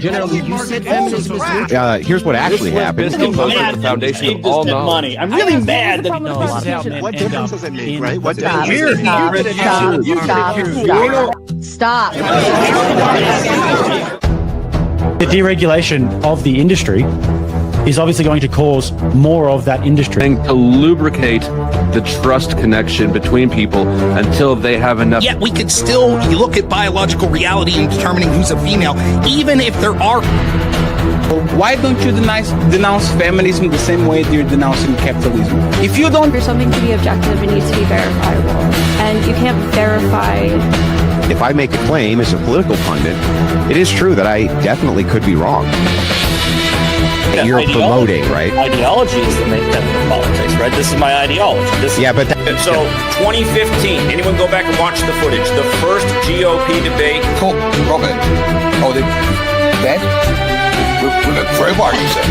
Generally, you said feminism is neutral. Here's what actually happened. The foundation of all knowledge. I'm really mad that what difference does it make, right? What Stop. The deregulation of the industry is obviously going to cause more of that industry. And to lubricate the trust connection between people until they have enough. Yet we could still look at biological reality in determining who's a female, even if there are. Why don't you denounce feminism the same way you're denouncing capitalism? If you don't... For something to be objective, it needs to be verifiable. And you can't verify... If I make a claim as a political pundit, it is true that I definitely could be wrong. Yeah, you're ideology, promoting, right? Ideology is the main tenet of politics, right? This is my ideology. But... So, 2015, anyone go back and watch the footage? The first GOP debate. Cool. Okay. Oh, that? Very hard, you said.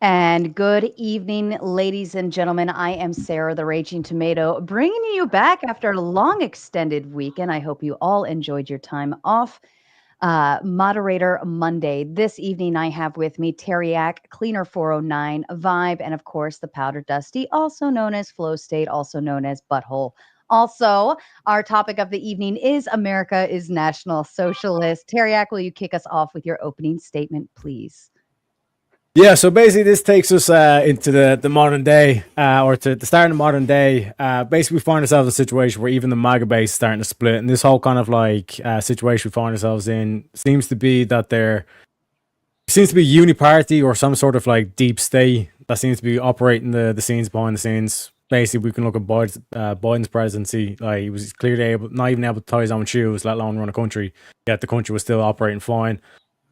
And good evening, ladies and gentlemen. I am Sarah, the Raging Tomato, bringing you back after a long extended weekend. I hope you all enjoyed your time off. Moderator Monday. This evening, I have with me Teriak, Cleaner 409, Vibe, and of course, the Powder Dusty, also known as Flow State, also known as Butthole. Also, our topic of the evening is America is National Socialist. Teriak, will you kick us off with your opening statement, please? Yeah, so basically this takes us into the modern day, or to the start of the modern day. Basically, we find ourselves in a situation where even the MAGA base is starting to split. And this whole kind of like situation we find ourselves in seems to be that there seems to be a uniparty or some sort of like deep state that seems to be operating the scenes behind the scenes. Basically, we can look at Biden's presidency. Like, he was clearly not even able to tie his own shoes, let alone run a country. Yet the country was still operating fine.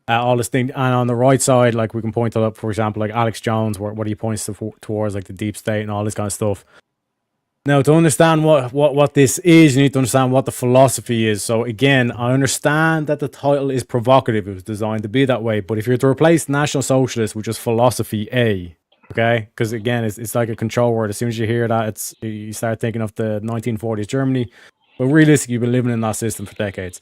All this thing, and on the right side, like we can point to, for example, like Alex Jones, what he points towards, like the deep state and all this kind of stuff. Now, to understand what this is, you need to understand what the philosophy is. So again, I understand that the title is provocative; it was designed to be that way. But if you're to replace National Socialist with just philosophy A, okay, because again, it's like a control word. As soon as you hear that, you start thinking of the 1940s Germany. But realistically, you've been living in that system for decades.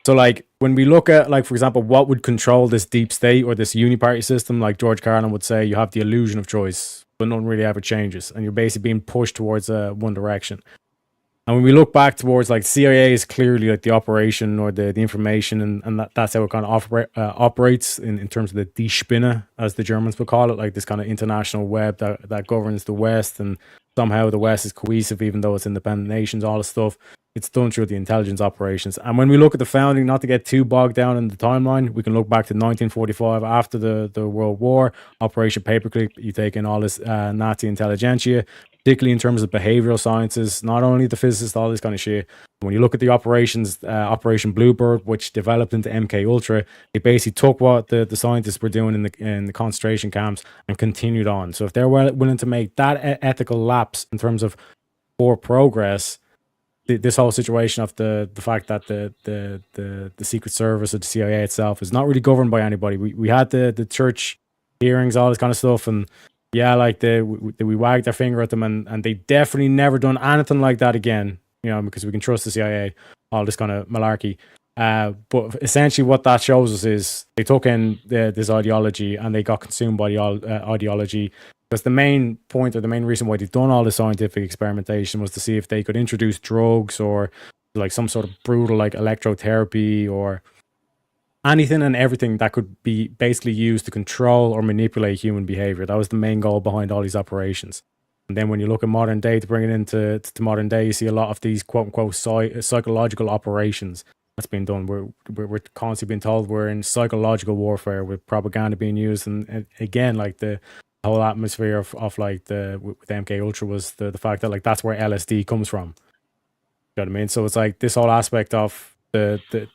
So, like, when we look at, like, for example, what would control this deep state or this uniparty system, like George Carlin would say, you have the illusion of choice, but nothing really ever changes. And you're basically being pushed towards one direction. And when we look back towards, like, CIA is clearly, like, the operation or the information, and that's how it kind of operates in terms of the Die Spinne, as the Germans would call it, like this kind of international web that governs the West, and somehow the West is cohesive, even though it's independent nations, all this stuff. It's done through the intelligence operations. And when we look at the founding, not to get too bogged down in the timeline, we can look back to 1945 after the World War, Operation Paperclip. You take in all this Nazi intelligentsia, particularly in terms of behavioral sciences, not only the physicists, all this kind of shit. When you look at the operations, Operation Bluebird, which developed into MK Ultra, it basically took what the scientists were doing in the concentration camps and continued on. So if they're willing to make that ethical lapse in terms of for progress, this whole situation of the fact that the Secret Service or the CIA itself is not really governed by anybody. We had the church hearings, all this kind of stuff, and yeah, like we wagged our finger at them, and they definitely never done anything like that again, you know, because we can trust the CIA, all this kind of malarkey. But essentially what that shows us is they took in this ideology and they got consumed by the ideology. Because the main point or the main reason why they've done all the scientific experimentation was to see if they could introduce drugs or like some sort of brutal like electrotherapy or anything and everything that could be basically used to control or manipulate human behavior. That was the main goal behind all these operations. And then when you look at modern day, to bring it into modern day, you see a lot of these quote unquote psychological operations. that's being done. We're constantly being told we're in psychological warfare with propaganda being used, and again, like the whole atmosphere of like with MK Ultra was the fact that like that's where LSD comes from. You know what I mean? So it's like this whole aspect of the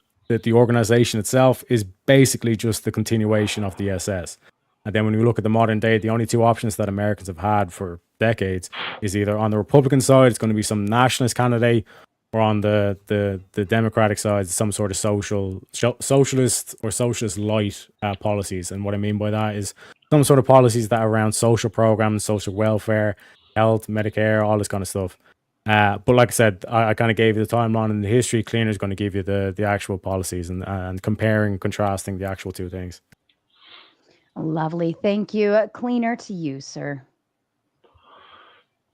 organization itself is basically just the continuation of the SS. And then when we look at the modern day, the only two options that Americans have had for decades is either on the Republican side, it's going to be some nationalist candidate, or on the Democratic side, some sort of socialist or socialist light policies. And what I mean by that is some sort of policies that are around social programs, social welfare, health, Medicare, all this kind of stuff. But like I said, I kind of gave you the timeline, and the history. Cleaner is going to give you the actual policies and comparing, contrasting the actual two things. Lovely. Thank you. Cleaner, to you, sir.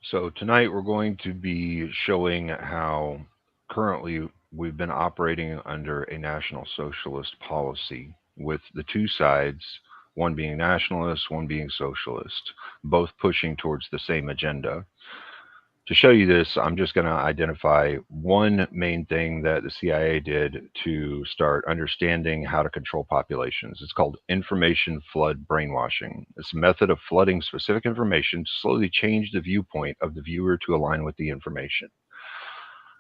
So tonight we're going to be showing how currently we've been operating under a National Socialist policy, with the two sides, one being nationalist, one being socialist, both pushing towards the same agenda. To show you this, I'm just going to identify one main thing that the CIA did to start understanding how to control populations. It's called information flood brainwashing. It's a method of flooding specific information to slowly change the viewpoint of the viewer to align with the information.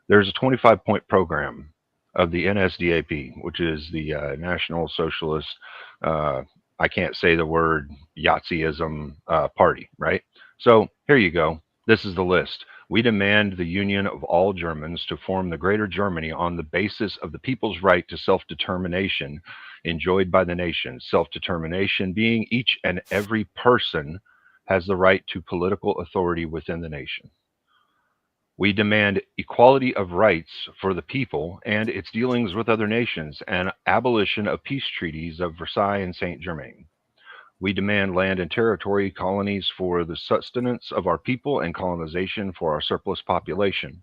There's a 25-point program of the NSDAP, which is the National Socialist, I can't say the word Nazism party, right? So here you go. This is the list. We demand the union of all Germans to form the Greater Germany on the basis of the people's right to self-determination enjoyed by the nation. Self-determination being each and every person has the right to political authority within the nation. We demand equality of rights for the people and its dealings with other nations, and abolition of peace treaties of Versailles and Saint-Germain. We demand land and territory colonies for the sustenance of our people and colonization for our surplus population.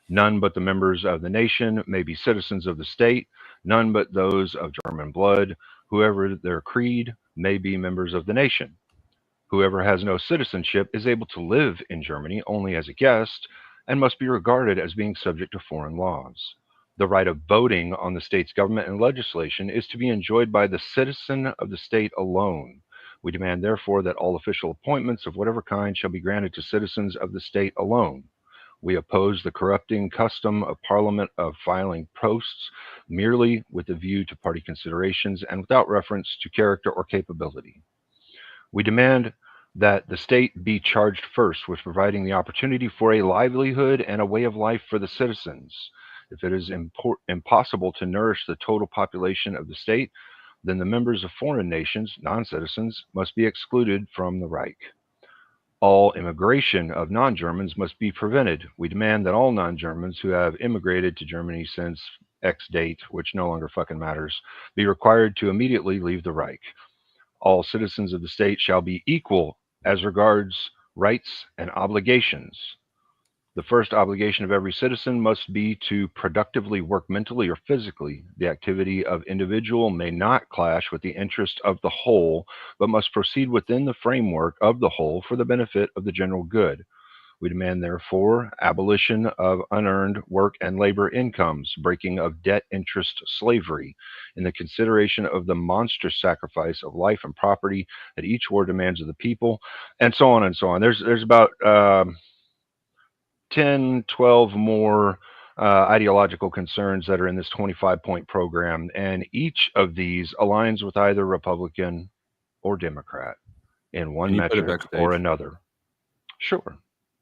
None but the members of the nation may be citizens of the state, none but those of German blood. Whoever their creed may be members of the nation. Whoever has no citizenship is able to live in Germany only as a guest and must be regarded as being subject to foreign laws. The right of voting on the state's government and legislation is to be enjoyed by the citizen of the state alone. We demand, therefore, that all official appointments of whatever kind shall be granted to citizens of the state alone. We oppose the corrupting custom of Parliament of filing posts merely with a view to party considerations and without reference to character or capability. We demand that the state be charged first with providing the opportunity for a livelihood and a way of life for the citizens. If it is impossible to nourish the total population of the state, then the members of foreign nations, non-citizens, must be excluded from the Reich. All immigration of non-Germans must be prevented. We demand that all non-Germans who have immigrated to Germany since X date, which no longer fucking matters, be required to immediately leave the Reich. All citizens of the state shall be equal as regards rights and obligations. The first obligation of every citizen must be to productively work mentally or physically. The activity of individual may not clash with the interest of the whole, but must proceed within the framework of the whole for the benefit of the general good. We demand, therefore, abolition of unearned work and labor incomes, breaking of debt interest slavery, in the consideration of the monstrous sacrifice of life and property that each war demands of the people, and so on and so on. There's about 10, 12 more ideological concerns that are in this 25-point program, and each of these aligns with either Republican or Democrat in one metric or another. Sure,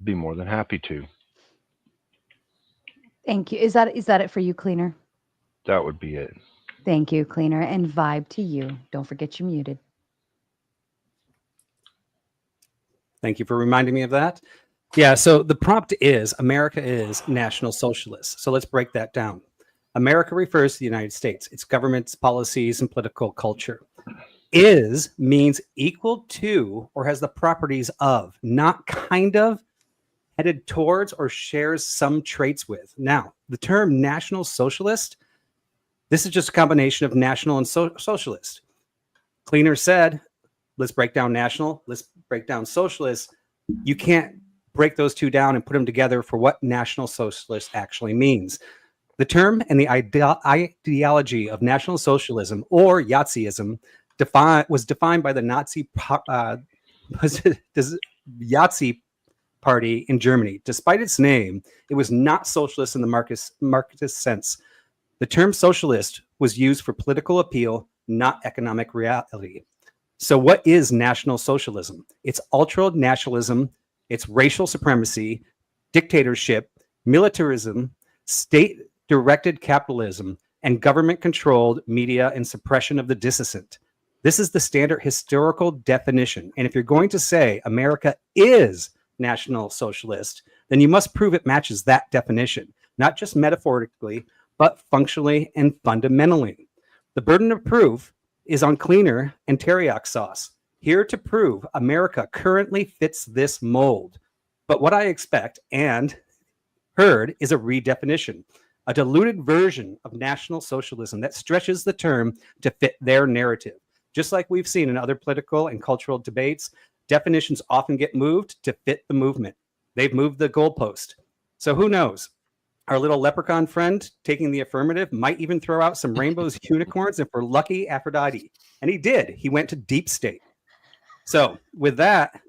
be more than happy to. Thank you. Is that it for you, Cleaner? That would be it. Thank you, Cleaner. And Vibe, to you. Don't forget you're muted. Thank you for reminding me of that. Yeah, so the prompt is America is National Socialist. So let's break that down. America refers to the United States, its governments, policies, and political culture. Is means equal to or has the properties of, not kind of, headed towards, or shares some traits with. Now, the term National Socialist, this is just a combination of national and socialist. Cleaner said, let's break down national, let's break down socialist. You can't break those two down and put them together for what National Socialist actually means. The term and the ideology of National Socialism, or Yazidism, was defined by the Yahtzee Party in Germany. Despite its name, it was not socialist in the Marxist sense. The term socialist was used for political appeal, not economic reality. So what is National Socialism? It's ultra-nationalism, it's racial supremacy, dictatorship, militarism, state-directed capitalism, and government-controlled media and suppression of the dissent. This is the standard historical definition. And if you're going to say America is National Socialist, then you must prove it matches that definition, not just metaphorically, but functionally and fundamentally. The burden of proof is on Cleaner and teriyaki sauce, here to prove America currently fits this mold. But what I expect and heard is a redefinition, a diluted version of National Socialism that stretches the term to fit their narrative. Just like we've seen in other political and cultural debates, definitions often get moved to fit the movement. They've moved the goalpost. So who knows? Our little leprechaun friend taking the affirmative might even throw out some rainbows, unicorns, and for lucky Aphrodite. And he did. He went to deep state. So with that,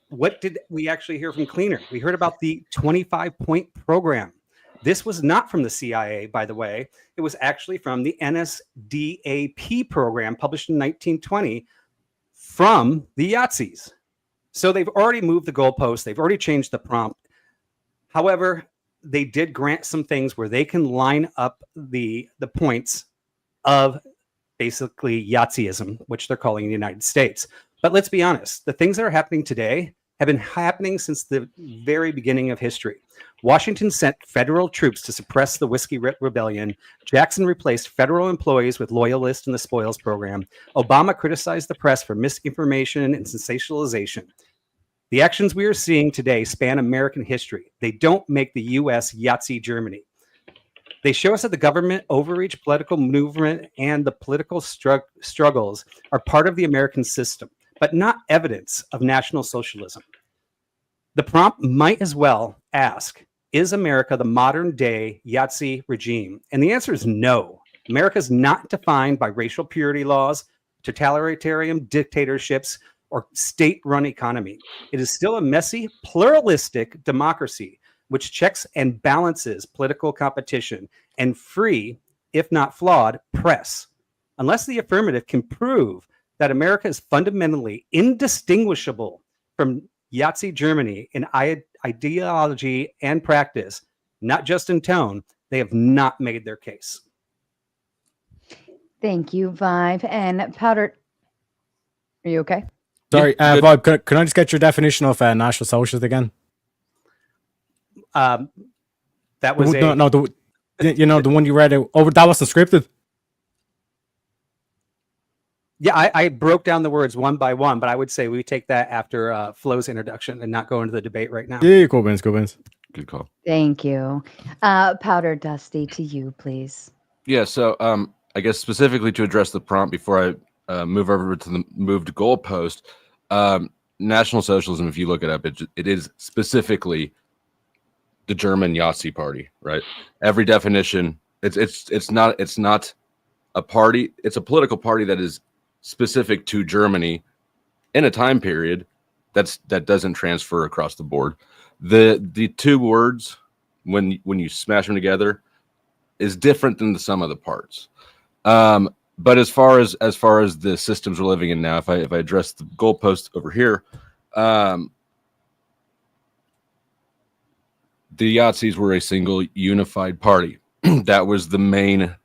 what did we actually hear from Cleaner? We heard about the 25-point program. This was not from the CIA, by the way. It was actually from the NSDAP program published in 1920 from the Yahtzees. So they've already moved the goalpost. They've already changed the prompt. However, they did grant some things where they can line up the points of basically Yahtzeism, which they're calling the United States. But let's be honest, the things that are happening today have been happening since the very beginning of history. Washington sent federal troops to suppress the Whiskey Rebellion. Jackson replaced federal employees with loyalists in the spoils program. Obama criticized the press for misinformation and sensationalization. The actions we are seeing today span American history. They don't make the U.S. Yahtzee Germany. They show us that the government overreach, political movement, and the political struggles are part of the American system, but not evidence of National Socialism. The prompt might as well ask, is America the modern day Yahtzee regime? And the answer is no. America is not defined by racial purity laws, totalitarian dictatorships, or state-run economy. It is still a messy, pluralistic democracy which checks and balances political competition and free, if not flawed, press. Unless the affirmative can prove that America is fundamentally indistinguishable from Yahtzee Germany in ideology and practice, not just in tone, they have not made their case. Thank you, Vive. And Powder, are you okay? Sorry, Vibe, can I just get your definition of National Socialist again? That was the one you read over. That wasn't scripted. Yeah, I broke down the words one by one, but I would say we take that after Flo's introduction and not go into the debate right now. Yeah, cool beans, cool beans. Good call. Thank you. Powder Dusty, to you, please. Yeah, so I guess specifically to address the prompt before I move over to the moved goalpost, National Socialism, if you look it up, it is specifically the German Yahtzee Party, right? Every definition, it's not a party, it's a political party that is specific to Germany in a time period that doesn't transfer across the board. The two words, when you smash them together, is different than the sum of the parts. But as far as the systems we're living in now, if I address the goalpost over here, the Yahtzees were a single unified party. That was the main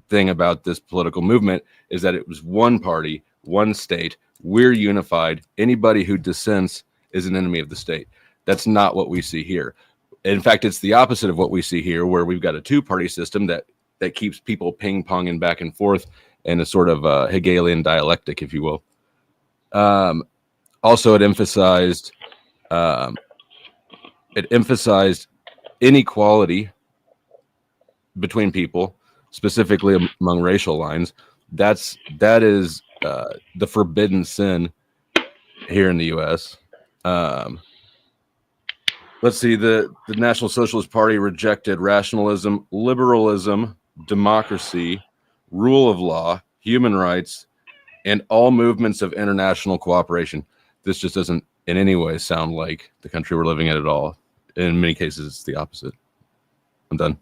thing about this political movement, is that it was one party, one state. We're unified. Anybody who dissents is an enemy of the state. That's not what we see here. In fact, it's the opposite of what we see here, where we've got a two-party system that keeps people ping-ponging back and forth in a sort of Hegelian dialectic, if you will. Also, it emphasized inequality between people, specifically among racial lines. That is the forbidden sin here in the U.S. Let's Let's see. The National Socialist Party rejected rationalism, liberalism, democracy, rule of law, human rights, and all movements of international cooperation. This just doesn't in any way sound like the country we're living in at all. In many cases, it's the opposite. I'm done.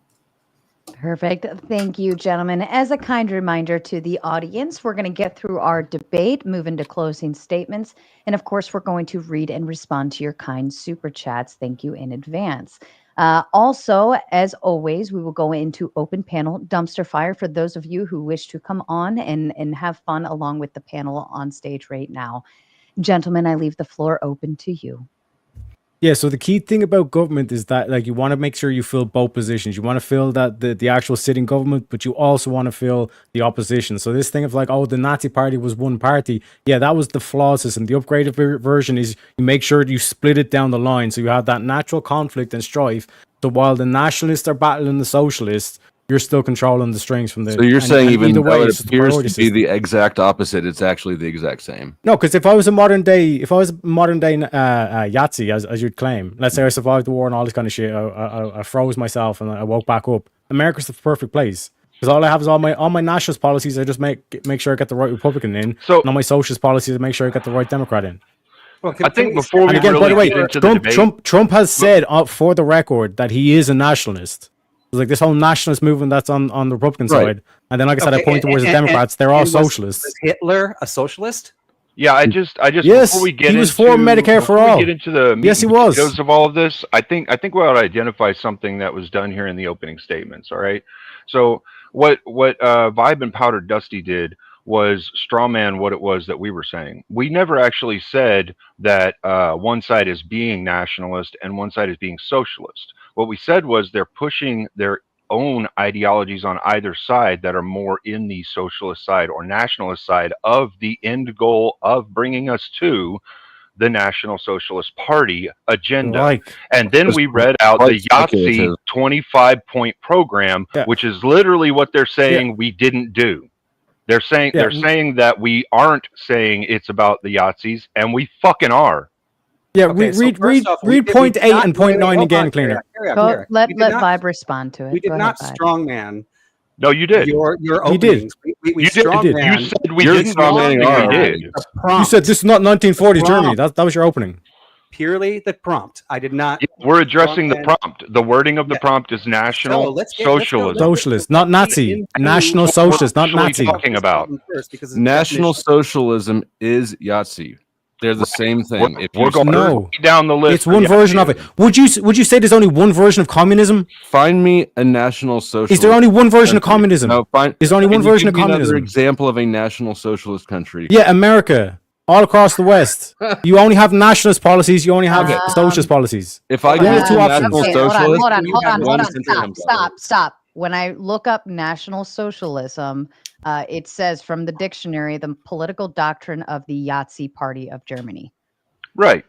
Perfect. Thank you, gentlemen. As a kind reminder to the audience, we're going to get through our debate, move into closing statements, and of course, we're going to read and respond to your kind super chats. Thank you in advance. Also, as always, we will go into open panel dumpster fire for those of you who wish to come on and have fun along with the panel on stage right now. Gentlemen, I leave the floor open to you. Yeah, so the key thing about government is that like you want to make sure you fill both positions. You want to fill that the actual sitting government, but you also want to fill the opposition. So this thing of like, oh, the Nazi party was one party. Yeah, that was the flawed system. The upgraded version is you make sure you split it down the line. So you have that natural conflict and strife. So while the nationalists are battling the socialists, you're still controlling the strings from the. So you're saying even though it appears to be system. the exact opposite, it's actually the exact same. No, because if I was a modern day Yahtzee, as you'd claim, let's say I survived the war and all this kind of shit, I froze myself and I woke back up. America's the perfect place because all I have is all my nationalist policies. I just make sure I get the right Republican in, and all my socialist policies I make sure I get the right Democrat in. Well, I think before we again, really by the way, get into the debate, Trump has said for the record that he is a nationalist. Like this whole nationalist movement that's on the Republican side, and then like I said, I point towards the Democrats. They're all socialists. Was Hitler a socialist? yeah, I just Yes, before we get he was into, for Medicare for before we all. get into the meat Yes, he and was. potatoes of all of this, I think we ought to identify something that was done here in the opening statements. All right, so what Vibe and Powder Dusty did was strawman what it was that we were saying. We never actually said that one side is being nationalist and one side is being socialist. What we said was they're pushing their own ideologies on either side that are more in the socialist side or nationalist side of the end goal of bringing us to the National Socialist Party agenda. And then we read out the Yahtzee 25-point program, which is literally what they're saying we didn't do. They're saying that we aren't saying it's about the Yahtzees, and we fucking are. Yeah, read point 8 and point 9 again, cleaner. Let Vibe respond to it. We did Go not ahead, Vibe. strongman. No, you did. Your He did. openings. We You did. strongman. You said we didn't. We did. You said this is not 1940s Germany. That was your opening. Purely the prompt. I did not. We're addressing the prompt. The wording of the prompt is National Socialism. Socialist, not Nazi. National Socialist, not Nazi. Talking about National Socialism is Yahtzee. They're the same thing. We're going down the list. It's one version of it. Would you say there's only one version of communism? Find me a National Socialist. Is there only one version of communism? No, is there only one version of Another communism? example of a National Socialist country. Yeah, America. All across the West. You only have nationalist policies. You only have socialist policies. If I get two options. Hold on. Stop. When I look up National Socialism, it says from the dictionary, the political doctrine of the Yahtzee Party of Germany. Right.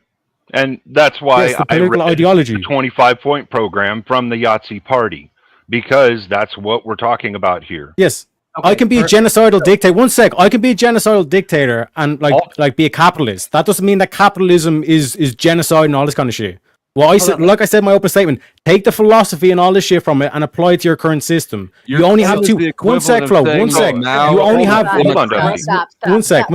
And that's why I read ideology. the 25-point program from the Yahtzee Party, because that's what we're talking about here. Yes. Okay, I can be a genocidal dictator. One sec. I can be a genocidal dictator and like be a capitalist. That doesn't mean that capitalism is genocide and all this kind of shit. Well, I said, like I said in my open statement, take the philosophy and all this shit from it and apply it to your current system. You only have two. One sec, Flo. One sec. You only have Stop. One sec.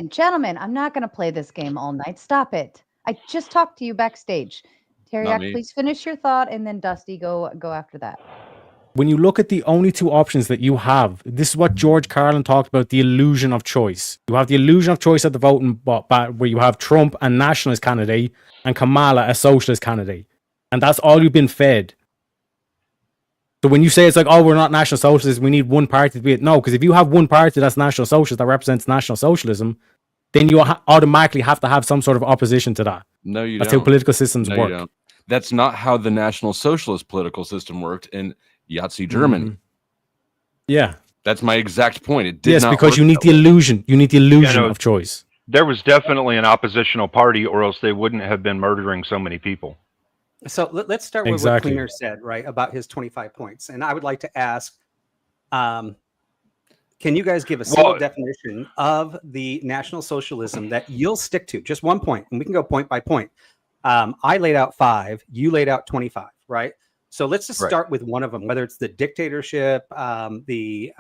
Gentlemen, I'm not going to play this game all night. Stop it. I just talked to you backstage. Teriak, please finish your thought, and then Dusty, go after that. When you look at the only two options that you have, this is what George Carlin talked about, the illusion of choice. You have the illusion of choice at the voting ballot, where you have Trump, a nationalist candidate, and Kamala, a socialist candidate. And that's all you've been fed. So when you say it's like, oh, we're not national socialists, we need one party to be it. No, because if you have one party that's national socialist, that represents national socialism, then you automatically have to have some sort of opposition to that. No, you don't. That's how political systems work. You don't. That's not how the National Socialist political system worked in Yahtzee Germany. Yeah. That's my exact point. It did not because you need the illusion. You need the illusion of choice. There was definitely an oppositional party, or else they wouldn't have been murdering so many people. So let's start with what Cleaner said, right, about his 25 points. And I would like to ask, can you guys give a single definition of the National Socialism that you'll stick to? Just one point, and we can go point by point. I laid out 5, you laid out 25, right? So let's just Right. start with one of them, whether it's the dictatorship, you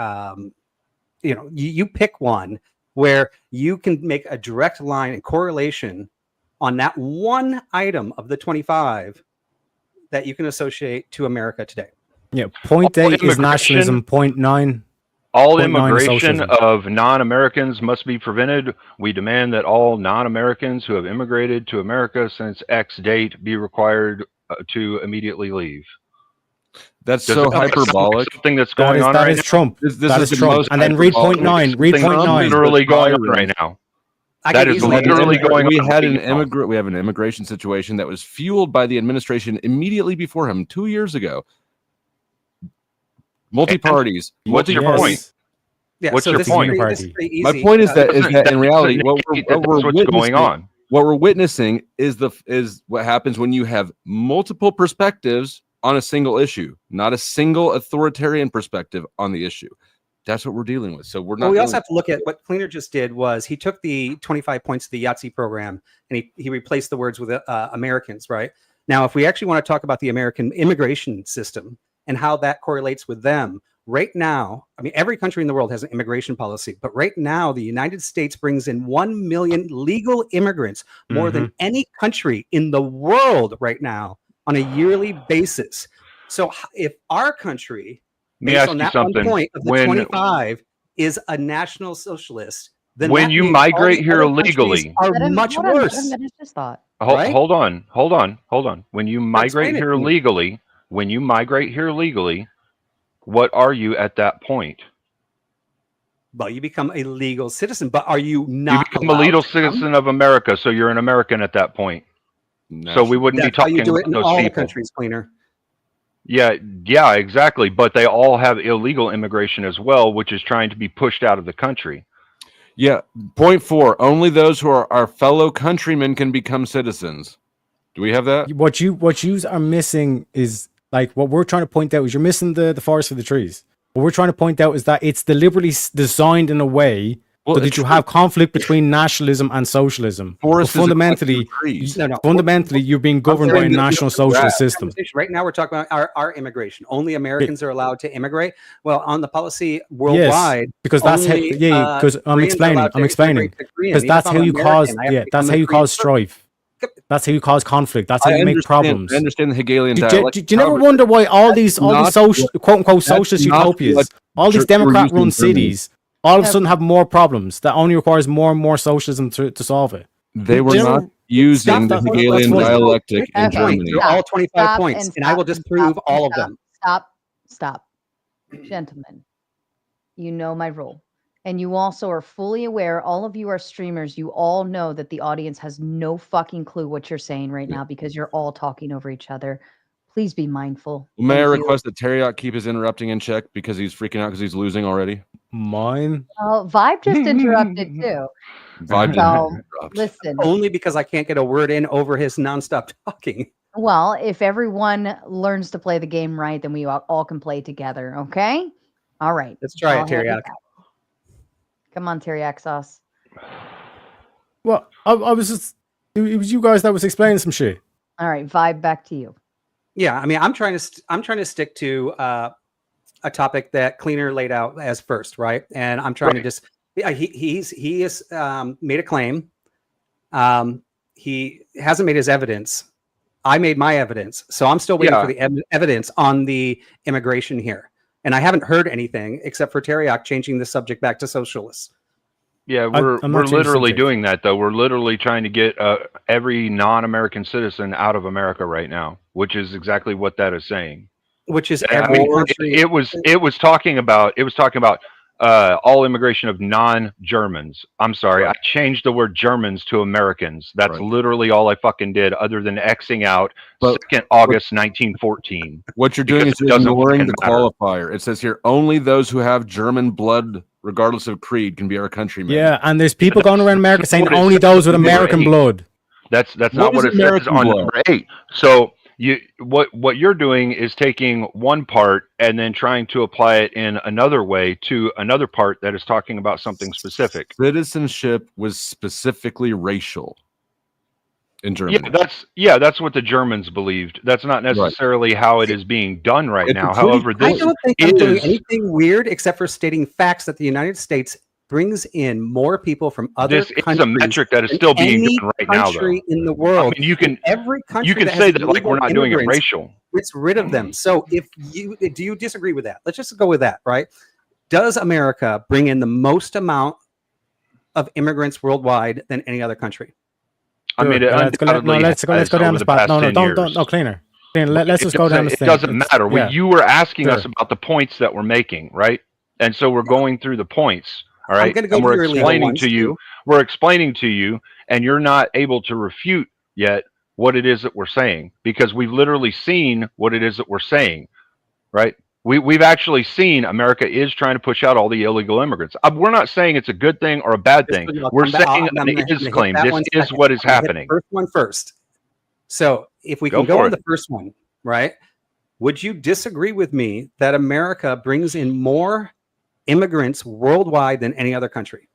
pick one where you can make a direct line and correlation on that one item of the 25 that you can associate to America today. Yeah, point 8 is nationalism, point 9. All Point 9 is immigration socialism. of non-Americans must be prevented. We demand that all non-Americans who have immigrated to America since X date be required to immediately leave. That's Does so it sound like hyperbolic. something that's going on that right is now? Trump. This That is is the Trump. most And then read point hyperbolic. 9. Read Something point 9. literally going on right now. That is literally going We on. had we have an immigration situation that was fueled by the administration immediately before him 2 years ago. Multi-parties. What's your Yes. point? Yeah, What's so your this point? Is pretty easy. My point is that in reality, That's what's going on. What we're witnessing is what happens when you have multiple perspectives on a single issue, not a single authoritarian perspective on the issue. That's what we're dealing with. So we're not. Well, we also have to look at what Cleaner just did was he took the 25 points of the Yahtzee program and he replaced the words with Americans, right? Now, if we actually want to talk about the American immigration system and how that correlates with them, right now, I mean, every country in the world has an immigration policy, but right now, the United States brings in 1 million legal immigrants, more than any country in the world right now on a yearly basis. So if our country, based on that 1 point of the 25, is a national socialist, then when that you means migrate all the here other countries illegally, are Let him- much hold on, let worse. him finish his thought. Right? Hold on. When you migrate explain it here to me. legally, what are you at that point? Well, you become a legal citizen, but are you You not become a allowed legal to come? citizen of America, so you're an American at that point. So we wouldn't be That's how talking you do it about in those all the people. countries, Cleaner. Yeah, exactly. But they all have illegal immigration as well, which is trying to be pushed out of the country. Yeah. Point 4. Only those who are our fellow countrymen can become citizens. Do we have that? What you are missing is, like, what we're trying to point out is you're missing the forest for the trees. What we're trying to point out is that it's deliberately designed in a way so that you have conflict between nationalism and socialism. But fundamentally, you're being governed by a national socialist system. Right now, we're talking about our immigration. Only Americans are allowed to immigrate. Well, on the policy worldwide, yes, because that's how. only, Yeah, because I'm Koreans are allowed to explaining. immigrate to Korea. Because Even that's if how I'm you cause. American, I have to Yeah, that's become how a you Korean cause strife. That's how you cause conflict. That's how you make problems. I understand the Hegelian Do dialect. you never wonder why all these social, quote unquote, socialist utopias, all these Democrat-run cities, all of a sudden have more problems that only requires more and more socialism to solve it? They were not using the Hegelian dialectic in Germany. All 25 Stop points, and and I will stop just and prove stop all and of them. Stop. Gentlemen, you know my rule. And you also are fully aware, all of you are streamers, you all know that the audience has no fucking clue what you're saying right now because you're all talking over each other. Please be mindful. May I Thank you. request that Terriot keep his interrupting in check because he's freaking out because he's losing already? Mine? Oh, Vibe just interrupted too. Vibe So, didn't interrupt. listen. Only because I can't get a word in over his nonstop talking. Well, if everyone learns to play the game right, then we all can play together, okay? All right. Let's try I'll it, hand Teriyaki. back. Come on, teriyaki sauce. Well, I was just. It was you guys that was explaining some shit. All right, Vibe, back to you. Yeah, I mean, I'm trying to stick to a topic that Cleaner laid out as first, right? And I'm trying to just. He has made a claim. He hasn't made his evidence. I made my evidence, so I'm still waiting for the evidence on the immigration here. And I haven't heard anything except for Terriak changing the subject back to socialists. Yeah, we're literally doing that, though. We're literally trying to get every non-American citizen out of America right now, which is exactly what that is saying. Which is every country. It was talking about all immigration of non-Germans. I'm sorry, I changed the word Germans to Americans. That's literally all I fucking did, other than Xing out 2nd August 1914. What you're doing is you're ignoring the qualifier. It says here, only those who have German blood, regardless of creed, can be our countrymen. Yeah, and there's people going around America saying only those with American blood. That's not what it says on number 8. So what you're doing is taking one part and then trying to apply it in another way to another part that is talking about something specific. Citizenship was specifically racial. in Germany. That's what the Germans believed. That's not necessarily how it is being done right now. However, I this don't think I'm doing is anything weird except for stating facts that the United States brings in more people from other this countries. is a metric that is still being any done right now, though. country in the world. I mean, you can every country you can that say has that like illegal we're not doing it immigrants racial. gets rid of them. So if you do you disagree with that? Let's just go with that, right? Does America bring in the most amount of immigrants worldwide than any other country? I mean, let's go down the spot. No, cleaner. Let's just go down the thing. It doesn't matter. You were asking us about the points that we're making, right? And so we're going through the points, all right? I'm and we're explaining to you. We're explaining to you, and you're not able to refute yet what it is that we're saying, because we've literally seen what it is that we're saying, right? We've actually seen America is trying to push out all the illegal immigrants. We're not saying it's a good thing or a bad thing. We're saying it is claimed. This is what is happening. First one first. So if we can go on the first one, right? Would you disagree with me that America brings in more immigrants worldwide than any other country?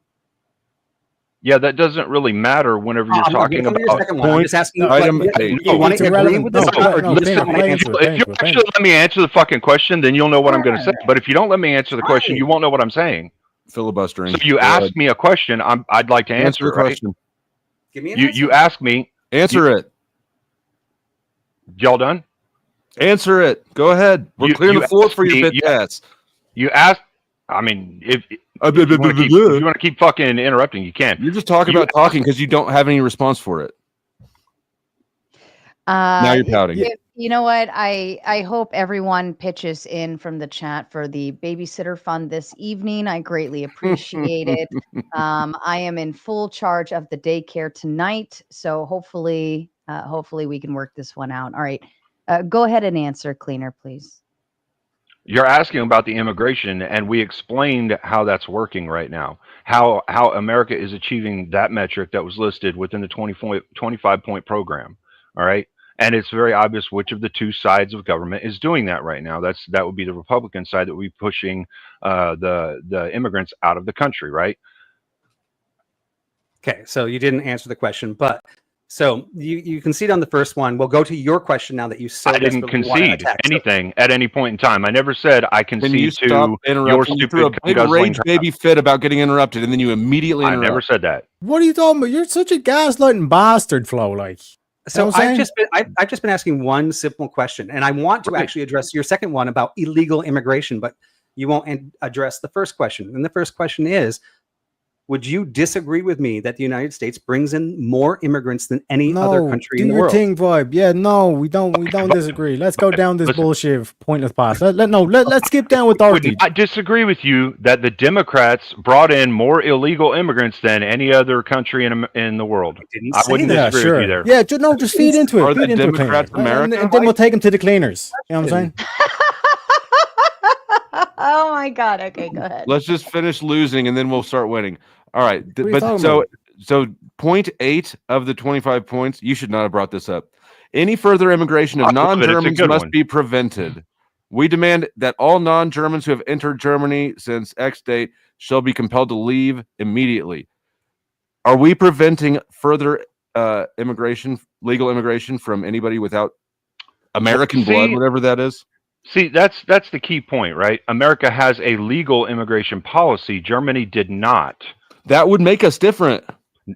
Yeah, that doesn't really matter whenever you're talking about I'm just asking you, item. You want to agree with this? If you actually let me answer the fucking question, then you'll know what I'm going to say. But if you don't let me answer the question, you won't know what I'm saying. Filibustering. So you asked me a question. I'd like to answer the question. Give me an answer. You asked me. Answer it. Y'all done? Answer it. Go ahead. We're clearing the floor for your bitch ass. You asked. I mean, if you want to keep fucking interrupting, you can. You're just talking about talking because you don't have any response for it. Now you're pouting. You know what? I hope everyone pitches in from the chat for the babysitter fund this evening. I greatly appreciate it. I am in full charge of the daycare tonight, so hopefully we can work this one out. All right, go ahead and answer, Cleaner, please. You're asking about the immigration, and we explained how that's working right now. How America is achieving that metric that was listed within the 25-point program. All right. And it's very obvious which of the two sides of government is doing that right now. That would be the Republican side that would be pushing the immigrants out of the country, right? Okay, so you didn't answer the question, but so you concede on the first one. We'll go to your question now that you said. I didn't concede anything at any point in time. I never said I concede to your stupid big rage baby fit about getting interrupted, and then you immediately interrupt. I never said that. What are you talking about? You're such a gaslighting bastard, Flo. Like. So I've just been asking one simple question, and I want to actually address your second one about illegal immigration, but you won't address the first question. And the first question is, would you disagree with me that the United States brings in more immigrants than any other country in the world? Do your thing, vibe. Yeah, no, we don't disagree. Let's go down this bullshit pointless path. Let's skip down with authority. I disagree with you that the Democrats brought in more illegal immigrants than any other country in the world. I wouldn't disagree with you there. Yeah, just feed into it. Are the Democrats American? And then we'll take them to the cleaners. You know what I'm saying? Oh my God. Okay, go ahead. Let's just finish losing and then we'll start winning. All right. But so point 8 of the 25 points, you should not have brought this up. Any further immigration of non-Germans must be prevented. We demand that all non-Germans who have entered Germany since X date shall be compelled to leave immediately. Are we preventing further legal immigration from anybody without American blood, whatever that is? See, that's the key point, right? America has a legal immigration policy. Germany did not. That would make us different.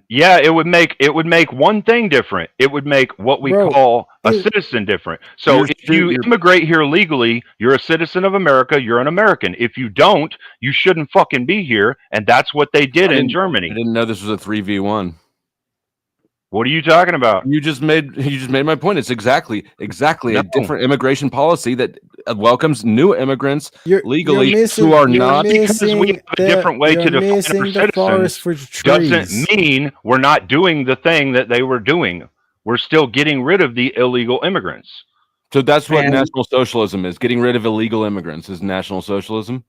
Yeah, it would make one thing different. It would make what we call a citizen different. So if you immigrate here legally, you're a citizen of America, you're an American. If you don't, you shouldn't fucking be here. And that's what they did in Germany. I didn't know this was a 3v1. What are you talking about? You just made my point. It's exactly a different immigration policy that welcomes new immigrants legally who are not. Because we have a different way to define our citizens doesn't mean we're not doing the thing that they were doing. We're still getting rid of the illegal immigrants. So that's what National Socialism is. Getting rid of illegal immigrants is National Socialism.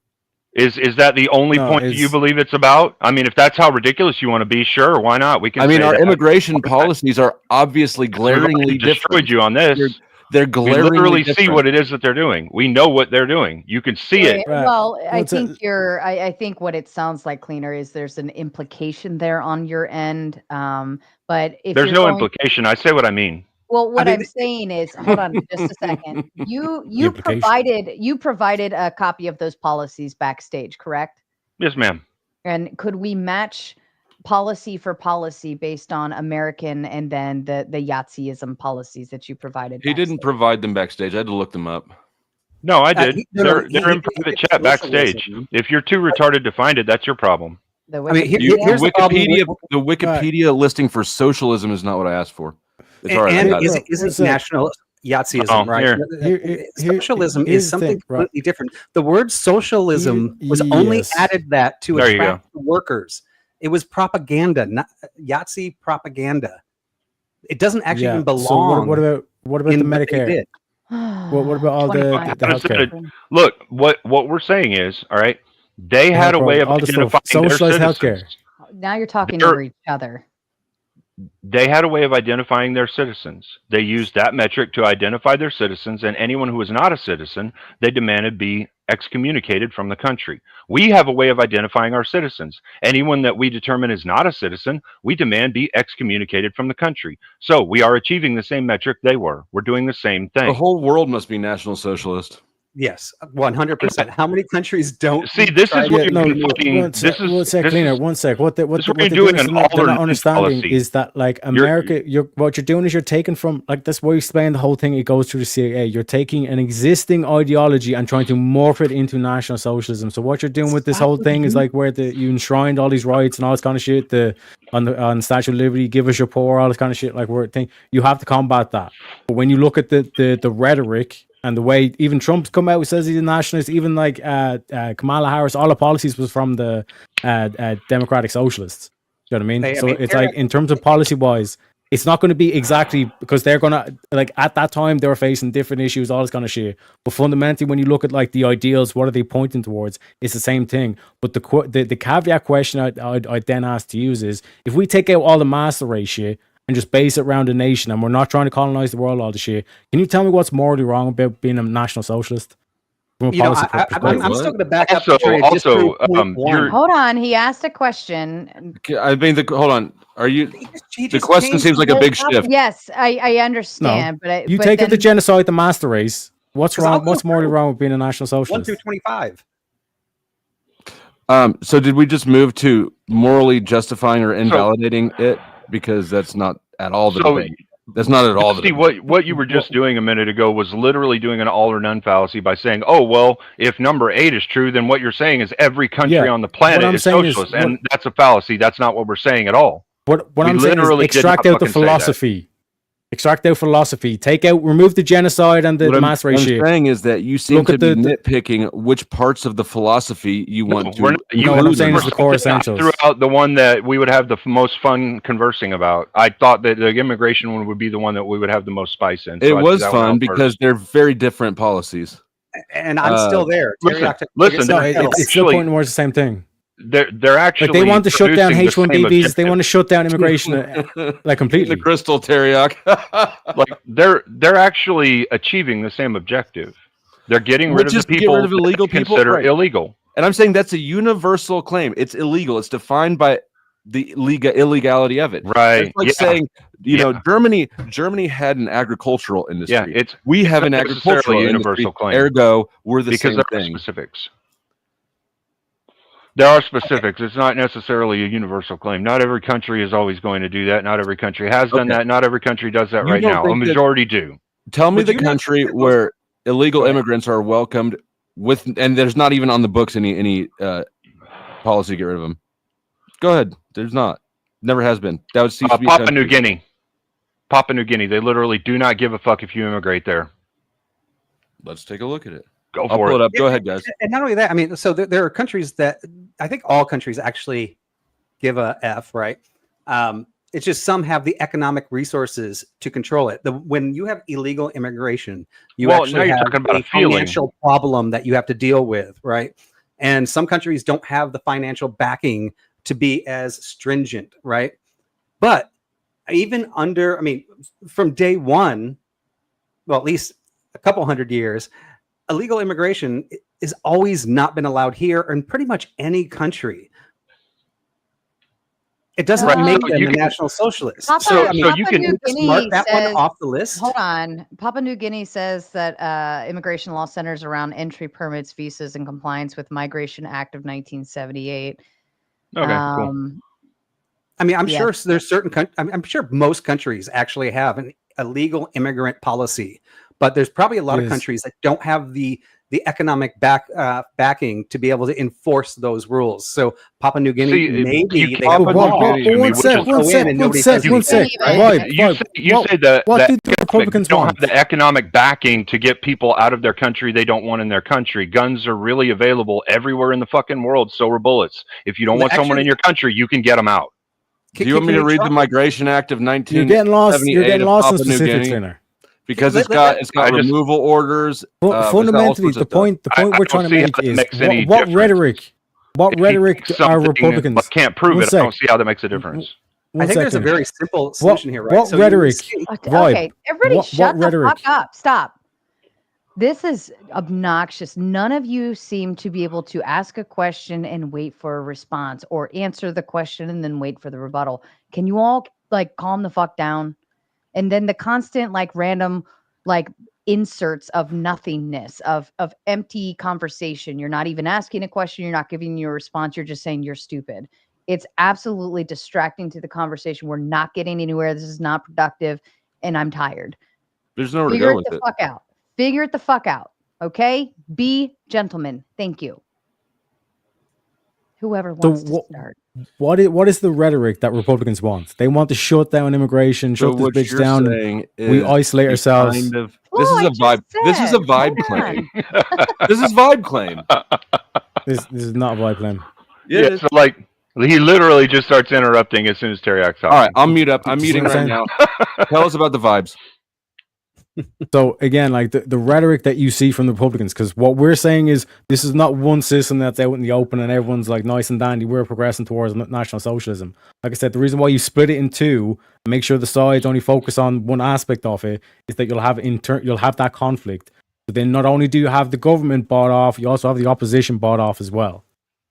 Is that the only point that you believe it's about? I mean, if that's how ridiculous you want to be, sure, why not? We can. I mean, our immigration policies are obviously glaringly destroyed you on this. They're We glaringly literally see different. what it is that they're doing. We know what they're doing. You can see it. Right. Well, I What's think it- I think what it sounds like, Cleaner, is there's an implication there on your end. But if There's you're no going, implication. I say what I mean. well, what mean, I'm saying is, hold on just a second. You implication. provided a copy of those policies backstage, correct? Yes, ma'am. And could we match policy for policy based on American and then the Yahtzeeism policies that you provided? He didn't backstage? provide them backstage. I had to look them up. No, I did. no, They're in private chat backstage. socialism. If you're too retarded to find it, that's your problem. The I mean, Wikipedia? here's the problem The Wikipedia listing for socialism is not what I asked for. It's all right. I And got it. is national Yahtzeeism, Oh, right? Socialism is something completely different. The word socialism was only Yes. added that to There you attract workers. It was propaganda, not Yahtzee propaganda. It doesn't actually even belong. So what about the in what they Medicare? did. What about all the healthcare? Look, what we're saying is, all right, they had a way of all the stuff. identifying their Socialized citizens. healthcare. Now you're talking They're- over each other. They had a way of identifying their citizens. They used that metric to identify their citizens, and anyone who was not a citizen, they demanded be excommunicated from the country. We have a way of identifying our citizens. Anyone that we determine is not a citizen, we demand be excommunicated from the country. So we are achieving the same metric they were. We're doing the same thing. The whole world must be National Socialist. Yes, 100%. How many countries don't See, this is what no, you're fucking. one sec, Cleaner. One sec. What this is what they're you're doing doing an they're all or not none understanding policy. is that like America, what you're doing is you're taking from like that's why you explain the whole thing. It goes through the CIA. You're taking an existing ideology and trying to morph it into National Socialism. So what you're doing with this whole thing is like where you enshrined all these rights and all this kind of shit. On Statue of Liberty, give us your power, all this kind of shit. Like you have to combat that. But when you look at the rhetoric. And the way even Trump's come out, says he's a nationalist. Even like Kamala Harris, all the policies was from the Democratic Socialists. You know what I mean? It's like in terms of policy wise, it's not going to be exactly because they're going to like at that time they were facing different issues, all this kind of shit. But fundamentally, when you look at like the ideals, what are they pointing towards? It's the same thing. But the caveat question I'd then ask to use is if we take out all the master race shit and just base it around the nation, and we're not trying to colonize the world, all the shit. Can you tell me what's morally wrong about being a National Socialist? From a policy perspective? I'm still going to back up. Hold on, he asked a question. I mean, hold on. Are you? The question seems like a big shift. Yes, I understand, but you take out the genocide, the master race. What's wrong? What's morally wrong with being a National Socialist? 1 through 25. So did we just move to morally justifying or invalidating it? Because that's not at all the debate. That's not at all the debate. What you were just doing a minute ago was literally doing an all or none fallacy by saying, oh, well, if number 8 is true, then what you're saying is every country on the planet is socialist. And that's a fallacy. That's not what we're saying at all. What I'm saying is extract out the philosophy. Extract out philosophy. Remove the genocide and the mass race. What I'm saying is that you seem to be nitpicking which parts of the philosophy you want to. What I'm saying is the core essentials. Throughout the one that we would have the most fun conversing about. I thought that the immigration one would be the one that we would have the most spice in. It was fun because they're very different policies. And I'm still there. Listen, it's still pointing towards the same thing. They're actually like they want to shut down H-1B visas. They want to shut down immigration like completely. The crystal teriyaki. Like they're actually achieving the same objective. They're getting rid of the people rid of illegal people consider illegal. And I'm saying that's a universal claim. It's illegal. It's defined by the illegality of it. Right. It's like saying, you know, Germany had an agricultural industry. Yeah, we have an agricultural universal industry. claim. Ergo, we're the because same there thing. are specifics. There are specifics. It's not necessarily a universal claim. Not every country is always going to do that. Not every country has done that. Not every country does that right now. A majority do. Tell me the country where illegal immigrants are welcomed with, and there's not even on the books any policy to get rid of them. Go ahead. There's not. Never has been. That would Papua New Guinea. Papua New Guinea. They literally do not give a fuck if you immigrate there. Let's take a look at it. Go I'll for pull it. it up. Go ahead, guys. And not only that, I mean, so there are countries that I think all countries actually give a F, right? It's just some have the economic resources to control it. When you have illegal immigration, you actually have a financial problem that you have to deal with, right? And some countries don't have the financial backing to be as stringent, right? But even from day one, well, at least a couple hundred years, illegal immigration has always not been allowed here or in pretty much any country. It doesn't make them a National Socialist. So you can just mark that one off the list. Hold on. Papua New Guinea says that immigration law centers around entry permits, visas, and compliance with Migration Act of 1978. Okay, cool. I mean, I'm sure there's certain I'm sure most countries actually have an illegal immigrant policy, but there's probably a lot of countries that don't have the economic backing to be able to enforce those rules. So Papua New Guinea, maybe they have one sec. You say that the Republicans don't have the economic backing to get people out of their country they don't want in their country. Guns are really available everywhere in the fucking world. So are bullets. If you don't want someone in your country, you can get them out. Do you want me to read the Migration Act of 1978? You're getting lost in specifics, Trainer. Because it's got removal orders. Fundamentally, the point we're trying to make is what rhetoric are Republicans? I can't prove it. I don't see how that makes a difference. I think there's a very simple solution here, right? What rhetoric? Okay, everybody shut the fuck up. Stop. This is obnoxious. None of you seem to be able to ask a question and wait for a response, or answer the question and then wait for the rebuttal. Can you all calm the fuck down? And then the constant random inserts of nothingness, of empty conversation. You're not even asking a question. You're not giving your response. You're just saying you're stupid. It's absolutely distracting to the conversation. We're not getting anywhere. This is not productive, and I'm tired. There's nowhere to go with it. Figure it the fuck out. Okay? Be gentlemen. Thank you. Whoever wants to start. What is the rhetoric that Republicans want? They want to shut down immigration, shut this bitch down. We isolate ourselves. This is a vibe. This is a vibe claim. This is vibe claim. This is not a vibe claim. Yeah, so he literally just starts interrupting as soon as Teriak's talking. All right, I'm muting right now. Tell us about the vibes. So again, the rhetoric that you see from the Republicans, because what we're saying is this is not one system that's out in the open and everyone's nice and dandy. We're progressing towards National Socialism. Like I said, the reason why you split it in two, make sure the sides only focus on one aspect of it, is that you'll have that conflict. But then not only do you have the government bought off, you also have the opposition bought off as well.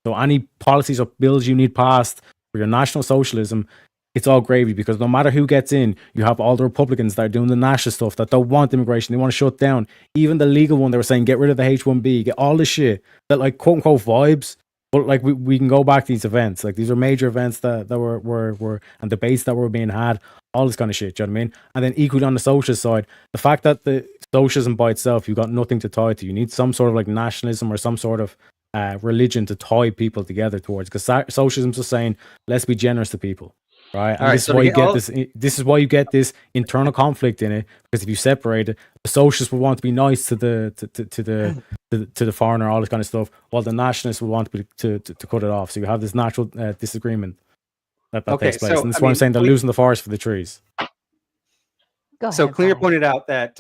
So any policies or bills you need passed for your National Socialism, it's all gravy, because no matter who gets in, you have all the Republicans that are doing the national stuff, that don't want immigration. They want to shut down even the legal one. They were saying get rid of the H-1B, get all this shit that quote unquote vibes. But we can go back to these events. These are major events that were and debates that were being had, all this kind of shit. Do you know what I mean? And then equally on the socialist side, the fact that the socialism by itself, you've got nothing to tie to. You need some sort of nationalism or some sort of religion to tie people together towards. Because socialism is saying, let's be generous to people. Right, and this is why you get this. This is why you get this internal conflict in it. Because if you separate it, the socialists will want to be nice to the foreigner, all this kind of stuff, while the nationalists will want to cut it off. So you have this natural disagreement that takes place. And that's why I'm saying they're losing the forest for the trees. So Clear pointed out that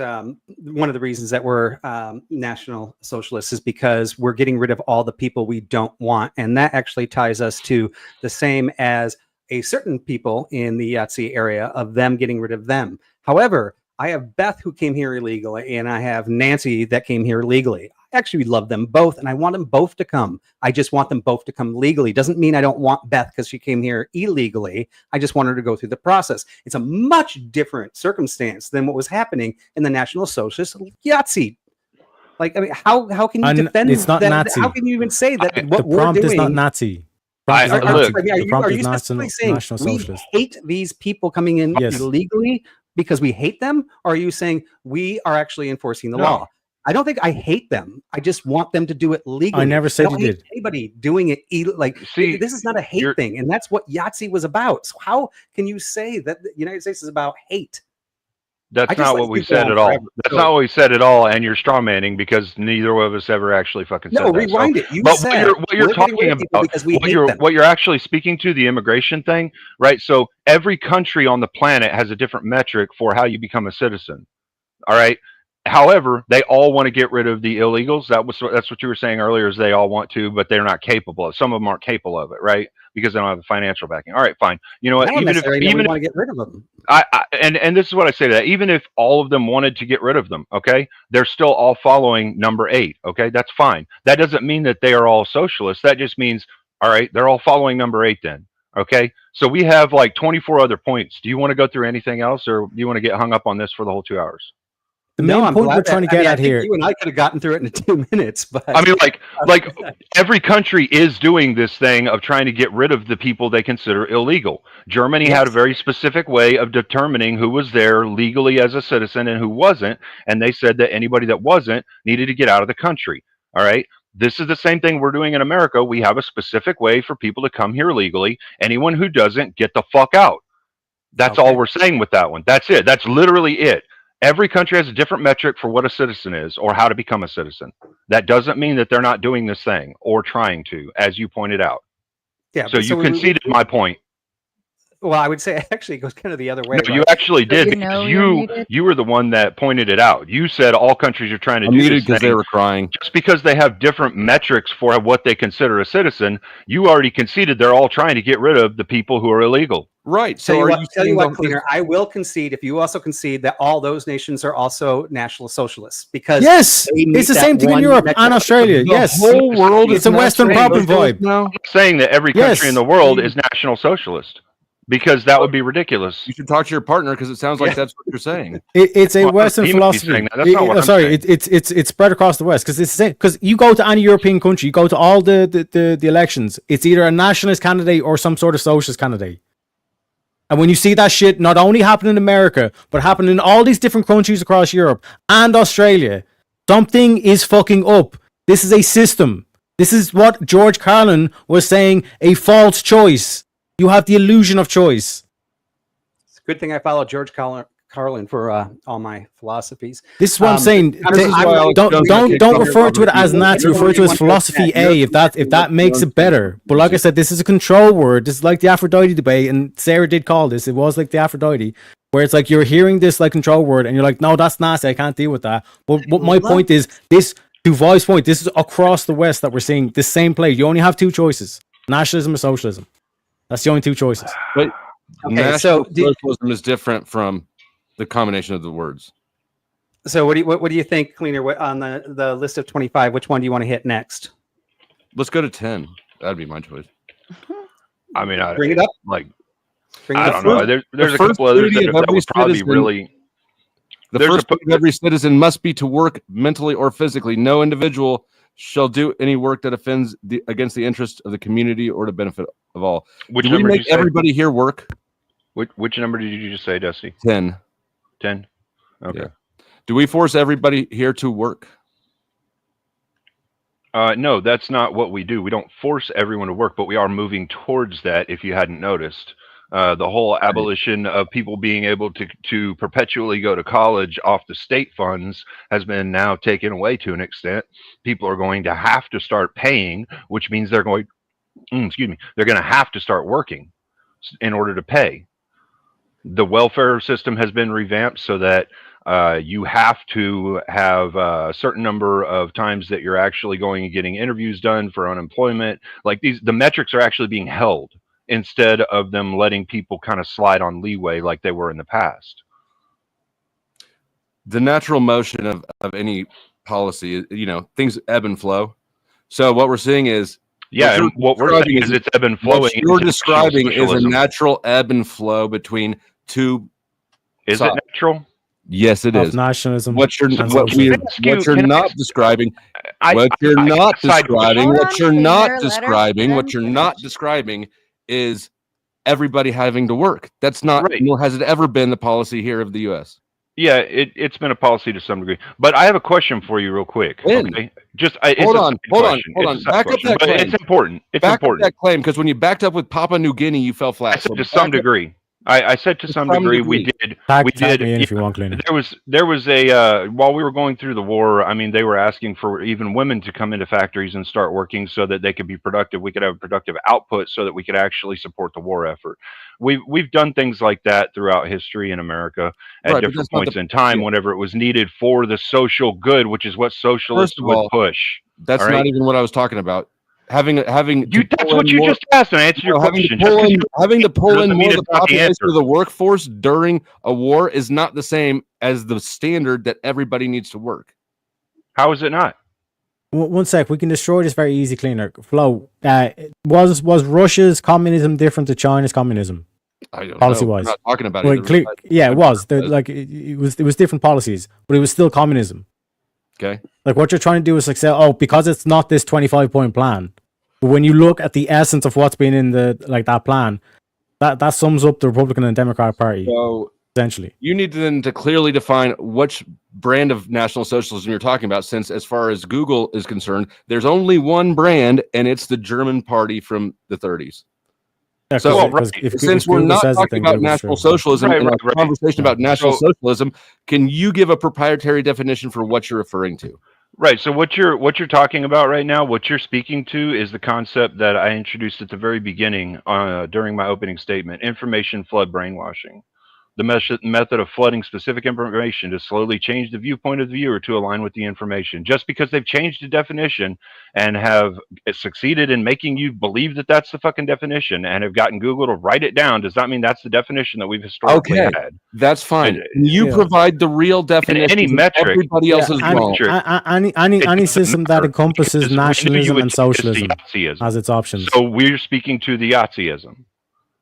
one of the reasons that we're National Socialists is because we're getting rid of all the people we don't want, and that actually ties us to the same as a certain people in the Yahtzee area, of them getting rid of them. However, I have Beth who came here illegally, and I have Nancy that came here legally. I actually love them both, and I want them both to come. I just want them both to come legally. Doesn't mean I don't want Beth because she came here illegally. I just want her to go through the process. It's a much different circumstance than what was happening in the National Socialist Yahtzee. How can you defend it's not that? Nazi. How can you even say that what the prompt we're doing is not Nazi? Are you specifically saying we hate these people coming in illegally because we hate them? Or are you saying we are actually enforcing the law? I don't think I hate them. I just want them to do it legally. I never said you did. Anybody doing it this is not a hate thing, and that's what Yahtzee was about. So how can you say that the United States is about hate? That's not what we said at all. That's not what we said at all, and you're strawmanning because neither of us ever actually fucking said that. No, rewind it. You said what you're talking about, what you're actually speaking to, the immigration thing, right? So every country on the planet has a different metric for how you become a citizen. All right. However, they all want to get rid of the illegals. That's what you were saying earlier, is they all want to, but they're not capable of. Some of them aren't capable of it, right? because they don't have the financial backing. All right, fine. You know what? Not Even if necessarily, even we if want to get rid of them. and this is what I say to that. Even if all of them wanted to get rid of them, okay, they're still all following number 8. Okay, that's fine. That doesn't mean that they are all socialists. That just means, all right, they're all following number 8 then. Okay, so we have like 24 other points. Do you want to go through anything else, or do you want to get hung up on this for the whole 2 hours? The main point we're trying to get at I think here. you and I could have gotten through it in 2 minutes, but I mean, like every country is doing this thing of trying to get rid of the people they consider illegal. Germany had a very specific way of determining who was there legally as a citizen and who wasn't, and they said that anybody that wasn't needed to get out of the country. All right. This is the same thing we're doing in America. We have a specific way for people to come here legally. Anyone who doesn't, get the fuck out. That's all we're saying with that one. That's it. That's literally it. Every country has a different metric for what a citizen is or how to become a citizen. That doesn't mean that they're not doing this thing or trying to, as you pointed out. Yeah. So you conceded my point. Well, I would say actually it goes kind of the other way. No, you actually did, because you were the one that pointed it out. You said all countries are trying to do this because they were crying. Just because they have different metrics for what they consider a citizen, you already conceded they're all trying to get rid of the people who are illegal. Right. So tell you what, Cleaner, I will concede if you also concede that all those nations are also National Socialists, because yes, it's the same thing in Europe and Australia. Yes, the whole world it's a Western problem vibe. I'm not saying that every country in the world is National Socialist, because that would be ridiculous. You should talk to your partner, because it sounds like that's what you're saying. It's a Western philosophy. It's spread across the West, because it's the same. Because you go to any European country, you go to all the elections, it's either a nationalist candidate or some sort of socialist candidate. And when you see that shit not only happen in America, but happen in all these different countries across Europe and Australia, something is fucking up. This is a system. This is what George Carlin was saying, a false choice. You have the illusion of choice. It's a good thing I followed George Carlin for all my philosophies. This is what I'm saying. Don't refer to it as Nazi. Refer to it as philosophy A, if that makes it better. But like I said, this is a control word. This is like the Aphrodite debate, and Sarah did call this. It was like the Aphrodite, where it's like you're hearing this like control word, and you're like, no, that's Nazi. I can't deal with that. But my point is this. To Vi's point, this is across the West that we're seeing the same play. You only have 2 choices: nationalism or socialism. That's the only 2 choices. But National Socialism is different from the combination of the words. So what do you think, Cleaner, on the list of 25? Which one do you want to hit next? Let's go to 10. That'd be my choice. I mean, bring it up. Like, I don't know. There's a couple others that would probably be really. The first duty of every citizen must be to work mentally or physically. No individual shall do any work that offends against the interest of the community or to benefit of all. Which do we make everybody here work? Which number did you just say, Dusty? 10. 10. Okay. Yeah. Do we force everybody here to work? No, that's not what we do. We don't force everyone to work, but we are moving towards that, if you hadn't noticed. The whole abolition of people being able to perpetually go to college off the state funds has been now taken away to an extent. People are going to have to start paying, which means they're going, they're going to have to start working in order to pay. The welfare system has been revamped so that you have to have a certain number of times that you're actually going and getting interviews done for unemployment. Like the metrics are actually being held, instead of them letting people kind of slide on leeway like they were in the past. The natural motion of any policy, things ebb and flow. So what we're seeing is, what we're saying is it's ebb and flowing. What you're describing is a natural ebb and flow between 2. Is it natural? Yes, it is. Nationalism. What you're not describing is everybody having to work. That's not, nor has it ever been the policy here of the U.S. Yeah, it's been a policy to some degree. But I have a question for you real quick. Okay? Hold on. Back up that claim. It's important. Back up that claim, because when you backed up with Papua New Guinea, you fell flat. I said to some degree. I said to some degree we did. If you want, Cleaner. There was a while we were going through the war. I mean, they were asking for even women to come into factories and start working so that they could be productive. We could have productive output so that we could actually support the war effort. We've done things like that throughout history in America at different points in time, whenever it was needed for the social good, which is what socialists would push. That's not even what I was talking about. having that's what you just asked, and I answered your question. Having to pull in more of the that's not the population answer. of the workforce during a war is not the same as the standard that everybody needs to work. How is it not? One sec, we can destroy this very easy cleaner. Flo, was Russia's communism different to China's communism? I don't policy know. wise. We're not talking about Well, it. yeah, it was. It was different policies, but it was still communism. Okay. Like what you're trying to do is like say, oh, because it's not this 25-point plan. But when you look at the essence of what's been in that plan, that sums up the Republican and Democratic Party. So essentially, you need to clearly define which brand of National Socialism you're talking about, since as far as Google is concerned, there's only one brand, and it's the German party from the 30s. Yeah, so since we're Google not says talking about National Socialism in our conversation about National Socialism, can you give a proprietary definition for what you're referring to? Right. So what you're talking about right now, what you're speaking to, is the concept that I introduced at the very beginning during my opening statement: information flood brainwashing. The method of flooding specific information to slowly change the viewpoint of the viewer to align with the information. Just because they've changed the definition and have succeeded in making you believe that that's the fucking definition and have gotten Google to write it down does not mean that's the definition that we've historically had. That's fine. You provide the real definition. Any metric. Everybody else is wrong. Any system that encompasses nationalism and socialism has its options. So we're speaking to the Yahtzeism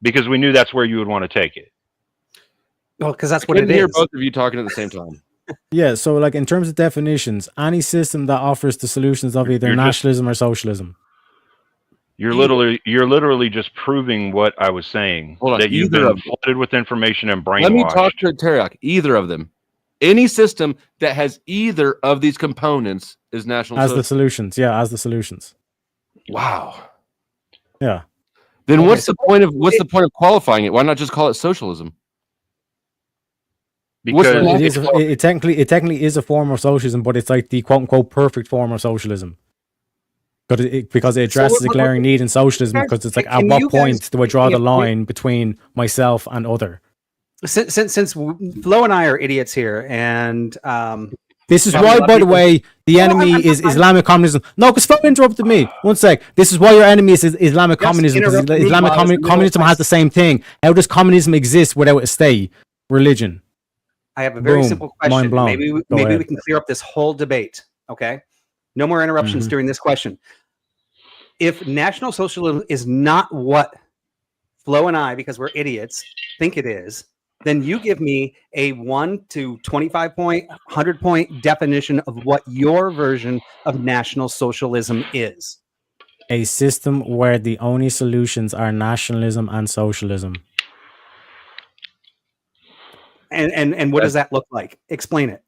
because we knew that's where you would want to take it. Well, because that's what it is. Hear both of you talking at the same time. Yeah, so like in terms of definitions, any system that offers the solutions of either nationalism or socialism. You're literally just proving what I was saying. Hold on, that you've been flooded with information and brainwashed. Let me talk to Teriak. Either of them. Any system that has either of these components is national as socialism. the solutions. Yeah, as the solutions. Wow. Yeah. Then what's the point of qualifying it? Why not just call it socialism? Because it technically is a form of socialism, but it's like the quote unquote perfect form of socialism. Because it addresses a glaring need in socialism, because it's like, at what point do I draw the line between myself and other? Since Flo and I are idiots here, and this is why, by the way, the enemy is Islamic communism. No, because Flo interrupted me. One sec. This is why your enemy is Islamic communism. Because Islamic communism has the same thing. How does communism exist without a state religion? I have a very simple question. Maybe we can clear up this whole debate. Okay, no more interruptions during this question. If National Socialism is not what Flo and I, because we're idiots, think it is, then you give me a 1 to 25-point, 100-point definition of what your version of National Socialism is. A system where the only solutions are nationalism and socialism. And what does that look like? Explain it.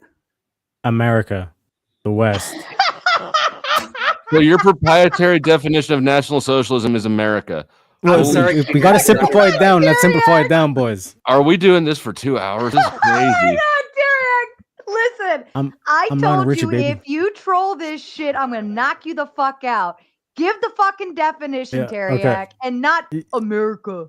America, the West. So your proprietary definition of National Socialism is America. Well, we got to simplify it down. Let's simplify it down, boys. Are we doing this for 2 hours? This is crazy. Listen, I told you if you troll this shit, I'm gonna knock you the fuck out. Give the fucking definition, Teriak, and not America.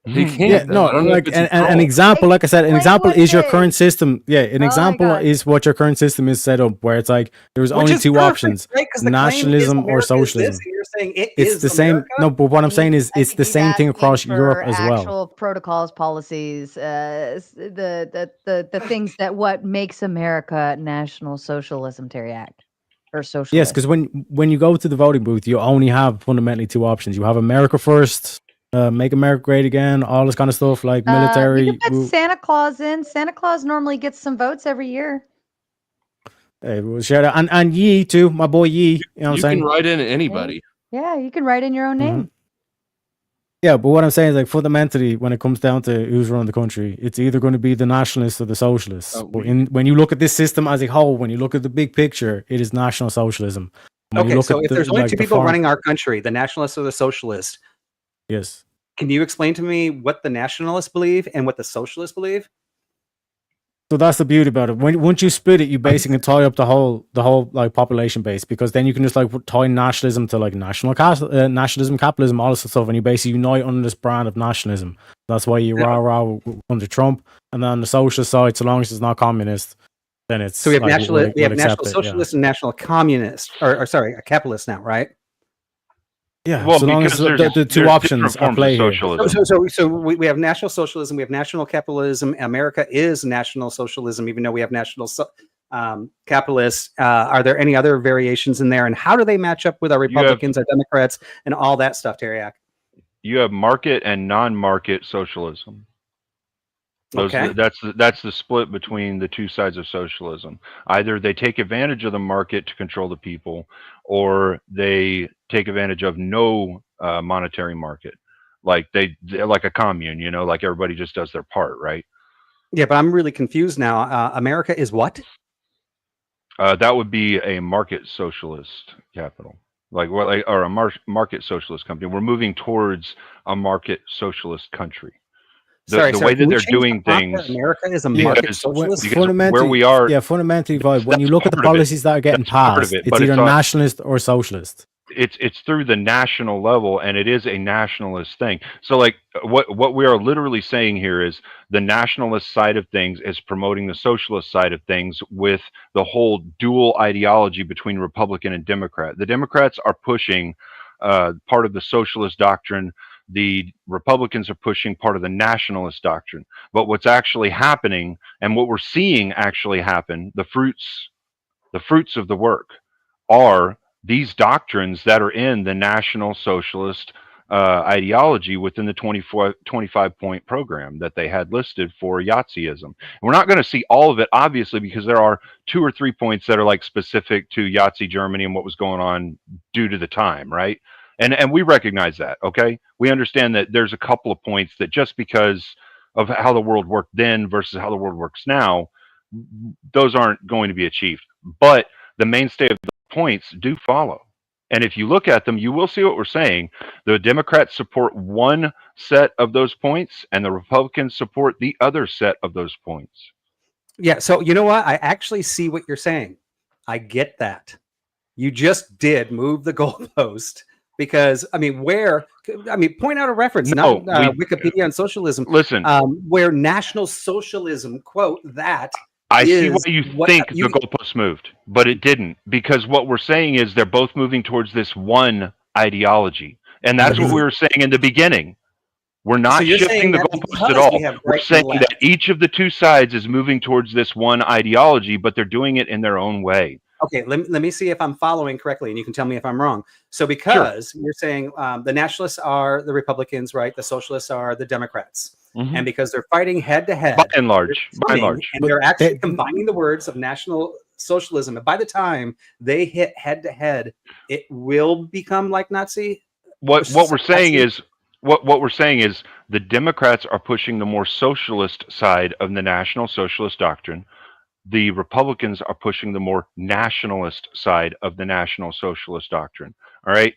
He can't. Yeah, no, like an example, like I said, an example is your current system. Yeah, an example is what your current system is set up, where it's like there's only two options: nationalism or socialism. You're saying it's the same. No, but what I'm saying is it's the same thing across Europe as well. Actual protocols, policies, the things that what makes America National Socialism, Teriak, or socialist. Yes, because when you go to the voting booth, you only have fundamentally two options. You have America first. Make America great again, all this kind of stuff, like military. You can put Santa Claus in. Santa Claus normally gets some votes every year. Hey, we'll shout out. And Yee too, my boy Yee. You know what I'm saying? You can write in anybody. Yeah, you can write in your own name. Yeah, but what I'm saying is, like, fundamentally, when it comes down to who's running the country, it's either going to be the nationalists or the socialists. But when you look at this system as a whole, when you look at the big picture, it is National Socialism. Okay, so if there's only two people running our country, the nationalists or the socialists. Yes. Can you explain to me what the nationalists believe and what the socialists believe? So that's the beauty about it. Once you split it, you basically tie up the whole like population base, because then you can just like tie nationalism to like nationalism, capitalism, all this stuff, and you basically unite under this brand of nationalism. That's why you rah under Trump, and then on the socialist side, so long as it's not communist, then it's so we have like, national socialists and national communists, or sorry, a capitalist now, right? Yeah, Well, so long as because the two there's options different are forms of play here. socialism. So we have National Socialism, we have National Capitalism. America is National Socialism, even though we have National Capitalists. Are there any other variations in there? And how do they match up with our Republicans, our Democrats, and all that stuff, Teriak? You have market and non-market socialism. Okay. That's the split between the two sides of socialism. Either they take advantage of the market to control the people, or they take advantage of no monetary market, like they're like a commune, you know, like everybody just does their part, right? Yeah, but I'm really confused now. America is what? That would be a market socialist capital, or a market socialist company. We're moving towards a market socialist country. The way that they're doing things, America is a market socialist. Because where we are, fundamentally, when you look at the policies that are getting passed, it's either nationalist or socialist. It's through the national level, and it is a nationalist thing. So, like, what we are literally saying here is the nationalist side of things is promoting the socialist side of things with the whole dual ideology between Republican and Democrat. The Democrats are pushing part of the socialist doctrine. The Republicans are pushing part of the nationalist doctrine. But what's actually happening, and what we're seeing actually happen, the fruits of the work are these doctrines that are in the National Socialist ideology within the 25-point program that they had listed for Yahtzeeism. We're not going to see all of it, obviously, because there are 2 or 3 points that are like specific to Yahtzee Germany and what was going on due to the time, right? And we recognize that, okay? We understand that there's a couple of points that just because of how the world worked then versus how the world works now, those aren't going to be achieved. But the mainstay of the points do follow. And if you look at them, you will see what we're saying. The Democrats support one set of those points, and the Republicans support the other set of those points. Yeah, so you know what? I actually see what you're saying. I get that. You just did move the goalpost. Because, I mean, point out a reference, not Wikipedia on socialism. Listen. Where National Socialism, quote, that. I see why you think the goalpost moved, but it didn't. Because what we're saying is they're both moving towards this one ideology. And that's what we were saying in the beginning. We're not shifting the goalpost at all. We're saying that each of the two sides is moving towards this one ideology, but they're doing it in their own way. Okay, let me see if I'm following correctly, and you can tell me if I'm wrong. So because you're saying the nationalists are the Republicans, right? The socialists are the Democrats. Mm-hmm. And because they're fighting head to head. By and large. And they're actually combining the words of National Socialism. And by the time they hit head to head, it will become like Nazi. What we're saying is the Democrats are pushing the more socialist side of the National Socialist doctrine. The Republicans are pushing the more nationalist side of the National Socialist doctrine. All right.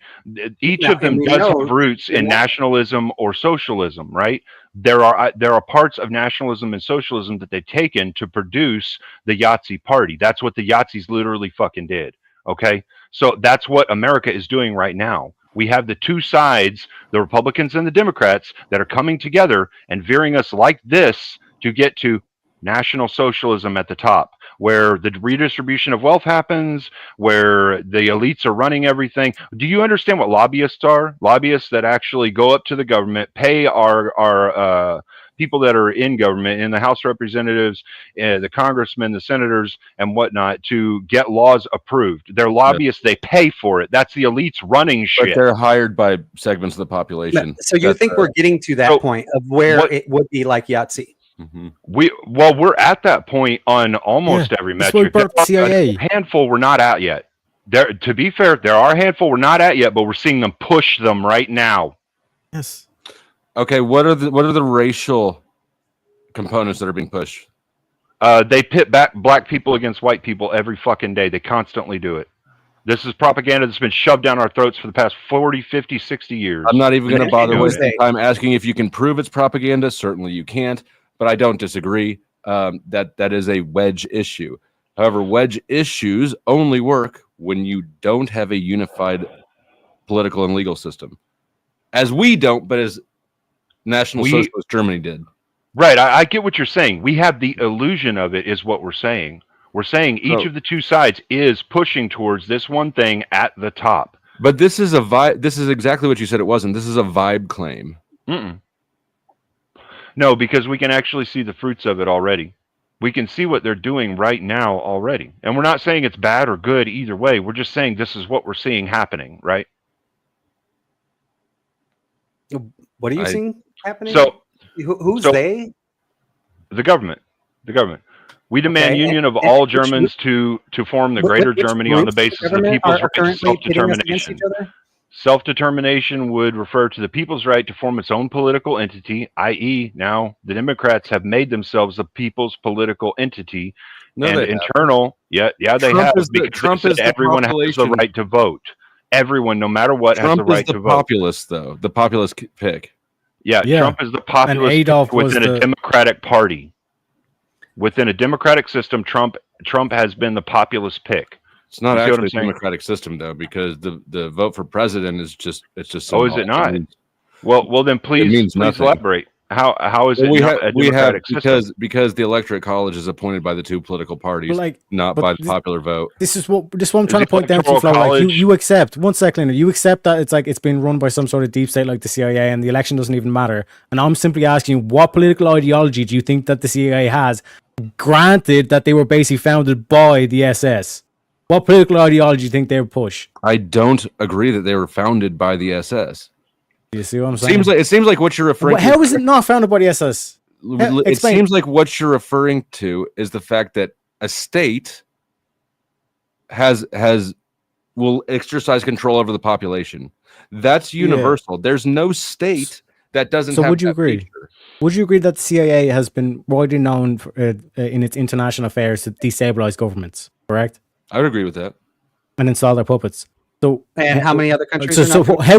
Each of them does have roots in nationalism or socialism, right? There are parts of nationalism and socialism that they've taken to produce the Yahtzee party. That's what the Yahtzees literally fucking did. Okay. So that's what America is doing right now. We have the two sides, the Republicans and the Democrats, that are coming together and veering us like this to get to National Socialism at the top, where the redistribution of wealth happens, where the elites are running everything. Do you understand what lobbyists are? Lobbyists that actually go up to the government, pay our people that are in government, in the House of Representatives, the congressmen, the senators, and whatnot, to get laws approved. They're lobbyists. They pay for it. That's the elites running shit. But they're hired by segments of the population. So you think we're getting to that point of where it would be like Yahtzee? Mm-hmm. We're at that point on almost every metric. A handful we're not at yet. There, to be fair, there are a handful we're not at yet, but we're seeing them push them right now. Yes. Okay, what are the racial components that are being pushed? They pit back black people against white people every fucking day. They constantly do it. This is propaganda that's been shoved down our throats for the past 40, 50, 60 years. I'm not even going to bother wasting time asking if you can prove it's propaganda. Certainly you can't. But I don't disagree that is a wedge issue. However, wedge issues only work when you don't have a unified political and legal system. As we don't, but as National Socialist Germany did. Right, I get what you're saying. We have the illusion of it is what we're saying. We're saying each of the two sides is pushing towards this one thing at the top. But this is a vibe. This is exactly what you said it wasn't. This is a vibe claim. No, because we can actually see the fruits of it already. We can see what they're doing right now already. And we're not saying it's bad or good either way. We're just saying this is what we're seeing happening, right? What are you seeing happening? So, who's they? The government. The government. We demand union of all Germans to form the Greater Germany on the basis of the people's right to self-determination. Self-determination would refer to the people's right to form its own political entity, i.e. now the Democrats have made themselves the people's political entity. Internal, they have, because Trump is everyone has the right to vote. Everyone, no matter what, has the right to vote. Populist, though. The populist pick. Yeah, Trump is the populist within a Democratic Party. Within a democratic system, Trump has been the populist pick. It's not actually a democratic system, though, because the vote for president is just Oh, is it not? Well, then please elaborate. How is it not a democratic system? Because the electorate college is appointed by the two political parties, not by the popular vote. This is what I'm trying to point down to, Flo. Like you accept 1 second, you accept that it's been run by some sort of deep state like the CIA, and the election doesn't even matter. And I'm simply asking you, what political ideology do you think that the CIA has? Granted that they were basically founded by the SS. What political ideology do you think they would push? I don't agree that they were founded by the SS. You see what I'm saying? It seems like what you're referring to. How is it not founded by the SS? It seems like what you're referring to is the fact that a state will exercise control over the population. That's universal. There's no state that doesn't have would you agree? Feature. Would you agree that the CIA has been widely known for, in its international affairs to destabilize governments, correct? I would agree with that. And install their puppets. So, and how many other countries? So how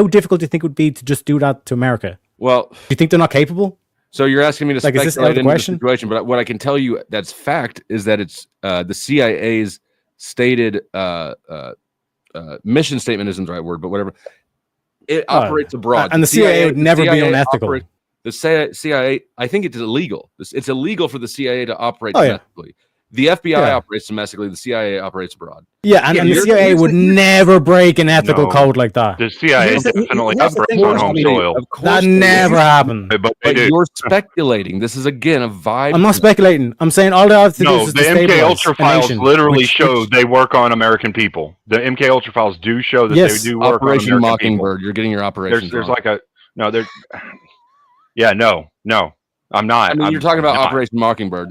difficult do you think it would be to just do that to America? Well, do you think they're not capable? So you're asking me to speculate into the question? situation, but what I can tell you that's fact is that it's the CIA's stated mission statement isn't the right word, but whatever. It operates abroad. And the CIA would never be unethical. The CIA, I think it's illegal. It's illegal for the CIA to operate domestically. The FBI operates domestically. The CIA operates abroad. Yeah, and the CIA would never break an ethical code like that. The CIA definitely operates on home soil. That never happened. But you're speculating. This is, again, a vibe. I'm not speculating. I'm saying all they have to do is the MK Ultra files literally show they work on American people. The MK Ultra files do show that they do work Operation on American Mockingbird. people. You're getting your operations There's wrong. like a... No, there... Yeah, no. I'm not. I mean, you're talking about Operation Mockingbird.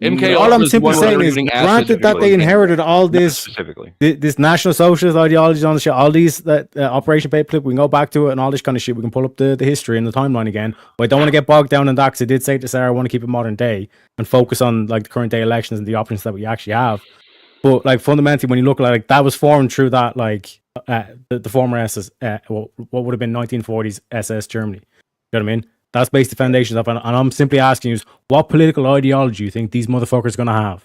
MK all I'm simply saying is, granted that they inherited all this this National Socialist ideology on the shit, all these Operation Paperclip, we can go back to it and all this kind of shit. We can pull up the history and the timeline again. But I don't want to get bogged down in that, because I did say to Sarah, I want to keep it modern day and focus on like the current day elections and the options that we actually have. But like fundamentally, when you look at like that was formed through that the former SS, what would have been 1940s SS Germany. You know what I mean? That's based the foundations of, and I'm simply asking you, what political ideology do you think these motherfuckers are going to have?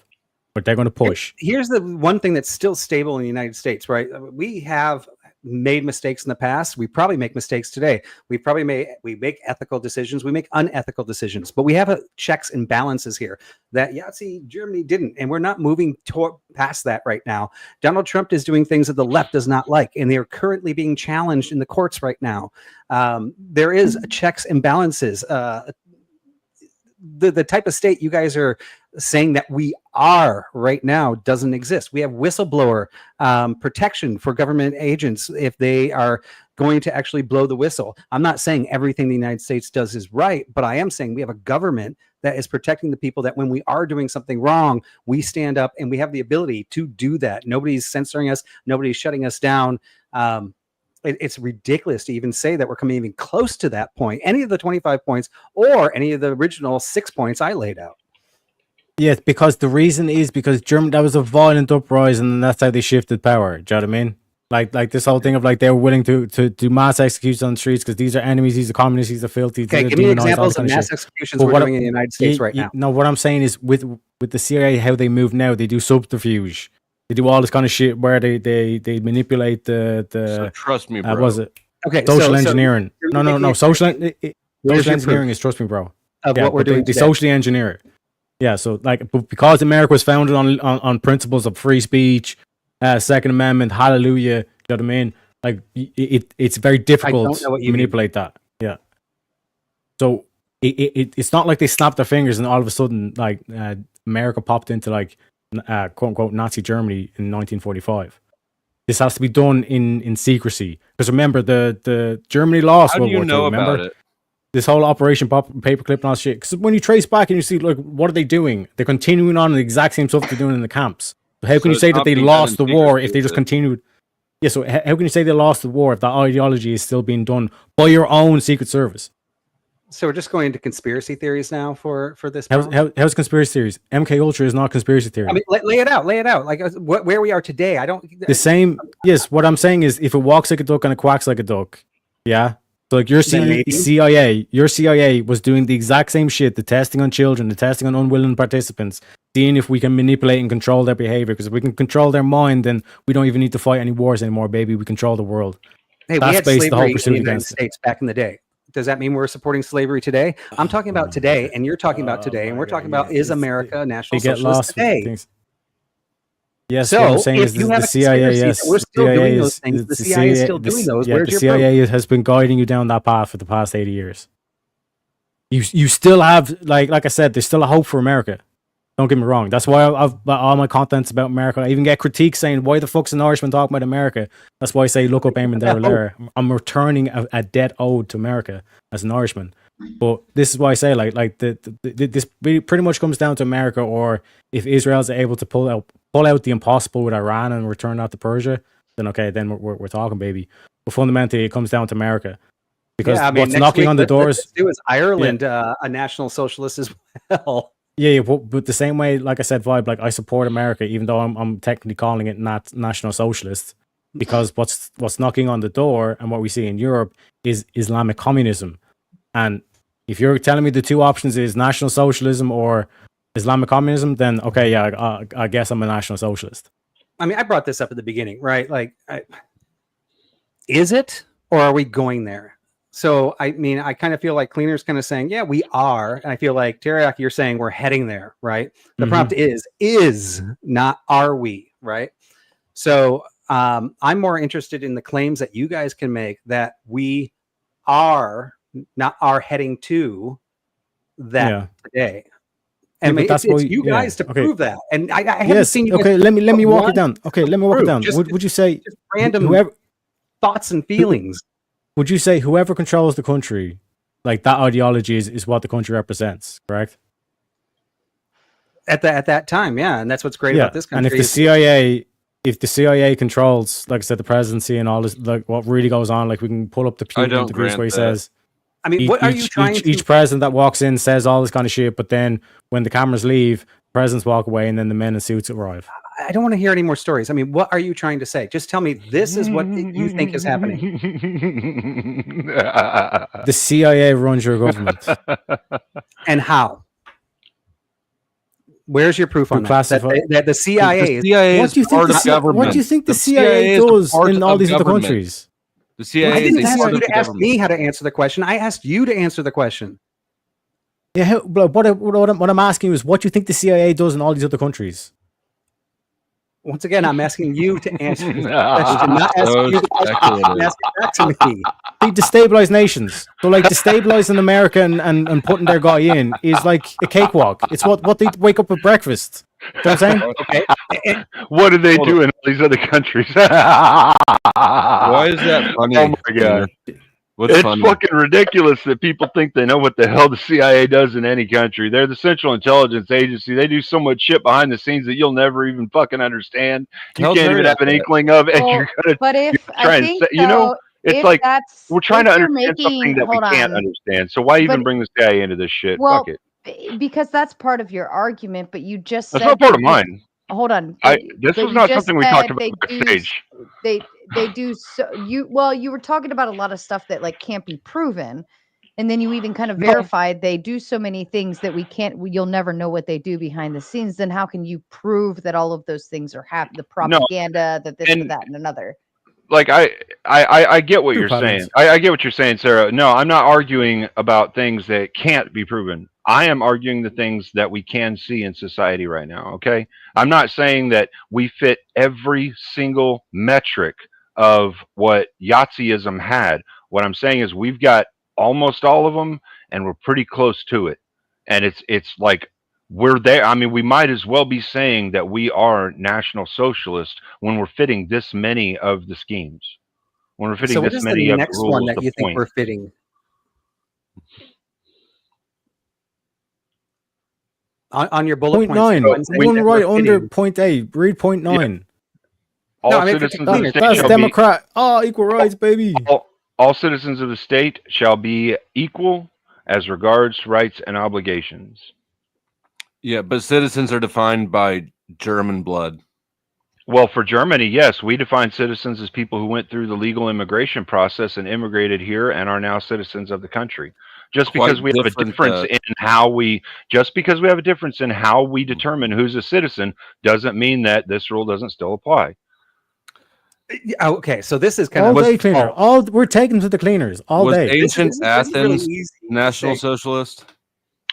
What they're going to push? Here's the one thing that's still stable in the United States, right? We have made mistakes in the past. We probably make mistakes today. We make ethical decisions. We make unethical decisions. But we have checks and balances here that Germany didn't, and we're not moving past that right now. Donald Trump is doing things that the left does not like, and they are currently being challenged in the courts right now. There is checks and balances. The type of state you guys are saying that we are right now doesn't exist. We have whistleblower protection for government agents if they are going to actually blow the whistle. I'm not saying everything the United States does is right, but I am saying we have a government that is protecting the people, that when we are doing something wrong, we stand up and we have the ability to do that. Nobody's censoring us. Nobody's shutting us down. It's ridiculous to even say that we're coming even close to that point, any of the 25 points or any of the original 6 points I laid out. Yes, because the reason is because Germany, that was a violent uprising, and that's how they shifted power. Do you know what I mean? Like this whole thing of like they were willing to do mass executions on the streets because these are enemies, these are communists, these are filthy. Okay, give me examples of mass executions we're doing in the United States right now. No, what I'm saying is with the CIA, how they move now, they do subterfuge. They do all this kind of shit where they manipulate the so trust me, bro. Was it? Okay, social engineering. No. Social engineering is, trust me, bro. Of what we're doing they socially engineer it. Yeah, so like because America was founded on principles of free speech, Second Amendment, hallelujah. You know what I mean? Like it's very difficult to manipulate that. Yeah. So it's not like they snapped their fingers and all of a sudden like America popped into like quote unquote Nazi Germany in 1945. This has to be done in secrecy because remember the Germany lost How World do you War know II, about remember? it? This whole Operation Paperclip and all that shit. Because when you trace back and you see, like, what are they doing? They're continuing on the exact same stuff they're doing in the camps. So how can you say that they lost the war if they just continued? Yeah, so how can you say they lost the war if that ideology is still being done by your own Secret Service? So we're just going into conspiracy theories now for this. How's conspiracy theories? MK Ultra is not conspiracy theory. I mean, lay it out. Like where we are today. I don't. The same. Yes, what I'm saying is, if it walks like a duck and it quacks like a duck, yeah. So like your CIA was doing the exact same shit, the testing on children, the testing on unwilling participants, seeing if we can manipulate and control their behavior. Because if we can control their mind, then we don't even need to fight any wars anymore, baby. We control the world. Hey, we had slavery in the United States back in the day. Does that mean we're supporting slavery today? I'm talking about today, and you're talking about today, and we're talking about is America a national socialist today? Yes, so what I'm saying if is the CIA, yes, we're still doing those things. The CIA is still doing those. Yeah, the CIA has been guiding you down that path for the past 80 years. You still have, like I said, there's still a hope for America. Don't get me wrong. That's why I've all my content's about America. I even get critiques saying, why the fuck's an Irishman talking about America? That's why I say, look up Eamon de Valera. I'm returning a debt owed to America as an Irishman. But this is why I say, this pretty much comes down to America, or if Israel is able to pull out the impossible with Iran and return that to Persia, then okay, then we're talking, baby. But fundamentally, it comes down to America. Because what's knocking on the doors... Is Ireland a national socialist as well? Yeah, but the same way, like I said, Vibe, like I support America, even though I'm technically calling it not National Socialist, because what's knocking on the door and what we see in Europe is Islamic communism. And if you're telling me the two options is National Socialism or Islamic communism, then okay, yeah, I guess I'm a National Socialist. I mean, I brought this up at the beginning, right? Like, is it, or are we going there? So, I mean, I kind of feel like Cleaner's kind of saying, yeah, we are. And I feel like, Teriyaki, you're saying we're heading there, right? The prompt is, not are we, right? So, I'm more interested in the claims that you guys can make that we are, not are heading to that today. And it's you guys to prove that. And I haven't seen you guys. Let me walk it down. Okay, let me walk it down. Would you say just random thoughts and feelings? Would you say whoever controls the country, like that ideology is what the country represents, correct? At that time, yeah, and that's what's great about this country. And if the CIA controls, like I said, the presidency and all this, like what really goes on, like we can pull up the Putin interviews where he says, I mean, what are you trying to... Each president that walks in says all this kind of shit, but then when the cameras leave, presidents walk away and then the men in suits arrive. I don't want to hear any more stories. I mean, what are you trying to say? Just tell me this is what you think is happening. The CIA runs your government. And how? Where's your proof on that the CIA is... What do you think the CIA does in all these other countries? The CIA I didn't ask you to ask me how to answer the question. I asked you to answer the question. Yeah, what I'm asking you is what do you think the CIA does in all these other countries? Once again, I'm asking you to answer the question, not asking you the question. Ask it back to me. They destabilize nations. So, like, destabilizing America and putting their guy in is like a cakewalk. It's what they wake up at breakfast. You know what I'm saying? Okay. What do they do in all these other countries? Why is that funny? Oh my god. It's fucking ridiculous that people think they know what the hell the CIA does in any country. They're the Central Intelligence Agency. They do so much shit behind the scenes that you'll never even fucking understand. You can't even have an inkling of, and you're gonna. But if I think, you know, it's like we're trying to understand something that we can't understand. So why even bring the CIA into this shit? Well, fuck it. Because that's part of your argument. But you just said that's not part of mine. Hold on. This was not something we talked about backstage. They do so you were talking about a lot of stuff that like can't be proven, and then you even kind of verified they do so many things that you'll never know what they do behind the scenes. Then how can you prove that all of those things are the propaganda that this and that and another? Like I get what you're saying. I get what you're saying, Sarah. No, I'm not arguing about things that can't be proven. I am arguing the things that we can see in society right now. Okay. I'm not saying that we fit every single metric of what Yahtzeeism had. What I'm saying is we've got almost all of them, and we're pretty close to it. And it's like we're there. I mean, we might as well be saying that we are National Socialist when we're fitting this many of the schemes. When we're fitting So what this is many the of the next rules, one that the you think point. we're fitting? On your bullet Point points, 9. ones that One we're right under fitting. point 8. Read point 9. All No, I mean, if it's citizens of the cleaner, state That's shall be Democrat. Oh, equal rights, baby. all citizens of the state shall be equal as regards rights and obligations. Yeah, but citizens are defined by German blood. Well, for Germany, yes, we define citizens as people who went through the legal immigration process and immigrated here and are now citizens of the country. Just because we have a difference in how we determine who's a citizen doesn't mean that this rule doesn't still apply. Okay, so this is kind All of day cleaner. We're taking to the cleaners all was day. ancient Athens really easy to National say. Socialist?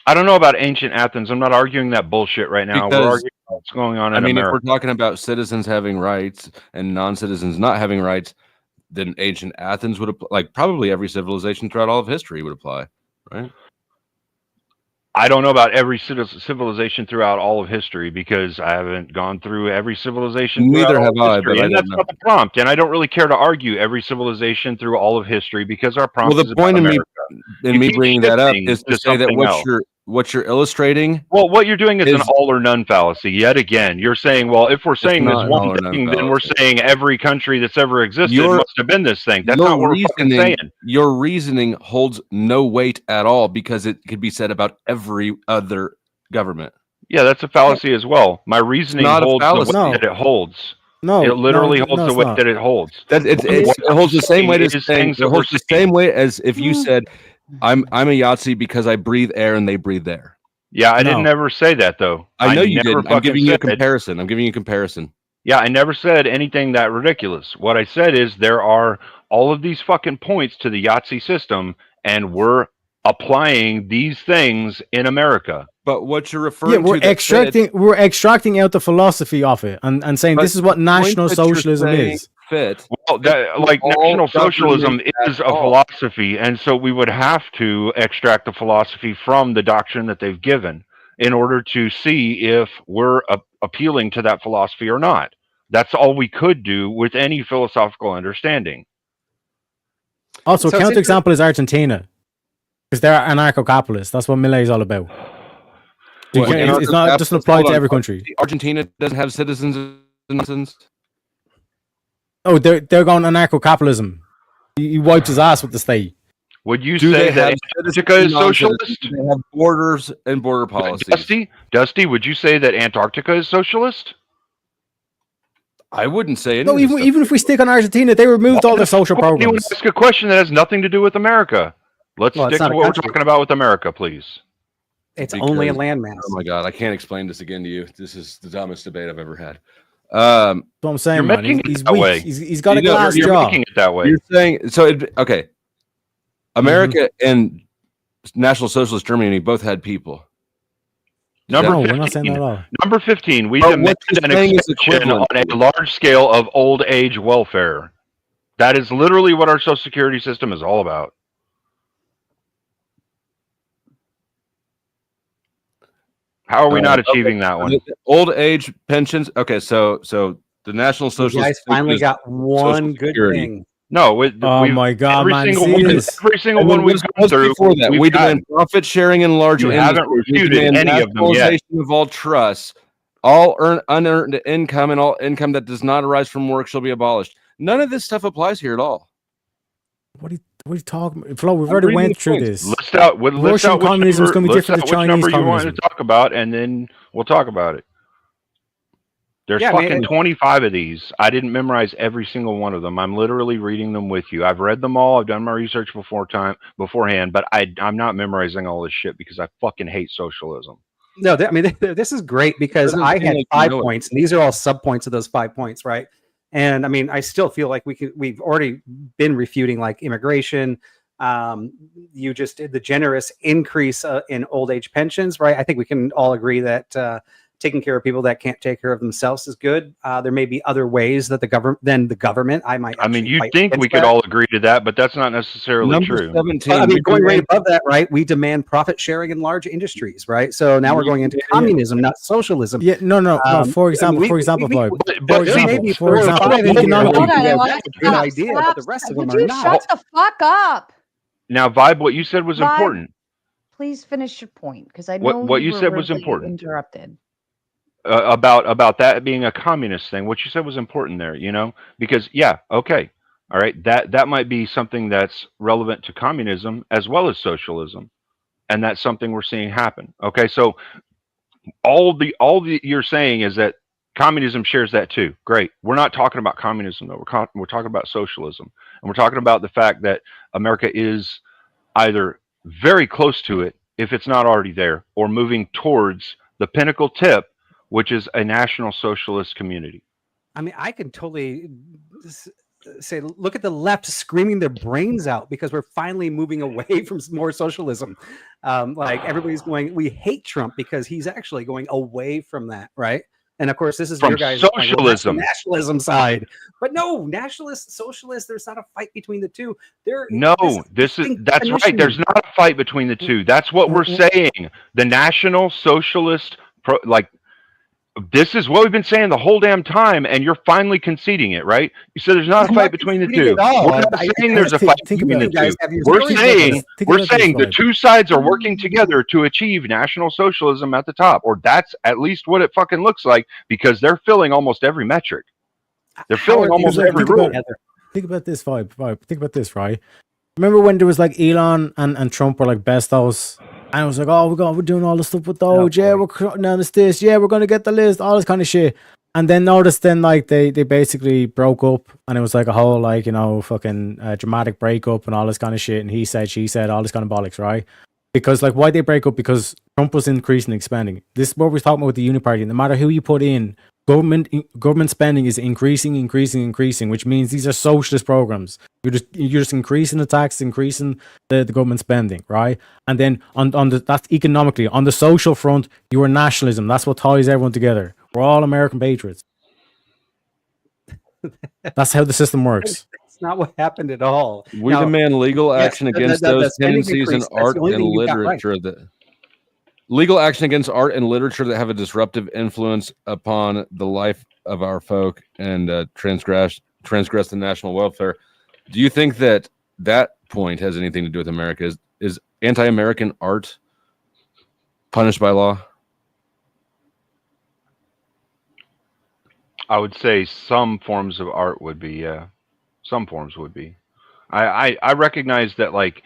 I don't know about ancient Athens. I'm not arguing that bullshit right now. We're arguing what's going on in America. If we're talking about citizens having rights and non-citizens not having rights, then ancient Athens would apply. Like probably every civilization throughout all of history would apply, right? I don't know about every civilization throughout all of history because I haven't gone through every civilization. Neither have I, history, but and that's not the prompt. And I don't really care to argue every civilization through all of history because our prompt. Well, the point of me bringing that up is to say that what you're illustrating. Well, what you're doing is an all or none fallacy. Yet again, you're saying, well, if we're saying this one thing, then we're saying every country that's ever existed must have been this thing. That's not what we're fucking saying. Your reasoning holds no weight at all because it could be said about every other government. Yeah, that's a fallacy as well. My reasoning holds the weight that it holds. No, it literally holds the weight that it holds. It holds the same weight as saying. It holds the same weight as if you said, I'm a Yahtzee because I breathe air and they breathe air. Yeah, I didn't ever say that though. I know you didn't. I'm giving you a comparison. I'm giving you a comparison. Yeah, I never said anything that ridiculous. What I said is there are all of these fucking points to the Yahtzee system, and we're applying these things in America. But what you're referring we're extracting out the philosophy of it and saying this is what National Socialism is. Well, National Socialism is a philosophy, and so we would have to extract the philosophy from the doctrine that they've given in order to see if we're appealing to that philosophy or not. That's all we could do with any philosophical understandanding. Also, a counterexample is Argentina, because they're anarcho-capitalists. That's what Millet is all about. It doesn't apply to every country. Argentina doesn't have citizens. Oh, they're going anarcho-capitalism. He wipes his ass with the state. Would you say that Antarctica is socialist? They have borders and border policies. Dusty, would you say that Antarctica is socialist? I wouldn't say no. Even if we stick on Argentina, they removed all their social programs. You ask a question that has nothing to do with America. Let's stick to what we're talking about with America, please. It's only a landmass. Oh my god, I can't explain this again to you. This is the dumbest debate I've ever had. That's what I'm saying, man. He's weak. He's got a glass jaw. You're making it that way. You're saying so. Okay, America and National Socialist Germany both had people. Number 15, we're not saying that at all. Number 15, we demanded an extension on a large scale of old age welfare. That is literally what our Social Security system is all about. How are we not achieving that one? Old age pensions. Okay, so the National Socialist. You guys finally got one good thing. No, my god, man! Every single one we've gone through. Before that, we demand profit sharing and large. You haven't refuted any of them yet. Of all trusts, all unearned income and all income that does not arise from work shall be abolished. None of this stuff applies here at all. What are you talking about? Flo, we've already went through this. Russian communism is going to be different than Chinese communism. You want communism. to talk about, and then we'll talk about it. There's 25 of these. I didn't memorize every single one of them. I'm literally reading them with you. I've read them all. I've done my research beforehand, but I'm not memorizing all this shit because I fucking hate socialism. No, this is great because I had 5 points, and these are all sub points of those 5 points, right? And I mean, I still feel like we've already been refuting like immigration, You just did the generous increase in old age pensions, right? I think we can all agree that taking care of people that can't take care of themselves is good. There may be other ways that the government, I mean, you'd think we could all agree to that, but that's not necessarily true. 17. I mean, going right above that, right? We demand profit sharing in large industries, right? So now we're going into communism, not socialism. Yeah, no. For example, Hold on, I want to good idea, but the rest of them are not. Shut the fuck up. Now, Vibe, what you said was important. Please finish your point, because I know what you said was important. Interrupted. About that being a communist thing. What you said was important there, because okay, all right, that might be something that's relevant to communism as well as socialism, and that's something we're seeing happen. Okay, so all you're saying is that communism shares that too. Great. We're not talking about communism though. We're talking about socialism, and we're talking about the fact that America is either very close to it, if it's not already there, or moving towards the pinnacle tip, which is a National Socialist community. I mean, I can totally say, look at the left screaming their brains out because we're finally moving away from more socialism. Like everybody's going, we hate Trump because he's actually going away from that, right? And of course, this is from your guys' socialism, nationalism side. But no, nationalist, socialist. There's not a fight between the two. That's right. There's not a fight between the two. That's what we're saying. The National Socialist, this is what we've been saying the whole damn time, and you're finally conceding it, right? You said there's not a fight between the two. We're not saying there's a fight between the two. We're saying the two sides are working together to achieve National Socialism at the top, or that's at least what it fucking looks like, because they're filling almost every metric. They're filling almost every rule. Think about this, Vibe. Think about this, right? Remember when there was like Elon and Trump were like bestos? And I was like, oh, we're doing all this stuff with Doge. Yeah, we're cutting down this. Yeah, we're going to get the list, all this kind of shit. And then notice then like they basically broke up, and it was like a whole fucking dramatic breakup and all this kind of shit. And he said, she said, all this kind of bollocks, right? Because like, why'd they break up? Because Trump was increasing and expanding. This is what we're talking about with the Uniparty. No matter who you put in, government spending is increasing, which means these are socialist programs. You're just increasing the taxes, increasing the government spending, right? And then that's economically. On the social front, you are nationalism. That's what ties everyone together. We're all American patriots. That's how the system works. That's not what happened at all. We demand legal action against those tendencies in art and literature legal action against art and literature that have a disruptive influence upon the life of our folk and transgress the national welfare. Do you think that point has anything to do with America? Is anti-American art punished by law? I would say some forms of art would be, yeah. Some forms would be. I recognize that, like,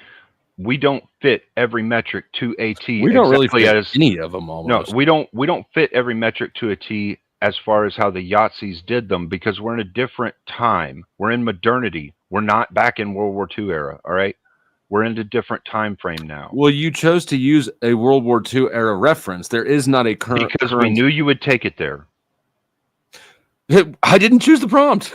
we don't fit every metric to a T. We don't really fit any of them almost. No, we don't fit every metric to a T as far as how the Yahtzees did them, because we're in a different time. We're in modernity. We're not back in World War II era, all right? We're in a different time frame now. Well, you chose to use a World War II era reference. There is not a current... Because we knew you would take it there. I didn't choose the prompt.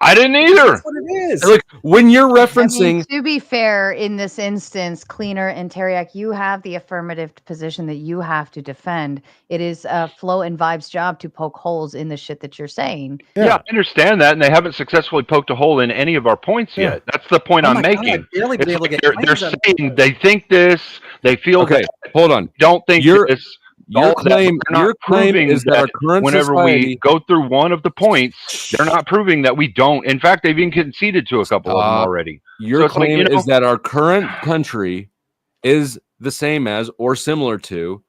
I didn't either. That's what it is. Like, when you're referencing... I mean, to be fair, in this instance, Cleaner and Teriak, you have the affirmative position that you have to defend. It is Flo and Vibe's job to poke holes in the shit that you're saying. Yeah, I understand that, and they haven't successfully poked a hole in any of our points yet. That's the point I'm making. They're saying they think this, they feel that. Hold on. Don't think this. Your claim is that our current whenever society... we go through one of the points, they're not proving that we don't. In fact, they've even conceded to a couple of them already. Your claim is that our current country is the same as or similar to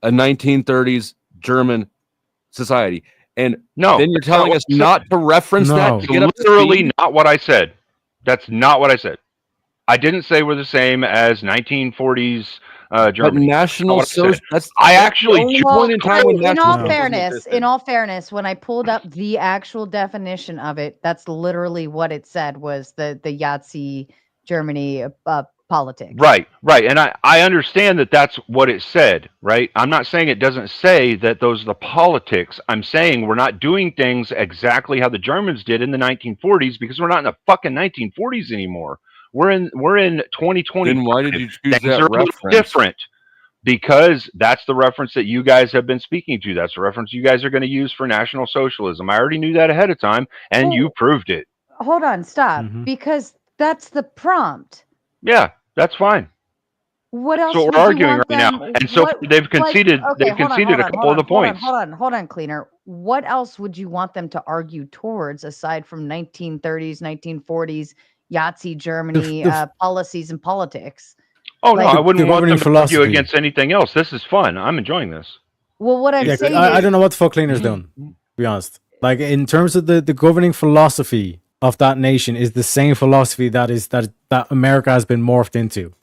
a 1930s German society. And then you're telling us not to reference that to get up to literally not what I said. That's not what I said. I didn't say we're the same as 1940s Germany. But national socialist. I actually in all fairness, when I pulled up the actual definition of it, that's literally what it said was the Yahtzee Germany politics. Right. And I understand that that's what it said, right? I'm not saying it doesn't say that those are the politics. I'm saying we're not doing things exactly how the Germans did in the 1940s, because we're not in the fucking 1940s anymore. We're in 2020. Then why did you choose Things that are a little reference? different because that's the reference that you guys have been speaking to. That's the reference you guys are going to use for National Socialism. I already knew that ahead of time, and you proved it. Hold on, stop, because that's the prompt. Yeah, that's fine. What else? So would we're you arguing want right them, now, and so they've conceded. They've conceded a couple of the points. Hold on, Cleaner. What else would you want them to argue towards aside from 1930s, 1940s Yahtzee Germany policies and politics? Oh no, I wouldn't want them to argue against anything else. This is fun. I'm enjoying this. Well, what I'm saying, I don't know what the fuck Cleaner's doing. To be honest, like in terms of the governing philosophy of that nation is the same philosophy that America has been morphed into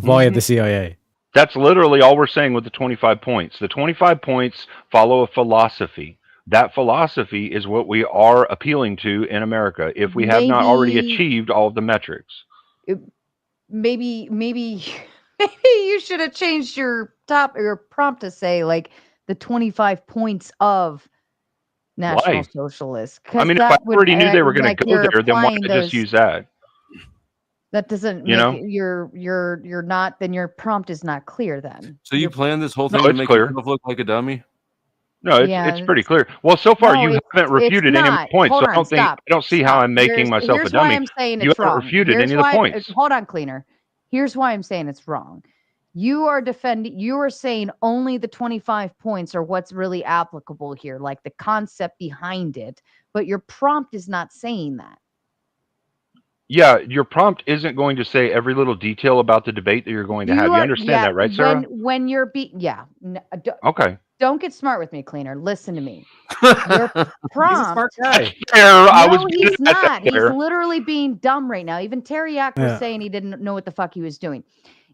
via the CIA. That's literally all we're saying with the 25 points. The 25 points follow a philosophy. That philosophy is what we are appealing to in America. If we have not already achieved all of the metrics, maybe you should have changed your prompt to say like the 25 points of National Socialist. I mean, if I already knew they were going to go there, then why not just use that? That doesn't make you're not, then your prompt is not clear then. So you planned this whole thing to make yourself look like a dummy? No, it's pretty clear. Well, so far you haven't refuted any of my points, so I don't see how I'm making myself a dummy. I'm saying you it's haven't wrong. refuted any of the points. Hold on, Cleaner. Here's why I'm saying it's wrong. You are saying only the 25 points are what's really applicable here, like the concept behind it, but your prompt is not saying that. Yeah, your prompt isn't going to say every little detail about the debate that you're going to have. You understand that, right, Sarah? When you're okay. Don't get smart with me, Cleaner. Listen to me. Your prompt. He's a smart guy. He's not. He's literally being dumb right now. Even Terry was saying he didn't know what the fuck he was doing.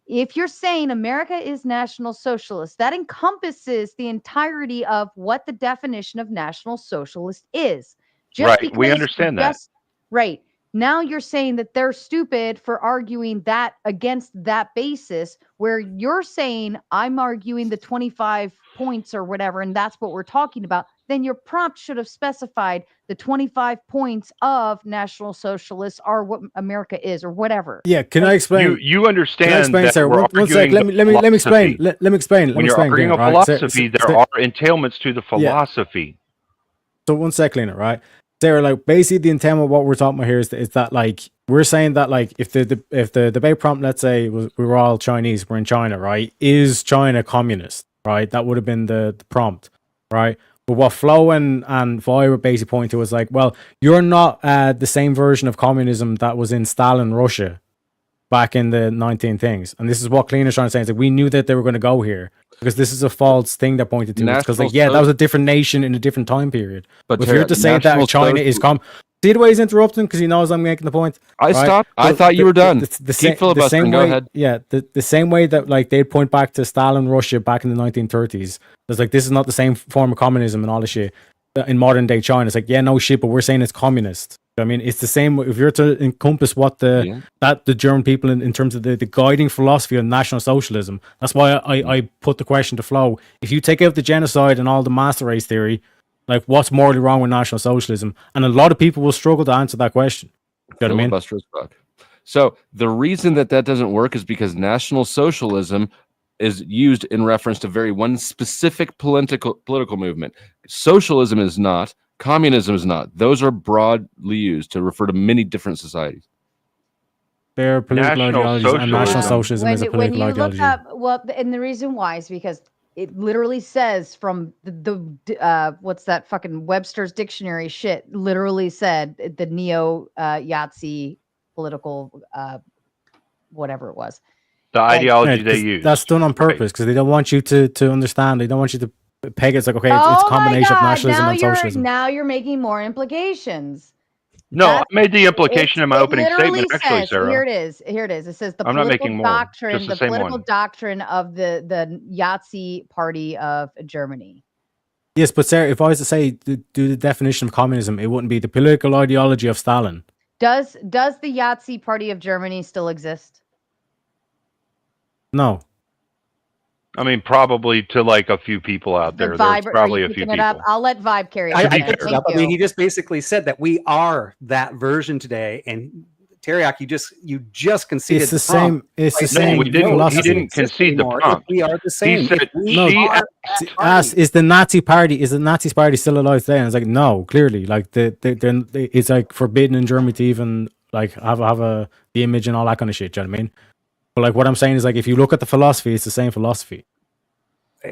If you're saying America is National Socialist, that encompasses the entirety of what the definition of National Socialist is. Right. We understand that. Right. Now you're saying that they're stupid for arguing that against that basis, where you're saying I'm arguing the 25 points or whatever, and that's what we're talking about. Then your prompt should have specified the 25 points of National Socialists are what America is, or whatever. Yeah, can I explain? You understand that Sarah? we're one sec. Let me explain. Let me explain. When you're arguing a philosophy, there are entailments to the philosophy. So one sec, Lena, right? Sarah, like basically the intent of what we're talking about here is that like we're saying that like if the debate prompt, let's say we were all Chinese, we're in China, right? Is China communist, right? That would have been the prompt, right? But what Flo and Vi were basically pointing to was like, well, you're not the same version of communism that was in Stalin Russia back in the 19 things. And this is what Cleaner's trying to say. It's like we knew that they were going to go here because this is a false thing that pointed to it. Because like, yeah, that was a different nation in a different time period. But if you're to say that China is see the way he's interrupting because he knows I'm making the point. I stopped. I thought you were done. The same go way, ahead. Yeah, the same way that like they'd point back to Stalin Russia back in the 1930s. It's like this is not the same form of communism and all this shit in modern day China. It's like, yeah, no shit, but we're saying it's communist. I mean, it's the same. If you're to encompass what the German people in terms of the guiding philosophy of National Socialism, that's why I put the question to Flo. If you take out the genocide and all the master race theory, like what's morally wrong with National Socialism? And a lot of people will struggle to answer that question. You know what I mean? So the reason that doesn't work is because National Socialism is used in reference to one specific political movement. Socialism is not. Communism is not. Those are broadly used to refer to many different societies. They're political ideologies, and National Socialism is a political ideology. And the reason why is because it literally says from the what's that fucking Webster's dictionary shit literally said the neo Yahtzee political whatever it was. The ideology they use. That's done on purpose because they don't want you to understand. They don't want you to peg it. It's like, okay, it's a combination of nationalism and socialism. Now you're making more implications. No, I made the implication in my opening statement, actually, Sarah. Here it is. It says the political doctrine, the political doctrine of the Yahtzee party of Germany. Yes, but Sarah, if I was to say do the definition of communism, it wouldn't be the political ideology of Stalin. Does the Yahtzee party of Germany still exist? No. I mean, probably to like a few people out there. There's probably a few people. I'll let Vibe carry it. I mean, he just basically said that we are that version today, and Teriak, you just conceded. It's the same. It's the same. No, we didn't. philosophy. He didn't concede the prompt. We are the same. He said, Is the Nazi party? Is the Nazi party still alive today? And it's like, no, clearly, like it's like forbidden in Germany to even like have the image and all that kind of shit. Do you know what I mean? But like what I'm saying is like if you look at the philosophy, it's the same philosophy.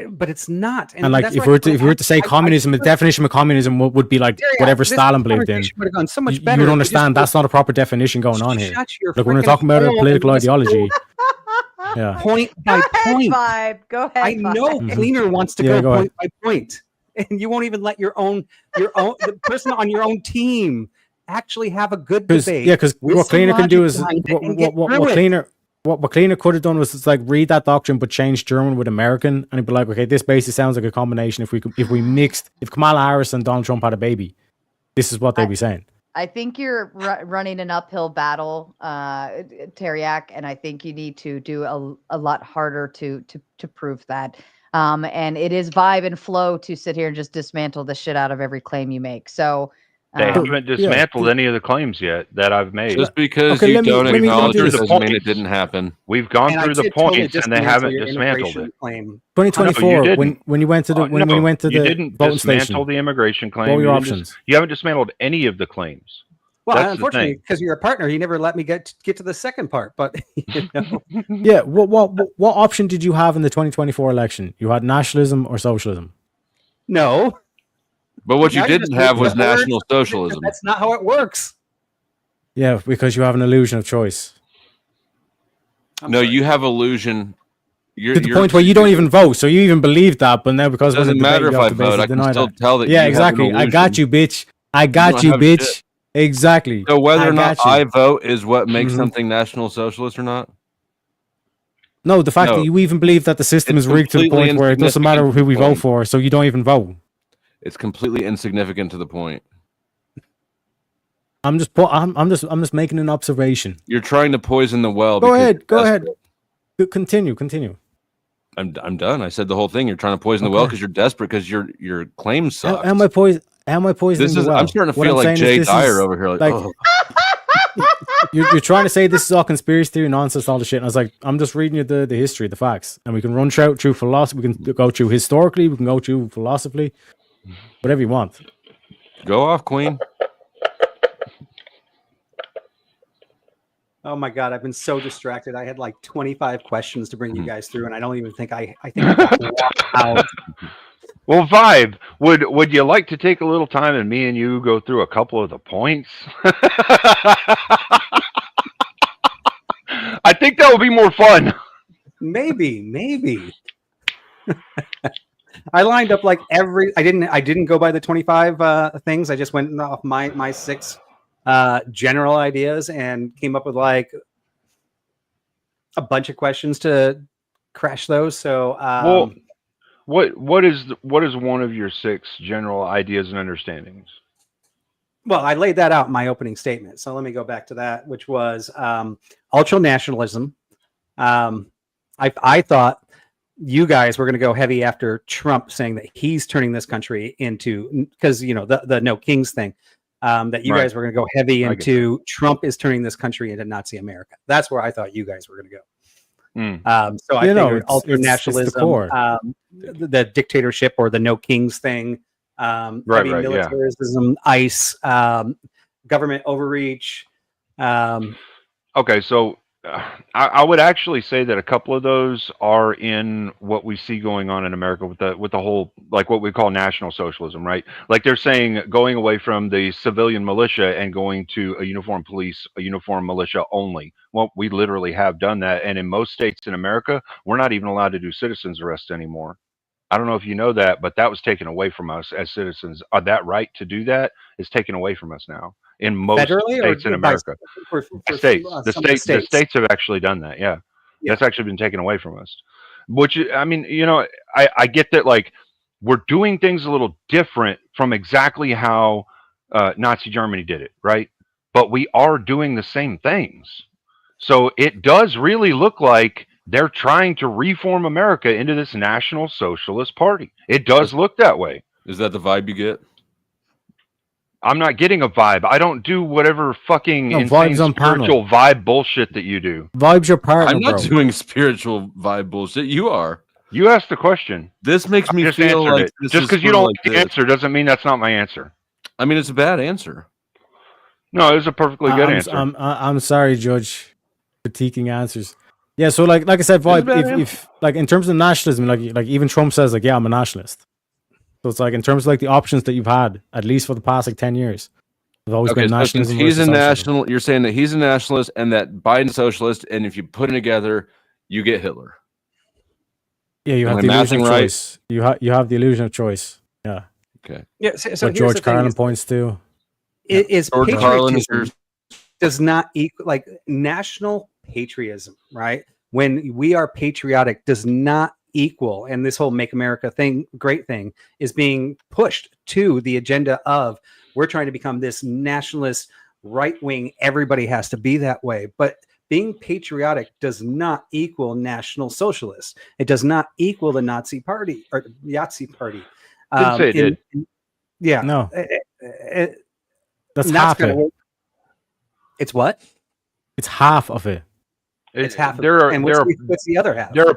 But it's not. And like if we were to say communism, the definition of communism would be like whatever Stalin believed in. Would have gone so much better. You don't understand. That's not a proper definition going on here. Like when we're talking about a political ideology. Yeah. Point by point. Vibe. Go ahead. I know Cleaner wants to go point by point, and you won't even let your own the person on your own team actually have a good debate. Yeah, because what Cleaner can do is what Cleaner could have done was just like read that doctrine but change German with American, and he'd be like, okay, this basically sounds like a combination. If Kamala Harris and Donald Trump had a baby, this is what they'd be saying. I think you're running an uphill battle, Teriak, and I think you need to do a lot harder to prove that. And it is vibe and flow to sit here and just dismantle the shit out of every claim you make. So they haven't dismantled any of the claims yet that I've made. Just because you don't acknowledge it doesn't mean it didn't happen. We've gone through the points and they haven't dismantled it. 2024, when you went to the when you went to the you didn't voting dismantle station, the immigration claim. what were your options? You haven't dismantled any of the claims. Well, That's unfortunately, because you're a partner, you never let me get to the second part. But you know. Yeah, what option did you have in the 2024 election? You had nationalism or socialism? No. But what you didn't have was National Socialism. That's not how it works. Yeah, because you have an illusion of choice. No, you have illusion. To the point where you don't even vote, so you even believe that, but now because it doesn't matter if I vote, I can still tell that. Yeah, exactly. I got you, bitch. I got you, bitch. Shit. Exactly. So whether or not I vote is what makes something National Socialist or not? No, the fact that you even believe that the system is rigged to the point where it doesn't matter who we vote for, so you don't even vote. It's completely insignificant to the point. I'm just making an observation. You're trying to poison the well. Go ahead. Continue. I'm done. I said the whole thing. You're trying to poison the well because you're desperate because your claims suck. Am I poisoning the well? I'm starting to feel like Jay Dyer over here. Like oh. You're trying to say this is all conspiracy theory nonsense, all the shit. And I was like, I'm just reading you the history, the facts, and we can run through philosophy. We can go through historically. We can go through philosophically. Whatever you want. Go off, Queen. Oh my God, I've been so distracted. I had like 25 questions to bring you guys through, and I don't even think I think I got out. Well, Vibe, would you like to take a little time and me and you go through a couple of the points? I think that would be more fun. Maybe. I lined up like I didn't go by the 25 things. I just went off my 6 general ideas and came up with like a bunch of questions to crash those. So well, what is one of your 6 general ideas and understandings? Well, I laid that out in my opening statement. So let me go back to that, which was ultra nationalism. I thought you guys were going to go heavy after Trump saying that he's turning this country into, because, you know, the no kings thing, that you guys were going to go heavy into Trump is turning this country into Nazi America. That's where I thought you guys were going to go. So I figured ultra nationalism, the dictatorship or the no kings thing, militarism, ICE, government overreach. Okay, so I would actually say that a couple of those are in what we see going on in America with the whole, like what we call National Socialism, right? Like they're saying going away from the civilian militia and going to a uniformed police, a uniformed militia only. Well, we literally have done that. And in most states in America, we're not even allowed to do citizens arrests anymore. I don't know if you know that, but that was taken away from us as citizens. That right to do that is taken away from us now. In most states in America, the states have actually done that. Yeah, that's actually been taken away from us. Which, I mean, you know, I get that, like, we're doing things a little different from exactly how Nazi Germany did it, right? But we are doing the same things. So it does really look like they're trying to reform America into this National Socialist Party. It does look that way. Is that the vibe you get? I'm not getting a vibe. I don't do whatever fucking insane spiritual vibe bullshit that you do. Vibe's your partner, I'm not doing spiritual vibe bullshit. You are. You asked the question. This makes me feel like this just because you don't like the answer doesn't mean that's not my answer. I mean, it's a bad answer. No, it was a perfectly good answer. I'm sorry, Judge, critiquing answers. Yeah, so like I said, vibe. If like in terms of nationalism, like even Trump says, like, yeah, I'm a nationalist. So it's like in terms of like the options that you've had, at least for the past like 10 years, there's always been nationalism. He's a national. You're saying that he's a nationalist and that Biden's socialist, and if you put it together, you get Hitler. Yeah, you have the illusion of choice. You have the illusion of choice. Yeah. Okay. Yeah. So what George Carlin points to. Is patriotism does not equal like national patriotism, right? When we are patriotic, does not equal, and this whole "Make America" thing, great thing, is being pushed to the agenda of we're trying to become this nationalist right wing. Everybody has to be that way, but being patriotic does not equal National Socialist. It does not equal the Nazi Party or Yahtzee Party. Didn't say it did. Yeah, no. That's half it. It's what? It's half of it. It's half. What's the other half? There are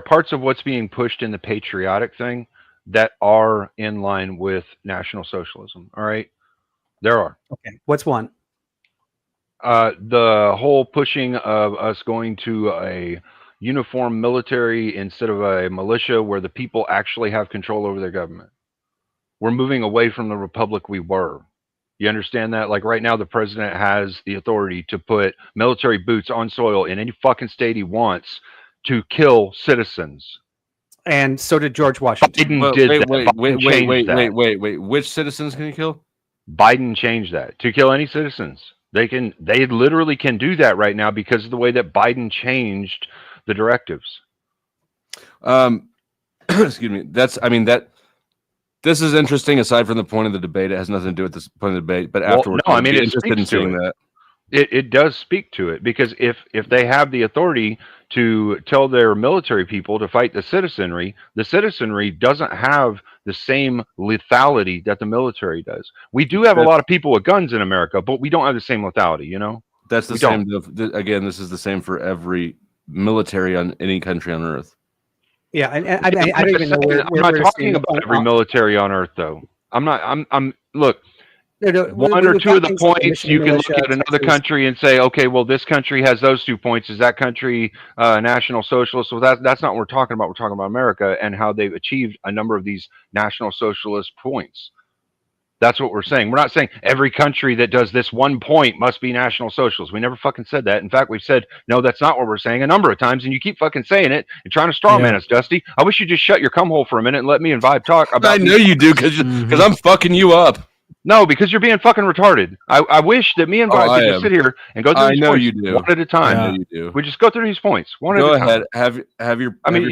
parts of what's being pushed in the patriotic thing that are in line with National Socialism. All right, there are. Okay, what's one? The whole pushing of us going to a uniform military instead of a militia, where the people actually have control over their government. We're moving away from the republic we were. You understand that? Like right now, the president has the authority to put military boots on soil in any fucking state he wants to kill citizens. And so did George Washington. Wait. Which citizens can he kill? Biden changed that to kill any citizens. They literally can do that right now because of the way that Biden changed the directives. Excuse me. This is interesting. Aside from the point of the debate, it has nothing to do with this point of the debate. But afterwards, no, I mean, it speaks to it. It does speak to it because if they have the authority to tell their military people to fight the citizenry doesn't have the same lethality that the military does. We do have a lot of people with guns in America, but we don't have the same lethality. You know, that's the same. Again, this is the same for every military on any country on earth. Yeah, and I don't even know where I'm not talking about every military on earth, though. Look. One or two of the points you can look at another country and say, okay, well, this country has those 2 points. Is that country National Socialist? So that's not what we're talking about. We're talking about America and how they've achieved a number of these National Socialist points. That's what we're saying. We're not saying every country that does this 1 point must be National Socialist. We never fucking said that. In fact, we've said, no, that's not what we're saying a number of times, and you keep fucking saying it and trying to straw man us, Dusty. I wish you'd just shut your cum hole for a minute and let me and Vibe talk about I know you do because I'm fucking you up. No, because you're being fucking retarded. I wish that me and Vibe could just sit here and go through these points you do. one at a time. I know you do. We just go through these points one at a time. Go ahead. Have your. I mean,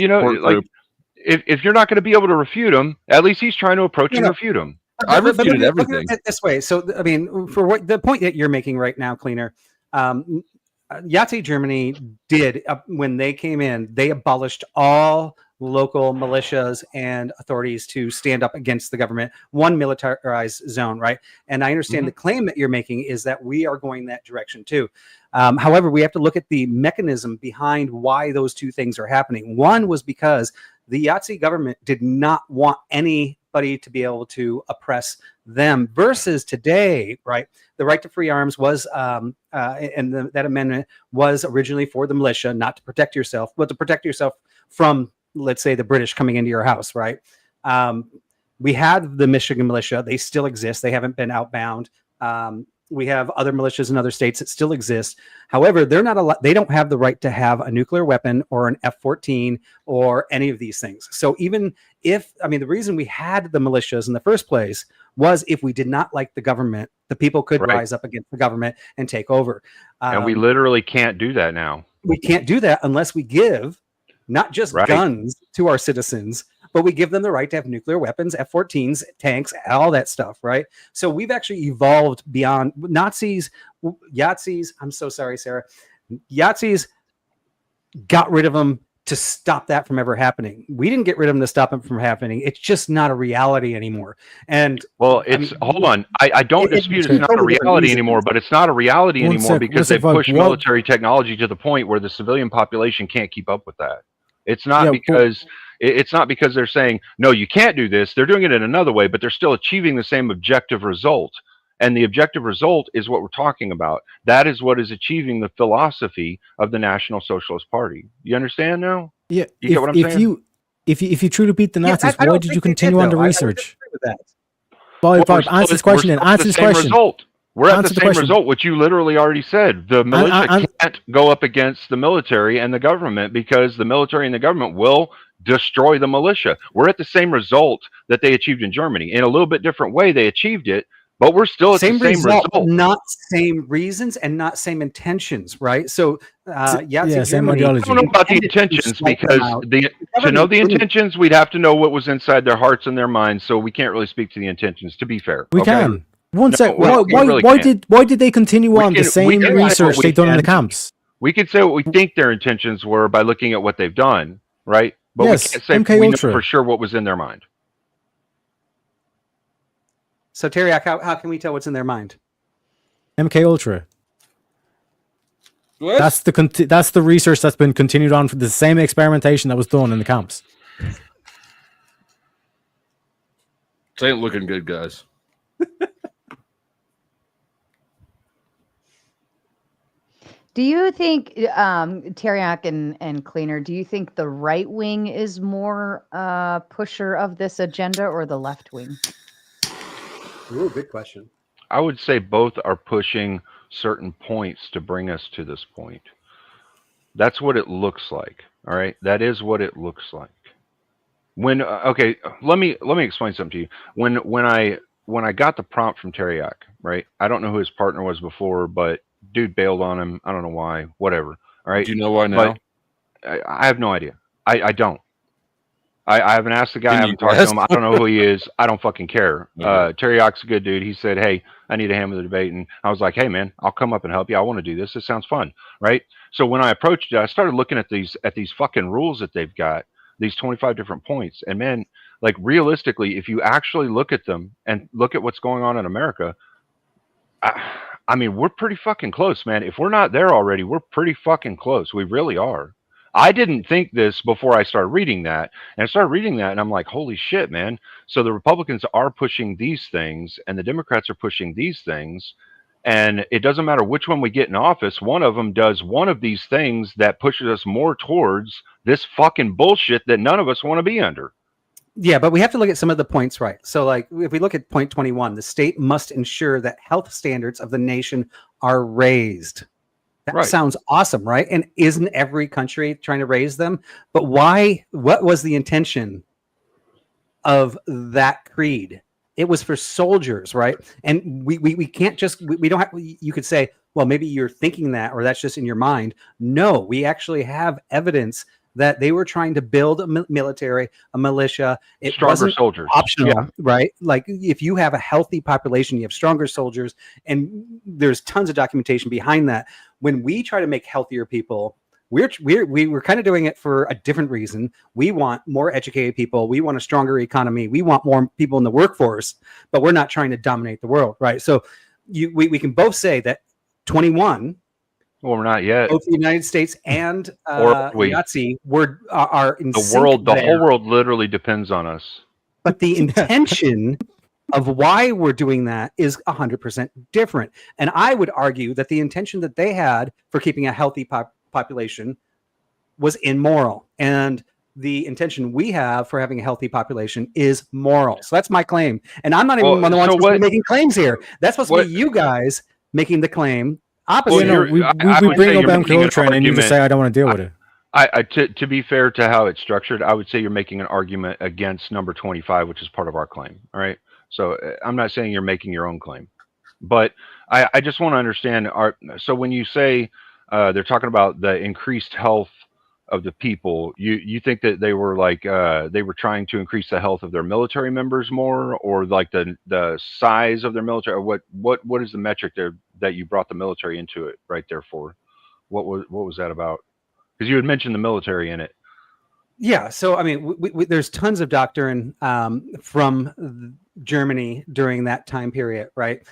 if you're not going to be able to refute them, at least he's trying to approach and refute them. I refuted everything this way. So, I mean, for what the point that you're making right now, Cleaner, Yahtzee Germany did when they came in, they abolished all local militias and authorities to stand up against the government, one militarized zone, right? And I understand the claim that you're making is that we are going that direction too. However, we have to look at the mechanism behind why those two things are happening. One was because the Yahtzee government did not want anybody to be able to oppress them versus today, right? The right to free arms was, that amendment was originally for the militia, not to protect yourself, but to protect yourself from, let's say, the British coming into your house, right? We had the Michigan militia. They still exist. They haven't been outbound. We have other militias in other states that still exist. However, they're not they don't have the right to have a nuclear weapon or an F-14 or any of these things. So even if, I mean, the reason we had the militias in the first place was if we did not like the government, the people could rise up against the government and take over. And we literally can't do that now. We can't do that unless we give not just guns to our citizens, but we give them the right to have nuclear weapons, F-14s, tanks, all that stuff, right? So we've actually evolved beyond Nazis, Yahtzees. I'm so sorry, Sarah. Yahtzees got rid of them to stop that from ever happening. We didn't get rid of them to stop them from happening. It's just not a reality anymore. And well, it's hold on. I don't dispute it's not a reality anymore, but it's not a reality anymore because they've pushed military technology to the point where the civilian population can't keep up with that. It's not because they're saying, no, you can't do this. They're doing it in another way, but they're still achieving the same objective result. And the objective result is what we're talking about. That is what is achieving the philosophy of the National Socialist Party. You understand now? Yeah. You get what I'm saying? If you truly beat the Nazis, why did you continue on the research? Bob, answer this question then. Answer this question. We're at the same result, which you literally already said. The militia can't go up against the military and the government because the military and the government will destroy the militia. We're at the same result that they achieved in Germany. In a little bit different way, they achieved it, but we're still at the same result. Not same reasons and not same intentions, right? So, same Germany, ideology. I don't know about the intentions because to know the intentions, we'd have to know what was inside their hearts and their minds. So we can't really speak to the intentions. To be fair, we can. One sec. Why did they continue on the same research they've done in the camps? We could say what we think their intentions were by looking at what they've done, right? But yes, we can't say we know for sure what was in their mind. So, Teriak, how can we tell what's in their mind? MK Ultra. What? That's the research that's been continued on for the same experimentation that was done in the camps. It ain't looking good, guys. Do you think, Teriak and Cleaner, do you think the right wing is more pusher of this agenda or the left wing? Ooh, good question. I would say both are pushing certain points to bring us to this point. That's what it looks like. All right, that is what it looks like. When okay, let me explain something to you. When I got the prompt from Teriak, right? I don't know who his partner was before, but dude bailed on him. I don't know why. Whatever. All right. Do you know why now? I have no idea. I don't. I haven't asked the guy. I haven't talked to him. I don't know who he is. I don't fucking care. Teriak's a good dude. He said, hey, I need a hand with the debate. And I was like, hey, man, I'll come up and help you. I want to do this. This sounds fun. Right. So when I approached it, I started looking at these fucking rules that they've got, these 25 different points. And man, like realistically, if you actually look at them and look at what's going on in America, I mean, we're pretty fucking close, man. If we're not there already, we're pretty fucking close. We really are. I didn't think this before I started reading that. And I started reading that and I'm like, holy shit, man. So the Republicans are pushing these things and the Democrats are pushing these things. And it doesn't matter which one we get in office. One of them does one of these things that pushes us more towards this fucking bullshit that none of us want to be under. Yeah, but we have to look at some of the points, right? So like if we look at point 21, the state must ensure that health standards of the nation are raised. That sounds awesome, right? And isn't every country trying to raise them? But why? What was the intention of that creed? It was for soldiers, right? And we can't just, we don't have, you could say, well, maybe you're thinking that, or that's just in your mind. No, we actually have evidence that they were trying to build a military, a militia. It wasn't soldiers. Optional, right? Like if you have a healthy population, you have stronger soldiers, and there's tons of documentation behind that. When we try to make healthier people, we're kind of doing it for a different reason. We want more educated people. We want a stronger economy. We want more people in the workforce, but we're not trying to dominate the world, right? So we can both say that 21. Well, we're not yet. Both the United States and Nazi are in the world. The whole world literally depends on us. But the intention of why we're doing that is 100% different. And I would argue that the intention that they had for keeping a healthy population was immoral, and the intention we have for having a healthy population is moral. So that's my claim. And I'm not even one of the ones making claims here. That's supposed to be you guys making the claim. Opposite. Well, we bring up MK Ultra and you just say I don't want to deal with it. To be fair to how it's structured, I would say you're making an argument against number 25, which is part of our claim. All right. So I'm not saying you're making your own claim, but I just want to understand. So when you say they're talking about the increased health of the people, you think that they were like they were trying to increase the health of their military members more, or like the size of their military? Or what is the metric there that you brought the military into it right there for? What was that about? Because you had mentioned the military in it. Yeah, so I mean, there's tons of doctrine from Germany during that time period, right?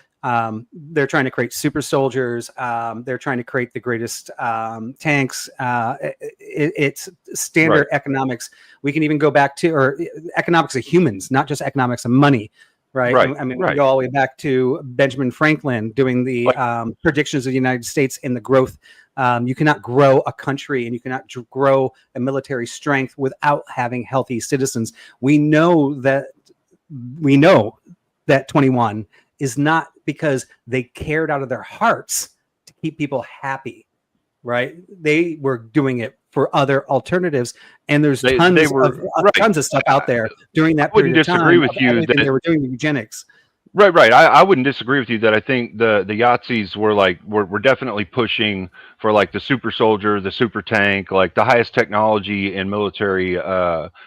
They're trying to create super soldiers. They're trying to create the greatest tanks. It's standard economics. We can even go back to or economics of humans, not just economics of money, right? I mean, we go all the way back to Benjamin Franklin doing the predictions of the United States and the growth. You cannot grow a country and you cannot grow a military strength without having healthy citizens. We know that 21 is not because they cared out of their hearts to keep people happy, right? They were doing it for other alternatives, and there's tons of stuff out there during that period of time. I wouldn't disagree with you that they were doing eugenics. Right. I wouldn't disagree with you that I think the Yahtzees were definitely pushing for like the super soldier, the super tank, like the highest technology in military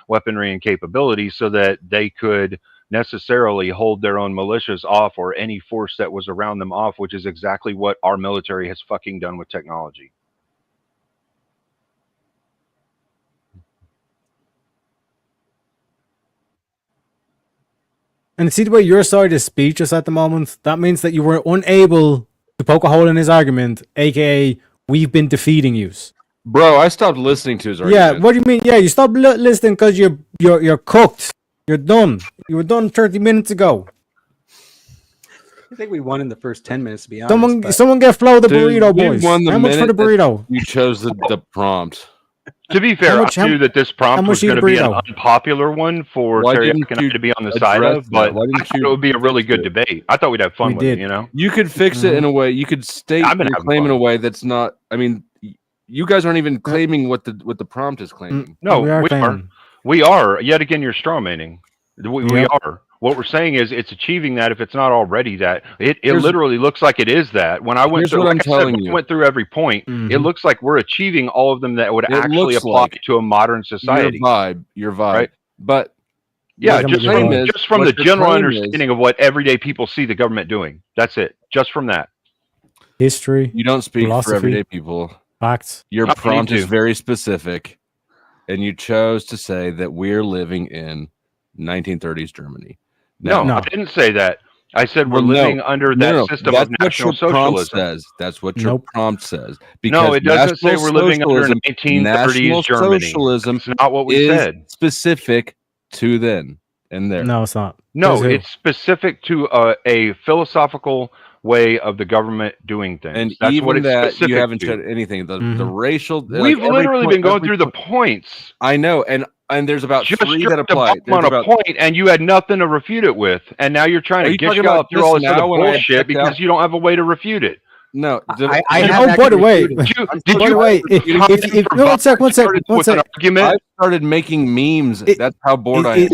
weaponry and capability, so that they could necessarily hold their own militias off or any force that was around them off, which is exactly what our military has fucking done with technology. And see the way your side is speechless at the moment, that means that you were unable to poke a hole in his argument, aka we've been defeating you. Bro, I stopped listening to his argument. Yeah, what do you mean? Yeah, you stopped listening because you're cooked. You're done. You were done 30 minutes ago. I think we won in the first 10 minutes, to be honest. Someone get Flo the burrito, we boys. won the How much for the burrito? You chose the prompt. To be fair, I knew that this prompt was going to be an unpopular one for Terry and I to be on the side of, but I thought it would be a really good debate. I thought we'd have fun with it, you know? You could fix it in a way, you could state your claim in a way that's not, I mean, you guys aren't even claiming what the prompt is claiming. No, we are. Yet again, you're strawmanning. We are. What we're saying is it's achieving that if it's not already that. It literally looks like it is that. When I went through, went through every point, it looks like we're achieving all of them that would actually apply to a modern society. Your vibe. Right? But yeah, just from the general understanding of what everyday people see the government doing. That's it. Just from that. History. You don't speak for everyday people. Facts. Your prompt is very specific, and you chose to say that we're living in 1930s Germany. No, I didn't say that. I said we're living under that system of National Socialism. That's what your prompt says. No, it doesn't say we're living under 1930s Germany. Socialism is not what we said. Specific to then and there. No, it's not. No, it's specific to a philosophical way of the government doing things. And that's even what it's that specific you haven't to. said anything. The racial. We've literally been going through the points. I know, and there's about three that apply. On a point, and you had nothing to refute it with, and now you're trying to get out through all this other bullshit because you don't have a way to refute it. No, by the way, one sec. I started making memes. That's how bored I am.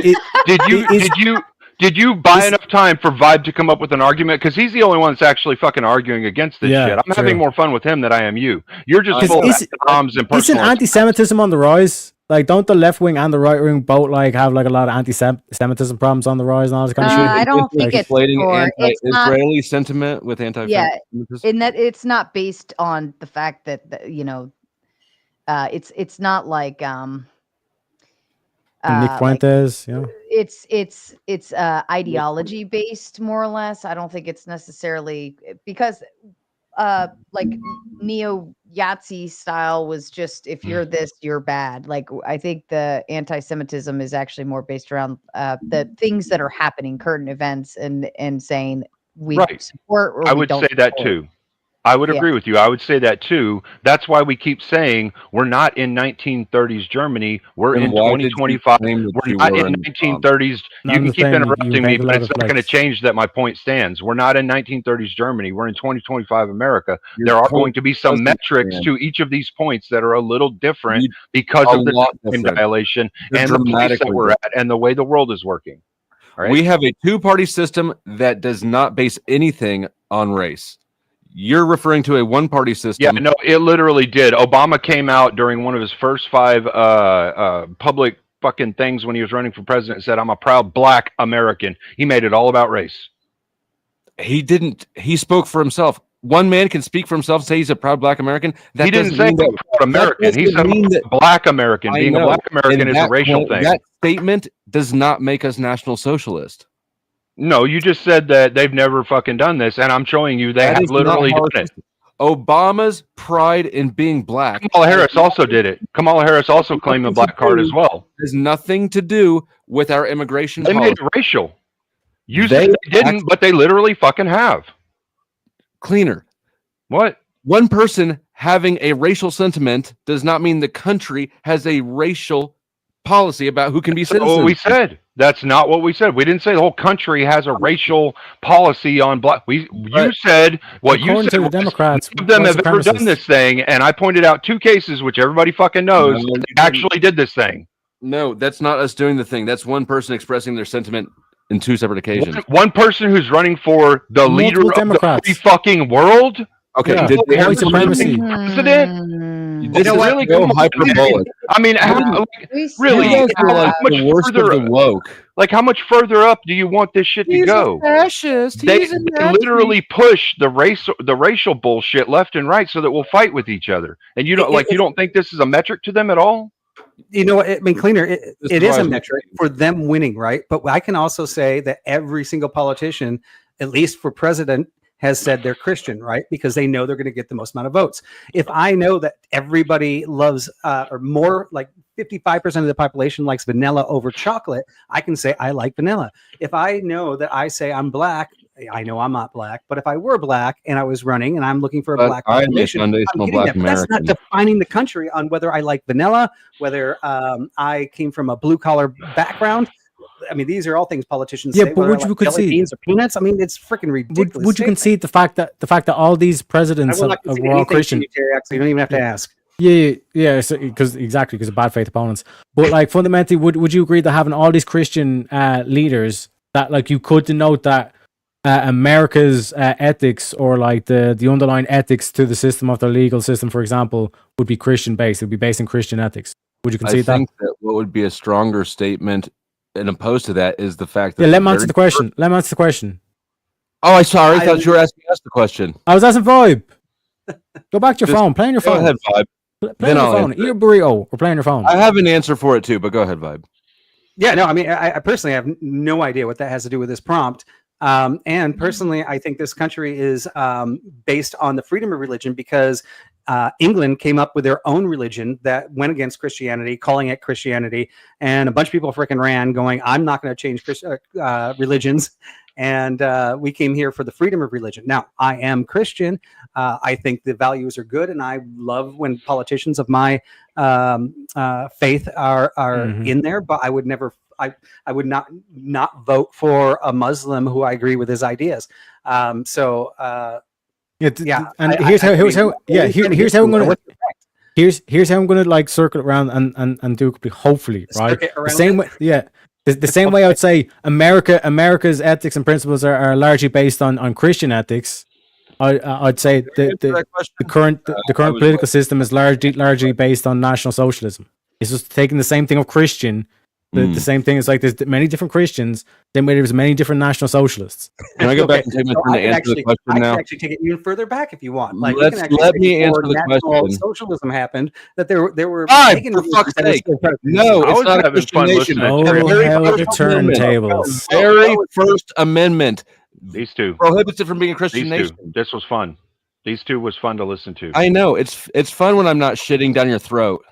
Did you buy enough time for Vibe to come up with an argument? Because he's the only one that's actually fucking arguing against this shit. I'm having more fun with him than I am you. You're just full of bombs and personal. Isn't anti-Semitism on the rise? Like, don't the left wing and the right wing both like have like a lot of anti-Semitism problems on the rise and all this kind of shit? I don't think it's Israeli sentiment with anti-Semitism. Yeah, in that it's not based on the fact that it's not like Nick Fuentes, it's ideology based more or less. I don't think it's necessarily because like neo-Yahtzee style was just if you're this, you're bad. Like I think the anti-Semitism is actually more based around the things that are happening, current events, and saying we support. Or I would say that too. I would agree with you. I would say that too. That's why we keep saying we're not in 1930s Germany. We're in 2025. We're not in 1930s. You can keep interrupting me, but it's not going to change that my point stands. We're not in 1930s Germany. We're in 2025 America. There are going to be some metrics to each of these points that are a little different because of the time dilation and the place that we're at and the way the world is working. All right? We have a two-party system that does not base anything on race. You're referring to a one-party system. Yeah, no, it literally did. Obama came out during one of his first 5 public fucking things when he was running for president and said, I'm a proud black American. He made it all about race. He didn't. He spoke for himself. one man can speak for himself and say he's a proud Black American. That He didn't say proud American. He said Black American. Being a Black American is a racial thing. That statement does not make us National Socialist. No, you just said that they've never fucking done this, and I'm showing you they have literally done it. Obama's pride in being Black. Kamala Harris also did it. Kamala Harris also claimed the Black card as well. Has nothing to do with our immigration They policy. made it racial. You said they didn't, but they literally fucking have. Cleaner. What? One person having a racial sentiment does not mean the country has a racial policy about who can be citizens. What we said. That's not what we said. We didn't say the whole country has a racial policy on Black. You said what you said. To the Democrats, none of them have ever done this thing, and I pointed out 2 cases which everybody fucking knows actually did this thing. No, that's not us doing the thing. That's one person expressing their sentiment in 2 separate occasions. One person who's running for the leader of the free fucking world. Okay, Yeah. did they have White supremacy. President? You know what? Really Go hyperbolic. I mean, really? You guys are like the worst of the woke. Like, how much further up do you want this shit to go? Fascist. They literally push the racial bullshit left and right so that we'll fight with each other. And you don't think this is a metric to them at all? You know, I mean, Cleaner, it is a metric for them winning, right? But I can also say that every single politician, at least for president, has said they're Christian, right? Because they know they're going to get the most amount of votes. If I know that everybody loves, or more like 55% of the population likes vanilla over chocolate, I can say I like vanilla. If I know that I say I'm Black, I know I'm not Black, but if I were Black and I was running and I'm looking for a Black population, I'm getting that. But that's not defining the country on whether I like vanilla, whether I came from a blue collar background. I mean, these are all things politicians say. But would you concede beans or peanuts? I mean, it's freaking ridiculous. Would you concede the fact that all these presidents were all Christian? You don't even have to ask. Yeah, because of bad faith opponents. But like fundamentally, would you agree that having all these Christian leaders, that like you could denote that America's ethics or like the underlying ethics to the system of the legal system, for example, would be Christian based? It would be based in Christian ethics. Would you concede that? I think that what would be a stronger statement and opposed to that is the fact that let me answer the question. Let me answer the question. Oh, I thought you were asking us the question. I was asking Vibe. Go back to your phone. Play on your phone. Go ahead, Vibe. Play on your phone. Eat your burrito or play on your phone. I have an answer for it too, but go ahead, Vibe. Yeah, no, I mean, I personally have no idea what that has to do with this prompt. And personally, I think this country is based on the freedom of religion because England came up with their own religion that went against Christianity, calling it Christianity, and a bunch of people freaking ran, going, "I'm not going to change religions." And we came here for the freedom of religion. Now, I am Christian. I think the values are good, and I love when politicians of my faith are in there. But I would never. I would not vote for a Muslim who I agree with his ideas. Here's how I'm gonna like circle around and do it hopefully, right? The same way I would say America's ethics and principles are largely based on Christian ethics. I'd say the current political system is largely based on National Socialism. It's just taking the same thing of Christian. The same thing is like there's many different Christians, then there's many different National Socialists. Can I go back and take my turn to answer the question now? I can actually take it even further back if you want. Like, let me answer the question. Socialism happened that there were for fuck's sake. No, it's not a Christian nation. Oh, hell, the turntables. Very First Amendment. These two prohibits it from being a Christian nation. This was fun. These two was fun to listen to. I know it's fun when I'm not shitting down your throat.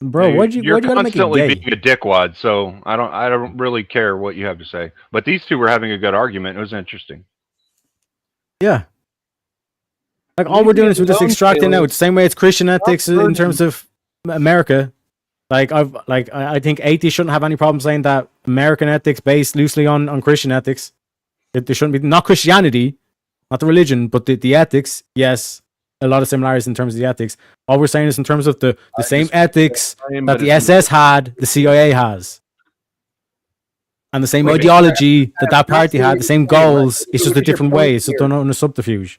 Bro, you're constantly being a dickwad, so I don't really care what you have to say. But these two were having a good argument. It was interesting. Yeah. Like all we're doing is we're just extracting out the same way it's Christian ethics in terms of America. I think atheists shouldn't have any problem saying that American ethics based loosely on Christian ethics. There shouldn't be not Christianity, not the religion, but the ethics, yes. A lot of similarities in terms of the ethics. All we're saying is in terms of the same ethics that the SS had, the CIA has. And the same ideology that party had, the same goals, it's just a different way. It's just done on a subterfuge.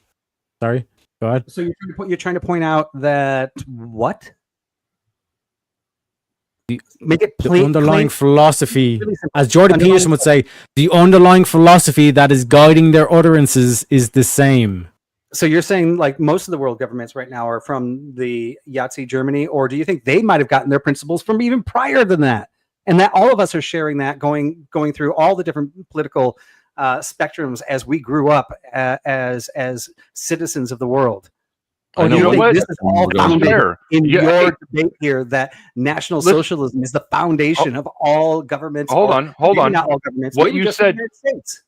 Sorry, go ahead. So you're trying to point out that what? Make it the underlying philosophy, as Jordan Peterson would say, the underlying philosophy that is guiding their utterances is the same. So you're saying like most of the world governments right now are from the Yahtzee Germany, or do you think they might have gotten their principles from even prior than that? And that all of us are sharing that, going through all the different political spectrums as we grew up as citizens of the world. Or do you think this is all founded in your debate here that National Socialism is the foundation of all governments? Hold on. Not all governments. What you said. The United States.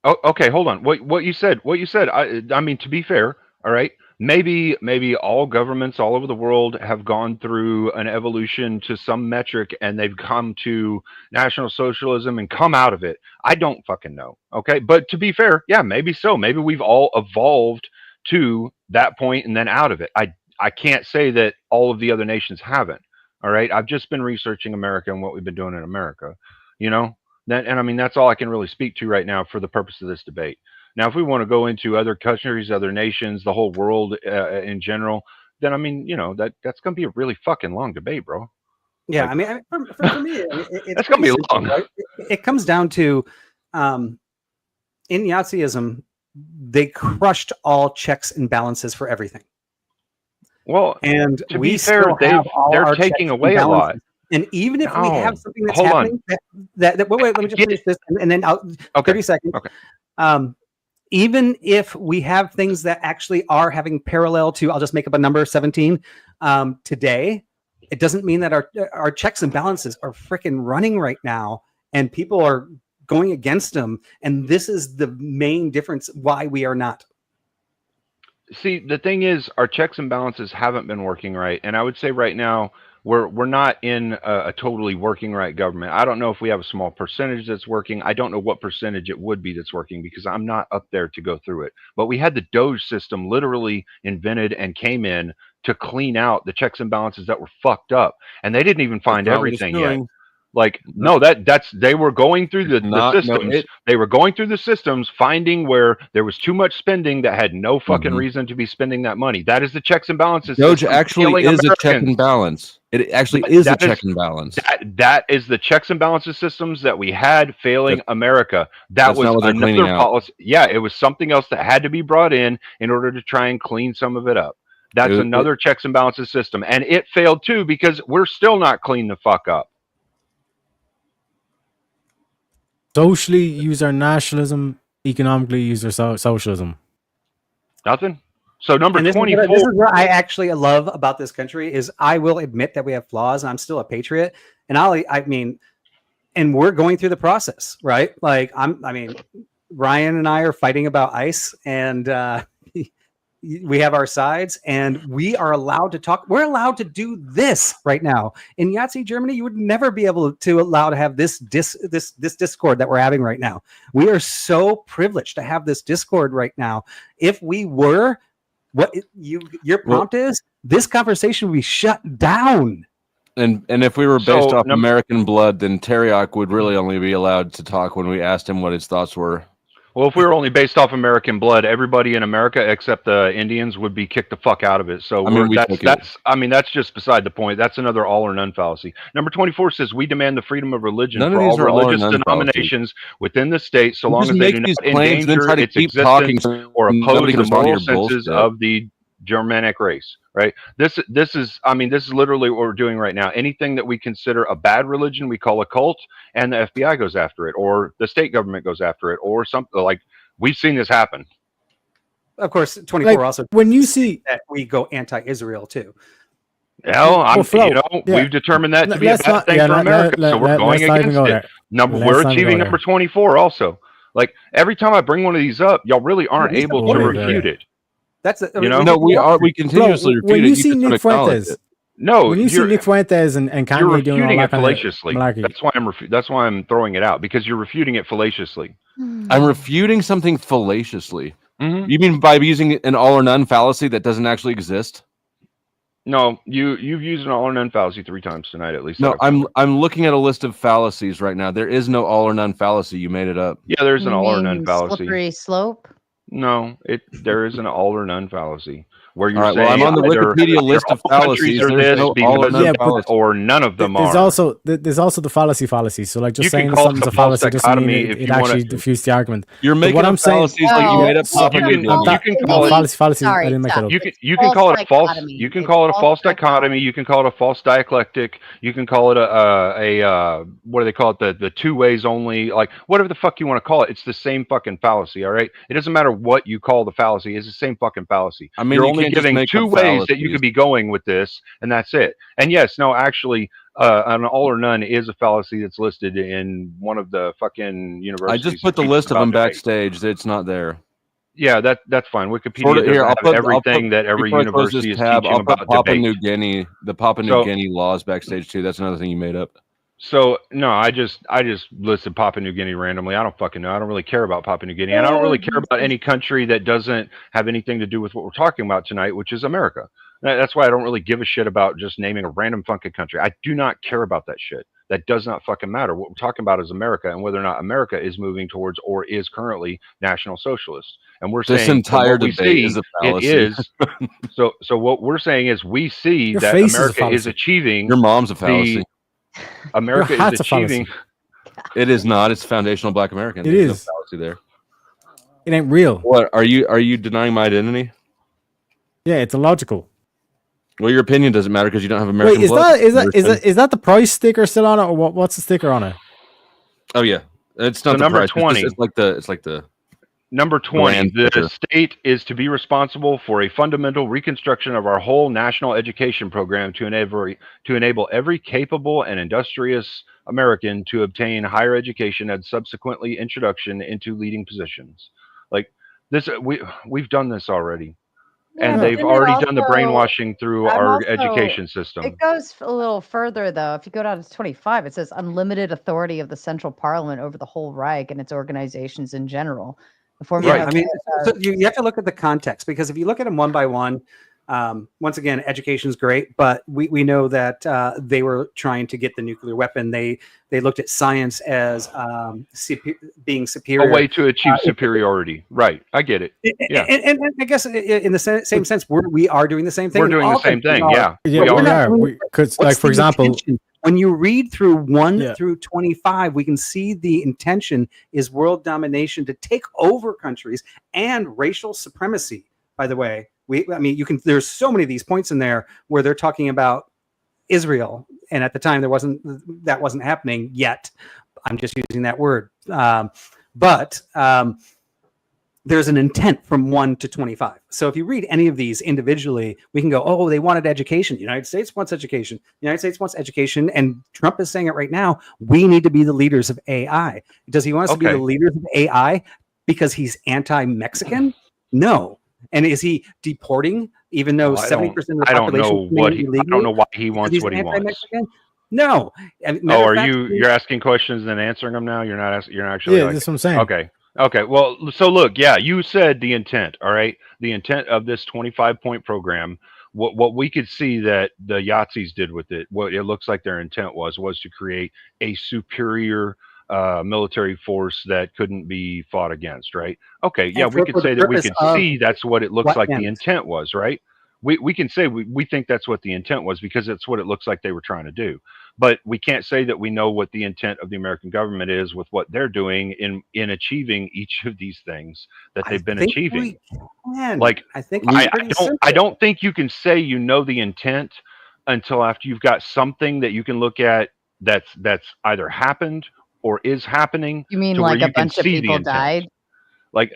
Oh, okay, hold on. What you said. I mean, to be fair, all right. Maybe all governments all over the world have gone through an evolution to some metric, and they've come to National Socialism and come out of it. I don't fucking know. Okay, but to be fair, yeah, maybe so. Maybe we've all evolved to that point and then out of it. I can't say that all of the other nations haven't. All right, I've just been researching America and what we've been doing in America. You know. And I mean, that's all I can really speak to right now for the purpose of this debate. Now, if we want to go into other countries, other nations, the whole world in general, then I mean, you know, that's going to be a really fucking long debate, bro. Yeah, like, I mean, for me, it's going to be long. Right? It comes down to, in Nazism, they crushed all checks and balances for everything. Well, and to be fair, they're taking away a lot. And even if we have something that's happening, wait, let me just finish this, and then 30 seconds. Okay. Even if we have things that actually are having parallel to, I'll just make up a number, 17 today, it doesn't mean that our checks and balances are freaking running right now, and people are going against them. And this is the main difference why we are not. See, the thing is, our checks and balances haven't been working right, and I would say right now, we're not in a totally working right government. I don't know if we have a small percentage that's working. I don't know what percentage it would be that's working because I'm not up there to go through it. But we had the Doge system literally invented and came in to clean out the checks and balances that were fucked up. And they didn't even find everything yet. Like, no, they were going through the systems. They were going through the systems, finding where there was too much spending that had no fucking reason to be spending that money. That is the checks and balances. Doge actually is a check and balance. It actually is a check and balance. That is the checks and balances systems that we had failing America. That was another policy. Yeah, it was something else that had to be brought in order to try and clean some of it up. That's another checks and balances system. And it failed too because we're still not clean the fuck up. Socially use our nationalism, economically use our socialism. Nothing. So number 24. This is what I actually love about this country is I will admit that we have flaws. And I'm still a patriot, and I mean, and we're going through the process, right? Like Ryan and I are fighting about ICE, and we have our sides, and we are allowed to talk. We're allowed to do this right now. In Yahtzee, Germany, you would never be able to allow to have this discord that we're having right now. We are so privileged to have this discord right now. If we were, your prompt is, this conversation would be shut down. And if we were based off American blood, then Teriak would really only be allowed to talk when we asked him what his thoughts were. Well, if we were only based off American blood, everybody in America except the Indians would be kicked the fuck out of it. So that's just beside the point. That's another all or none fallacy. Number 24 says we demand the freedom of religion for all religious denominations within the state, so long as they do not endanger its existence or oppose the moral senses of the Germanic race. Right. This is literally what we're doing right now. Anything that we consider a bad religion, we call a cult, and the FBI goes after it, or the state government goes after it, or something. Like, we've seen this happen. Of course, 24 also. When you see that we go anti-Israel too. Well, we've determined that to be a bad thing for America, so we're going against it. We're achieving number 24 also. Like, every time I bring one of these up, y'all really aren't able to refute it. That's we continuously refute when it. You see Nick Fuentes. No, when you see Nick Fuentes and Kanye doing all that fallaciously. That's why I'm throwing it out, because you're refuting it fallaciously. I'm refuting something fallaciously. You mean by using an all or none fallacy that doesn't actually exist? No, you've used an all or none fallacy 3 times tonight at least. No, I'm looking at a list of fallacies right now. There is no all or none fallacy. You made it up. Yeah, there's an all or none fallacy. Slippery slope. No, there is an all or none fallacy. where you're All right, saying well, I'm on the either Wikipedia list of all countries fallacies. are There's this no because all or of none fallacy, or none of them There's are. also the fallacy. So like just You can saying call it something's a a false fallacy doesn't mean dichotomy if it you wanna- actually defutes the argument. You're But making what up I'm saying, fallacies like you made up Well, Papua you New can Guinea. You can call it fallacy. I Sorry, didn't make stop. that up. You can False call it a false. dichotomy. You can It's call it a false false dichotomy. dichotomy. You can call it a false dialectic. You can call it a what do they call it? The two ways only. Like whatever the fuck you want to call it. It's the same fucking fallacy. All right. It doesn't matter what you call the fallacy. It's the same fucking fallacy. I mean, you're you only can't just giving make two up ways that you fallacies. could be going with this, and that's it. And yes, no, actually, an all or none is a fallacy that's listed in one of the fucking I universities. just put the that list of teaches them about debate. backstage. It's not there. Yeah, that's fine. Wikipedia Sort of, doesn't here, have I'll everything put, that every before I close university this is tab, teaching I'll put about Papua debate. New Guinea, the Papua New So- Guinea laws backstage too. That's another thing you made up. So no, I just listed Papua New Guinea randomly. I don't fucking know. I don't really care about Papua New Guinea, and I don't really care about any country that doesn't have anything to do with what we're talking about tonight, which is America. That's why I don't really give a shit about just naming a random fucking country. I do not care about that shit. That does not fucking matter. What we're talking about is America and whether or not America is moving towards or is currently National Socialist. And we're This saying entire what we debate see, is a it fallacy. is. So what we're saying is we see Your that face is a America is fallacy. achieving Your mom's a fallacy. America Your hat's is a fallacy. achieving. It is not. It's foundational Black American. It There's is. no fallacy there. It ain't real. What are you denying my identity? Yeah, it's illogical. Well, your opinion doesn't matter because you don't have American Wait, blood. is that the price sticker still on it, or what's the sticker on it? Oh yeah, it's not So the number price. 20. It's like the Number 20, Grand the sticker. state is to be responsible for a fundamental reconstruction of our whole national education program to enable every capable and industrious American to obtain higher education and subsequently introduction into leading positions. Like this, we've done this already. And they've already done the brainwashing through our education system. It goes a little further, though. If you go down to 25, it says unlimited authority of the Central Parliament over the whole Reich and its organizations in general. Right. I mean, so you have to look at the context, because if you look at them one by one, once again, education is great, but we know that they were trying to get the nuclear weapon. They looked at science as being superior. A way to achieve superiority. Right. I get it. Yeah. And I guess in the same sense, we are doing the same thing. We're doing the same thing. Yeah. Yeah, we are. Because, like, for example, intention? When you read through 1 through 25, we can see the intention is world domination to take over countries and racial supremacy. By the way, there's so many of these points in there where they're talking about Israel, and at the time that wasn't happening yet. I'm just using that word, but there's an intent from 1 to 25. So if you read any of these individually, we can go, oh, they wanted education. The United States wants education. The United States wants education. And Trump is saying it right now. We need to be the leaders of AI. Does he want us to be the leaders of AI because he's anti-Mexican? No. And is he deporting, even though 70% of the population? I don't know why he wants what he wants. No. You're asking questions and then answering them now? You're not actually. Yeah, that's what I'm saying. Okay. Well, so look, yeah, you said the intent. All right, the intent of this 25-point program. What we could see that the Yahtzees did with it, what it looks like their intent was to create a superior military force that couldn't be fought against. Right? Okay. Yeah, we could say that we could see that's what it looks like the intent was. Right? We can say we think that's what the intent was because it's what it looks like they were trying to do. But we can't say that we know what the intent of the American government is with what they're doing in achieving each of these things that they've been achieving. Like, I don't think you can say you know the intent until after you've got something that you can look at that's either happened or is happening. You mean like a bunch of people died? Like,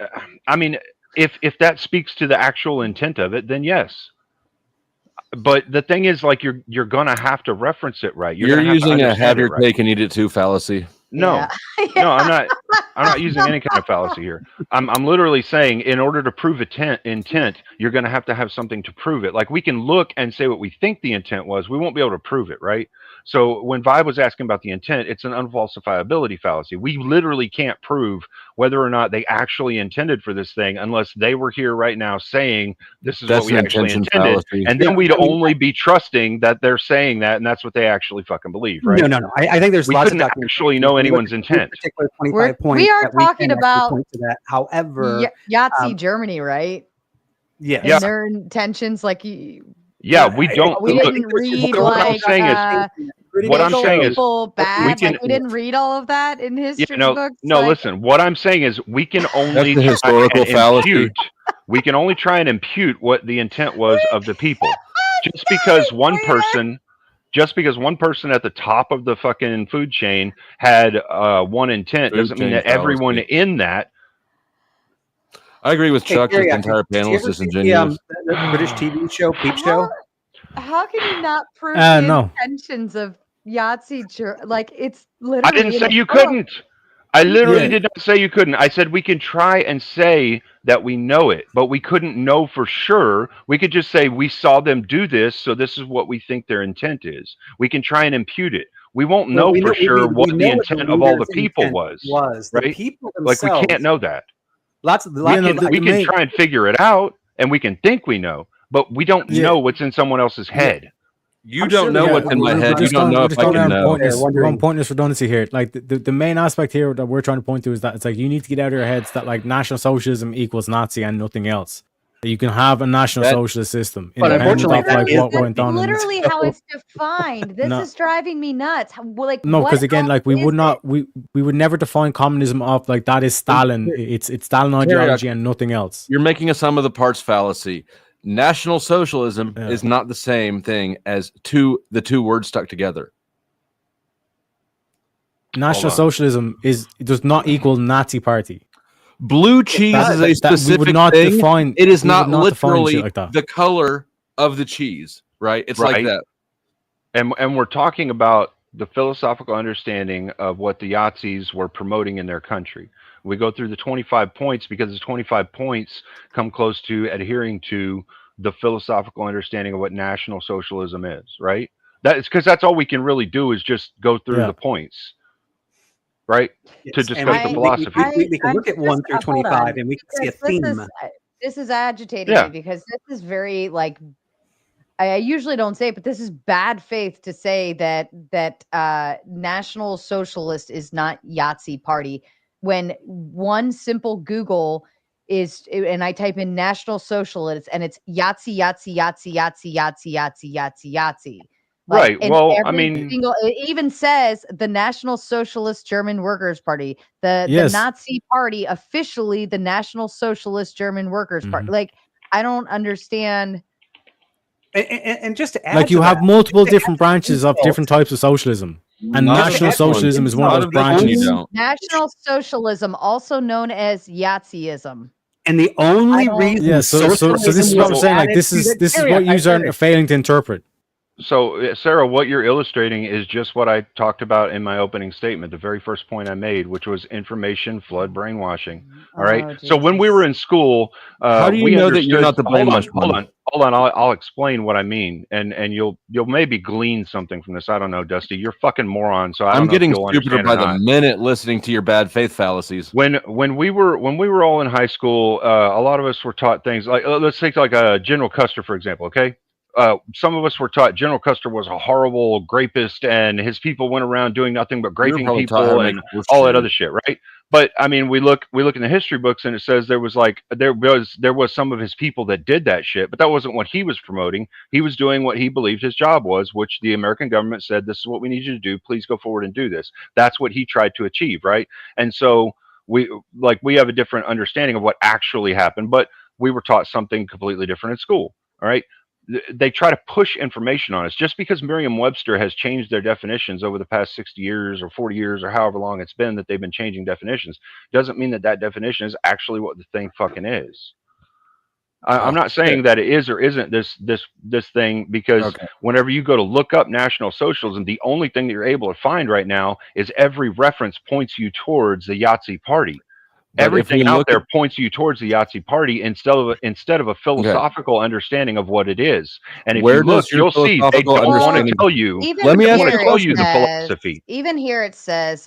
I mean, if that speaks to the actual intent of it, then yes. But the thing is, like, you're gonna have to reference it right. You're using a have your cake and eat it too fallacy. No, no, I'm not using any kind of fallacy here. I'm literally saying in order to prove intent, you're gonna have to have something to prove it. Like, we can look and say what we think the intent was. We won't be able to prove it, right? So when Vibe was asking about the intent, it's an unfalsifiability fallacy. We literally can't prove whether or not they actually intended for this thing unless they were here right now saying this is what we actually intended. Fallacy. And then we'd only be trusting that they're saying that, and that's what they actually fucking believe, right? No. I think there's lots of documents. Actually know anyone's intent. Particular 25 points. We are talking about that. However, Yahtzee Germany, right? Yes. And their intentions, like Yeah, we don't. we didn't read like what I'm saying is bad. Like we didn't read all of that in history books. No, like, listen. What I'm saying is we can only That's the historical fallacy. We can only try and impute what the intent was of the people. Just because one person at the top of the fucking food chain had one intent doesn't mean that everyone in that. I agree with Chuck. Hey, the entire panel is disingenuous. The British TV show Peep Show. How can you not prove the no. intentions of Yahtzee? Like it's literally. I didn't say you couldn't. I literally did not say you couldn't. I said we can try and say that we know it, but we couldn't know for sure. We could just say we saw them do this, so this is what we think their intent is. We can try and impute it. We won't know for sure what the intent of all the people was. Right? The people like we can't know that. We can try and figure it out, and we can think we know, but we don't know what's in someone else's head. You don't know what's in my head. You don't know if I can know. We're on pointless redundancy here. Like the main aspect here that we're trying to point to is that it's like you need to get out of your heads that like National Socialism equals Nazi and nothing else. That you can have a National Socialist system. But unfortunately, that's literally how it's defined. This is driving me nuts. Like no, because again, like we would never define communism off like that is Stalin. It's Stalin ideology and nothing else. You're making a sum of the parts fallacy. National Socialism is not the same thing as the two words stuck together. National Socialism does not equal Nazi Party. Blue cheese is a specific thing. It is not literally the color of the cheese, right? It's like that. And we're talking about the philosophical understanding of what the Yahtzees were promoting in their country. We go through the 25 points because the 25 points come close to adhering to the philosophical understanding of what National Socialism is, right? That is because that's all we can really do is just go through the points, right? Yes. To discuss the philosophy. We can look at 1 through 25 and we can see a theme. This is agitating me because this is very like I usually don't say it, but this is bad faith to say that National Socialist is not Yahtzee Party. When one simple Google is, and I type in National Socialist, and it's Yahtzee, Yahtzee, Yahtzee, Yahtzee, Yahtzee, Yahtzee, Yahtzee, Yahtzee. Right. Well, I mean, it even says the National Socialist German Workers' Party, the Nazi Party, officially the National Socialist German Workers' Party. Like, I don't understand. And just to add, like you have multiple different branches of different types of socialism. And National Socialism is one of those branches. National Socialism, also known as Yahtzeeism. And the only reason, so this is what I'm saying. Like this is what you are failing to interpret. So, Sarah, what you're illustrating is just what I talked about in my opening statement, the very first point I made, which was information flood brainwashing. All right. So when we were in school, how do you know that you're not the brainwashed one? Hold on. I'll explain what I mean, and you'll maybe glean something from this. I don't know, Dusty. You're fucking moron. So I'm getting stupider by the minute listening to your bad faith fallacies. When we were all in high school, a lot of us were taught things like let's take like General Custer, for example. Okay. Some of us were taught General Custer was a horrible rapist and his people went around doing nothing but raping people and all that other shit, right? But I mean, we look in the history books and it says there was some of his people that did that shit, but that wasn't what he was promoting. He was doing what he believed his job was, which the American government said, this is what we need you to do. Please go forward and do this. That's what he tried to achieve, right? And so we have a different understanding of what actually happened, but we were taught something completely different in school, all right? They try to push information on us. Just because Merriam-Webster has changed their definitions over the past 60 years or 40 years or however long it's been that they've been changing definitions, doesn't mean that definition is actually what the thing fucking is. I'm not saying that it is or isn't this thing, because whenever you go to look up National Socialism, the only thing that you're able to find right now is every reference points you towards the Yahtzee Party. But everything out there points you towards the Yahtzee Party instead of a philosophical understanding of what it is. And if you look, you'll see they don't want to tell you. Let me tell you the philosophy. Even here it says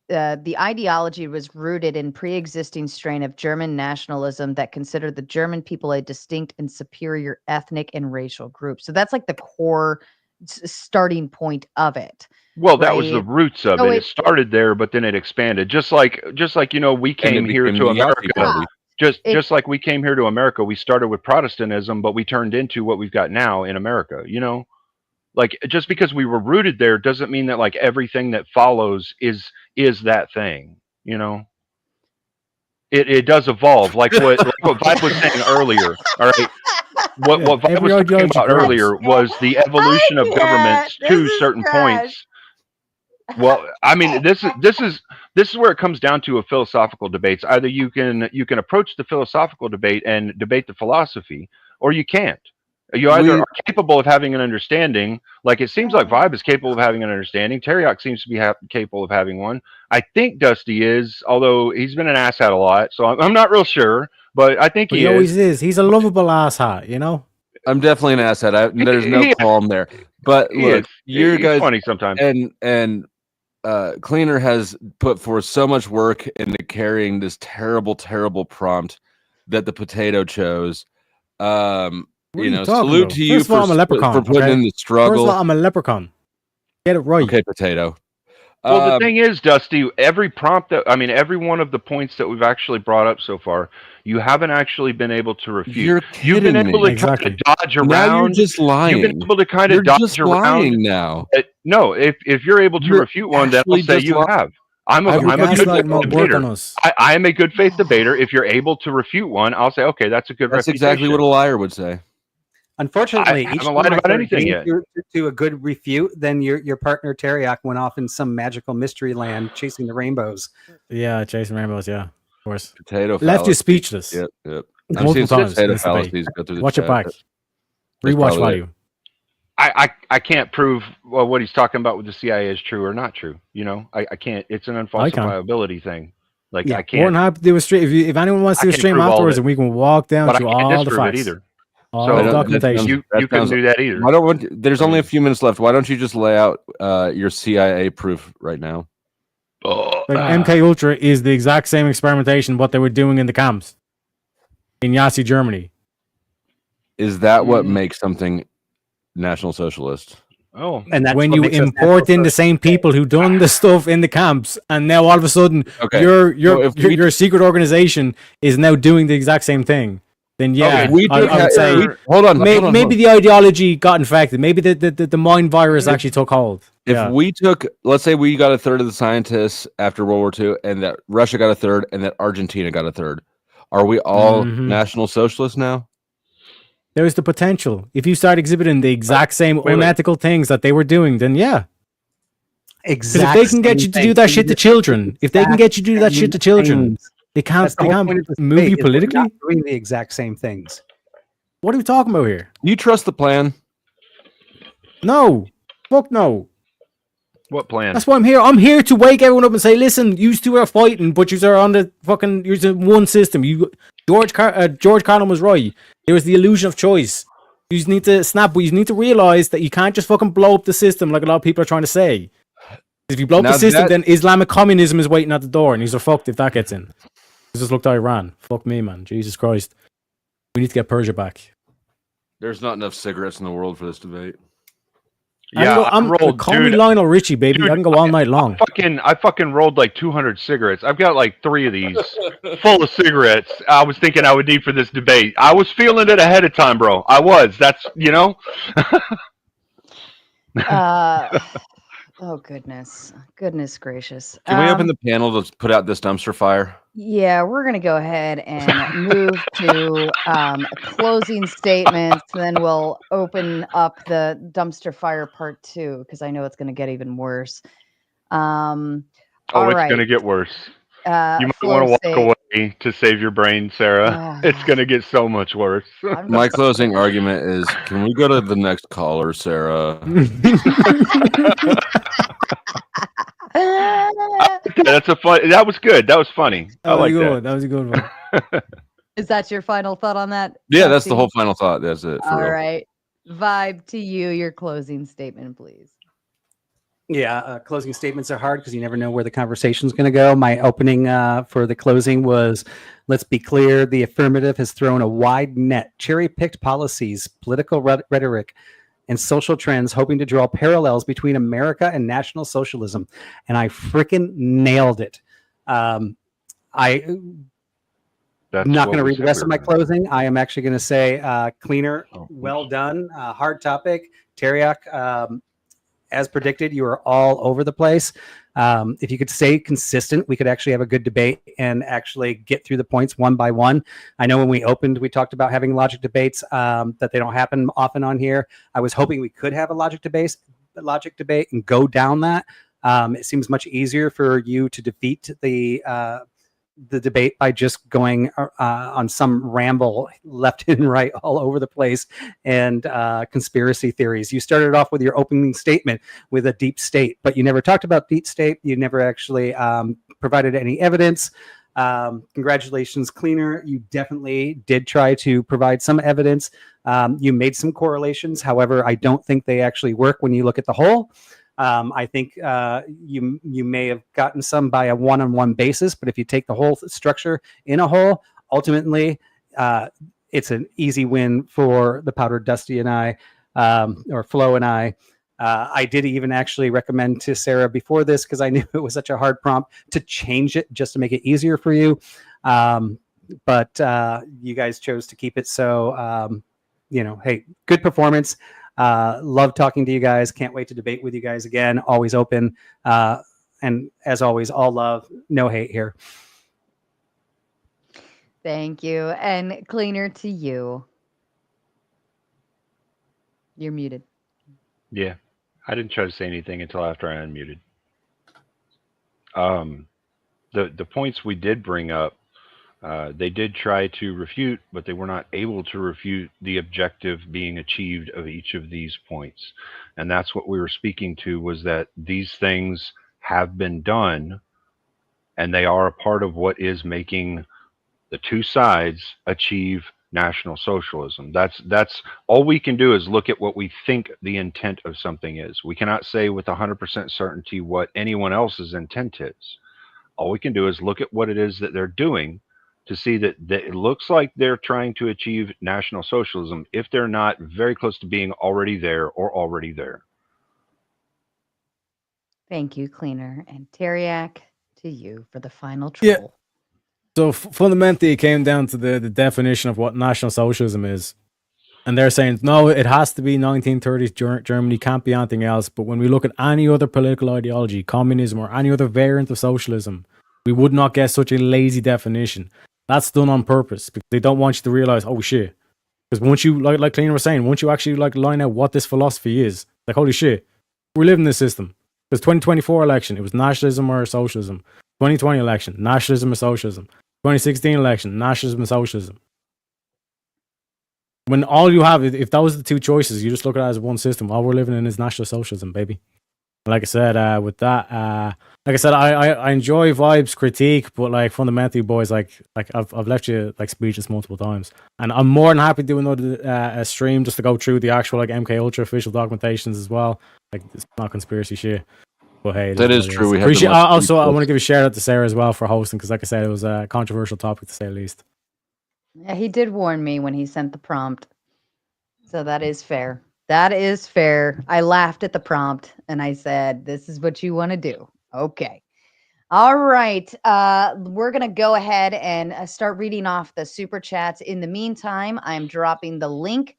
the ideology was rooted in pre-existing strain of German nationalism that considered the German people a distinct and superior ethnic and racial group. So that's like the core starting point of it. Well, that was the roots of it. It started there, but then it expanded. Just like we came here to America. Just like we came here to America, we started with Protestantism, but we turned into what we've got now in America. Like, just because we were rooted there doesn't mean that like everything that follows is that thing. It does evolve, like what Vibe was saying earlier. All right, what Vibe was talking about earlier was the evolution of governments to certain points. Well, I mean, this is where it comes down to a philosophical debates. Either you can approach the philosophical debate and debate the philosophy, or you can't. You either are capable of having an understanding, like it seems like Vibe is capable of having an understanding. Teriak seems to be capable of having one. I think Dusty is, although he's been an asshat a lot, so I'm not real sure, but I think he always is. He's a lovable asshat, I'm definitely an asshat. There's no qualm there. But look, you guys funny sometimes. And Cleaner has put forth so much work into carrying this terrible, terrible prompt that the potato chose. Salute to you for putting in the struggle. First of all, I'm a leprechaun. Get it right. Okay, potato. Well, the thing is, Dusty, every one of the points that we've actually brought up so far, you haven't actually been able to refute. You've been able to kind of dodge around. Now you're just lying. You've been able to kind of dodge around now. No, if you're able to refute one, then I'll say you have. I'm a good faith debater. I am a good faith debater. If you're able to refute one, I'll say, okay, that's a good refutation. That's exactly what a liar would say. Unfortunately, I haven't lied about anything yet. To a good refute, then your partner Teriak went off in some magical mystery land chasing the rainbows. Yeah, chasing rainbows. Yeah, of course. Potato left you speechless. Yep. I've seen potato fallacies go through the Watch it back. Rewatch value. I can't prove what he's talking about with the CIA is true or not true. I can't. It's an unfalsifiability thing. Like I can't. More than happy to do a stream. If anyone wants to do a stream afterwards, and we can walk down through all the facts. Either. So documentation. You couldn't do that either. There's only a few minutes left. Why don't you just lay out your CIA proof right now? MK Ultra is the exact same experimentation what they were doing in the camps in Nazi Germany. Is that what makes something National Socialist? Oh, and that's when you import in the same people who done the stuff in the camps, and now all of a sudden your secret organization is now doing the exact same thing. Then I would say, hold on. Maybe the ideology got infected. Maybe the mind virus actually took hold. If we took, let's say we got a third of the scientists after World War II, and that Russia got a third, and that Argentina got a third, are we all National Socialists now? There is the potential. If you start exhibiting the exact same unethical things that they were doing, then yeah. Exactly. If they can get you to do that shit to children, They can't move you politically. Not doing the exact same things. What are we talking about here? You trust the plan? No. Fuck no. What plan? That's why I'm here. I'm here to wake everyone up and say, listen, you two are fighting, but you are on the fucking, you're one system. George Carlin was right. There was the illusion of choice. You just need to snap, but you need to realize that you can't just fucking blow up the system like a lot of people are trying to say. If you blow up the system, then Islamic communism is waiting at the door, and he's fucked if that gets in. Just looked at Iran. Fuck me, man. Jesus Christ. We need to get Persia back. There's not enough cigarettes in the world for this debate. Yeah, call me Lionel Richie, baby. I can go all night long. I fucking rolled like 200 cigarettes. I've got like 3 of these full of cigarettes. I was thinking I would need for this debate. I was feeling it ahead of time, bro. I was. That's, Oh, goodness gracious. Can we open the panel to put out this dumpster fire? Yeah, we're going to go ahead and move to closing statements. Then we'll open up the dumpster fire part 2, because I know it's going to get even worse. It's going to get worse. You might want to walk away to save your brain, Sarah. It's going to get so much worse. My closing argument is, can we go to the next caller, Sarah? That was good. That was funny. That was a good one. Is that your final thought on that? Yeah, that's the whole final thought. That's it. All right. Vibe to you, your closing statement, please. Yeah, closing statements are hard because you never know where the conversation's going to go. My opening for the closing was, let's be clear, the affirmative has thrown a wide net, cherry-picked policies, political rhetoric, and social trends, hoping to draw parallels between America and National Socialism. And I freaking nailed it. That's That's I'm not what going to we read the said rest we of were my gonna closing. I am actually going to say cleaner, Oh, well done, hard topic. Teriak, as predicted, you are all over the place. If you could stay consistent, we could actually have a good debate and actually get through the points one by one. I know when we opened, we talked about having logic debates, that they don't happen often on here. I was hoping we could have a logic debate and go down that. It seems much easier for you to defeat the debate by just going on some ramble left and right all over the place and conspiracy theories. You started off with your opening statement with a deep state, but you never talked about deep state. You never actually provided any evidence. Congratulations, Cleaner. You definitely did try to provide some evidence. You made some correlations. However, I don't think they actually work when you look at the whole. I think you may have gotten some by a one-on-one basis, but if you take the whole structure in a whole, ultimately it's an easy win for the Powdered Dusty and I, or Flo and I. I did even actually recommend to Sarah before this, because I knew it was such a hard prompt, to change it just to make it easier for you. But you guys chose to keep it. So, hey, good performance. Love talking to you guys. Can't wait to debate with you guys again. Always open. And as always, all love, no hate here. Thank you. And Cleaner, to you. You're muted. Yeah, I didn't try to say anything until after I unmuted. The points we did bring up, they did try to refute, but they were not able to refute the objective being achieved of each of these points. And that's what we were speaking to, was that these things have been done, and they are a part of what is making the two sides achieve National Socialism. That's all we can do, is look at what we think the intent of something is. We cannot say with 100% certainty what anyone else's intent is. All we can do is look at what it is that they're doing to see that it looks like they're trying to achieve National Socialism, if they're not very close to being already there or already there. Thank you, Cleaner. And Teriak, to you for the final troll. Yeah. So fundamentally, it came down to the definition of what National Socialism is. And they're saying, no, it has to be 1930s Germany, can't be anything else. But when we look at any other political ideology, communism, or any other variant of socialism, we would not get such a lazy definition. That's done on purpose, because they don't want you to realize, oh shit. Because once you, like Cleaner was saying, once you actually line out what this philosophy is, like, holy shit, we're living this system. Because 2024 election, it was nationalism or socialism. 2020 election, nationalism or socialism. 2016 election, nationalism and socialism. When all you have, if that was the two choices, you just look at it as one system. All we're living in is National Socialism, baby. Like I said, with that, I enjoy Vibe's critique, but fundamentally, boys, I've left you speechless multiple times, and I'm more than happy to do another a stream just to go through the actual MK Ultra official documentations as well. It's not conspiracy shit. But hey, that is true. We appreciate. Also, I want to give a shout out to Sarah as well for hosting, because, like I said, it was a controversial topic to say the least. Yeah, he did warn me when he sent the prompt, so that is fair. That is fair. I laughed at the prompt and I said, "This is what you want to do." Okay. All right. We're gonna go ahead and start reading off the super chats. In the meantime, I'm dropping the link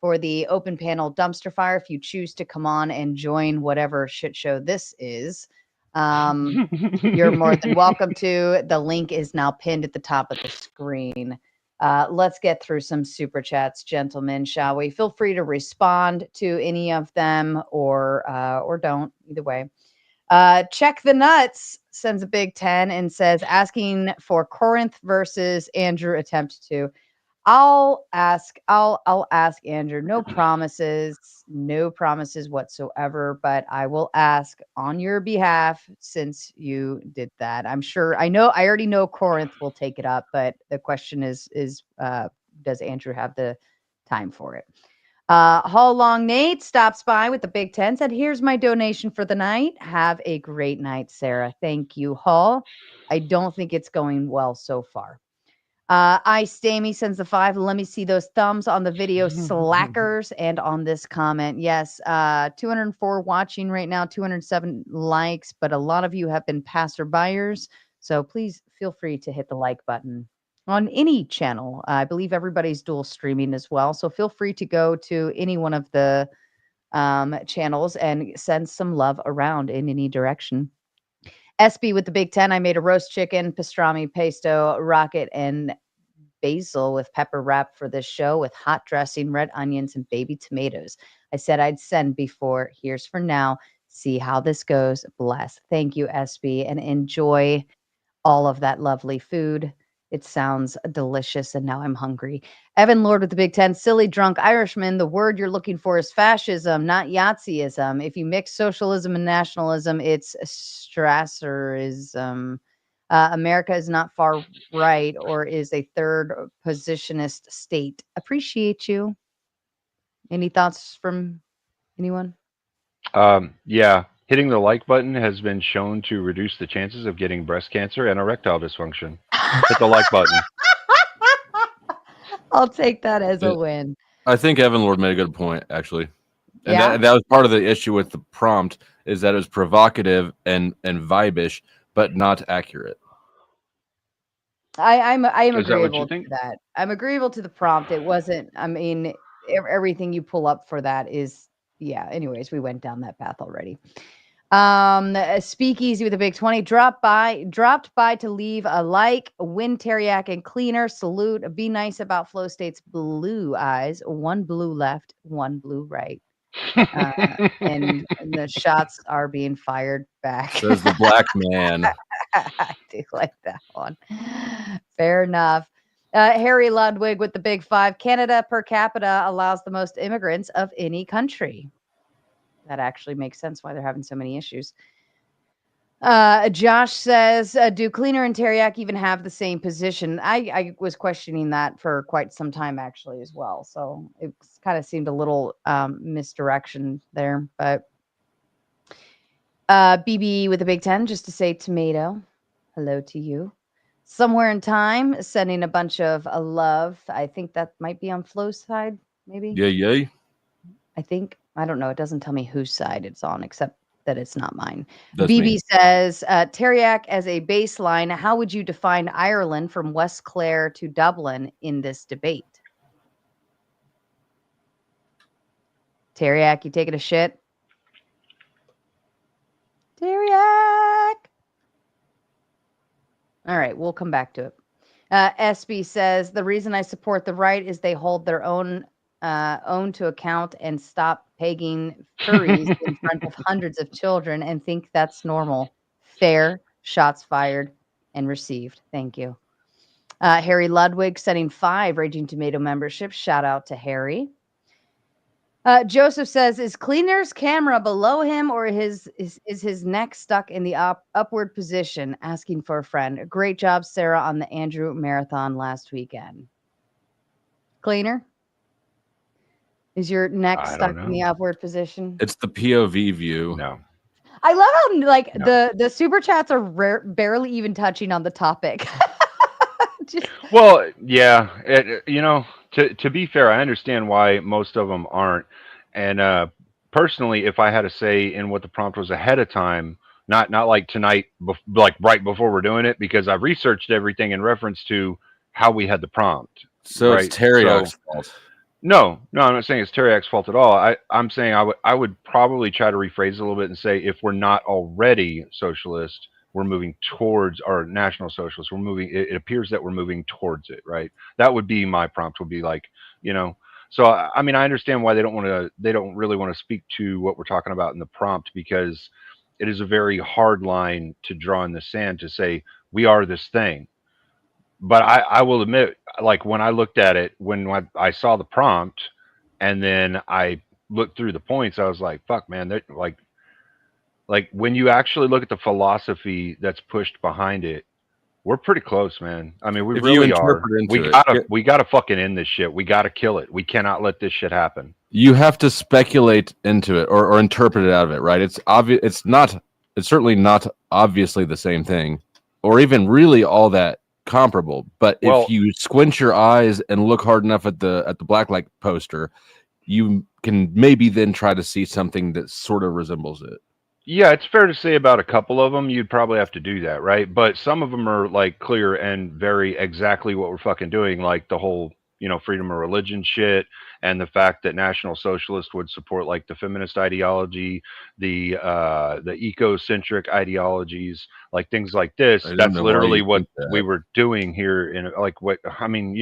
for the open panel dumpster fire if you choose to come on and join whatever shit show this is. You're more than welcome to. The link is now pinned at the top of the screen. Let's get through some super chats, gentlemen, shall we? Feel free to respond to any of them or don't, either way. Check the Nuts sends a big 10 and says, asking for Corinth versus Andrew attempt to. I'll ask Andrew. No promises whatsoever, but I will ask on your behalf since you did that. I already know Corinth will take it up, but the question is does Andrew have the time for it? Hall Long Nate stops by with the big 10, said, here's my donation for the night. Have a great night, Sarah. Thank you, Hall. I don't think it's going well so far. Stamy sends the 5. Let me see those thumbs on the video, slackers, and on this comment. Yes, 204 watching right now, 207 likes, but a lot of you have been passerbyers, so please feel free to hit the like button on any channel. I believe everybody's dual streaming as well. So feel free to go to any one of the channels and send some love around in any direction. SB with the Big 10. I made a roast chicken, pastrami, pesto, rocket, and basil with pepper wrap for this show with hot dressing, red onions, and baby tomatoes. I said I'd send before. Here's for now. See how this goes. Bless. Thank you, SB, and enjoy all of that lovely food. It sounds delicious, and now I'm hungry. Evan Lord with the Big 10. Silly drunk Irishman. The word you're looking for is fascism, not Yahtzeeism. If you mix socialism and nationalism, it's Strasserism. America is not far right or is a third positionist state. Appreciate you. Any thoughts from anyone? Yeah. Hitting the like button has been shown to reduce the chances of getting breast cancer and erectile dysfunction. Hit the like button. I'll take that as a win. I think Evan Lord made a good point, actually. And Yeah. that was part of the issue with the prompt, is that it was provocative and vibish, but not accurate. I am Is that what you agreeable to think? that. I'm agreeable to the prompt. It wasn't, I mean, everything you pull up for that is, yeah. Anyways, we went down that path already. Speakeasy with a Big 20 dropped by to leave a like, win Teriak and cleaner, salute, be nice about Flow State's blue eyes, one blue left, one blue right. And the shots are being fired back. Says the black man. I do like that one. Fair enough. Harry Ludwig with the Big 5. Canada per capita allows the most immigrants of any country. That actually makes sense why they're having so many issues. Josh says, do Cleaner and Teriak even have the same position? I was questioning that for quite some time, actually, as well. So it kind of seemed a little misdirection there. But BB with a Big 10, just to say tomato. Hello to you. Somewhere in Time, sending a bunch of love. I think that might be on Flo's side, maybe. Yeah. I think. I don't know. It doesn't tell me whose side it's on, except that it's not mine. That's BB me. says, Teriak as a baseline, how would you define Ireland from West Clare to Dublin in this debate? Teriak, you taking a shit? Teriak! All right, we'll come back to it. SB says, the reason I support the right is they hold their own to account and stop pegging furries in front of hundreds of children and think that's normal. Fair, shots fired and received. Thank you. Harry Ludwig sending 5 Raging Tomato memberships. Shout out to Harry. Joseph says, is Cleaner's camera below him or is his neck stuck in the upward position? Asking for a friend. Great job, Sarah, on the Andrew Marathon last weekend. Cleaner? Is your neck stuck in the upward position? It's the POV view. No. I love how the super chats are barely even touching on the topic. Well, yeah. To be fair, I understand why most of them aren't. And personally, if I had to say in what the prompt was ahead of time, not like tonight, like right before we're doing it, because I've researched everything in reference to how we had the prompt. So it's Teriak's fault. No, I'm not saying it's Teriak's fault at all. I'm saying I would probably try to rephrase it a little bit and say, if we're not already socialist, we're moving towards our national socialist. It appears that we're moving towards it, right? That would be my prompt, would be like, so I mean, I understand why they don't really want to speak to what we're talking about in the prompt, because it is a very hard line to draw in the sand to say we are this thing. But I will admit, like when I looked at it, when I saw the prompt and then I looked through the points, I was like, fuck, man, like when you actually look at the philosophy that's pushed behind it, we're pretty close, man. I mean, we really are. We gotta fucking end this shit. We gotta kill it. We cannot let this shit happen. You have to speculate into it or interpret it out of it, right? It's obvious. It's certainly not obviously the same thing, or even really all that comparable. But if you squint your eyes and look hard enough at the blacklight poster, you can maybe then try to see something that sort of resembles it. Yeah, it's fair to say about a couple of them, you'd probably have to do that, right? But some of them are like clear and very exactly what we're fucking doing, like the whole, freedom of religion shit, and the fact that National Socialist would support like the feminist ideology, the ecocentric ideologies, like things like this. I don't That's know why literally you what think that. we were doing here in like what I mean,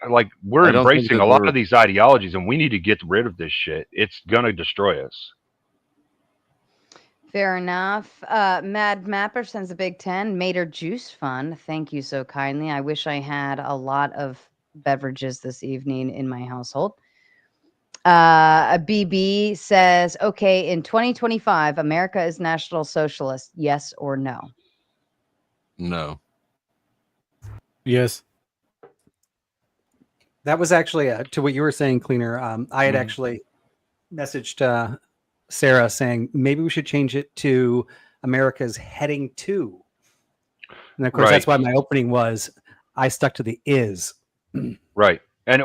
like we're I don't think embracing that a lot we're- of these ideologies, and we need to get rid of this shit. It's gonna destroy us. Fair enough. Mad Mapper sends a big 10. Mater Juice Fund. Thank you so kindly. I wish I had a lot of beverages this evening in my household. A BB says, okay, in 2025, America is National Socialist. Yes or no? No. Yes. That was actually to what you were saying, Cleaner. I had actually messaged Sarah saying maybe we should change it to America's heading to. And of course, that's why my opening was I stuck to the is. Right. And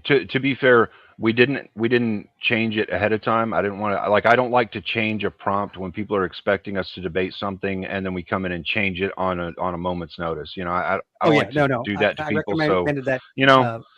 to be fair, we didn't change it ahead of time. I didn't want to I don't like to change a prompt when people are expecting us to debate something and then we come in and change it on a moment's notice. I don't like to do that to people. So that,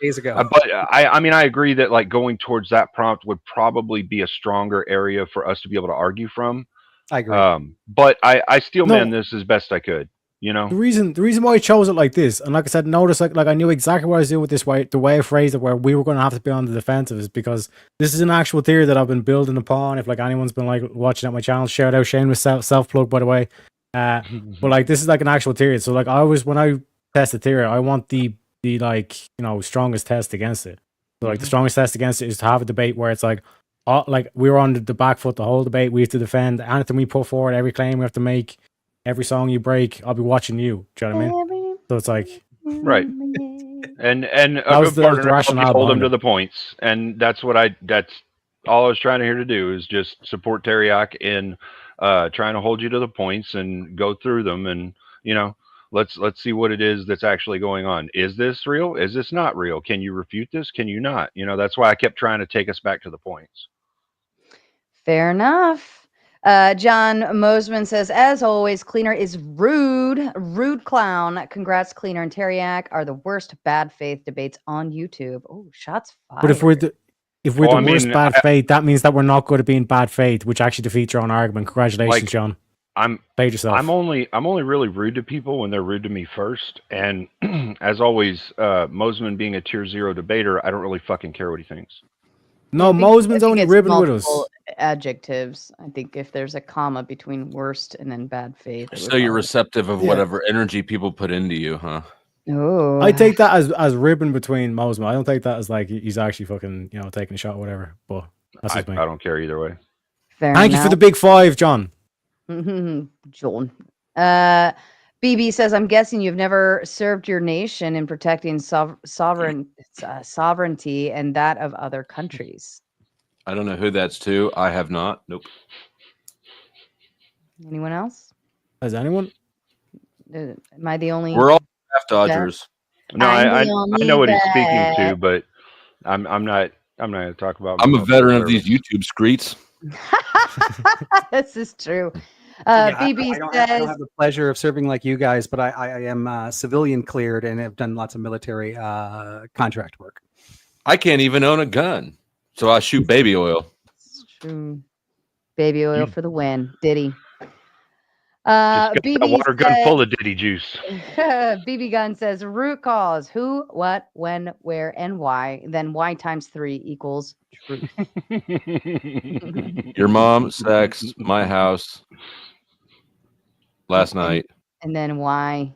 days ago. But I mean I agree that like going towards that prompt would probably be a stronger area for us to be able to argue from. I agree. But I steel man this as best I could. The reason why I chose it like this, and like I said, notice like I knew exactly what I was doing with this way, the way I phrased it, where we were going to have to be on the defensive, is because this is an actual theory that I've been building upon. If like anyone's been like watching at my channel, shout out shameless self plug by the way. But like this is like an actual theory. So like when I test the theory, I want the like strongest test against it. So like the strongest test against it is to have a debate where it's like we were on the back foot the whole debate. We have to defend anything we put forward, every claim we have to make. Every song you break, I'll be watching you. Do you know what I mean? So it's like right, and that was the rationale. Hold them to the points, and that's all I was trying to hear to do is just support Teriak in trying to hold you to the points and go through them, and let's see what it is that's actually going on. Is this real? Is this not real? Can you refute this? Can you not? That's why I kept trying to take us back to the points. Fair enough. John Mosman says, as always, Cleaner is rude clown. Congrats, Cleaner and Teriak are the worst bad faith debates on YouTube. Oh, shots fired. But if we're the worst bad faith, that means that we're not good at being bad faith, which actually defeats your own argument. Congratulations, John. Played yourself. I'm only really rude to people when they're rude to me first. And as always, Mosman being a tier 0 debater, I don't really fucking care what he thinks. No, Mosman's only ribbing with us. Adjectives. I think if there's a comma between worst and then bad faith. So you're receptive of whatever energy people put into you, huh? Oh, I take that as ribbon between Mosman. I don't take that as like he's actually fucking taking a shot or whatever. But that's just me. I don't care either way. Thank you for the big 5, John. John. BB says, I'm guessing you've never served your nation in protecting sovereignty and that of other countries. I don't know who that's to. I have not. Nope. Anyone else? Has anyone? Am I the only? We're all draft dodgers. No, I know what he's speaking to, but I'm not going to talk about. I'm a veteran of these YouTube streets. This is true. BB I don't have the pleasure of serving like you guys, but I am civilian cleared and have done lots of military contract work. I can't even own a gun, so I shoot baby oil. It's true. Baby oil for the win. Diddy. BB a water gun full of Diddy juice. BB Gun says root cause: who, what, when, where, and why. Then y times 3 equals truth. Your mom, sex, my house, last night. And then why?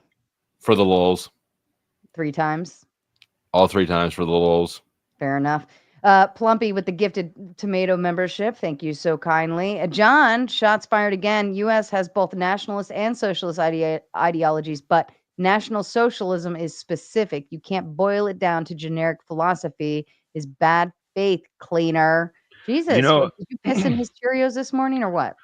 For the lulz. 3 times. All 3 times for the lulz. Fair enough. Plumpy with the gifted tomato membership. Thank you so kindly. John, shots fired again. U.S. has both nationalist and socialist ideologies, but National Socialism is specific. You can't boil it down to generic philosophy. Is bad faith, Cleaner. Jesus, did you piss in his Cheerios this morning or what?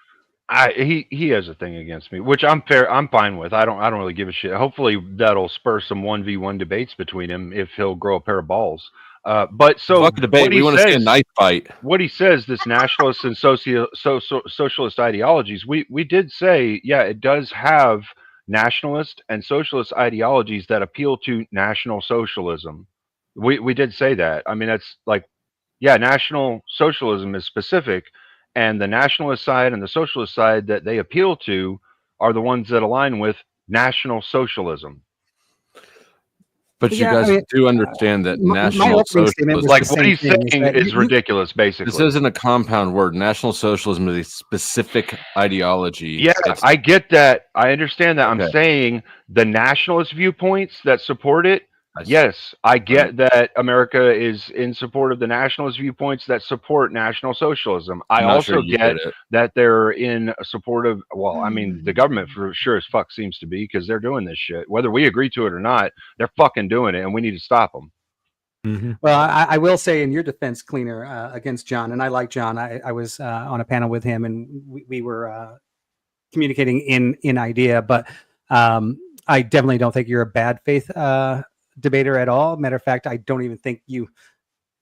He has a thing against me, which I'm fine with. I don't really give a shit. Hopefully that'll spur some 1v1 debates between him if he'll grow a pair of balls. But so fuck a debate. We want to see a knife fight. What he says, this nationalist and socialist ideologies, we did say, yeah, it does have nationalist and socialist ideologies that appeal to National Socialism. We did say that. I mean, that's like, yeah, National Socialism is specific, and the nationalist side and the socialist side that they appeal to are the ones that align with National Socialism. But you guys do understand that National Socialism, like what he's saying, is ridiculous, basically. This isn't a compound word. National Socialism is a specific ideology. Yeah, I get that. I understand that. I'm saying the nationalist viewpoints that support it, yes, I get that America is in support of the nationalist viewpoints that support National Socialism. I also get that they're in support of, well, I mean, the government for sure as fuck seems to be, because they're doing this shit. Whether we agree to it or not, they're fucking doing it, and we need to stop them. Mm-hmm. Well, I will say in your defense, Cleaner, against John, and I like John. I was on a panel with him, and we were communicating in idea, but I definitely don't think you're a bad faith debater at all. Matter of fact, I don't even think you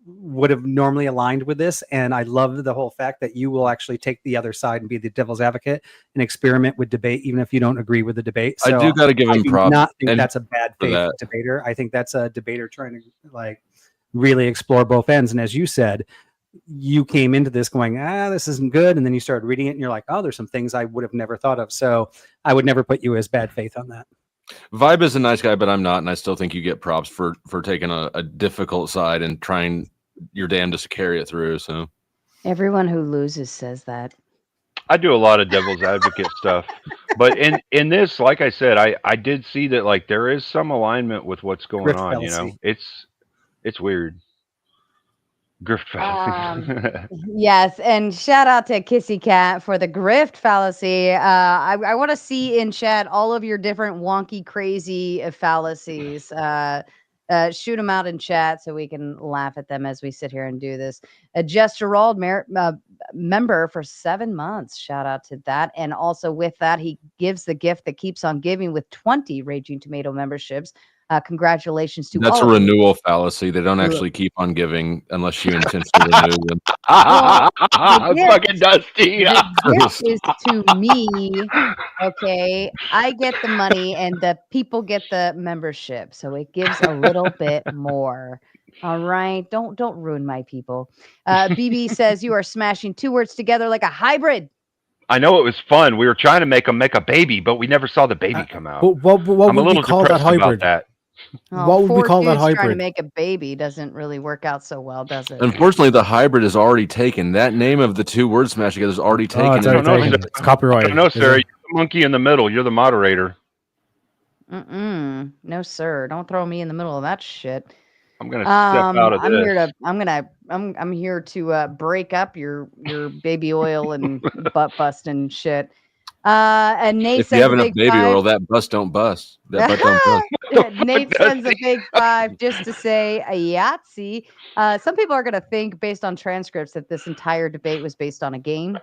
would have normally aligned with this, and I love the whole fact that you will actually take the other side and be the devil's advocate and experiment with debate, even if you don't agree with the debate. So I do got to give him props. I do not think that's a bad faith debater. I think that's a debater trying to like really explore both ends. And as you said, you came into this going, this isn't good, and then you started reading it and you're like, oh, there's some things I would have never thought of. So I would never put you as bad faith on that. Vibe is a nice guy, but I'm not, and I still think you get props for taking a difficult side and trying your damnedest to carry it through. So everyone who loses says that. I do a lot of devil's advocate stuff, but in this, like I said, I did see that like there is some alignment with what's going on. You know, it's weird. Grift fallacy. Yes, and shout out to Kissy Cat for the grift fallacy. I want to see in chat all of your different wonky, crazy fallacies. Shoot them out in chat so we can laugh at them as we sit here and do this. Jess Gerald, member for 7 months. Shout out to that. And also with that, he gives the gift that keeps on giving with 20 Raging Tomato memberships. Congratulations to that's all a renewal fallacy. They don't actually keep on giving unless you intentionally renew them. Fucking Dusty. This is to me. Okay, I get the money and the people get the membership, so it gives a little bit more. All right, don't ruin my people. BB says you are smashing two words together like a hybrid. I know it was fun. We were trying to make them make a baby, but we never saw the baby come out. What I'm a little depressed about that. What would we call that hybrid? Trying to make a baby doesn't really work out so well, does it? Unfortunately, the hybrid is already taken. That name of the two words smashed together is already taken. It's copyrighted. No, sir. You're the monkey in the middle. You're the moderator. No, sir. Don't throw me in the middle of that shit. I'm gonna step out of this. I'm here to break up your baby oil and butt bust and shit. And Nate if you have enough baby oil, that bust don't bust. That butt don't bust. Nate sends a big 5 just to say a Yahtzee. Some people are gonna think, based on transcripts, that this entire debate was based on a game.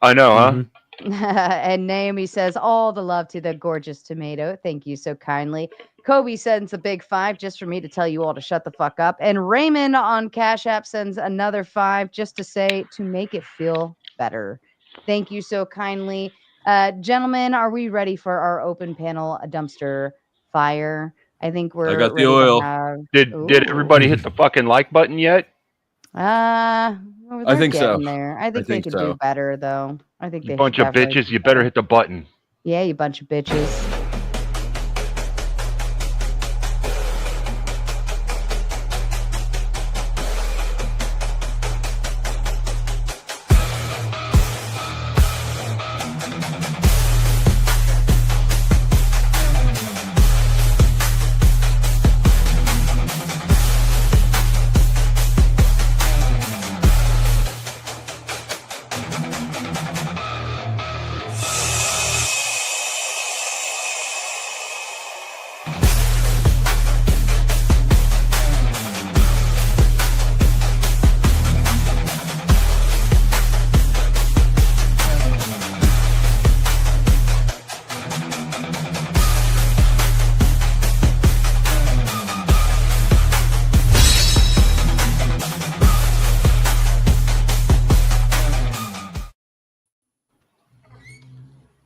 I know, huh? And Naomi says, all the love to the gorgeous tomato. Thank you so kindly. Kobe sends a big 5 just for me to tell you all to shut the fuck up. And Raymond on Cash App sends another 5 just to say to make it feel better. Thank you so kindly. Gentlemen, are we ready for our open panel dumpster fire? I think we're I got the oil. Did everybody hit the fucking like button yet? I think so. There. I think they could do better, though. I think you bunch of bitches. You better hit the button. Yeah, you bunch of bitches.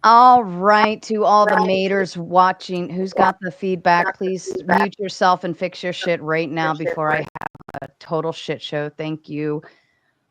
All right, to all the maters watching, who's got the feedback, please mute yourself and fix your shit right now before I have a total shit show. Thank you.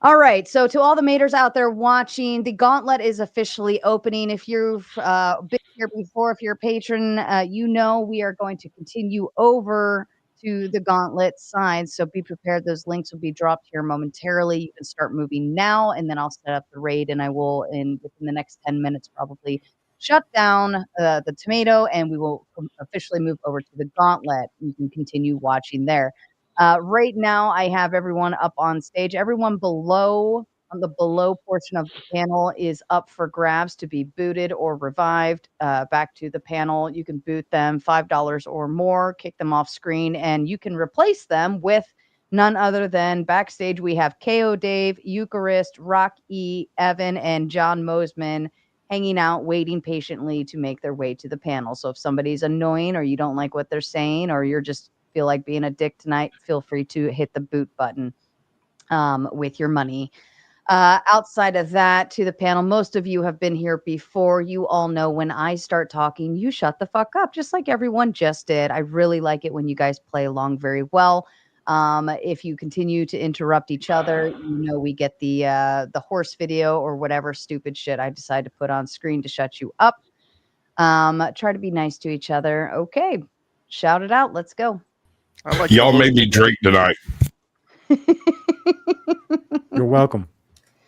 All right, so to all the maters out there watching, the gauntlet is officially opening. If you've been here before, if you're a patron, you know we are going to continue over to the gauntlet side, so be prepared. Those links will be dropped here momentarily. You can start moving now, and then I'll set up the raid, and I will, within the next 10 minutes, probably shut down the tomato, and we will officially move over to the gauntlet. You can continue watching there. Right now, I have everyone up on stage. Everyone below, on the below portion of the panel, is up for grabs to be booted or revived back to the panel. You can boot them $5 or more, kick them off screen, and you can replace them with none other than backstage. We have KO Dave, Eucharist, Rock E, Evan, and John Mosman hanging out, waiting patiently to make their way to the panel. So if somebody's annoying or you don't like what they're saying, or you're just feel like being a dick tonight, feel free to hit the boot button with your money. Outside of that, to the panel, most of you have been here before. You all know when I start talking, you shut the fuck up, just like everyone just did. I really like it when you guys play along very well. If you continue to interrupt each other, you know we get the horse video or whatever stupid shit I decide to put on screen to shut you up. Try to be nice to each other. Okay, shout it out. Let's go. Y'all made me drink tonight. You're welcome.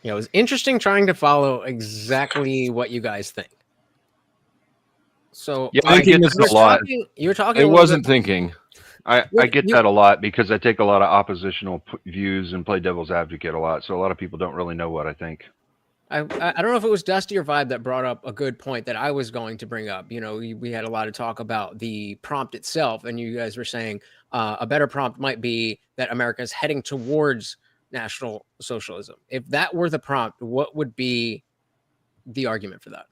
It was interesting trying to follow exactly what you guys think. So yeah, I get this a lot. You're talking. It wasn't thinking. I get that a lot because I take a lot of oppositional views and play devil's advocate a lot. So a lot of people don't really know what I think. I don't know if it was Dusty or Vibe that brought up a good point that I was going to bring up. You know, we had a lot of talk about the prompt itself, and you guys were saying a better prompt might be that America is heading towards National Socialism. If that were the prompt, what would be the argument for that?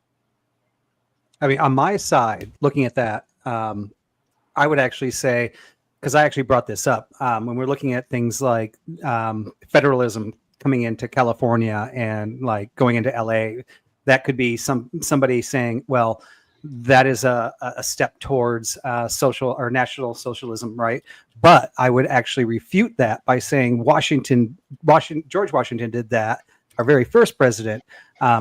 I mean, on my side, looking at that, I would actually say, because I actually brought this up, when we're looking at things like federalism coming into California and like going into LA, that could be somebody saying, well, that is a step towards social or national socialism, right? But I would actually refute that by saying George Washington did that, our very first president,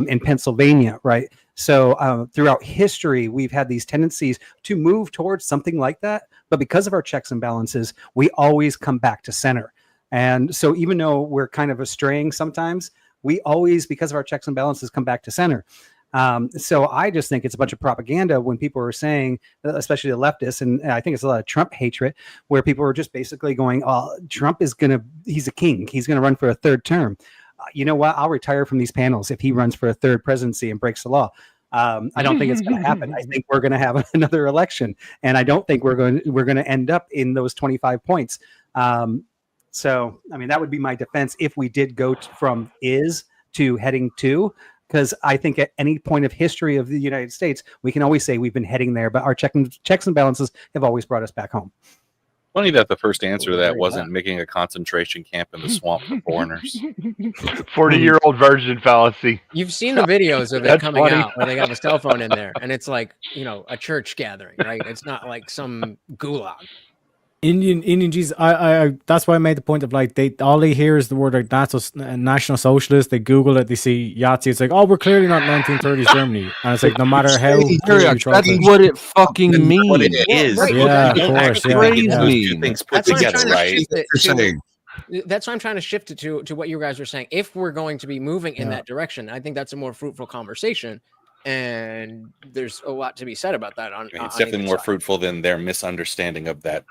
in Pennsylvania, right? So throughout history, we've had these tendencies to move towards something like that, but because of our checks and balances, we always come back to center. And so even though we're kind of straying sometimes, we always, because of our checks and balances, come back to center. So I just think it's a bunch of propaganda when people are saying, especially the leftists, and I think it's a lot of Trump hatred, where people are just basically going, oh, Trump is he's a king. He's going to run for a third term. You know what? I'll retire from these panels if he runs for a third presidency and breaks the law. I don't think it's going to happen. I think we're going to have another election, and I don't think we're going to end up in those 25 points. So, I mean, that would be my defense if we did go from is to heading to, because I think at any point of history of the United States, we can always say we've been heading there, but our checks and balances have always brought us back home. Funny that the first answer to that wasn't making a concentration camp in the swamp for foreigners. 40-year-old virgin fallacy. You've seen the videos of it coming out where they got a cell phone in there, and it's like, you know, a church gathering, right? It's not like some gulag. Indian Jesus, I that's why I made the point of like all they hear is the word like National Socialist. They Google it, they see Yahtzee. It's like, oh, we're clearly not 1930s Germany, and it's like no matter how. That's what it fucking means. What it is. Right. Yeah, of course. Two things put together, right? That's why I'm trying to shift it to what you guys were saying. If we're going to be moving in that direction, I think that's a more fruitful conversation. And there's a lot to be said about that. It's definitely more fruitful than their misunderstanding of that.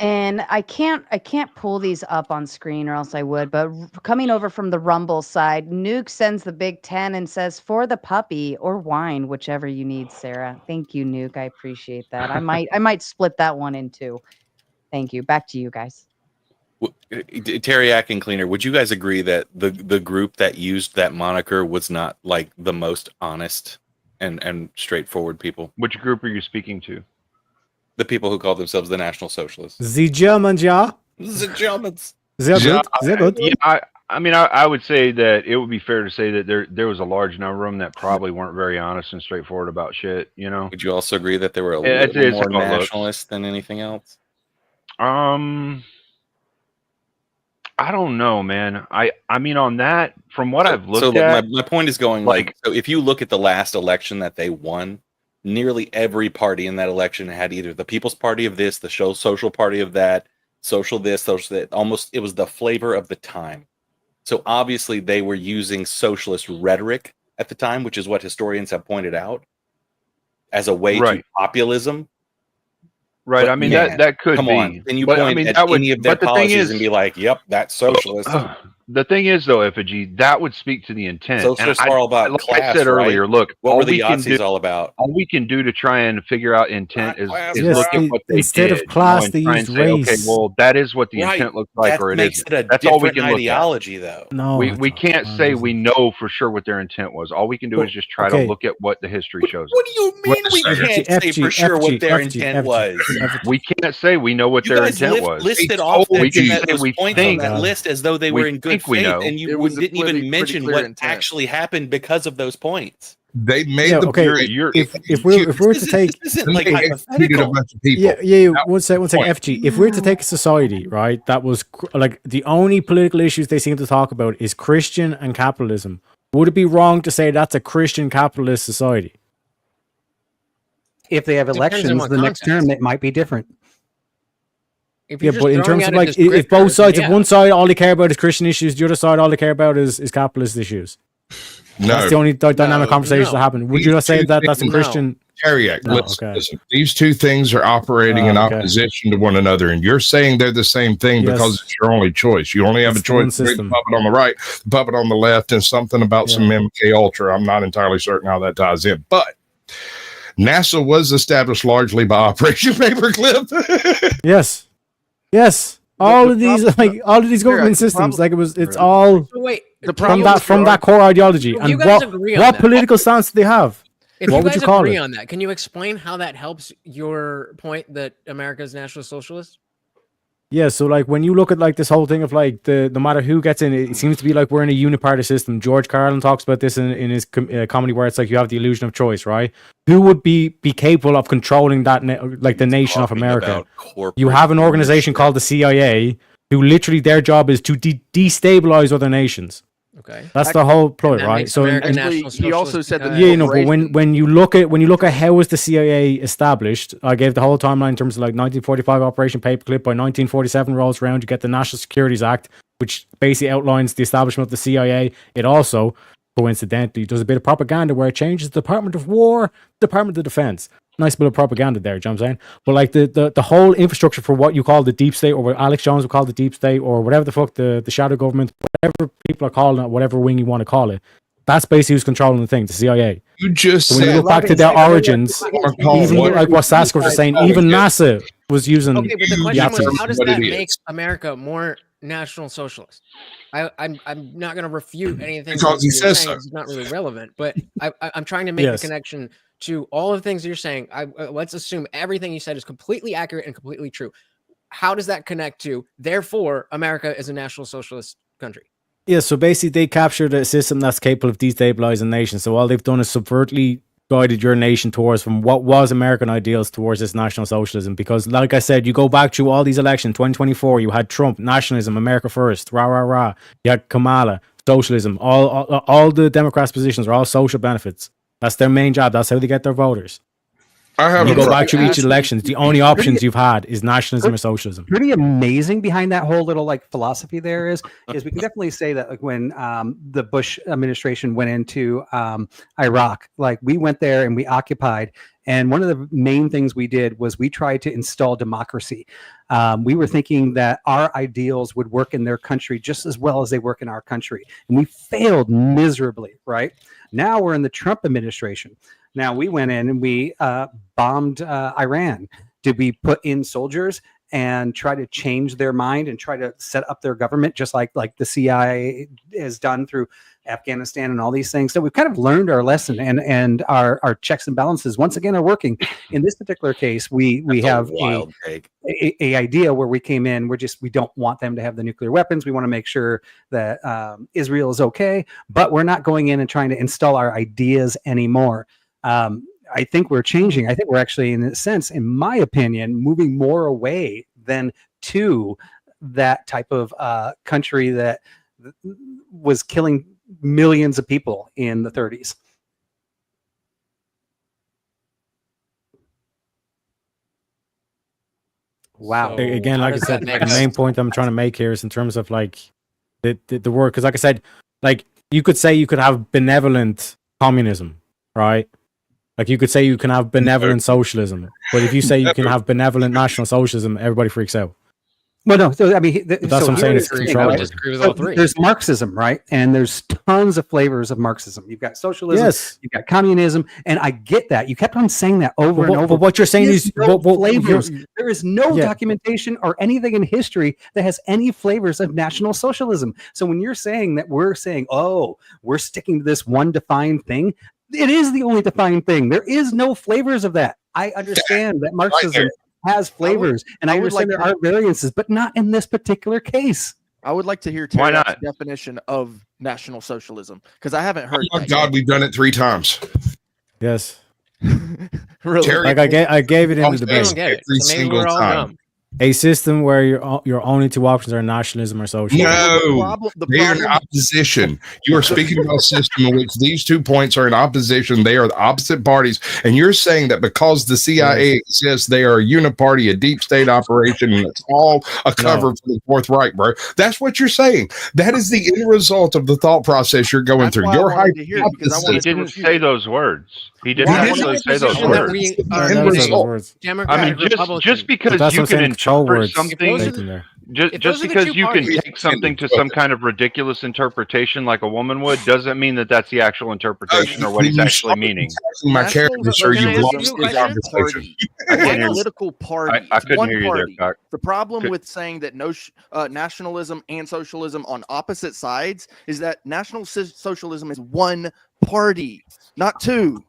And I can't pull these up on screen or else I would, but coming over from the Rumble side, Nuke sends the big 10 and says, for the puppy or wine, whichever you need, Sarah. Thank you, Nuke. I appreciate that. I might split that one in two. Thank you. Back to you guys. Teriyaki and Cleaner, would you guys agree that the group that used that moniker was not like the most honest and straightforward people? Which group are you speaking to? The people who call themselves the National Socialists. The Germans, yeah. The Germans. Sehr good. Yeah, I mean, I would say that it would be fair to say that there was a large number of them that probably weren't very honest and straightforward about shit. You know. Would you also agree that they were a little more nationalist than anything else? I don't know, man. I mean, on that, from what I've looked at, my point is going like, so if you look at the last election that they won, nearly every party in that election had either the People's Party of this, the Social Party of that, social this, social that. Almost, it was the flavor of the time. So obviously they were using socialist rhetoric at the time, which is what historians have pointed out, as a way to populism. Right. But I mean, that could come be. on. Can you point at any of their policies and be like, yep, that's socialist? The thing is, though, Effigy, that would speak to the intent. Socialists are all about class, I said earlier, right? look, what were the Yahtzees all about? All we can do to try and figure out intent is look at what they instead did. Of class, they try used and say, race. okay, well, that is what the intent looks like, or it isn't. That's all we can look ideology, at. Though. No, we can't say we know for sure what their intent was. All we can do is just try to look at what the history shows. What do you mean we can't say for sure what their intent was? We can't say we know what their intent was. Listed off those points on that list as though they were in good faith, and you didn't even mention what actually happened because of those points. They made if we were to take like hypothetical. One second, FG. If we were to take a society, right, that was like the only political issues they seem to talk about is Christian and capitalism, would it be wrong to say that's a Christian capitalist society? If they have elections the next term, it might be different. Yeah, but in terms of like, if both sides, if one side all they care about is Christian issues, the other side all they care about is capitalist issues. No, that's the only dynamic conversation that happen. Would you not say that that's a Christian? Listen, these two things are operating in opposition to one another, and you're saying they're the same thing because it's your only choice. You only have a choice: the puppet on the right, the puppet on the left, and something about some MK Ultra. I'm not entirely certain how that ties in, but NASA was established largely by Operation Paperclip. Yes. All of these government systems, it's all from that core ideology. And what political stance do they have? What would you call it? On that, can you explain how that helps your point that America is National Socialist? Yeah, so like when you look at like this whole thing of like no matter who gets in, it seems to be like we're in a uniparty system. George Carlin talks about this in his comedy where it's like you have the illusion of choice, right? Who would be capable of controlling that, like the nation of America? You have an organization called the CIA, who literally their job is to destabilize other nations. Okay, that's the whole ploy, right? So he also said that but when you look at how was the CIA established, I gave the whole timeline in terms of like 1945 Operation Paperclip. By 1947 rolls around, you get the National Securities Act, which basically outlines the establishment of the CIA. It also, coincidentally, does a bit of propaganda where it changes the Department of War, Department of Defense. Nice bit of propaganda there, you know what I'm saying? But like the whole infrastructure for what you call the deep state, or what Alex Jones would call the deep state, or whatever the fuck the shadow government, whatever people are calling it, whatever wing you want to call it, that's basically who's controlling the thing, the CIA. You just so when you look back to their origins, even like what Saskia was saying, even NASA was using. Okay, but the question was, how does that make America more National Socialist? I'm not going to refute anything because he says so. It's not really relevant, but I'm trying to make the connection to all of the things you're saying. Let's assume everything you said is completely accurate and completely true. How does that connect to, therefore, America is a National Socialist country? Yeah, so basically they captured a system that's capable of destabilizing nations. So all they've done is subvertly guided your nation towards from what was American ideals towards this National Socialism. Because like I said, you go back through all these elections, 2024, you had Trump, nationalism, America first, rah, rah, rah. You had Kamala, socialism. All the Democrats' positions are all social benefits. That's their main job. That's how they get their voters. You go back to each elections. The only options you've had is nationalism or socialism. Pretty amazing behind that whole little like philosophy there is we can definitely say that like when the Bush administration went into Iraq, like we went there and we occupied. And one of the main things we did was we tried to install democracy. We were thinking that our ideals would work in their country just as well as they work in our country. And we failed miserably, right? Now we're in the Trump administration. Now we went in and we bombed Iran. Did we put in soldiers and try to change their mind and try to set up their government, just like the CIA has done through Afghanistan and all these things. So we've kind of learned our lesson, and our checks and balances once again are working. In this particular case, we have a idea where we came in. We don't want them to have the nuclear weapons. We want to make sure that Israel is okay, but we're not going in and trying to install our ideas anymore. I think we're changing. I think we're actually, in a sense, in my opinion, moving more away than to that type of country that was killing millions of people in the 30s. Wow. So again, like I said, the main point I'm trying to make here is in terms of like the word, because like I said, like you could say you could have benevolent communism, right? Like you could say you can have benevolent socialism, but if you say you can have benevolent national socialism, everybody freaks out. Well, no. So I mean, that's what I'm saying. I would disagree with all three. There's Marxism, right? And there's tons of flavors of Marxism. You've got socialism, yes. You've got communism, and I get that. You kept on saying that over and over. But what you're saying is flavors. There is no documentation or anything in history that has any flavors of National Socialism. So when you're saying that we're saying, oh, we're sticking to this one defined thing, it is the only defined thing. There is no flavors of that. I understand that Marxism has flavors, and I understand there are variances, but not in this particular case. I would like to hear Terry's definition of National Socialism, because I haven't heard. Oh my God, we've done it 3 times. Yes. Really? Terry, like I gave it in the debate. Every single time. A system where your only 2 options are nationalism or socialism. No, they are in opposition. You are speaking about a system in which these 2 points are in opposition. They are the opposite parties, and you're saying that because the CIA exists, they are a uniparty, a deep state operation, and it's all a cover for the Fourth Reich, bro. That's what you're saying. That is the end result of the thought process you're going through. Your hypothesis. He didn't say those words. He didn't actually say those words. I mean, just because you can interpret something, just because you can take something to some kind of ridiculous interpretation like a woman would, doesn't mean that that's the actual interpretation or what he's actually meaning. My character, sir, you lost the conversation. A political party. I couldn't hear you there, Doc. The problem with saying that nationalism and socialism on opposite sides is that National Socialism is one party, not 2.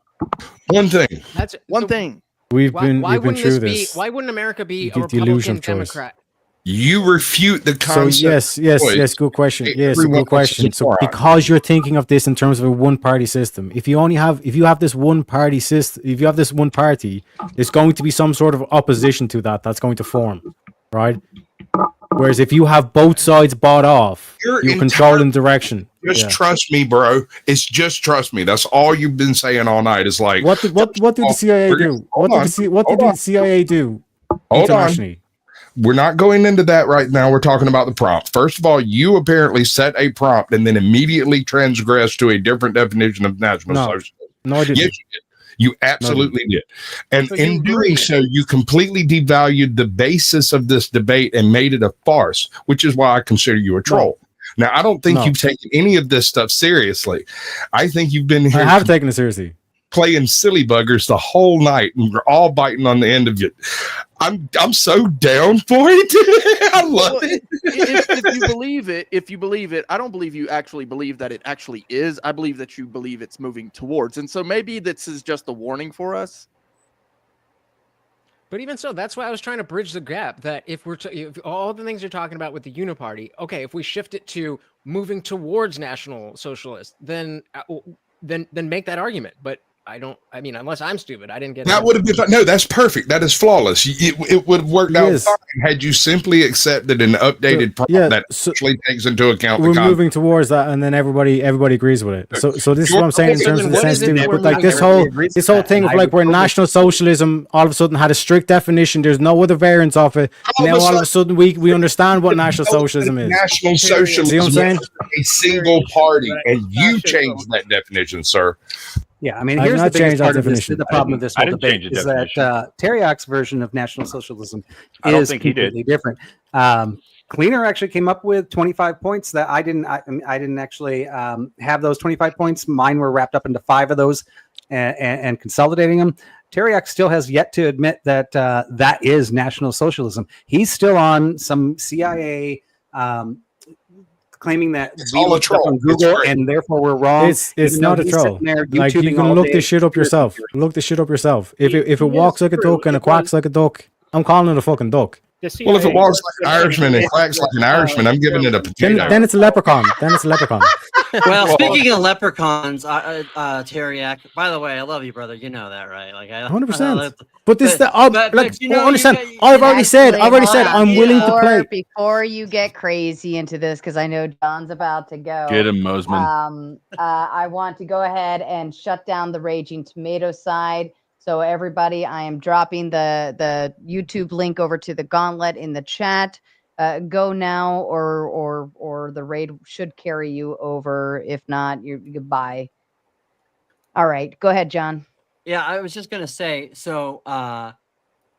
One thing. That's one thing. We've been through this. Why wouldn't America be a the illusion Republican of choice. Democrat? You refute the concept. So yes, good question. Yes, good question. So because you're thinking of this in terms of a one-party system, if you have this one-party system, if you have this one party, there's going to be some sort of opposition to that's going to form, right? Whereas if you have both sides bought off, you're controlling direction. Just trust me, bro. It's just trust me. That's all you've been saying all night. It's like what did the CIA do? What did the CIA do internationally? We're not going into that right now. We're talking about the prompt. First of all, you apparently set a prompt and then immediately transgressed to a different definition of national socialism. No, I didn't. Yes, you did. You absolutely did. And in doing so, you completely devalued the basis of this debate and made it a farce, which is why I consider you a troll. Now, I don't think you've taken any of this stuff seriously. I think you've been here. I have taken it seriously. Playing silly buggers the whole night, and we're all biting on the end of it. I'm so down for it. I love it. If you believe it, I don't believe you actually believe that it actually is. I believe that you believe it's moving towards. And so maybe this is just a warning for us. But even so, that's why I was trying to bridge the gap. That if all the things you're talking about with the uniparty, okay, if we shift it to moving towards National Socialist, then make that argument. But I mean, unless I'm stupid, I didn't get that. Would have been no. That's perfect. That is flawless. It would have worked out fine had you simply accepted an updated prompt that actually takes into account. We're moving towards that, and then everybody agrees with it. So this is what I'm saying in terms of the sensitivity. But like this whole thing of like where National Socialism all of a sudden had a strict definition. There's no other variants of it. Now all of a sudden we understand what National Socialism is. National Socialism. See what I'm saying? A single party, and you changed that definition, sir. Yeah, I mean, here's the biggest part of this. The problem with this whole debate is that Terryak's version of National Socialism is completely different. Cleaner actually came up with 25 points that I didn't actually have those 25 points. Mine were wrapped up into 5 of those and consolidating them. Teriak still has yet to admit that that is National Socialism. He's still on some CIA claiming that It's we all a looked up troll. on It's Google great. and therefore we're wrong. It's even though not a he's troll. sitting there Like you YouTubing can all look day. this shit up yourself. Look this shit up yourself. If it walks like a duck and it quacks like a duck, I'm calling it a fucking duck. Well, if it walks like an Irishman and quacks like an Irishman, I'm giving it a potato. Then it's a leprechaun. Then it's a leprechaun. Well, speaking of leprechauns, Teriak. By the way, I love you, brother. You know that, right? Like, 100%. But this, you know, understand. you I've already said. Actually, I'm willing to play. Before you get crazy into this, because I know John's about to go. Get him, Mosman. I want to go ahead and shut down the Raging Tomato side. So everybody, I am dropping the YouTube link over to the Gauntlet in the chat. Go now, or the raid should carry you over. If not, you're goodbye. All right, go ahead, John. Yeah, I was just gonna say. So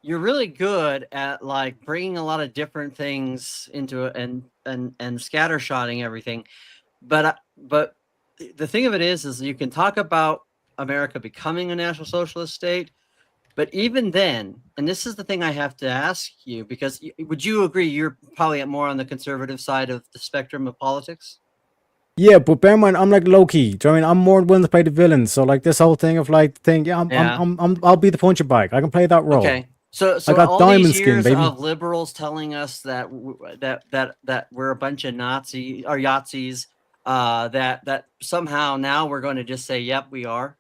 you're really good at like bringing a lot of different things into it and scattershotting everything. But the thing of it is you can talk about America becoming a National Socialist state, but even then, and this is the thing I have to ask you, because would you agree you're probably more on the conservative side of the spectrum of politics? Yeah, but bear in mind, I'm like low key. Do you know what I mean? I'm more willing to play the villain. So like this whole thing of like I'll be the puncher bag. I can play that role. Okay. So I got all diamond these skin, years baby. of liberals telling us that we're a bunch of Nazi or Yahtzees, that somehow now we're going to just say, yep, we are.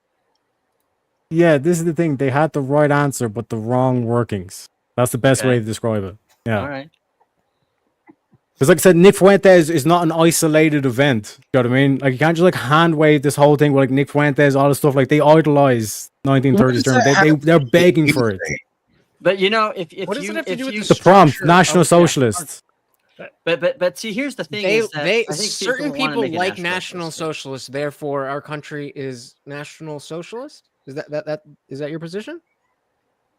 Yeah, this is the thing. They had the right answer, but the wrong workings. That's the best Okay. way to describe it. Yeah. All right. Because like I said, Nick Fuentes is not an isolated event. You know what I mean? Like you can't just like hand wave this whole thing with like Nick Fuentes, all this stuff. Like they idolize 1930s Germany. They're begging for it. But you know, if What does you it have to if do with you The prompt, National Socialists. but see, here's the thing: They is that I think certain wanna people make it like National Socialists. Therefore, our country is National Socialist. Is that your position?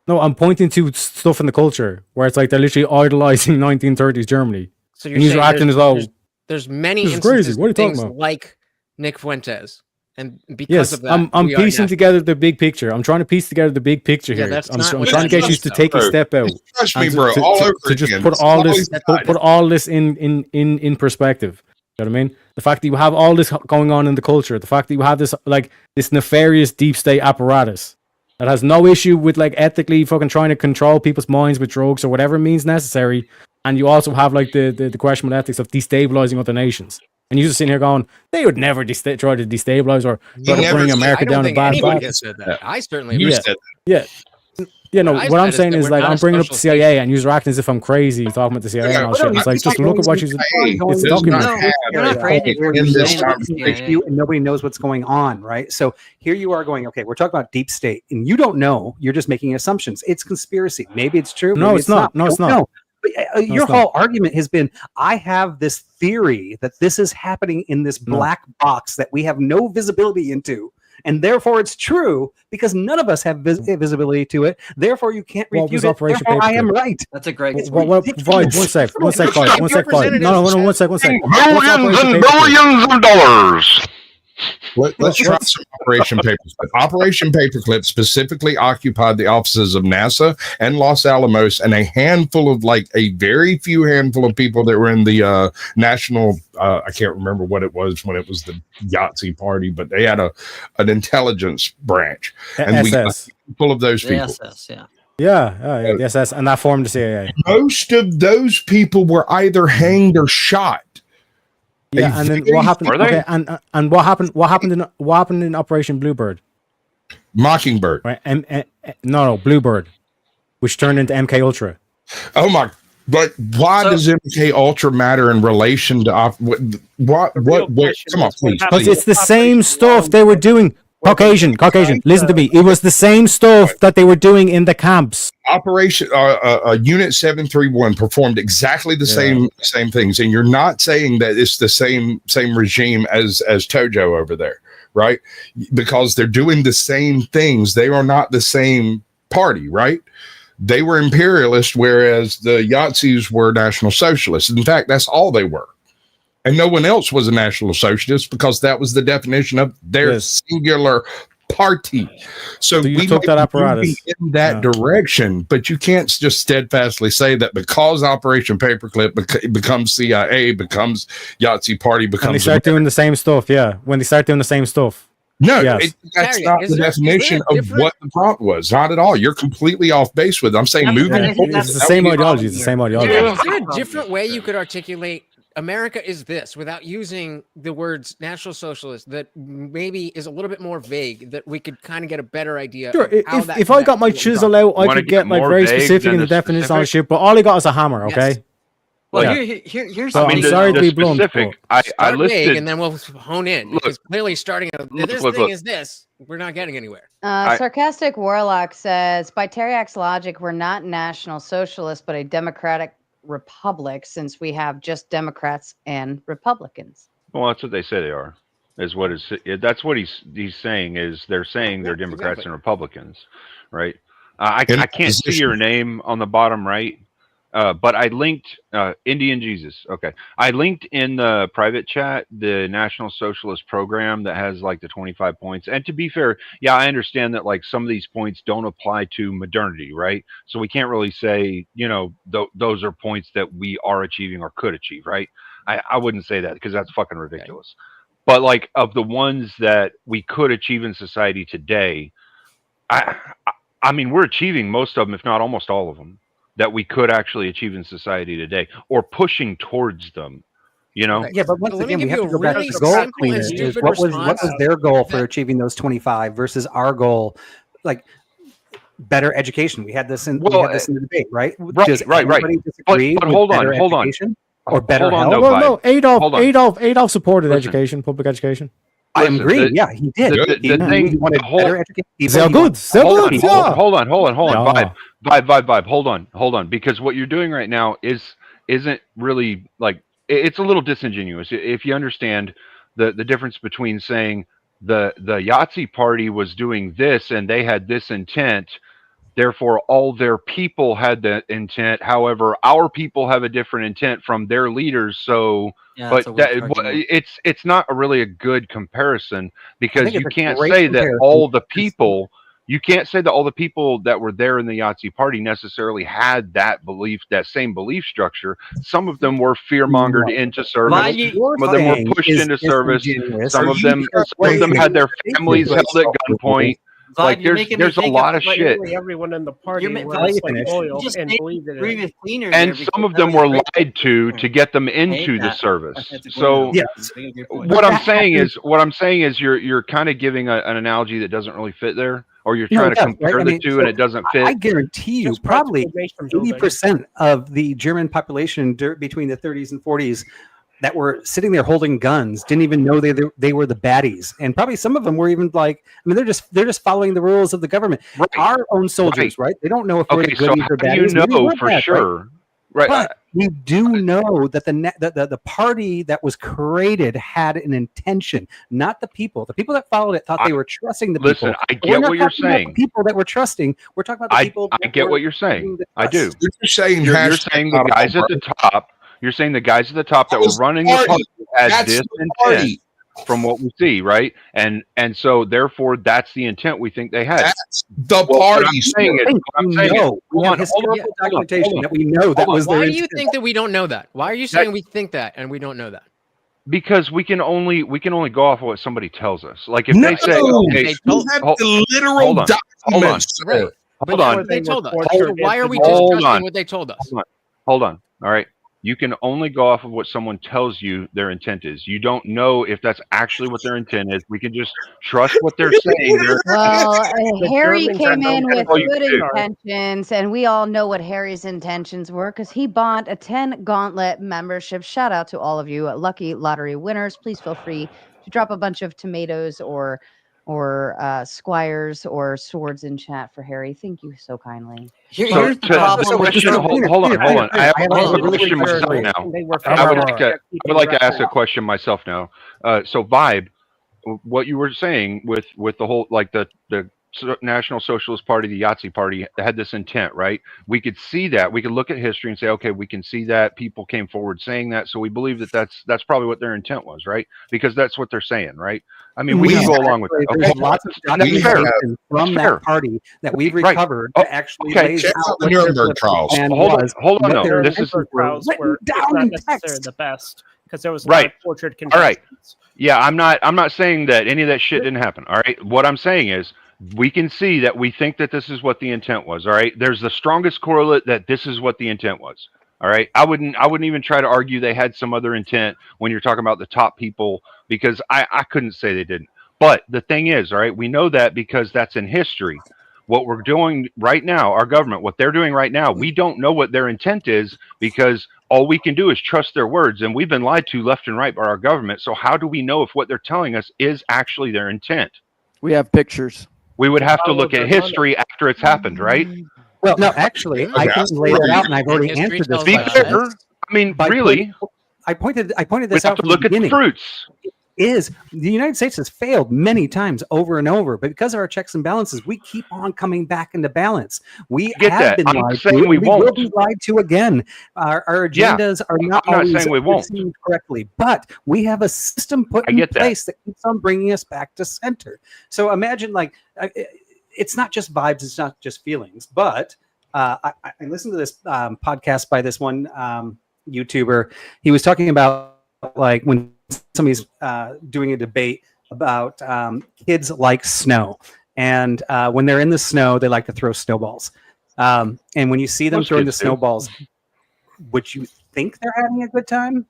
No, I'm pointing to stuff in the culture where it's like they're literally idolizing 1930s Germany. So and you're acting as though there's many this is instances crazy. What are you of talking things about? like Nick Fuentes, and because Yes, of that, I'm we are piecing national- together the big picture. I'm trying to piece together the big picture Yeah, here. that's I'm not what trying to get you to take a step out. Trust me, and bro. All over to just again. put It's all always this divided. put all this in perspective. You know what I mean? The fact that you have all this going on in the culture, the fact that you have this like this nefarious deep state apparatus that has no issue with like ethically fucking trying to control people's minds with drugs or whatever means necessary, and you also have like the questionable ethics of destabilizing other nations. And you're just sitting here going, they would never try to destabilize or try to bring America down a bad Anybody path. has said that. I certainly Yeah. have said that. Yeah. Yeah, no, What what I I'm said saying is is that like we're not I'm a bringing up the social CIA and you're acting as if I'm crazy talking about the CIA and all shit. It's like just look at what she's It's documented. You're not afraid afraid in to this conversation. you and nobody knows what's going on, right? So here you are going, okay, we're talking about deep state, and you don't know. You're just making assumptions. It's conspiracy. Maybe it's true. No, maybe it's not. No, We it's don't not. know. But, your it's not. whole argument has been, I have this theory that this is happening in this black box that we have no visibility into. And therefore, it's true because none of us have visibility to it. Therefore, you can't What was refute it. Operation Therefore, I am Paperclip? right. That's a great. One sec, Clyde. One sec, Clyde. No, one sec. What's Millions Operation and Paperclip? billions of dollars. Let's try some Operation Paperclip. Operation Paperclip specifically occupied the offices of NASA and Los Alamos and a handful of a very few handful of people that were in the national, I can't remember what it was when it was the Yahtzee party, but they had an intelligence branch. And we got full of those people. SS, yeah. Yeah, yes, and that formed the CIA. Most of those people were either hanged or shot. Yeah, and then what happened? Okay, and what happened? What happened in Operation Bluebird? Mockingbird. Right, no, Bluebird, which turned into MK Ultra. Oh my! But why does MK Ultra matter in relation to what? Come on, please. Because it's the same stuff they were doing. Caucasian, listen to me. It was the same stuff that they were doing in the camps. Operation Unit 731 performed exactly the same things, and you're not saying that it's the same regime as Tojo over there, right? Because they're doing the same things. They are not the same party, right? They were imperialist, whereas the Yahtzees were National Socialists. In fact, that's all they were. And no one else was a National Socialist because that was the definition of their singular party. So you we took might that be apparatus. moving in that direction, but you can't just steadfastly say that because Operation Paperclip becomes CIA, becomes Yahtzee Party, And they becomes start doing the same stuff, yeah. When they start doing the same stuff. no, Yes. that's Harry, not is the there- is there a definition of different- what the prompt was. Not at all. You're completely off base with it. I'm saying moving Yeah, forward. it's the same ideology. It's the same ideology. Is there a different way you could articulate America is this without using the words National Socialist that maybe is a little bit more vague, that we could kind of get a better idea? Sure, of how that if I got my connects to what chisel we're out, I Wanna could get get like more very vague specific than in the the definition on specific? shit, but all I got is a hammer, okay? Yes. Well, Yeah. here's So the I'm thing. sorry to be blunt, specific. but- I Start vague listed. and then we'll hone in because clearly starting out this look, thing look. is this, we're not getting anywhere. Sarcastic Warlock says, by Teriak's logic, we're not National Socialists, but a democratic republic, since we have just Democrats and Republicans. Well, that's what they say they are. Is what is that's what he's saying is they're saying they're Democrats and Republicans, right? I can't see your name on the bottom right, but I linked Indian Jesus. Okay, I linked in the private chat the National Socialist program that has like the 25 points. And to be fair, yeah, I understand that like some of these points don't apply to modernity, right? So we can't really say, you know, those are points that we are achieving or could achieve, right? I wouldn't say that because that's fucking ridiculous. But like of the ones that we could achieve in society today, I mean, we're achieving most of them, if not almost all of them, that we could actually achieve in society today, or pushing towards them. You know? Yeah, but once Let me again, we give have you to a go back really to the goal simple and cleaner. Is stupid what was response their goal for achieving those 25 versus our goal? Like better education. We had this in we had this in the debate, right? Does anybody disagree But with hold better on, hold on. education or better Hold on, health? though, Well, no, Hold on. Adolf supported Listen. education, public education. I Listen, agree. the- Yeah, he did. the thing- he wanted hold- better education. Still good. Still Hold good. on, Yeah. hold on. Yeah. Vibe. Hold on. Because what you're doing right now isn't really like it's a little disingenuous. If you understand the difference between saying the Yahtzee party was doing this and they had this intent, therefore all their people had that intent. However, our people have a different intent from their leaders. So, Yeah, but that's a weak argument. it's not really a good comparison because think you it's a can't great say that comparison. all the people. You can't say that all the people that were there in the Yahtzee party necessarily had that belief, that same belief structure. Some of them were fear-mongered into service. Some of them were pushed into service. Some of them had their families held at gunpoint. Like there's a lot of shit. Everyone in the party You're were you loyal just and made believed in previous it. cleaners And there some of because them that were was lied to get them into the that. service. That's a So great what I'm saying is you're kind of giving an analogy that doesn't really fit there, or you're trying to compare the two and it doesn't fit. I guarantee you, probably 80% of the German population between the 30s and 40s that were sitting there holding guns didn't even know they were the baddies, and probably some of them were even like, I mean, they're just following the rules of the government. Our own soldiers, right? They don't know if we're the so goodies or how do you baddies. Maybe know we're for bad, sure? Right. But we do know that the party that was created had an intention, not the people. The people that followed it thought they were trusting the Listen, people. I But we're get not what you're talking about the saying. people that we're trusting. We're talking about the people. I get what you're saying. I do. You're saying You're hashtag saying not the all guys at the top. You're saying the guys at the top that were running the party had That's this the intent party. from what we see, right? And so therefore that's the intent we think they had. That's the What I'm party. saying is, We have historical documentation that we know that was Why their do you intent. think that we don't know that? Why are you saying we think that and we don't know that? because we can only go off of what somebody tells us. Like if No, they say, okay, you have the literal hold on. documents. Right. Hold on. They told us. Hold- Why are we hold just trusting on. what they told us? Hold on. All right. You can only go off of what someone tells you their intent is. You don't know if that's actually what their intent is. We can just trust what they're saying. Well, Harry Germans came are in no with better. good You do. intentions, and we all know what Harry's intentions were because he bought a 10 gauntlet membership. Shout out to all of you lucky lottery winners. Please feel free to drop a bunch of tomatoes or squires or swords in chat for Harry. Thank you so kindly. Here's the problem with hold on. I have a really question good myself story. now. They were I would forever like to ask a question myself now. So Vibe, what you were saying with the whole like the National Socialist Party, the Yahtzee Party, had this intent, right? We could see that. We could look at history and say, okay, we can see that people came forward saying that, so we believe that that's probably what their intent was, right? Because that's what they're saying, right? I mean, we can go along with that. There's Okay, lots of that's documentation from fair. that party that we've Right. recovered Oh, that actually okay. lays Check out out the what their Nuremberg trials. plan Hold on, was, hold on, what no. their This is intentions were trials written were down not in necessarily text. the best because there was a Right. lot of tortured All right. contestants. Yeah, I'm not saying that any of that shit didn't happen. All right. What I'm saying is we can see that we think that this is what the intent was. All right. There's the strongest correlate that this is what the intent was. All right. I wouldn't even try to argue they had some other intent when you're talking about the top people, because I couldn't say they didn't. But the thing is, all right, we know that because that's in history. What we're doing right now, our government, what they're doing right now, we don't know what their intent is because all we can do is trust their words. And we've been lied to left and right by our government. So how do we know if what they're telling us is actually their intent? We have pictures. We would have to look at history after it's happened, right? Well, no, actually, I can lay that out, and I've already answered this Be question. fair. I mean, really, I pointed we this have out to from look the at the beginning. fruits. Is the United States has failed many times over and over, but because of our checks and balances, we keep on coming back into balance. We Get have that. been I'm lied not saying to. we We will won't. be lied to again. Our agendas are not I'm not always saying we won't. received correctly, but we have a system put I in get that. place that keeps on bringing us back to center. So imagine, like, it's not just vibes, it's not just feelings, but I listened to this podcast by this one YouTuber. He was talking about, like, when somebody's doing a debate about kids like snow, and when they're in the snow, they like to throw snowballs. And when you see them Most throwing the kids do. snowballs, would you think they're having a good time?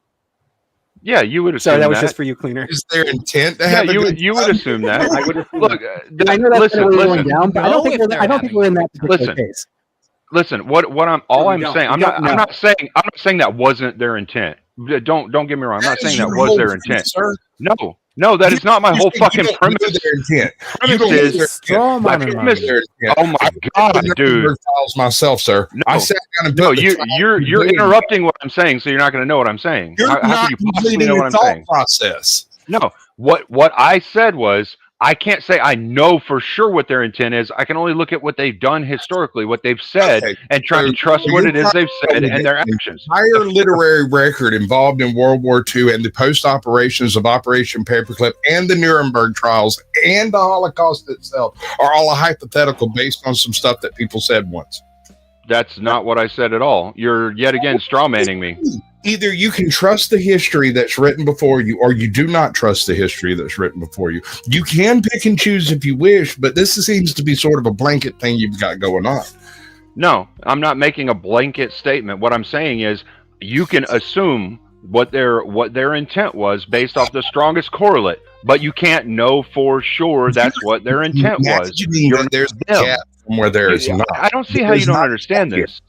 Yeah, you would assume Sorry, that was that. just for you, Cleaner. Is their intent to Yeah, have a good you would time? assume that. I would assume Look, that. I know that's listen, kind of going listen. down, but I don't think we're in that particular Listen. case. Listen, what I'm all We I'm don't. saying, We I'm don't not know. I'm not saying that wasn't their intent. Don't get me wrong. I'm not That saying is that your was whole their premise, intent. sir. No, that is not my You whole said fucking you don't know premise. their intent. You Premise don't know is their intent. my I don't know premise. their intent. Oh my god, I read the dude! Nuremberg files myself, sir. No, I sat down and no, put the trial you're doing interrupting what I'm saying, so you're not going to know what I'm saying. You're How not could you possibly completing know your what I'm thought saying? process. No, what I said was I can't say I know for sure what their intent is. I can only look at what they've done historically, what they've said, Okay, and try so to trust what you're it is they've said trying to and their get actions. the entire literary record involved in World War II and the post-operations of Operation Paperclip and the Nuremberg trials and the Holocaust itself are all a hypothetical based on some stuff that people said once. That's not what I said at all. You're yet again strawmanning me. Either you can trust the history that's written before you, or you do not trust the history that's written before you. You can pick and choose if you wish, but this seems to be sort of a blanket thing you've got going on. No, I'm not making a blanket statement. What I'm saying is you can assume what their intent was based off the strongest correlate, but you can't know for sure that's what their intent was. Imagining that there's a gap from where there is not. I don't see how you don't understand this.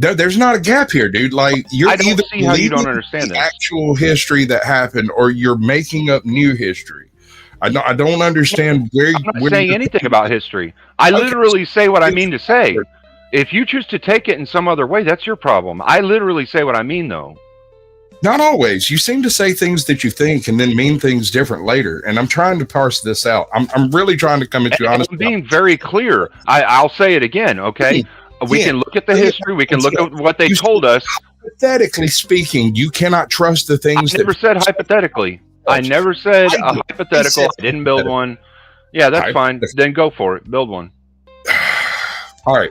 There's not a gap here, dude. Like, you're I don't either see how you don't believing understand the this. actual history that happened, or you're making up new history. I don't understand where. I'm not saying anything about history. I literally say what I mean to say. If you choose to take it in some other way, that's your problem. I literally say what I mean, though. Not always. You seem to say things that you think and then mean things different later. And I'm trying to parse this out. I'm really trying to come at you honest. I'm being very clear. I'll say it again, okay? We can look at the history. We can look at what they told us. Hypothetically speaking, you cannot trust the things I never said hypothetically. I never said a hypothetical. I didn't build one. Yeah, that's fine. Then go for it. Build one. All right.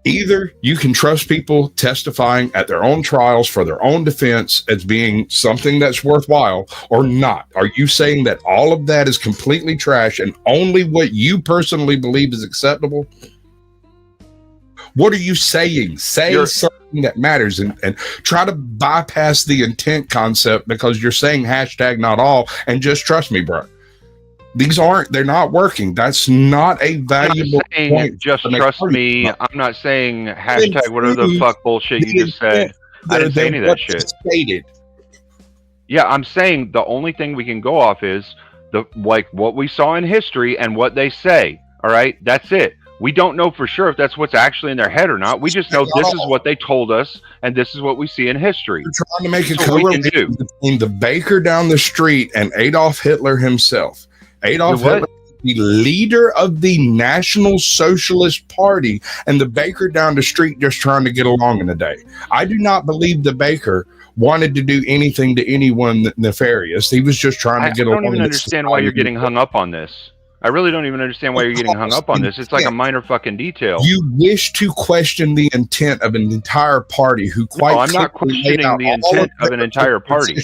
Either you can trust people testifying at their own trials for their own defense as being something that's worthwhile, or not. Are you saying that all of that is completely trash and only what you personally believe is acceptable? What are you saying? Say something that matters, and try to bypass the intent concept, because you're saying hashtag not all, and just trust me, bro. They're not working. That's not a valuable point. Just trust me. I'm not saying hashtag whatever the fuck bullshit you just said. I didn't say any of that shit. Stated. Yeah, I'm saying the only thing we can go off is what we saw in history and what they say. All right, that's it. We don't know for sure if that's what's actually in their head or not. We just know this is what they told us, and this is what we see in history. You're trying to make a correlation between the baker down the street and Adolf Hitler himself. Adolf Hitler the leader of the National Socialist Party and the baker down the street just trying to get along in a day. I do not believe the baker wanted to do anything to anyone nefarious. He was just trying to get along. I don't even understand why you're getting hung up on this. I really don't even understand why you're getting hung up on this. It's like a minor fucking detail. You wish to question the intent of an entire party who quite I'm not questioning the intent of an entire party.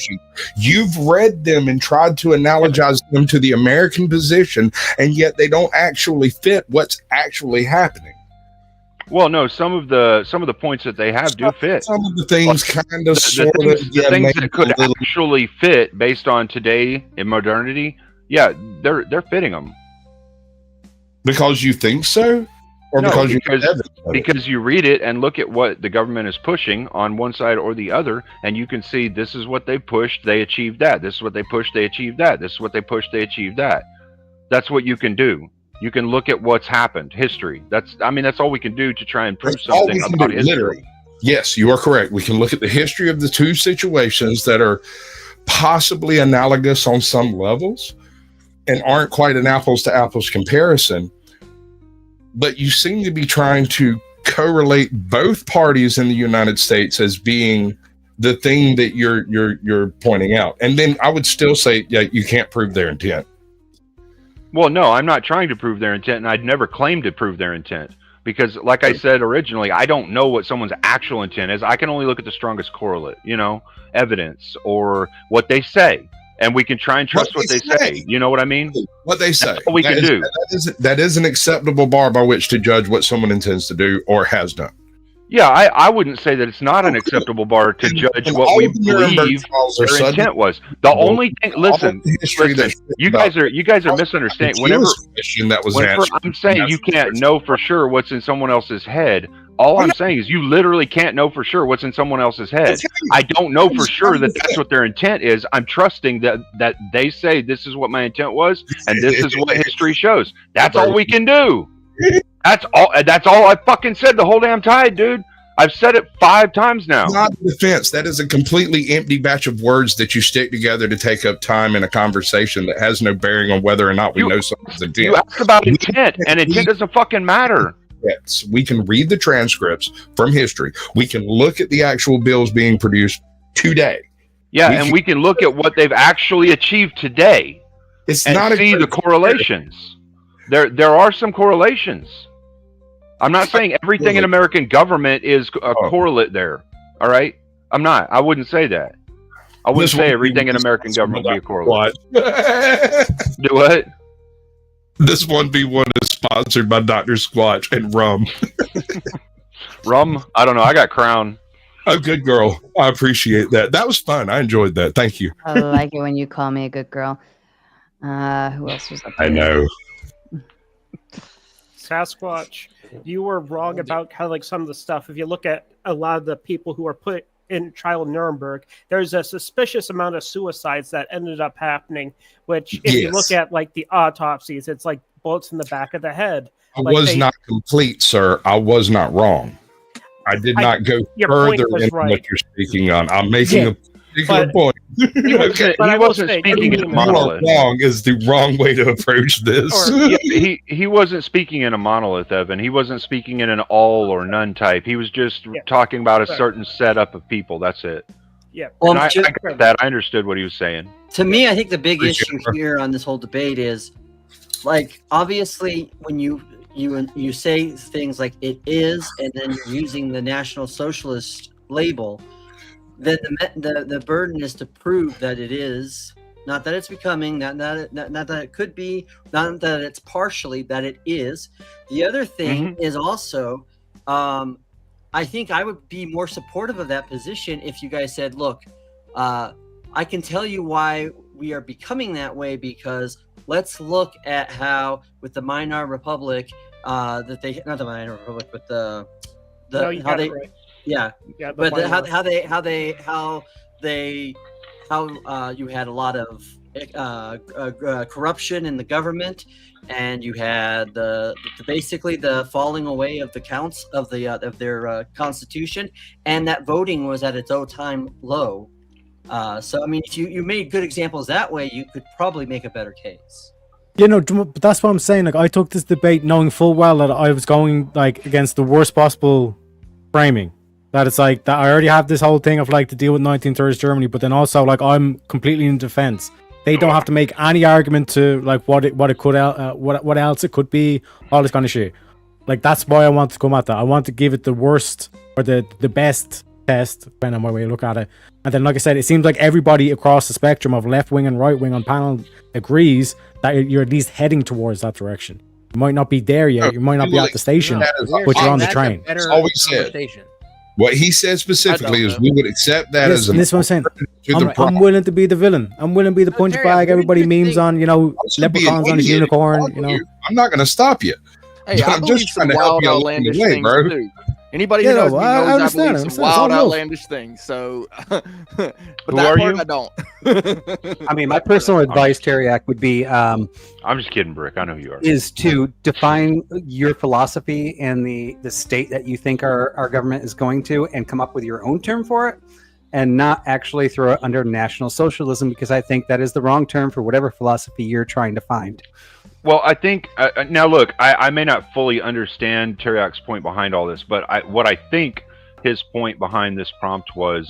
You've read them and tried to analogize them to the American position, and yet they don't actually fit what's actually happening. Well, no, some of the points that they have do fit. Some of the things kind of sort of the things that could actually fit based on today in modernity. Yeah, they're fitting them. Because you think so? Or no, because you read it and look at what the government is pushing on one side or the other, and you can see this is what they pushed, they achieved that. This is what they pushed, they achieved that. This is what they pushed, they achieved that. That's what you can do. You can look at what's happened, history. That's all we can do to try and prove something about history. Literally. Yes, you are correct. We can look at the history of the two situations that are possibly analogous on some levels and aren't quite an apples to apples comparison, but you seem to be trying to correlate both parties in the United States as being the thing that you're pointing out. And then I would still say, yeah, you can't prove their intent. Well, no, I'm not trying to prove their intent, and I'd never claimed to prove their intent because, like I said originally, I don't know what someone's actual intent is. I can only look at the strongest correlate, evidence or what they say. And we can try and trust what they say. You know what I mean? What they say. That's what we can do. That is an acceptable bar by which to judge what someone intends to do or has done. Yeah, I wouldn't say that it's not an acceptable bar to judge what we believe their intent was. The only thing, listen, you guys are misunderstanding. Whenever I'm saying you can't know for sure what's in someone else's head, all I'm saying is you literally can't know for sure what's in someone else's head. I don't know for sure that that's what their intent is. I'm trusting that they say this is what my intent was, and this is what history shows. That's all we can do. That's all I fucking said the whole damn time, dude. I've said it 5 times now. Not defense. That is a completely empty batch of words that you stick together to take up time in a conversation that has no bearing on whether or not we know someone's intent. You asked about intent, and intent doesn't fucking matter. Yes, we can read the transcripts from history. We can look at the actual bills being produced today. Yeah, we can look at what they've actually achieved today. It's and not see the correlations. There are some correlations. I'm not saying everything in American government is a correlate there. All right, I'm not. I wouldn't say that. I wouldn't say everything in American government would be a correlate. Do what? This 1v1 is sponsored by Dr. Squatch and rum. Rum? I don't know. I got Crown. Oh, good girl. I appreciate that. That was fun. I enjoyed that. Thank you. I like it when you call me a good girl. Who else was up there? I know. Sasquatch, you were wrong about kind of like some of the stuff. If you look at a lot of the people who were put in trial in Nuremberg, there's a suspicious amount of suicides that ended up happening, which if you look at like the autopsies, it's like bullets in the back of the head. I was not complete, sir. I was not wrong. I did not go further into what you're speaking on. I'm making a particular point. He wasn't speaking in a monolith. Wrong is the wrong way to approach this. He wasn't speaking in a monolith, Evan. He wasn't speaking in an all or none type. He was just talking about a certain setup of people. That's it. Yeah. Well, I got that. I understood what he was saying. To me, I think the big issue here on this whole debate is, like, obviously when you say things like it is, and then you're using the National Socialist label, then the burden is to prove that it is, not that it's becoming, not that it could be, not that it's partially, that it is. The other thing is also, I think I would be more supportive of that position if you guys said, look, I can tell you why we are becoming that way, because let's look at how with the Weimar Republic, not the Weimar Republic, but how they, right. Yeah, but how you had a lot of corruption in the government, and you had basically the falling away of the counts of their constitution, and that voting was at its all-time low. So I mean, if you made good examples that way, you could probably make a better case. You know, but that's what I'm saying. Like, I took this debate knowing full well that I was going like against the worst possible framing. That it's like that I already have this whole thing of like to deal with 1930s Germany, but then also like I'm completely in defense. They don't have to make any argument to like what it could what else it could be, all this kind of shit. Like that's why I want to come at that. I want to give it the worst or the best test, depending on my way to look at it. And then, like I said, it seems like everybody across the spectrum of left wing and right wing on panel agrees that you're at least heading towards that direction. You might not be there yet. You might not be at the station, but you're on the train. That's all we said. What he said specifically is we would accept that as this is what I'm saying. I'm willing to be the villain. I'm willing to be the punch bag. Everybody memes on, you know, leprechauns on his unicorn. You know, I'm not going to stop you. Hey, I'm just trying to help you along the way, bro. Too. Anybody who knows me knows I believe some wild, outlandish things. So, but who that are part you? I don't. I mean, my personal advice, Teriak, would be I'm just kidding, Brick. I know who you are. Is to define your philosophy and the state that you think our government is going to, and come up with your own term for it, and not actually throw it under National Socialism, because I think that is the wrong term for whatever philosophy you're trying to find. Well, I think now look, I may not fully understand Teriak's point behind all this, but what I think his point behind this prompt was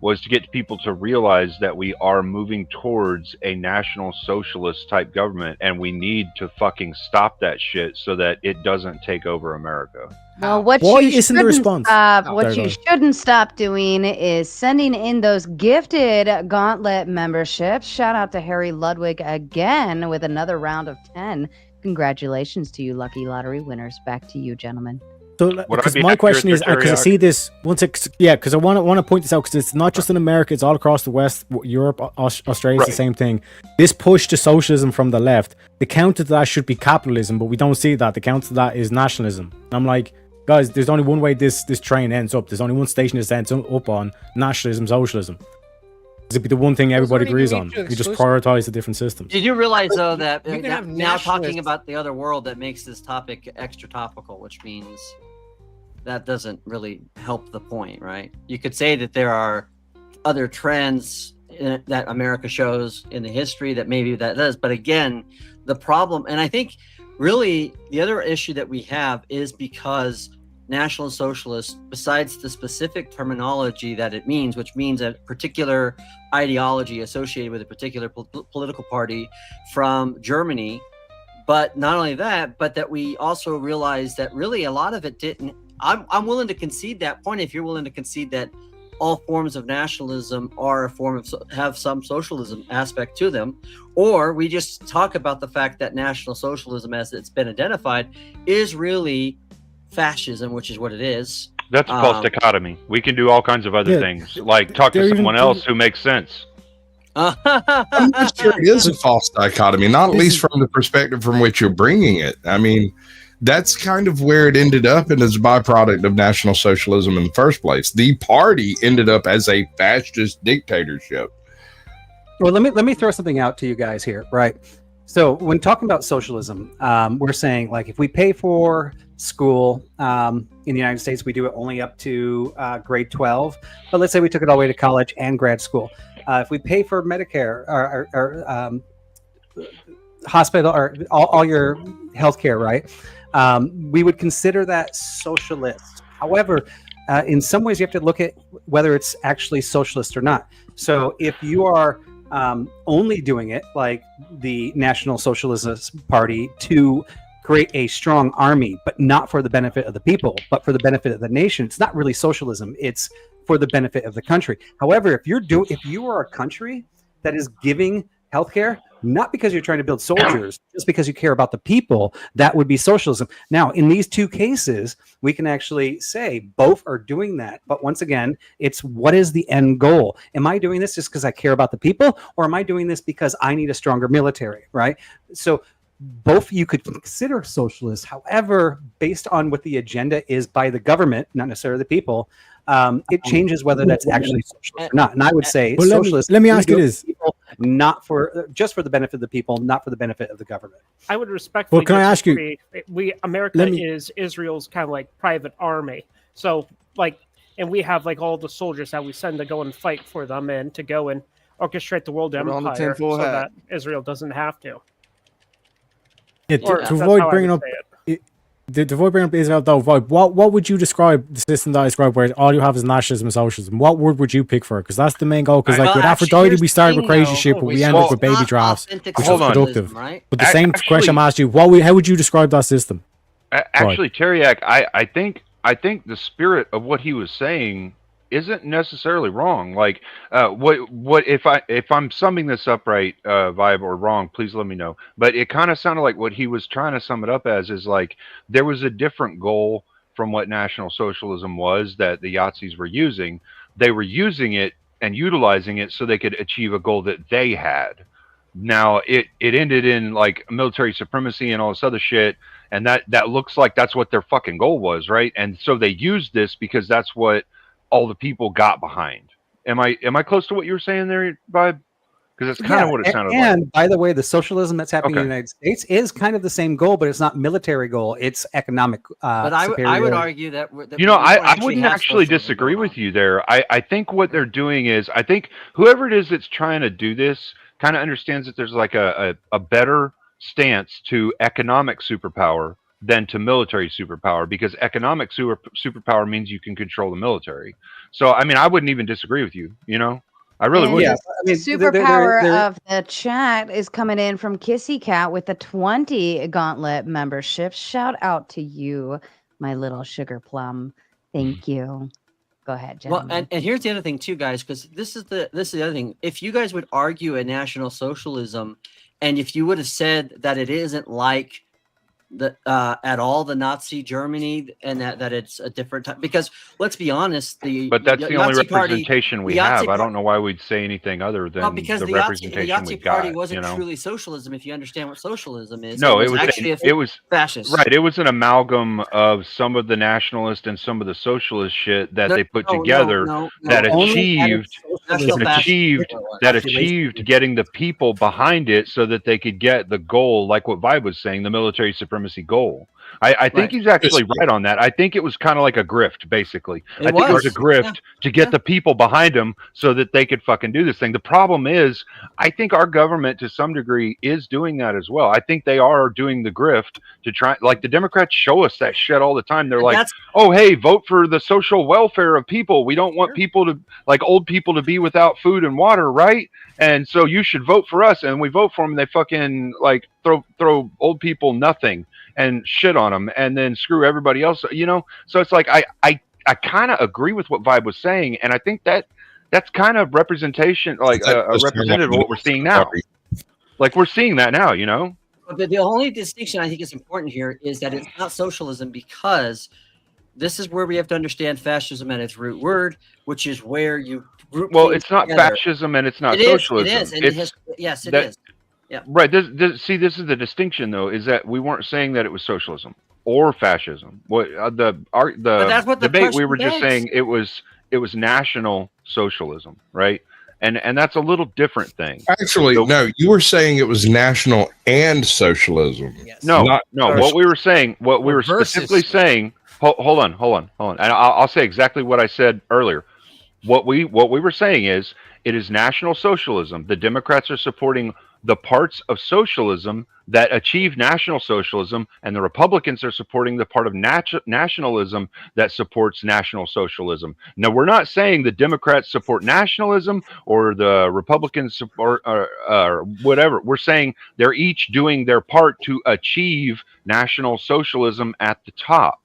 to get people to realize that we are moving towards a National Socialist type government, and we need to fucking stop that shit so that it doesn't take over America. Well, what you shouldn't stop doing is sending in those gifted gauntlet memberships. Shout out to Harry Ludwig again with another round of 10. Congratulations to you, lucky lottery winners. Back to you, gentlemen. So, because my question is, because I see this because I want to point this out, because it's not just in America; it's all across the West, Europe, Australia. It's the same thing. This push to socialism from the left, the counter to that should be capitalism, but we don't see that. The counter to that is nationalism. I'm like, guys, there's only one way this train ends up. There's only one station this ends up on: nationalism, socialism. It'd be the one thing everybody agrees on. You just prioritize the different systems. Did you realize though that You can have now talking nationalists- about the other world, that makes this topic extra topical, which means that doesn't really help the point, right? You could say that there are other trends that America shows in the history that maybe that does, but again, the problem, and I think really the other issue that we have is because National Socialist, besides the specific terminology that it means, which means a particular ideology associated with a particular political party from Germany, but not only that, but that we also realize that really a lot of it didn't. I'm willing to concede that point if you're willing to concede that all forms of nationalism are a form of have some socialism aspect to them, or we just talk about the fact that National Socialism, as it's been identified, is really fascism, which is what it is. That's a false dichotomy. We can do all kinds of other things, like talk to someone else who makes sense. I'm not sure it is a false dichotomy, not at least from the perspective from which you're bringing it. I mean, that's kind of where it ended up, and as a byproduct of National Socialism in the first place. The party ended up as a fascist dictatorship. Well, let me throw something out to you guys here, right? So when talking about socialism, we're saying like if we pay for school in the United States, we do it only up to grade 12. But let's say we took it all the way to college and grad school. If we pay for Medicare or hospital or all your healthcare, right? We would consider that socialist. However, in some ways, you have to look at whether it's actually socialist or not. So if you are only doing it like the National Socialist Party to create a strong army, but not for the benefit of the people, but for the benefit of the nation, it's not really socialism. It's for the benefit of the country. However, if you are a country that is giving healthcare, not because you're trying to build soldiers, just because you care about the people, that would be socialism. Now, in these two cases, we can actually say both are doing that. But once again, it's what is the end goal? Am I doing this just because I care about the people, or am I doing this because I need a stronger military, right? So both you could consider socialist. However, based on what the agenda is by the government, not necessarily the people, it changes whether that's actually socialist or not. And I would say socialist. Let me ask you this: not for just for the benefit of the people, not for the benefit of the government. I would respectfully. Well, can I ask you? America is Israel's kind of like private army. So like, and we have like all the soldiers that we send to go and fight for them and to go and orchestrate the world empire so that Israel doesn't have to. Yeah, to avoid bringing up to avoid bringing up Israel, though, what would you describe the system that I described where all you have is nationalism and socialism? What word would you pick for it? Because that's the main goal. Because like with Aphrodite, we started with crazy shit, but we ended up with baby drafts, which was productive. right? But the same question I'm asking you: how would you describe that system? Actually, Teriak, I think the spirit of what he was saying isn't necessarily wrong. Like, what if I'm summing this up right, Vibe, or wrong? Please let me know. But it kind of sounded like what he was trying to sum it up as is like there was a different goal from what National Socialism was that the Yazidis were using. They were using it and utilizing it so they could achieve a goal that they had. Now it ended in like military supremacy and all this other shit. And that looks like that's what their fucking goal was, right? And so they used this because that's what all the people got behind. Am I close to what you were saying there, Vibe? Because that's kind of what it sounded like. And by the way, the socialism that's happening in the United States is kind of the same goal, but it's not military goal. It's economic. But I would argue that I wouldn't actually disagree with you there. I think what they're doing is I think whoever it is that's trying to do this kind of understands that there's like a better stance to economic superpower than to military superpower, because economic superpower means you can control the military. So I mean, I wouldn't even disagree with you, I really would. Yeah, I mean, superpower of the chat is coming in from Kissy Cat with the 20 Gauntlet membership. Shout out to you, my little sugar plum. Thank you. Go ahead, gentlemen. Well, and here's the other thing too, guys, because this is the other thing. If you guys would argue a National Socialism, and if you would have said that it isn't like at all the Nazi Germany, and that it's a different type, because let's be honest, but that's the only representation we have. I don't know why we'd say anything other than because the the representation Nazi we got. Party wasn't truly socialism. If you understand what socialism is, no, it was fascist. Right, it was an amalgam of some of the nationalist and some of the socialist shit that they put together that achieved getting the people behind it so that they could get the goal, like what Vibe was saying, the military supremacy goal. I think he's actually right on that. I think it was kind of like a grift, basically. I think it was a grift to get the people behind him so that they could fucking do this thing. The problem is, I think our government to some degree is doing that as well. I think they are doing the grift to try, like the Democrats show us that shit all the time. They're like, oh, hey, vote for the social welfare of people. We don't want people to, like old people to be without food and water, right? And so you should vote for us. And we vote for them. They fucking like throw old people nothing and shit on them and then screw everybody else, So it's like I kind of agree with what Vibe was saying, and I think that's kind of representation, like a representative of what we're seeing now. Like we're seeing that now, But the only distinction I think is important here is that it's not socialism, because this is where we have to understand fascism at its root word, which is where you group. Well, it's not fascism and it's not socialism. It is. And it is. Yeah. Right. This is the distinction, though, is that we weren't saying that it was socialism or fascism. What the debate we were just saying it was National Socialism, right? And that's a little different thing. Actually, no, you were saying it was national and socialism. Yes. No. What we were specifically saying. Hold on. And I'll say exactly what I said earlier. What we were saying is it is National Socialism. The Democrats are supporting the parts of socialism that achieve National Socialism, and the Republicans are supporting the part of nationalism that supports National Socialism. Now, we're not saying the Democrats support nationalism or the Republicans support whatever. We're saying they're each doing their part to achieve National Socialism at the top.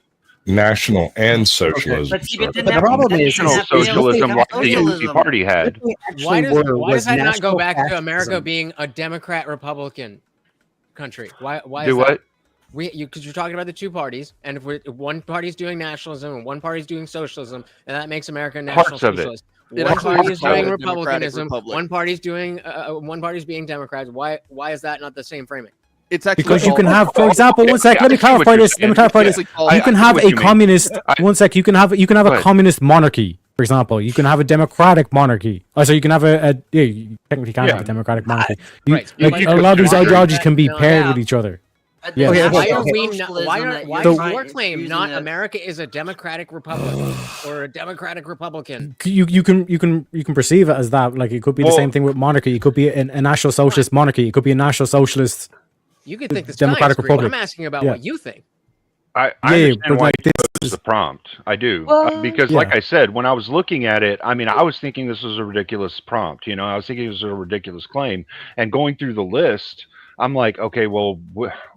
National and socialism. But the problem is National Socialism, like the Nazi Party had. Why does that not go back to America being a Democrat-Republican country? Why do what? Because you're talking about the two parties, and if one party's doing nationalism and one party's doing socialism, and that makes America a national socialist. One party is doing republicanism. One party's doing one party's being Democrats. Why is that not the same framing? It's actually because you can have, for example, one sec. Let me clarify this. You can have a communist. One sec. You can have a communist monarchy. For example, you can have a democratic monarchy. So you can have you technically can't have a democratic monarchy. A lot of these ideologies can be paired with each other. Yeah. Why is your claim not America is a democratic republic or a democratic republican? You can perceive it as that. Like it could be the same thing with monarchy. It could be a national socialist monarchy. It could be a national socialist You could think the Democratic sky is green. Republic. I'm asking about Yeah. what you think. I Yeah, understand but why like you this chose is- the prompt. I do. Well, Because, Yeah. like I said, when I was looking at it, I mean, I was thinking this was a ridiculous prompt. You know, I was thinking it was a ridiculous claim. And going through the list, I'm like, okay, well,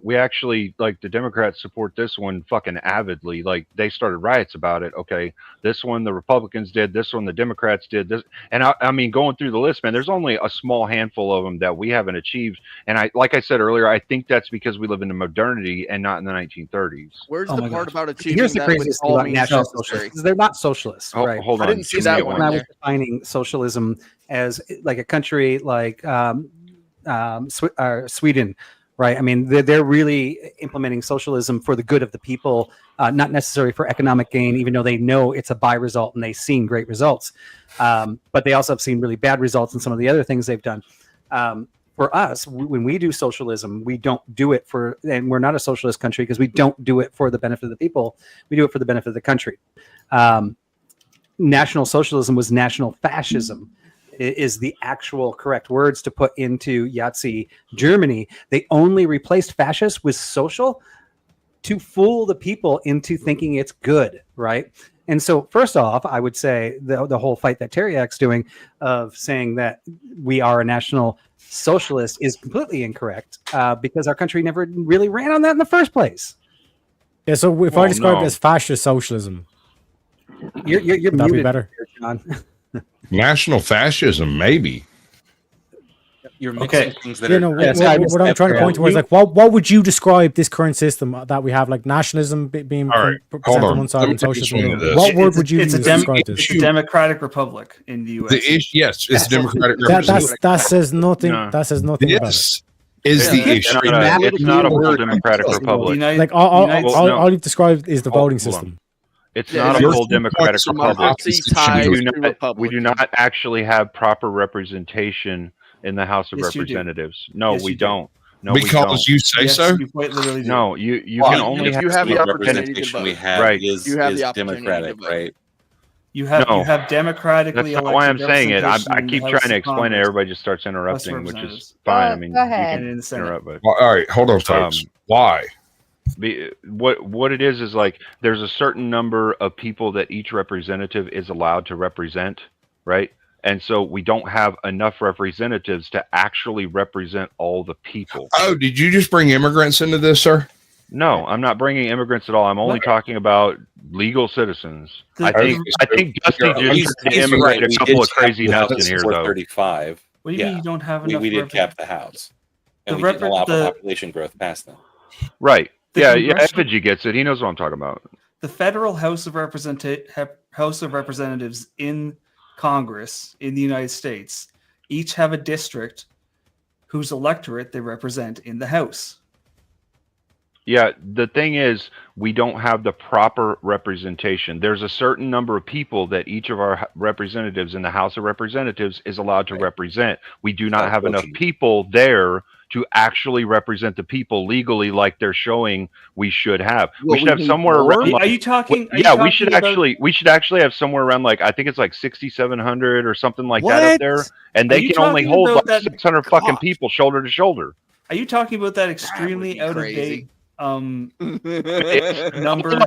we actually, like, the Democrats support this one fucking avidly. Like, they started riots about it. Okay, this one the Republicans did, this one the Democrats did, this. And I mean, going through the list, man, there's only a small handful of them that we haven't achieved. And like I said earlier, I think that's because we live in the modernity and not in the 1930s. Where's Oh the my part gosh. about achieving Here's the that which craziest thing all about means national necessary? socialists. They're not socialists, Oh, right? hold I on. didn't see Give that me one When I was there. defining socialism as like a country like Sweden, right? I mean, they're really implementing socialism for the good of the people, not necessarily for economic gain, even though they know it's a by result and they've seen great results. But they also have seen really bad results in some of the other things they've done. For us, when we do socialism, we don't do it for, and we're not a socialist country because we don't do it for the benefit of the people. We do it for the benefit of the country. National socialism was national fascism. Is the actual correct words to put into Yahtzee Germany. They only replaced fascist with social to fool the people into thinking it's good, right? And so, first off, I would say the whole fight that Teriak's doing of saying that we are a national socialist is completely incorrect because our country never really ran on that in the first place. Yeah, so if I describe it as fascist socialism, you're would that muted be better? here, John. National fascism, maybe. You're mixing things that You are. know, what I'm trying to point towards, like, what would you describe this current system that we have, like nationalism being All right, hold presented on. on one side Let me and take a socialism swing on at the other? this. What word would you use to describe It's this? a democratic republic in the U.S. The issue, yes, it's democratic That representation. says nothing. No. That says nothing about it. This is the issue. It's not a full democratic republic. Like all you've described is the voting hold on. system. It's Yeah, not a there's full democratic some republic. democracy ties We to do not, we do Republican. not actually have proper representation in the House of Yes, you do. Representatives. No, Yes, we you do. don't. No, we Because don't. you say Yes, so? you quite literally do. No, you Well, can I mean, only if have you have the the opportunity to representation we vote. have Right. is, You have is the opportunity to democratic, vote. right? You have No. you have democratically That's not elected why I'm saying it. I representation in keep the trying House to of explain it. Congress. Everybody just starts interrupting, which is Representatives. fine. I Go mean, ahead. And you in can the Senate. interrupt, but Well, all right, hold on, folks. Why? what it is like there's a certain number of people that each representative is allowed to represent, right? And so we don't have enough representatives to actually represent all the people. Oh, did you just bring immigrants into this, sir? No, I'm not bringing immigrants at all. I'm only talking about legal citizens. I think Dusty just tried to immigrate a couple of crazy nuts in here, though. 35. What do you mean you don't have enough? We did cap the House, and The we didn't repre- allow the- population growth past them. Right. The Yeah, congressional- Effigy gets it. He knows what I'm talking about. The federal House of Representatives in Congress in the United States each have a district whose electorate they represent in the House. Yeah, the thing is, we don't have the proper representation. There's a certain number of people that each of our representatives in the House of Representatives is allowed to represent. We do not have enough people there to actually represent the people legally like they're showing we should have. We should have somewhere around like, Are you talking? we should actually have somewhere around like I think it's like 6,700 or something like that up there, and Are they you can only talking hold about like that 600 fucking people shoulder to shoulder. Are you talking about that extremely out of date number?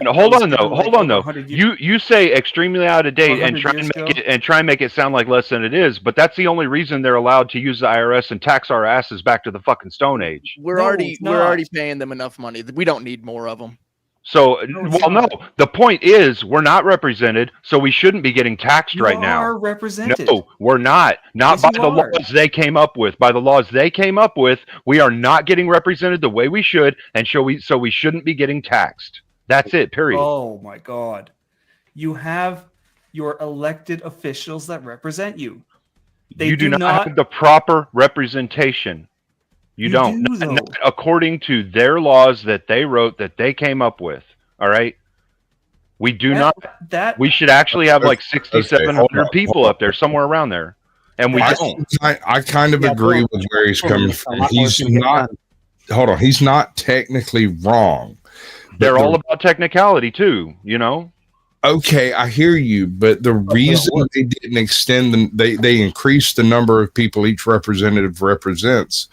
Hold on though. You say extremely out of date and 100 try and years make it try and make it sound like less than it is, but that's the only reason they're allowed to use the IRS and tax our asses back to the fucking Stone Age. We're already paying them enough money. We don't need more of them. So, the point is we're not represented, so we shouldn't be getting taxed right now. You are represented. No, we're not. Not by the laws they came up with. By the laws they came up with, we are not getting represented the way we should, and so we shouldn't be getting taxed. That's it, period. Oh my God. You have your elected officials that represent you. They you do not have the proper representation. You don't. Not according to their laws that they wrote, that they came up with. All right. We do not. We should actually have like 6,700 people up there, somewhere around there, and we don't. I kind of agree with where he's coming from. He's not. Hold on. He's not technically wrong. They're all about technicality too. You know. Okay, I hear you, but the reason they didn't extend them, they increased the number of people each representative represents,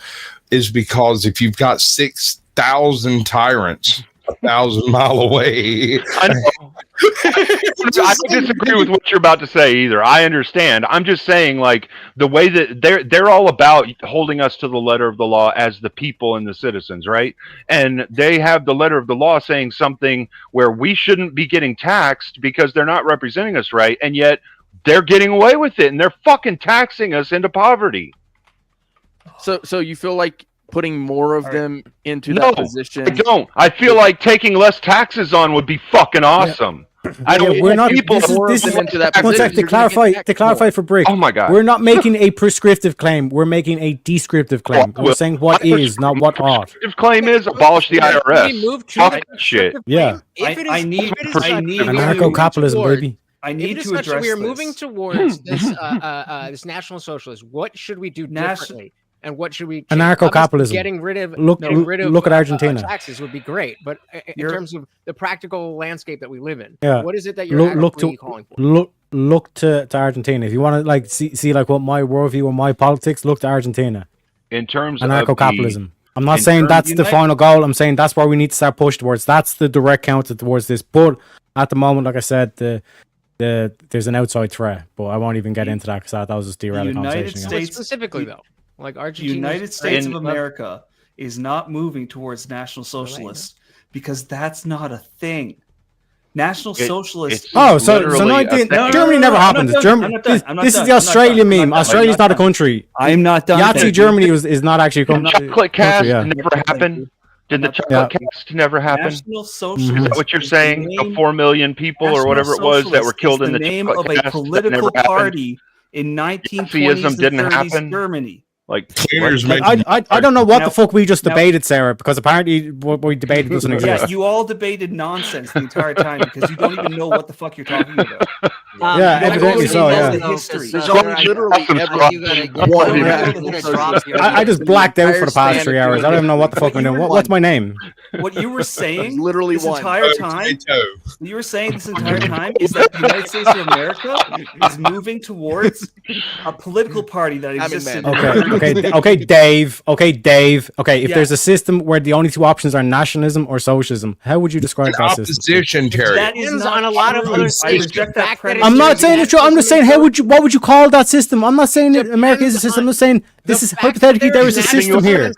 is because if you've got 6,000 tyrants 1,000 mile away, I know. I don't disagree with what you're about to say either. I understand. I'm just saying, like, the way that they're all about holding us to the letter of the law as the people and the citizens, right? And they have the letter of the law saying something where we shouldn't be getting taxed because they're not representing us right, and yet they're getting away with it, and they're fucking taxing us into poverty. So you feel like putting more of them into that position? I don't. I feel like taking less taxes on would be fucking awesome. I don't. We're not. People This is into that position. To clarify for Brick. Oh my God. We're not making a prescriptive claim. We're making a descriptive claim. We're saying what is, not what ought. Prescriptive claim is abolish the IRS. Fuck that shit. Yeah. I need anarcho-capitalism, baby. I need to address we are this. moving towards this this National Socialist. What should we do differently? And what should we change? Anarcho-capitalism. Getting rid of look at Argentina. Taxes would be great, but in terms of the practical landscape that we live in, Yeah. what is it that you're calling for? Look to Argentina. If you want to like see like what my worldview or my politics, look to Argentina. In terms anarcho-capitalism. I'm not saying that's the final goal. I'm saying that's where we need to start push towards. That's the direct counter towards this. But at the moment, like I said, there's an outside threat. But I won't even get into that because that was just derail the conversation. But specifically though. Like Argentina, the United States of America is not moving towards National Socialists because that's not a thing. National Socialists. So Germany never happened. This is the Australian meme. Australia's not a country. I'm not done. Yahtzee Germany is not actually a country. Chocolate cast never happened. Did the chocolate cast never happen? National Is that what you're saying? Of 4 million people or whatever it was that were killed in the name of chocolate a cast political party in 1920s and 30s Germany. Like I don't know what the fuck we just debated, Sarah, because apparently what we debated doesn't exist. Yeah, you all debated nonsense the entire time because you don't even know what the fuck you're talking about. Yeah, evidently so. Yeah. I just blacked out for the past 3 hours. I don't even know what the fuck I'm doing. What's my name? What you were saying literally this entire time, you were saying this entire time is that the United States of America is moving towards a political party that exists in Okay, Dave. If there's a system where the only two options are nationalism or socialism, how would you describe that system? Opposition, Terry. That depends on a lot of other things. I'm not saying it's true. I'm just saying what would you call that system? I'm not saying that America is a system. I'm just saying this is hypothetically there is a system here.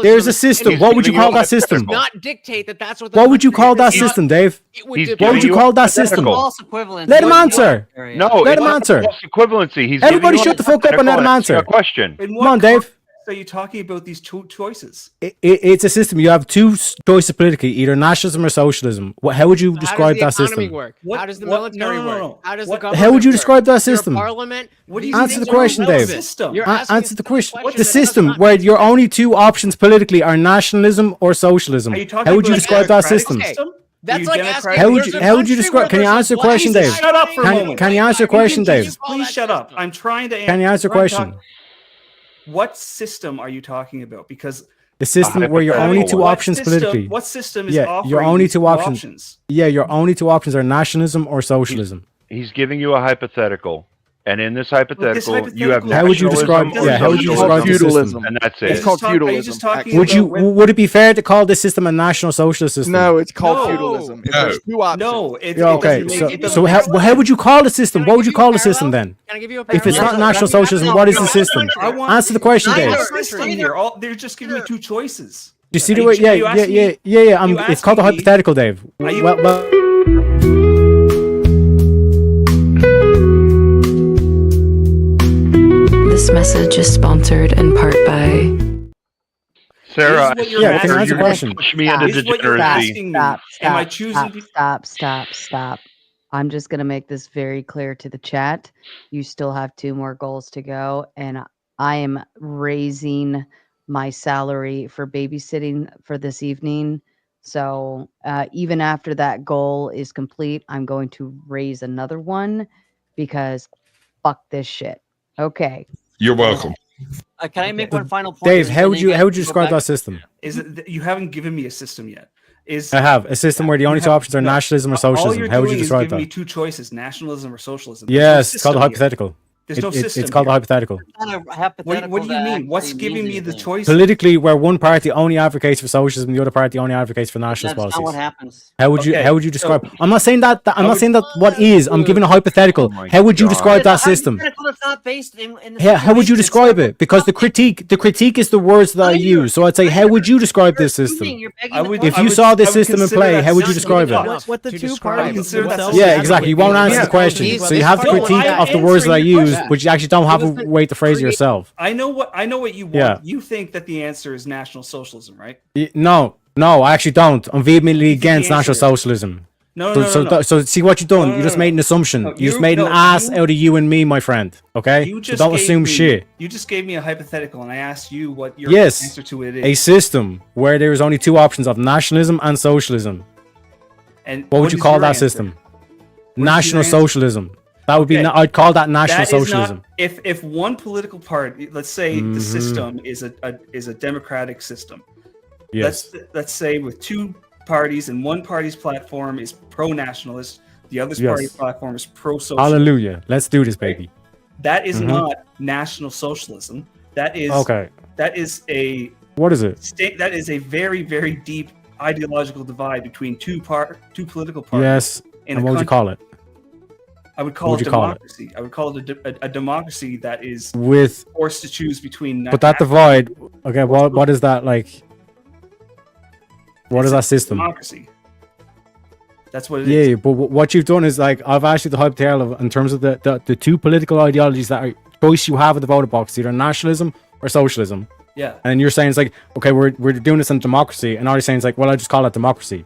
There's a system. What would you call that system? Not dictate that that's what. What would you call that system, Dave? What would you call that system? False equivalence. Let him answer. No, let him answer. False equivalency. Everybody shut the fuck up and let him answer. Question. Come on, Dave. Are you talking about these two choices? It's a system. You have two choices politically, either nationalism or socialism. How would you describe that system? Work? How does the military work? How does the government How would you describe that system? Parliament? Answer the question, Dave. Answer the question. The system not where your only two options politically are nationalism or socialism. How would you describe that system? That's like asking. How would you describe? Can you answer the question, Dave? Shut up for a moment. Can you answer the question, Dave? Please shut up. I'm trying to answer. Can you answer the question? What system are you talking about? Because the system where your only two options politically. What system is offering your only two options? options? Yeah, your only two options are nationalism or socialism. He's giving you a hypothetical. And in this hypothetical, you have how would you describe? Yeah, how would you describe feudalism? And that's it. It's called feudalism. Would it be fair to call this system a national socialist system? No, it's called feudalism. If there's two options. No, okay. So how would you call the system? What would you call the system then? If it's not national socialism, what is the system? Answer the question, Dave. They're just giving me two choices. Do you see the way? Yeah. It's called a hypothetical, Dave. Well. This message is sponsored in part by Sarah. Can you answer the question? Push me into degeneracy. Stop. I'm just going to make this very clear to the chat. You still have 2 more goals to go, and I am raising my salary for babysitting for this evening. So even after that goal is complete, I'm going to raise another one because fuck this shit. Okay. You're welcome. Can I make one final point? Dave, how would you describe that system? Is it you haven't given me a system yet? I have a system where the only two options are nationalism or socialism. How would you describe that? Me 2 choices: nationalism or socialism. Yes, it's called a hypothetical. There's no system. It's called a hypothetical. What do you mean? What's giving me the choice? Politically, where one party only advocates for socialism, the other party only advocates for nationalist That's policies. not what happens. How would you describe? I'm not saying that. I'm not saying that. Oh What is? I'm giving a hypothetical. How would you describe that system? It's not based in the How would you describe it? Because the critique is the words that I use. So I'd say, how would you describe this system? If you saw this system in play, how would you describe it? What the two parties Yeah, exactly. You won't answer the question. So you have the critique of the words that I use, but you actually don't have a way to phrase it yourself. I know what you want. Yeah. You think that the answer is National Socialism, right? No, I actually don't. I'm vehemently against National Socialism. No. So see what you've done. You just made an assumption. You just made an ass out of you and me, my friend. Okay? So don't assume shit. You just gave me a hypothetical, and I asked you what your Yes, answer to it is. a system where there is only two options of nationalism and socialism. And what would you is call your that answer? system? National Socialism. That would be. Okay. I'd call that National That is not- Socialism. if one political party, let's say the system is a democratic system. Yes. Let's say with two parties, and one party's platform is pro-nationalist, the other's Yes. party platform is pro-socialist. Hallelujah. Let's do this, baby. That is Mhm. not National Socialism. That is Okay. That is a What is it? that is a very, very deep ideological divide between two political parties. Yes. in And a what would you country. call it? I would call What it would you call it? democracy. I would call it a democracy that is With- forced to choose between. But that divide. Okay. What is that like? What is that system? Democracy. That's what it is. Yeah, but what you've done is like I've asked you the hypothetical in terms of the two political ideologies that are choice you have at the voter box, either nationalism or socialism. Yeah. And you're saying it's like, okay, we're doing this in democracy, and all you're saying is like, well, I just call it democracy.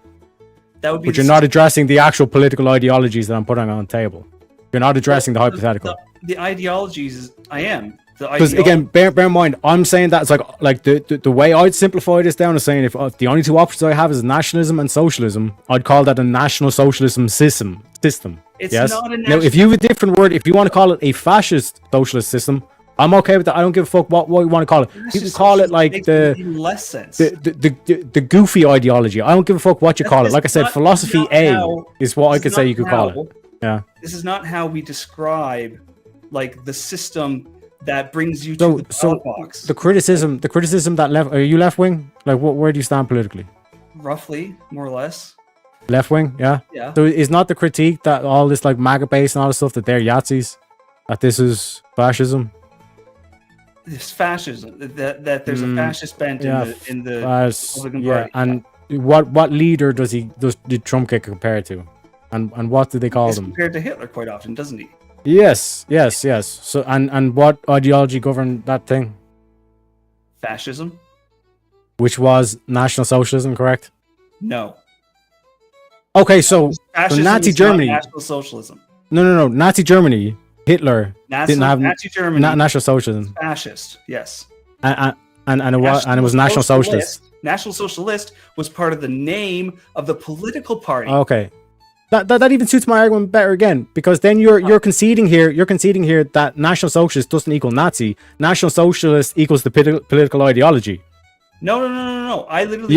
That would be. But you're not addressing the actual political ideologies that I'm putting on the table. You're not addressing the hypothetical. The ideologies. I am. Because again, bear in mind, I'm saying that it's like the way I'd simplify this down is saying if the only two options I have is nationalism and socialism, I'd call that a National Socialism system. It's yes. not a Now, if you have a different word, if you want to call it a fascist socialist system, I'm okay with that. I don't give a fuck what you want to call it. You can call it like even less sense. the goofy ideology. I don't give a fuck what you call it. Like I said, philosophy A is what I could say you could call it. Yeah. This is not how we describe like the system that brings you to the ballot box. The criticism that left. Are you left wing? Like, where do you stand politically? Roughly, more or less. Left wing, yeah. Yeah. So is not the critique that all this like MAGA base and all this stuff that they're Yahtzees, that this is fascism? This fascism. That there's a fascist bent in the Republican yeah. Party. And what leader did Trump get compared to, and what do they call He's them? compared to Hitler quite often, doesn't he? Yes. So and what ideology governed that thing? Fascism? Which was National Socialism, correct? No. Okay, so Fascism Nazi is not Germany. National Socialism. No. Nazi Germany. Hitler didn't have Nazi Germany. National Socialism. Fascist. Yes. And it was National Socialist. National Socialist was part of the name of the political party. Okay. That even suits my argument better again, because then you're conceding here that National Socialist doesn't equal Nazi. National Socialist equals the political ideology. No. I literally.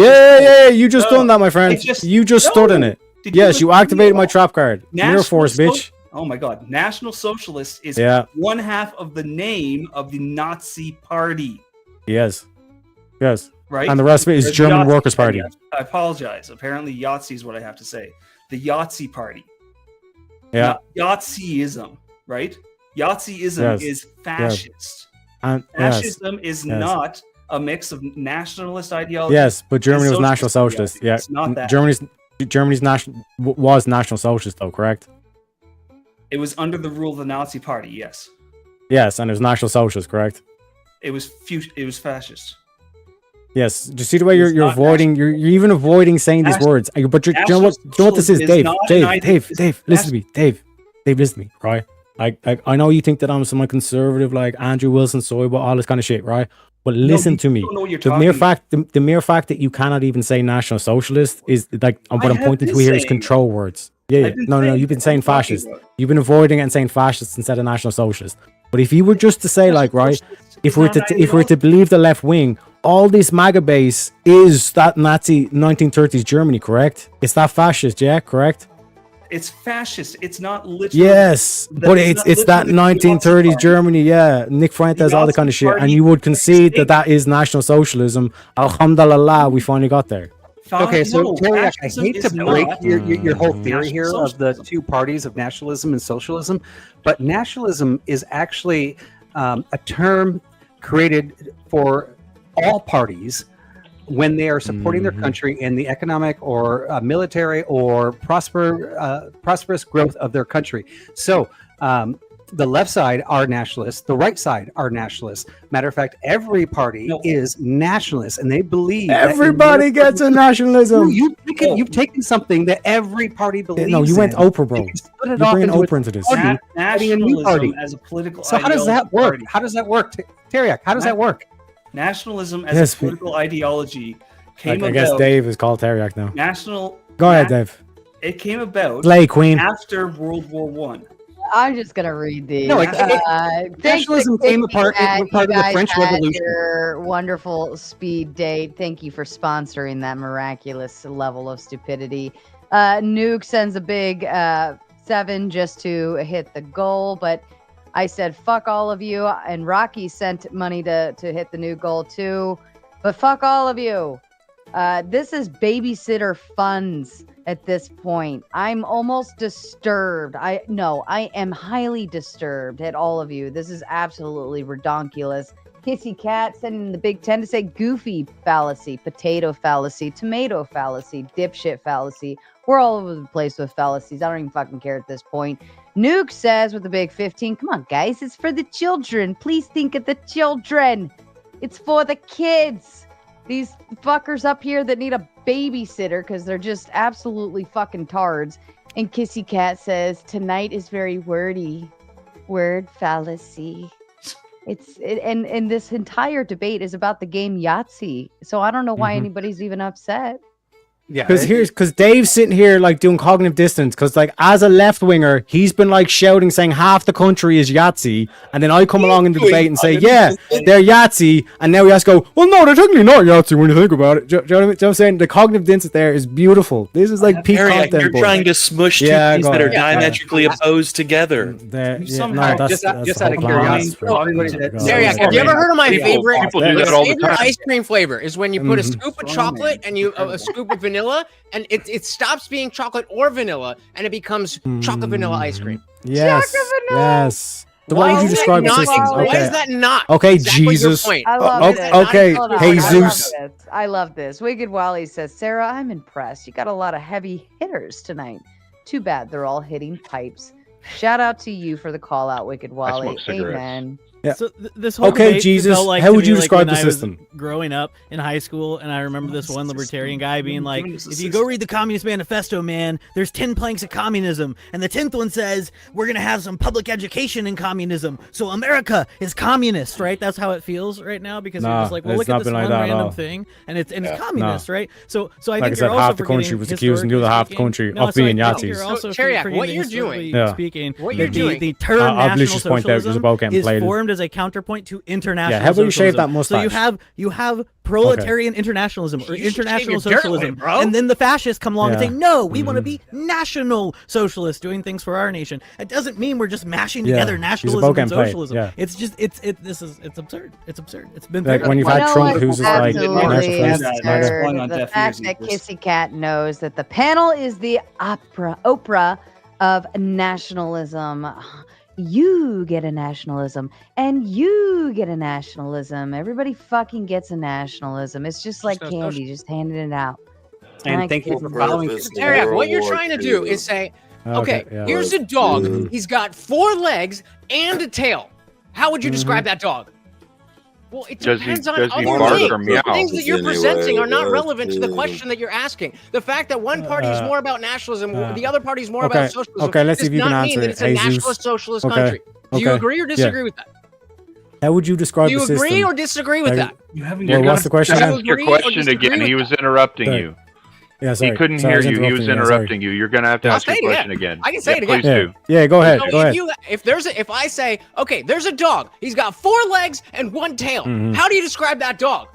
You just done that, my friend. You just stood in it. Yes, you activated my trap card. Mirror Force, bitch. Oh my God! National Socialist is one half of the name of the Nazi Party. Yes. Right. And the rest of it is The German Yahtzee Workers' Party. I apologize. Apparently, Yahtzee is what I have to say. The Yahtzee Party. Yeah. Not Yahtzeeism, right? Yahtzeeism is fascist. And Fascism is not a mix of nationalist ideology. Yes, but Germany and was National socialist Socialist. Yeah. ideology. It's not that. Germany's was National Socialist though, correct? It was under the rule of the Nazi Party. Yes. Yes, and it was National Socialist, correct? It was fascist. Yes. Do you see the way you're avoiding? You're even avoiding saying these words. But do you know what this is, Dave? Dave, listen to me, Dave, listen to me, right? Like I know you think that I'm some conservative, like Andrew Wilson, Soyba, all this kind of shit, right? But listen to me. The mere fact that you cannot even say National Socialist is like what I'm pointing to here is control words. Yeah. No. You've been saying fascist. You've been avoiding it and saying fascist instead of National Socialist. But if you were just to say like, right, if we're to believe the left wing, all this MAGA base is that Nazi 1930s Germany, correct? It's that fascist, yeah, correct? It's fascist. It's not literally. Yes, but it's that 1930s Germany. Yeah, Nick Fuentes, all the kind of shit, and you would concede that is National Socialism. Alhamdulillah, we finally got there. Okay, so Terry, I hate to break not your whole theory here National of the two parties of nationalism and socialism, but nationalism is actually a term created for all parties when they are supporting their country in the economic or military or prosperous growth of their country. So the left side are nationalists, the right side are nationalists. Matter of fact, every party is nationalist, and they believe Everybody gets a nationalism. You've taken something that every party believes. No, you went in. Oprah, bro. You're bringing Oprah into this. Nationalism as a political So how does that work? party. How does that work, Teriak? How does that work? Nationalism as a political ideology came I guess about. Dave is called Teriak now. Go ahead, Dave. It came about Slay Queen. after World War One. I'm just gonna read these. No, Nationalism came apart part of the French Revolution. Your wonderful speed date. Thank you for sponsoring that miraculous level of stupidity. Nuke sends a big 7 just to hit the goal, but I said fuck all of you, and Rocky sent money to hit the new goal too, but fuck all of you. This is babysitter funds. At this point, I'm almost disturbed. I am highly disturbed at all of you. This is absolutely redonkulous. Kissy Cat sending the Big 10 to say goofy fallacy, potato fallacy, tomato fallacy, dipshit fallacy. We're all over the place with fallacies. I don't even fucking care at this point. Nuke says with the Big 15, come on, guys, it's for the children. Please think of the children. It's for the kids. These fuckers up here that need a babysitter because they're just absolutely fucking tards. And Kissy Cat says, tonight is very wordy. Word fallacy. And this entire debate is about the game Yahtzee. So I don't know why anybody's even upset. Yeah, because Dave's sitting here like doing cognitive dissonance because like as a left winger, he's been like shouting saying half the country is Yahtzee, and then I come along in the debate and say, yeah, they're Yahtzee, and now we have to go, well, no, they're technically not Yahtzee when you think about it. Do you know what I'm saying? The cognitive dissonance there is beautiful. This is like peak content. You're trying to smush two things that are diametrically opposed together. Just out of curiosity. Have you ever heard of my favorite? People do that all the time. Ice cream flavor is when you put a scoop of chocolate and a scoop of vanilla, and it stops being chocolate or vanilla, and it becomes chocolate vanilla ice cream. Yes. Yes. Why would you describe the system? Why is that not? Okay, exactly Jesus. Your point? I love this. Okay, Hold on. Jesus. I love this. Wicked Wally says, Sarah, I'm impressed. You got a lot of heavy hitters tonight. Too bad they're all hitting pipes. Shout out to you for the call out, Wicked Wally. Amen. Yeah. So this whole debate Jesus. felt like How to would me you like describe when the I was system? growing up in high school, and I remember this one libertarian guy being like, if you go read the Communist Manifesto, man, there's 10 planks of communism, and the 10th one says we're going to have some public education in communism, so America is communist, right? That's how it feels right now, because you're just like, well, look at this one random thing, and it's communist, right? So I think you're also half the country was accusing the other half the country of being Yazidis. So, Cheriak, what you're doing, the term National Socialism is formed as a counterpoint to international socialism. How about you shave that mustache? So you have proletarian internationalism or international socialism, and then the fascists come along and say, no, we want to be national socialists, doing things for our nation. It doesn't mean we're just mashing together nationalism and socialism. It's just it's absurd. It's absurd. It's been like when you've had Trump, who's just like the fact that Kissy Cat knows that the panel is the Oprah of nationalism. You get a nationalism, and you get a nationalism. Everybody fucking gets a nationalism. It's just like candy, just handing it out. And thank you for following. Cheriak, what you're trying to do is say, okay, here's a dog. He's got 4 legs and a tail. How would you describe that dog? Well, it depends on other things. The things that you're presenting are not relevant to the question that you're asking. The fact that one party is more about nationalism, the other party is more about socialism, let's see if you can answer that it's a nationalist socialist country. Do you agree or disagree with that? How would you describe the system? Do you agree or disagree with that? You haven't. What's the question? Ask your question again. He was interrupting you. Yeah, sorry. He couldn't hear you. He was interrupting you. You're going to have to ask your question again. I can say it again. Please do. Yeah, go ahead. So go ahead. If I say, okay, there's a dog. He's got 4 legs and 1 tail. How do you describe that dog?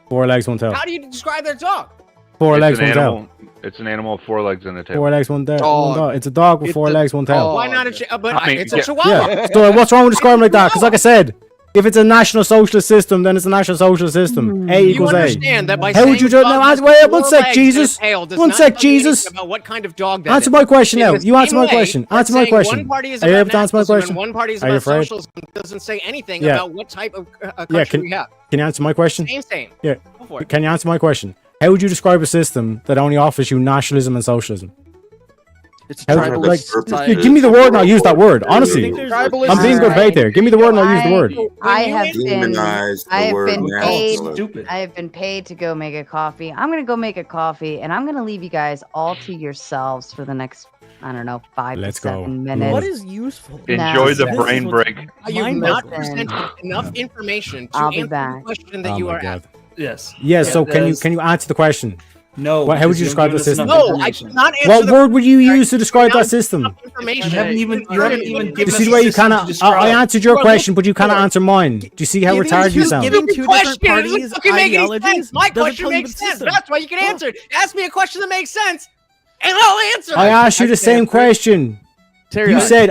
4 legs, 1 tail. How do you describe that dog? 4 legs, an 1 animal. tail. It's an animal with 4 legs and a tail. 4 legs, 1 tail. One dog. It's a dog with 4 legs, 1 tail. Why not a but I mean, it's a yeah. chihuahua. Yeah. So what's wrong with describing like that? Because like I said, if it's a national socialist system, then it's a national socialist system. A You equals A. understand that by How would you do it? saying No, dog wait, has 4 one sec, legs Jesus. and a tail does One not sec, tell you anything Jesus. about what kind of dog that Answer is. my question In now. the You answer same my way question. that Answer my saying question. One party is Are you about able to answer my nationalism question? and one party is Are you about afraid? socialism doesn't say anything Yeah. about what type of country Yeah, we have. can you answer my question? Same. Yeah. Go for it. Can you answer my question? How would you describe a system that only offers you nationalism and socialism? It's How, tribalist. give me the word and I'll use that word. Honestly, Tribalist I'm being good bait there. Give me the word and I'll use the word. I have been paid. Stupid. I have been paid to go make a coffee. I'm gonna go make a coffee, and I'm gonna leave you guys all to yourselves for the next, I don't know, 5 Let's to go. 7 minutes. What is useful? Enjoy the This brain is break. You've not Listen. presented enough information to I'll be answer back. the question that Oh you my are God. asking. Yes. Yeah. So Yes. can you answer the question? No. How would because you don't describe give the us enough system? No, I information. cannot answer What the word would you use to describe that system? information. You haven't even You given see us the way a you system kind to of describe. I answered your question, but you kind of answer mine. Do you see how retarded you sound? Giving two different Question parties doesn't fucking make any ideologies. sense. My doesn't question tell you makes the sense. system. That's why you can answer it. Ask me a question that makes sense, and I'll answer. I asked you the same question. Terry, You said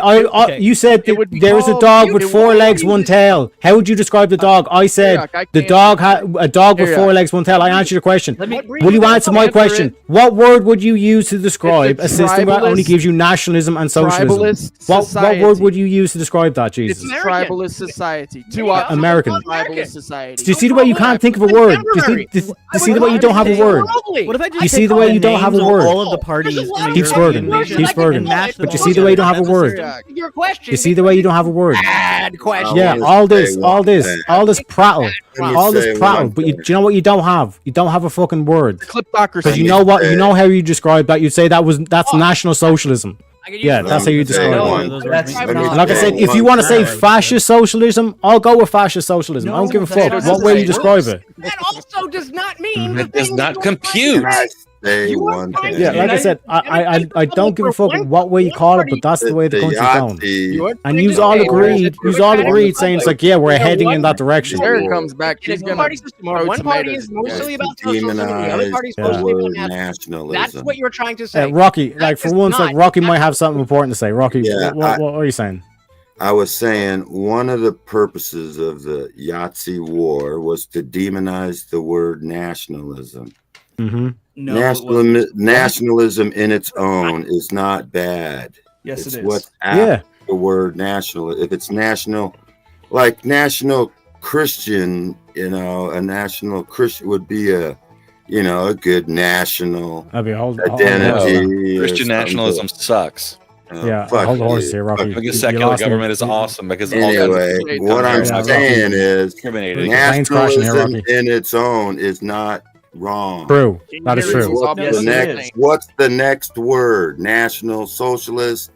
you said It would be there is a called- dog it with would 4 be- legs, 1 tail. How would you describe the dog? I said Terry, I the can't dog had a dog with Terry, 4 legs, 1 tail. I answered your question. Let me- Will you answer my answer question? it. What word would you use to describe a system that only tribalist- gives you nationalism and socialism? tribalist What society. word would you use to describe that, Jesus? It's American. tribalist society. There Two you go. options. American. Tribalist society. Do you see the way you can't think of a word? Do you see the way you don't have a word? What if I just You see take the way all you don't have a names of word? all of the parties in the Keep European swerving. nation Keep swerving. and match them But you all see the way you don't together? have a word. Your question. You see the way you don't have a word? Bad question. Yeah, all this prattle, But do you know what you don't have? You don't have a fucking word. Kleptocracy. Because you know what? You know how you describe that? You'd say that's National Socialism. Yeah, that's how you describe it. And like I said, if you want to say fascist socialism, I'll go with fascist socialism. I don't give a fuck what way you describe it. That also does not mean It does not compute. Yeah, like I said, I don't give a fuck what way you call it, but that's the way the country's going. And you all agreed, saying it's like, yeah, we're heading in that direction. Sarah comes back. It is She's a gonna party system. Or one party is mostly about socialism, and the other party is mostly about nationalism. That's what you're trying to say. Rocky, like for once, like Rocky might have something important to say. Rocky, what are you saying? I was saying one of the purposes of the Yahtzee war was to demonize the word nationalism. Mm-hmm. Nationalism in its own is not bad. Yes, it's it is. What's after the word national. If it's national, like national Christian, a national Christian would be a good national identity. Christian nationalism sucks. Hold the horse here, Rocky. Because secular government is awesome. Because anyway, what I'm saying is nationalism in its own is not wrong. True. That is true. What's the next word? National Socialist,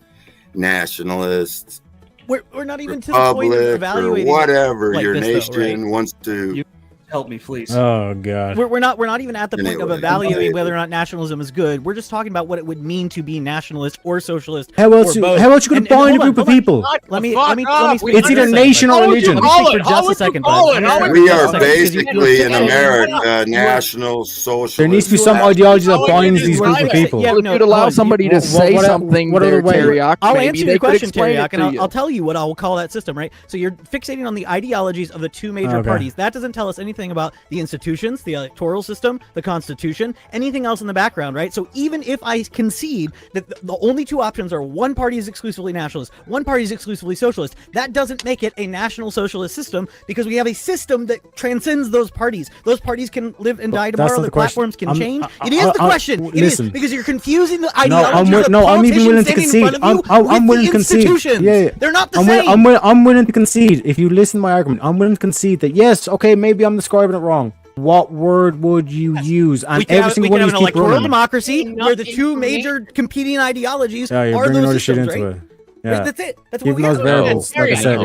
nationalist. We're not even to the point of evaluating whatever like your this, nation wants to. Help me, please. Oh God. We're not even at the point of evaluating whether or not nationalism is good. We're just talking about what it would mean to be nationalist or socialist. How else you gonna bind a group of people? Let me. It's either nation or religion. Let me speak for just a second. We are basically in America national socialist. There needs to be some ideology that binds these group of people. Well, if you'd allow somebody to say something there, Teriak, I'll maybe answer they your could question, explain Teriak, it and to you. I'll tell you what I'll call that system, right? So you're fixating on the ideologies of the two major parties. That doesn't tell us anything about the institutions, the electoral system, the constitution, anything else in the background, right? So even if I concede that the only two options are one party is exclusively nationalist, one party is exclusively socialist, that doesn't make it a national socialist system because we have a system that transcends those parties. Those parties can live and die tomorrow. Their platforms can change. It is the question. It is because you're confusing the ideologies of I'm even willing to politicians standing in concede. front of you I'm with willing the to concede. institutions. Yeah. They're not the same. I'm willing to concede. If you listen to my argument, I'm willing to concede that yes, okay, maybe I'm describing it wrong. What word would you use? And we can have an electoral running. democracy where the two major competing ideologies Yeah, you're are bringing those other shit systems, into right? it. Yeah. That's it. That's Given what those we variables, like I said,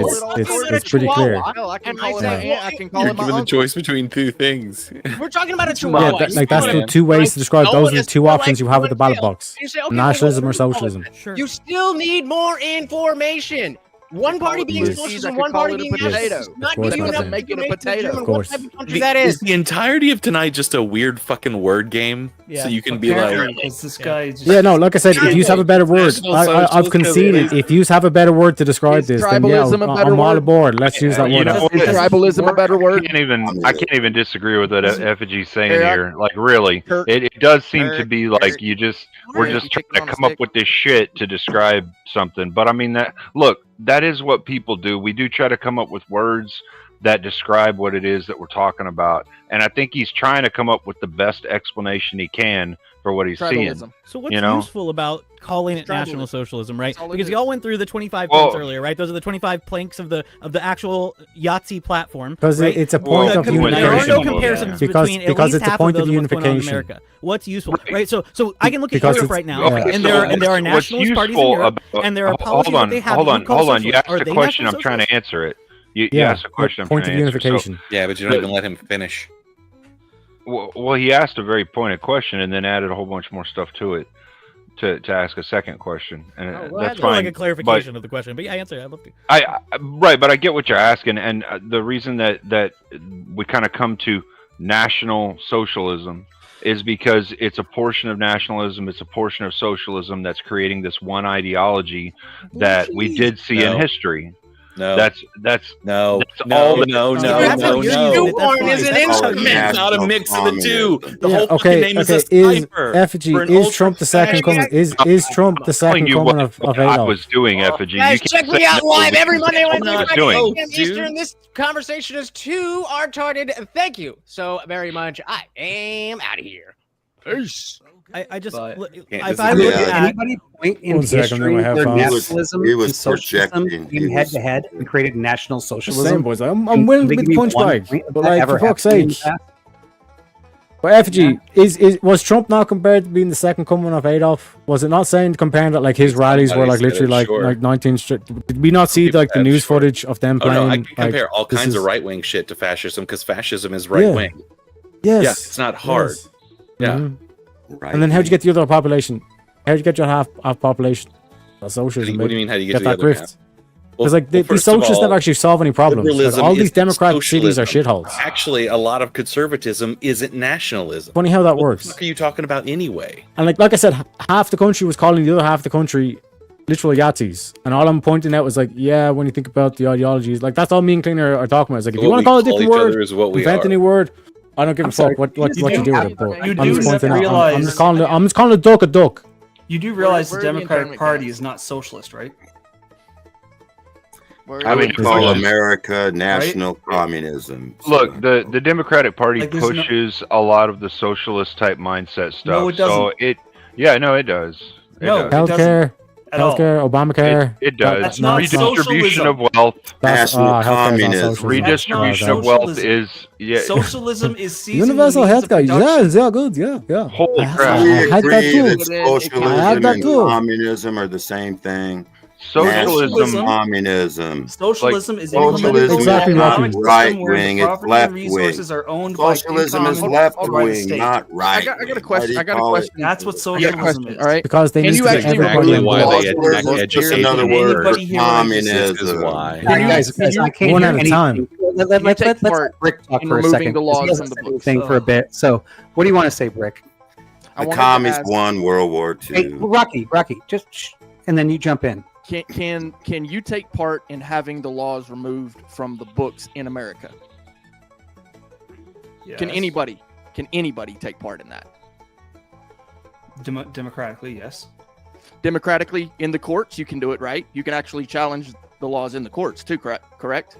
it's pretty clear. I can call You're it given the choice between two things. We're talking about a Yeah, chihuahua. that's the two ways to describe. Those are the two options you have at the ballot box: nationalism or socialism. You still need more information. one party being Cheese, socialist I and could one call party it a being potato. nationalist. Of Not course giving you not. enough Make it a information to potato. determine Of what course. type of country that Is is. the entirety of tonight just a weird fucking word game? Yeah. So you can be like, Because this guy just Yeah, no, like I said, if you have a better word, I've conceded. If you have a better word to describe this, then yeah, tribalism a better I'm all word? aboard. Let's use that You word. know, Is tribalism a better word? I can't even disagree with what Effigy's saying Kirk. here. Like, really, Kirk. it does seem to Kirk. be like Kirk. we're Kirk, just you trying taking to on a come up stick? with this shit to describe something. But I mean, that is what people do. We do try to come up with words that describe what it is that we're talking about. And I think he's trying to come up with the best explanation he can for what he's seeing. So what's you know? useful about calling it National Socialism, right? all it Because is. y'all went through the 25 Well- planks earlier, right? Those are the 25 planks of the actual Yahtzee platform. Because right? it's a point of There are no unification. comparisons Because between at least it's a half point of of those and what's going on in unification. America. What's useful, right? So I can look at Because Europe it's- right now, Okay, and so there are what's nationalist parties in useful Europe, about- and there are hold policies on, that they have. hold that on, you call hold on. You socialist. asked Are a they question. national I'm trying to socialists? answer it. You Yeah, asked a question. I'm point trying of to answer. So- unification. yeah, but you don't even let him finish. Well, he asked a very pointed question and then added a whole bunch more stuff to it to ask a second question, and that's That's fine. like a clarification but of the question, but yeah, answer. I'd love to. right, but I get what you're asking, and the reason that we kind of come to National Socialism is because it's a portion of nationalism, it's a portion of socialism that's creating this one ideology that we did see in history. No. That's No. that's No, all that- no, That's no, how no, you're no. using it, that's Shoehorn fine. is an That's Call it instrument. It's not a national mix of the two. communism. The whole fucking name is a cipher. Effigy, for an is Trump the second ultra-fascist- coming? Is Trump the telling second you coming what of I Adolf? was doing, Effigy. Guys, You can't check me say out no, live we every can Monday, say Wednesday, what I'm Friday, doing. 8 p.m. Eastern. This conversation is too retarded. Thank you so very much. I am out of here. Peace. I just But- if I look Can at anybody point in One second, history then we have where fun. nationalism He was and socialism projecting. came He head was- to head and created national Just socialism? saying, boys. I'm willing to Can be you the give punch me one bag, point of but that like ever for fuck's happening in the sake. past? But Effigy, was Trump not compared to being the second coming of Adolf? Was it not saying comparing that like his rallies were like Somebody said literally it, like sure. 19 Did we not see People like the have, news sure. footage of them Oh playing? no, I can compare like, all this kinds of is- right wing shit to fascism because fascism is right wing. Yes. Yeah, it's not hard. Yes. Yeah. Mhm. And then how'd you get the other population? How'd you get your half population? That's socialism. What do you mean, how do you get to the that other grift? half? Because like these first of socialists all, never actually solve any problems. Like, liberalism all these isn't democratic cities are socialism. shitholes. Actually, a lot of conservatism isn't nationalism. Funny how that What works. the fuck are you talking about anyway? And like I said, half the country was calling the other half of the country literal Yahtzees. And all I'm pointing out was like, yeah, when you think about the ideologies, like that's all me and Cleaner are talking about. It's like, if What you want we to call a call different each other word, is what we invent are. a new word. I don't give I'm a fuck sorry, what you you do do have- with it. But you I'm do just pointing out. I'm realize- just calling a duck a duck. You do realize Where the are the Democratic internment Party guys? is not socialist, right? I would call Right. America national communism. Look, the Democratic Party Like, there's no- pushes a lot of the socialist type mindset stuff. No, it So doesn't. no, it does. It No, does. it doesn't Healthcare, at all. healthcare, Obamacare. It does. That's not Redistribution of socialism. wealth. National healthcare is not communism. socialism. Redistribution That's of wealth socialism. is Socialism is seizing Universal the means health of care. production. Yeah, good. Yeah. Holy I- crap. I We had that agree too. that I had socialism that and too. communism are the same thing. Socialism. National communism. Socialism is Socialism implemented is Exactly, not Rocky. right where the wing, it's property left and wing. resources are owned by Socialism is common left by the wing, state. not right. I got a wing. Why question. do you I got a call it- question. That's what I got a socialism question. is. All right. Because they Can need you to get actually everybody remove on why board. they Socialism attack is just education. another word for Anybody here what this is? This is communism. why. Guys, I can't one hear at a anything. time. Let's take let part Brick talk in for a removing second. the 'cause laws he from hasn't the said books. anything for a bit. So, what do you want to say, Brick? I The wanted to commies ask, won World War Hey, II. Rocky, just shh, and then you jump in. Can you take part in having the laws removed from the books in America? Can Yes. anybody take part in that? Democratically, yes. Democratically in the courts, you can do it, right? You can actually challenge the laws in the courts too, correct?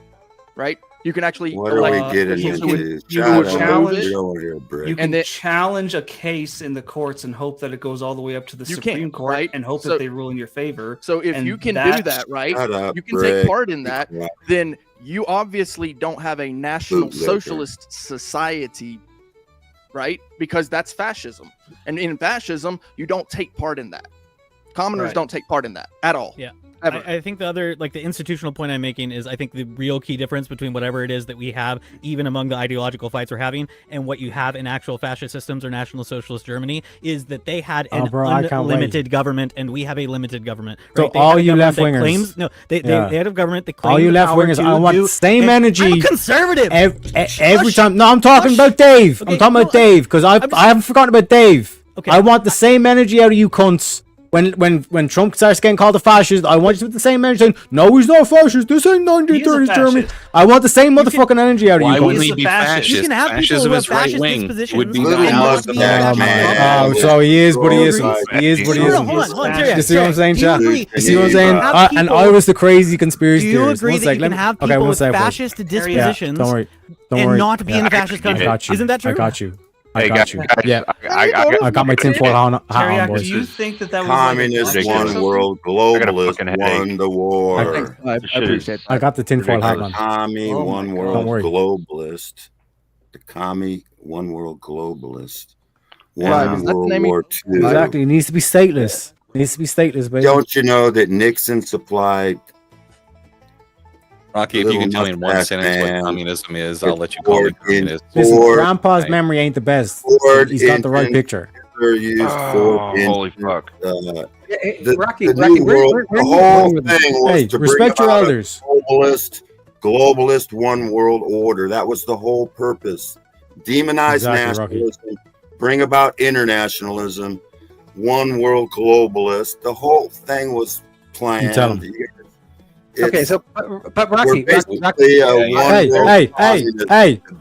Right? You can actually What are we elect getting officials who would- into? you Shut would up. challenge- We don't want to hear a break. You can And then- challenge a case in the courts and hope that it goes all the way up to the You Supreme can, Court right? and hope So- that they rule in your favor. So if And you can do that's- that, right? Shut up, You can Brick. take part in that. Yeah. Then you obviously don't have a national Bootlicker. socialist society, right? Because that's fascism. And in fascism, you don't take part in that. Commoners Right. don't take part in that at all. Yeah. I think the other, like the institutional point I'm making is I think the real key difference between whatever it is that we have, even among the ideological fights we're having, and what you have in actual fascist systems or National Socialist Germany is that they had an unlimited government and we have a limited government. So right? all you left wingers, they had a government that claimed all you left wingers, I want the same energy. I'm a conservative. Every time. No, I'm talking about Dave. I'm talking about Dave because I haven't forgotten about Dave. Okay. I want the same energy out of you cunts. When Trump starts getting called a fascist, I want you with the same energy saying, no, he's not fascist. This ain't 1930s Germany. I want the same motherfucking energy out of you. Why would he be fascist? You can have Fascism people is right wing. would be Oh, so he is, but he isn't. He is, but he isn't. Hold on, You see what I'm saying, chat? You see what I'm saying? And I was the crazy conspiracy theorist. Do you agree that you can have people with fascist dispositions and not be in a fascist country? Isn't that true? I got you. I got you. Yeah, I got my tinfoil hat on, boys. Do you think that was communist like one world, globalist won the war? I appreciate that. I got the tinfoil hat on. Commie one world globalist. The commie one world globalist. Won World War II. Exactly. It needs to be stateless. It needs to be stateless, baby. Don't you know that Nixon supplied? Rocky, if you can tell me in one sentence what communism is, I'll let you call it communist. Listen, Grandpa's memory ain't the best. He's got the right picture. Holy fuck. Rocky, the whole thing was to respect your elders. Globalist one world order. That was the whole purpose. Demonize nationalism, bring about internationalism, one world globalist. The whole thing was planned. Okay, so but Rocky, hey,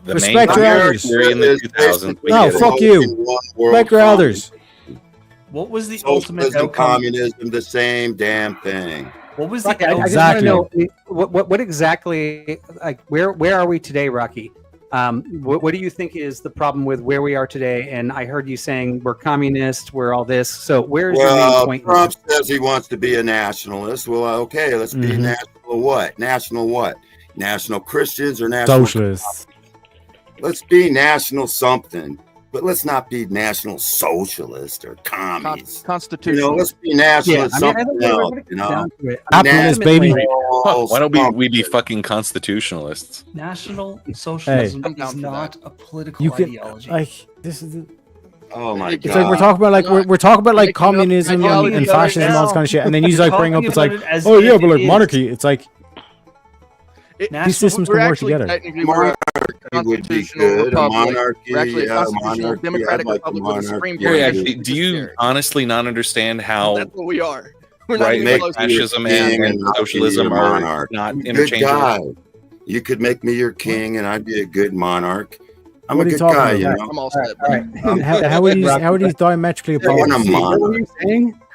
respect your elders. No, fuck you. Respect your elders. What was the Socialism, ultimate outcome? communism, the same damn thing. What was the Rocky, I just want to know what exactly, like, where are we today, Rocky? What do you think is the problem with where we are today? And I heard you saying we're communist, we're all this. So where's your main point? Trump says he wants to be a nationalist. Well, okay, let's be national what? National what? National Christians or national socialists? Let's be national something, but let's not be national socialist or commies. Constitutional. Let's be national something else. Happiness, baby. Why don't we be fucking constitutionalists? National socialism is not a political ideology. Like, this is. Oh my god! It's like we're talking about like communism and fascism and all this kind of shit, and then you like bring up it's like, oh yeah, but like monarchy. It's like these systems can work together. Would be good. Monarchy, actually a constitutional democratic republic with a Supreme Court. Do you honestly not understand how? That's what we are. We're right, fascism and socialism are not interchangeable. You could make me your king, and I'd be a good monarch. I'm a good talking guy, about? you know. I'm all set. How are these diametrically opposed?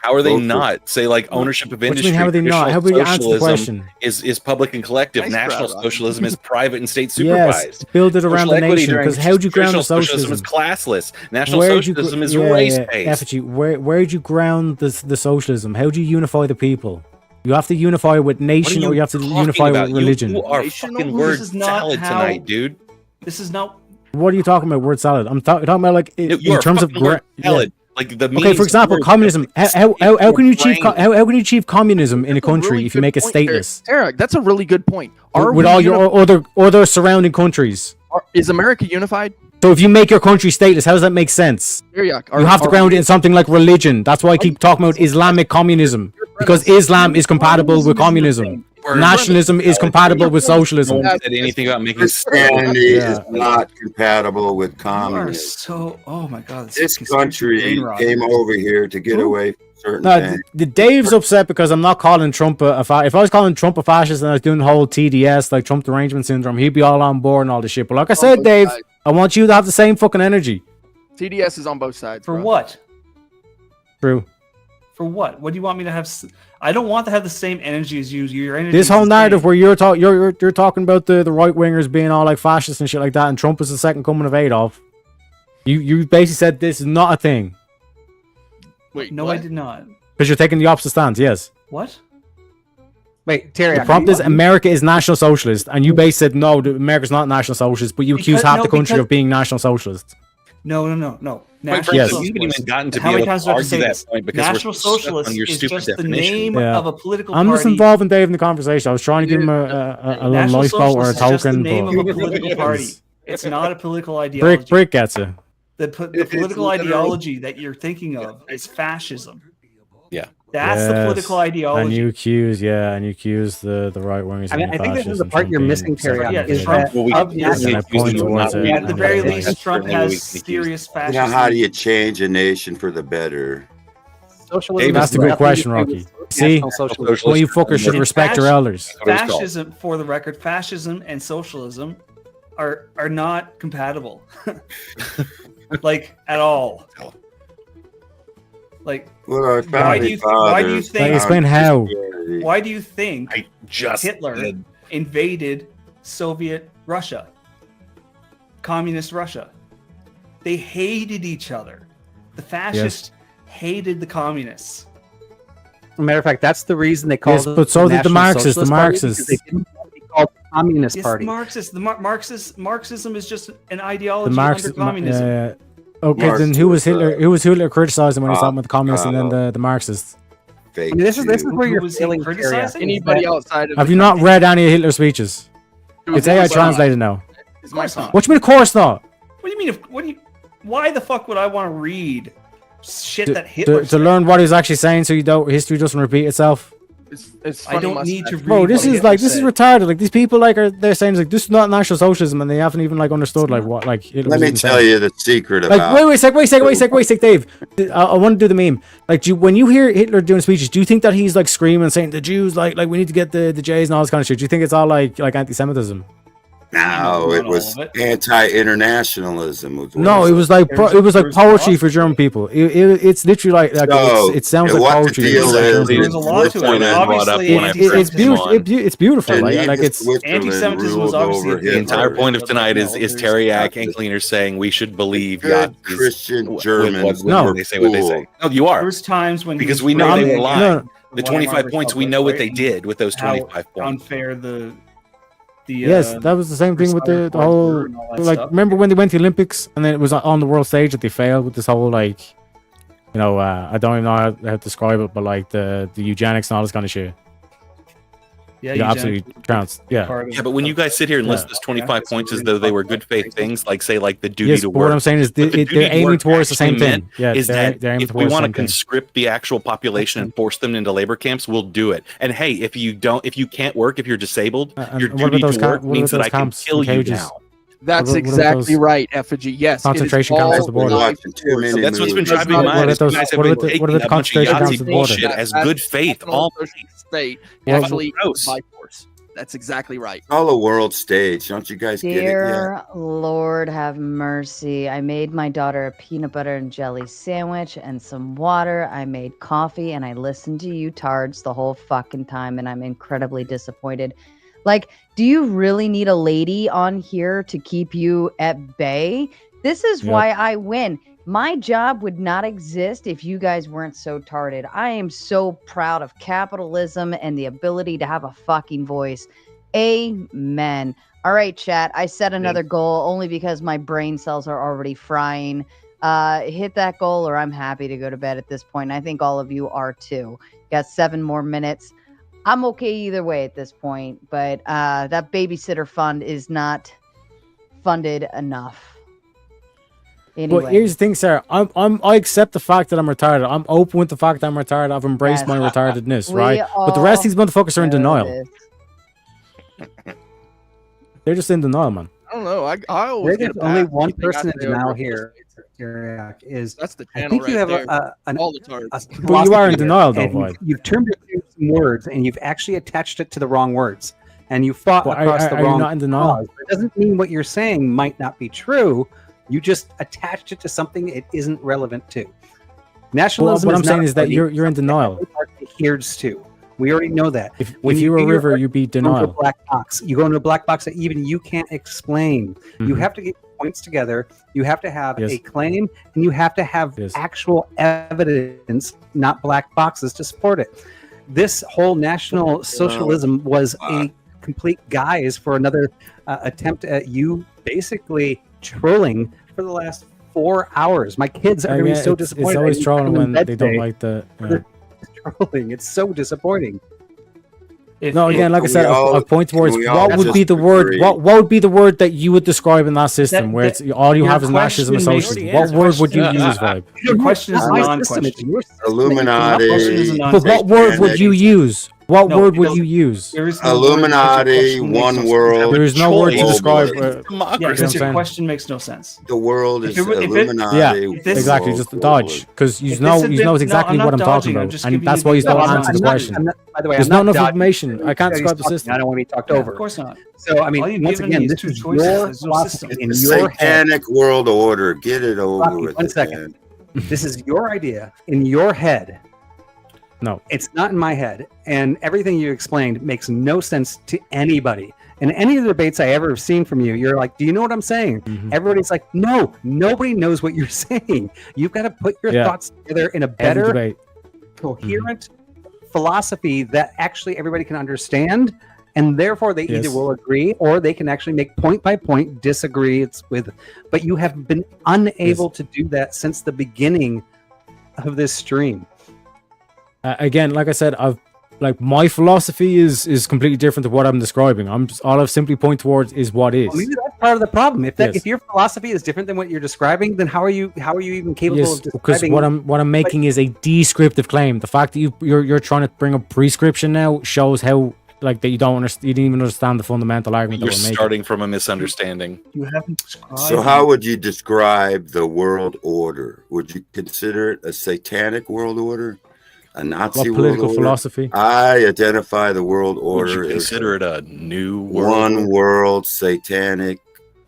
How are they not? Say like ownership of industry. How are they not? How would you answer the question? Is public and collective. Nice National try, socialism is private and state supervised. Yes, build it around the nation. Because how would you ground the socialism? Is classless. National socialism is race based. Where'd you ground the socialism? How do you unify the people? You have to unify with nation, or you have to unify with religion. You are fucking word salad tonight, dude. This is not. What are you talking about? Word salad. I'm talking about like in terms of salad. Like the okay, for example, communism. How can you achieve how can you achieve communism in a country if you make it stateless? Eric, that's a really good point. With all your other surrounding countries, is America unified? So if you make your country stateless, how does that make sense? You have to ground it in something like religion. That's why I keep talking about Islamic communism, because Islam is compatible with communism. Nationalism is compatible with socialism. Said anything about making Christianity is not compatible with communism. So, oh my god, this country came over here to get away from certain things. The Dave's upset because I'm not calling Trump a if I was calling Trump a fascist and I was doing the whole TDS, like Trump derangement syndrome, he'd be all on board and all this shit. But like I said, Dave, I want you to have the same fucking energy. TDS is on both sides. For what? True. For what? What do you want me to have? I don't want to have the same energy as you. Your energy. This whole narrative where you're talking about the right wingers being all like fascists and shit like that, and Trump is the second coming of Adolf. You basically said this is not a thing. Wait, no, I did not. Because you're taking the opposite stance. Yes. What? Wait, Terry. The prompt is America is National Socialist, and you basically said no, America's not National Socialist, but you accuse half the country of being National Socialist. No. Quite frankly, we haven't even gotten to be able to argue that point because National we're stuck Socialist on your is stupid just the definition. name of a political I'm party. just involving Dave in the conversation. I was trying to give him a little National lifeboat or a Socialist is just the token. name but of a political party. It's not a political ideology. Brick gets it. The political ideology that you're thinking of is fascism. Yeah. That's the political ideology. And you accuse the right wingers. I mean, I think this is the part you're missing, Terry. Yeah, Is Trump, that at the very least, Trump has serious fascism. You know, how do you change a nation for the better? Socialism. That's a good question, Rocky. See, well, you fuckers should respect your elders. Fascism, for the record, fascism and socialism are not compatible, like at all. Like, why do you think? Explain how. Why do you think Hitler invaded Soviet Russia, communist Russia? They hated each other. The fascists hated the communists. As a matter of fact, that's the reason they called it. But so did the Marxists. The Marxists. They didn't want to be called the Communist Yes, Party. Marxism is just an ideology under communism. Okay, then who was Hitler? Who was Hitler criticizing when he's talking about the communists and then the Marxists? I mean, this is where you're feeling criticizing. Anybody outside of Have you not read any of Hitler's speeches? It's AI translated now. Of course not. What do you mean, of course not? What do you mean? Why the fuck would I want to read shit that Hitler To learn what he's actually saying, so history doesn't repeat itself. I don't need to read. Bro, this is retarded. Like these people, they're saying this is not National Socialism, and they haven't even understood what Hitler Let was me even tell saying. you the secret Like, about. wait a sec, Dave. I want to do the meme. When you hear Hitler doing speeches, do you think that he's screaming, saying the Jews, like we need to get the Jays and all this kind of shit? Do you think it's all like anti-Semitism? No, it was anti-internationalism. No, it was like poetry for German people. It's literally it sounds like poetry. There's a lot to it. Obviously, it's beautiful. Anti-Semitism was obviously the entire point of tonight is Terry-Ack and Cleaner saying we should believe Christian Germans. No, they say what they say. No, you are. There's times when because we know they were lying. The 25 points, we know what they did with those 25 points. Unfair yes, that was the same thing with the whole remember when they went to the Olympics and then it was on the world stage that they failed with this whole I don't even know how to describe it, but the eugenics and all this kind of shit. Yeah, absolutely trounced. Yeah, but when you guys sit here and list those 25 points as though they were good faith things, say the duty to work. What I'm saying is they're aiming towards the same thing. Yeah, is that if we want to conscript the actual population and force them into labor camps, we'll do it. And hey, if you can't work, if you're disabled, your duty to work means that I can kill you now. That's exactly right, Effigy. Yes, concentration camps at the border. That's what's been driving my mind. You guys have been taking a bunch of Yahtzee bullshit as good faith. All state actually by force. That's exactly right. All a world stage. Don't you guys get it? Dear Lord, have mercy. I made my daughter a peanut butter and jelly sandwich and some water. I made coffee and I listened to you tards the whole fucking time, and I'm incredibly disappointed. Do you really need a lady on here to keep you at bay? This is why I win. My job would not exist if you guys weren't so tarded. I am so proud of capitalism and the ability to have a fucking voice. Amen. All right, chat. I set another goal only because my brain cells are already frying. Hit that goal or I'm happy to go to bed at this point. I think all of you are too. Got 7 more minutes. I'm okay either way at this point, but that babysitter fund is not funded enough. Anyway. But here's the thing, Sarah. I accept the fact that I'm retarded. I'm open with the fact that I'm retarded. I've embraced my retardedness, right? But the rest of these motherfuckers are in denial. They're just in denial, man. I don't know. I always there's only one person in denial here. That's the channel. I think you have all the tards. But you are in denial, though, Void. You've turned it into some words, and you've actually attached it to the wrong words, and you fought across the wrong. Are you not in denial? Cause. It doesn't mean what you're saying might not be true. You just attached it to something it isn't relevant to. Nationalism. What I'm saying is that you're in denial. Adheres to. We already know that. If you were a river, you'd be denial. Black box. You go into a black box that even you can't explain. You have to get points together. You have to have a claim, and you have to have actual evidence, not black boxes, to support it. This whole National Socialism was a complete guise for another attempt at you basically trolling for the last 4 hours. My kids are going to be so disappointed. It's always trolling when they don't like the. Trolling. It's so disappointing. No, again, like I said, I point towards what would be the word. What would be the word that you would describe in that system where it's all you have is nationalism and socialism? What word would you use, Vibe? Your question is a non-question. Illuminati. But what word would you use? What word would you use? Illuminati, one world. There is no word to describe. Yeah, because your question makes no sense. The world is Illuminati. Yeah, exactly. Just dodge, because you know exactly what I'm talking about, and that's why you don't answer the question. By the way, there's not enough information. I can't describe the system. I don't want to be talked over. Of course not. So I mean, once again, this is your philosophy in your head. Satanic world order. Get it over with. 1 second. This is your idea in your head. No, it's not in my head, and everything you explained makes no sense to anybody. In any of the debates I ever have seen from you, you're like, do you know what I'm saying? Everybody's like, no, nobody knows what you're saying. You've got to put your thoughts together in a better, coherent philosophy that actually everybody can understand, and therefore they either will agree or they can actually make point by point disagreements with. But you have been unable to do that since the beginning of this stream. Again, like I said, my philosophy is completely different to what I'm describing. All I've simply point towards is what is. Well, maybe that's part of the problem. If your philosophy is different than what you're describing, then how are you even capable of describing? Because what I'm making is a descriptive claim. The fact that you're trying to bring up prescription now shows how that you didn't even understand the fundamental argument. You're that we're making. starting from a misunderstanding. You haven't described. So how would you describe the world order? Would you consider it a satanic world order? A Nazi political philosophy? I identify the world order. Would you consider it a new world? One world, satanic.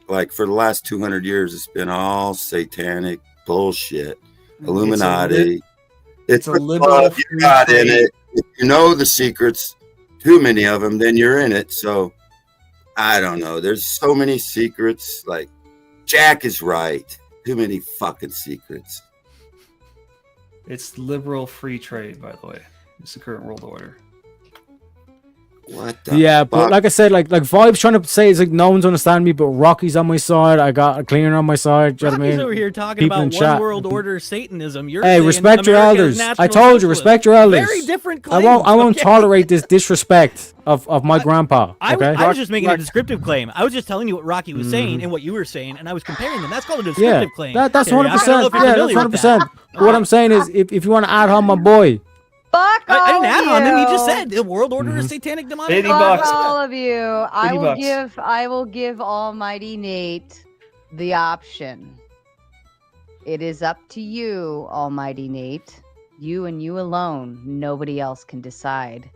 Like for the last 200 years, it's been all satanic bullshit. Illuminati. It's a liberal. You got in it. If you know the secrets, too many of them, then you're in it. So I don't know. There's so many secrets. Like Jack is right. Too many fucking secrets. It's liberal free trade, by the way. It's the current world order. What the fuck? But like I said, like Vibe's trying to say it's like no one's understanding me, but Rocky's on my side. I got a cleaner on my side. Do you know what I mean? Over here talking about one world order Satanism. You're hey, respect your elders. I told you, respect your elders. Very different claims. I won't tolerate this disrespect of my grandpa. Okay? I was just making a descriptive claim. I was just telling you what Rocky was saying and what you were saying, and I was comparing them. That's called a descriptive claim. That's 100%. Yeah, that's 100%. What I'm saying is, if you want to add on my boy. Fuck I didn't add you. on him. He just said the world order is satanic demonic. Fuck all of you. I will give Almighty Nate the option. It is up to you, Almighty Nate. You and you alone. Nobody else can decide.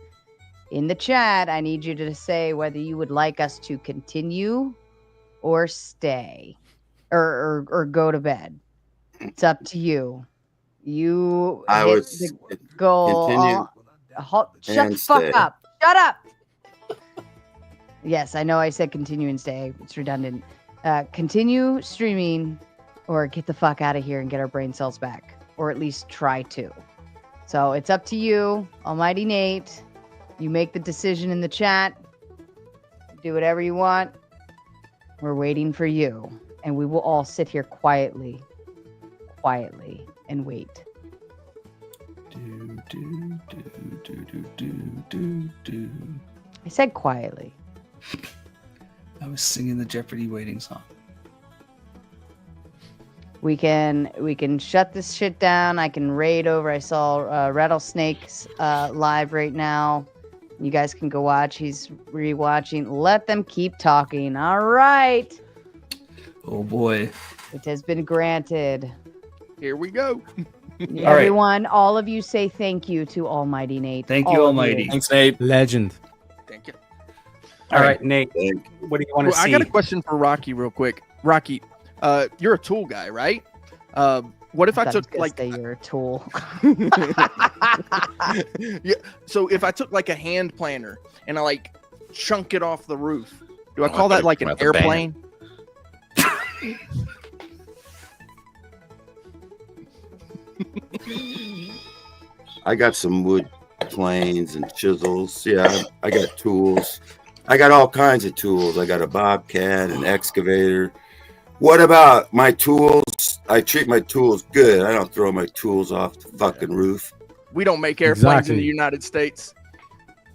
In the chat, I need you to say whether you would like us to continue or stay or go to bed. It's up to you. You hit the goal. Shut the fuck up. Shut up. Yes, I know I said continue and stay. It's redundant. Continue streaming or get the fuck out of here and get our brain cells back. Or at least try to. So it's up to you, Almighty Nate. You make the decision in the chat. Do whatever you want. We're waiting for you. And we will all sit here quietly and wait. I said quietly. I was singing the Jeopardy waiting song. We can shut this shit down. I can raid over. I saw Rattlesnake's live right now. You guys can go watch. He's rewatching. Let them keep talking. All right. Oh boy. It has been granted. Here we go. Everyone, all of you say thank you to Almighty Nate. Thank you, Almighty. Thanks, Nate. Legend. Thank you. All right, Nate. What do you want to see? I got a question for Rocky real quick. Rocky, you're a tool guy, right? What if I took like you're a tool? Yeah. So if I took like a hand planner and I like chunk it off the roof, do I call that like an airplane? I got some wood planes and chisels. Yeah, I got tools. I got all kinds of tools. I got a bobcat, an excavator. What about my tools I treat my tools good. I don't throw my tools off the fucking roof. We don't make airplanes in Exactly. the United States.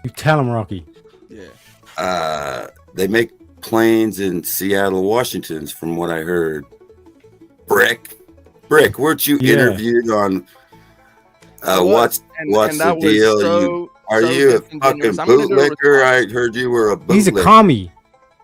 You tell him, Rocky. Yeah. They make planes in Seattle, Washington, from what I heard. Brick, weren't you interviewed on what's the deal? Are you a fucking bootlicker? I heard you were a bootlicker. He's a commie.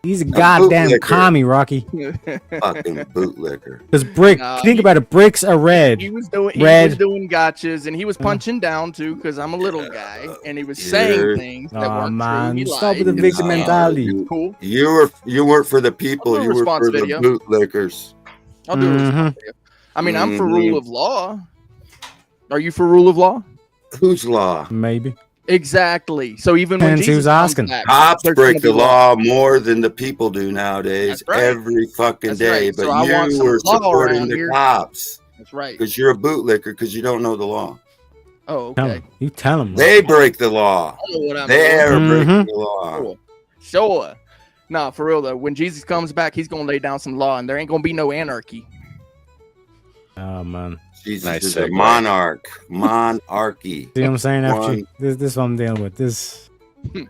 He's a goddamn bootlicker. commie, Rocky. Fucking bootlicker. Because think about it, bricks are red. He was doing gotchas, and he was punching down too, because I'm a little guy, and he was saying things that weren't true. He Stop lied. with the victim mentality. Cool. You weren't for the people. You were for the bootlickers. I'll do a response video. I mean, I'm for rule of law. Are you for rule of law? Whose law? Maybe. Exactly. So even when Depends Jesus who's asking. comes back, Cops there's break gonna the be law more than the people do nowadays. That's right. Every fucking That's day. right. So But I want you some were law supporting around the here. cops. That's right. Because you're a bootlicker because you don't know the law. Oh, Tell okay. him. You tell him. They break the law. I know what I'm They're doing. breaking the law. Cool. Sure. Nah, for real though. When Jesus comes back, he's gonna lay down some law, and there ain't gonna be no anarchy. Oh man. Jesus is a monarch. Monarchy. See what I'm saying? After One- this is what I'm dealing with. This. You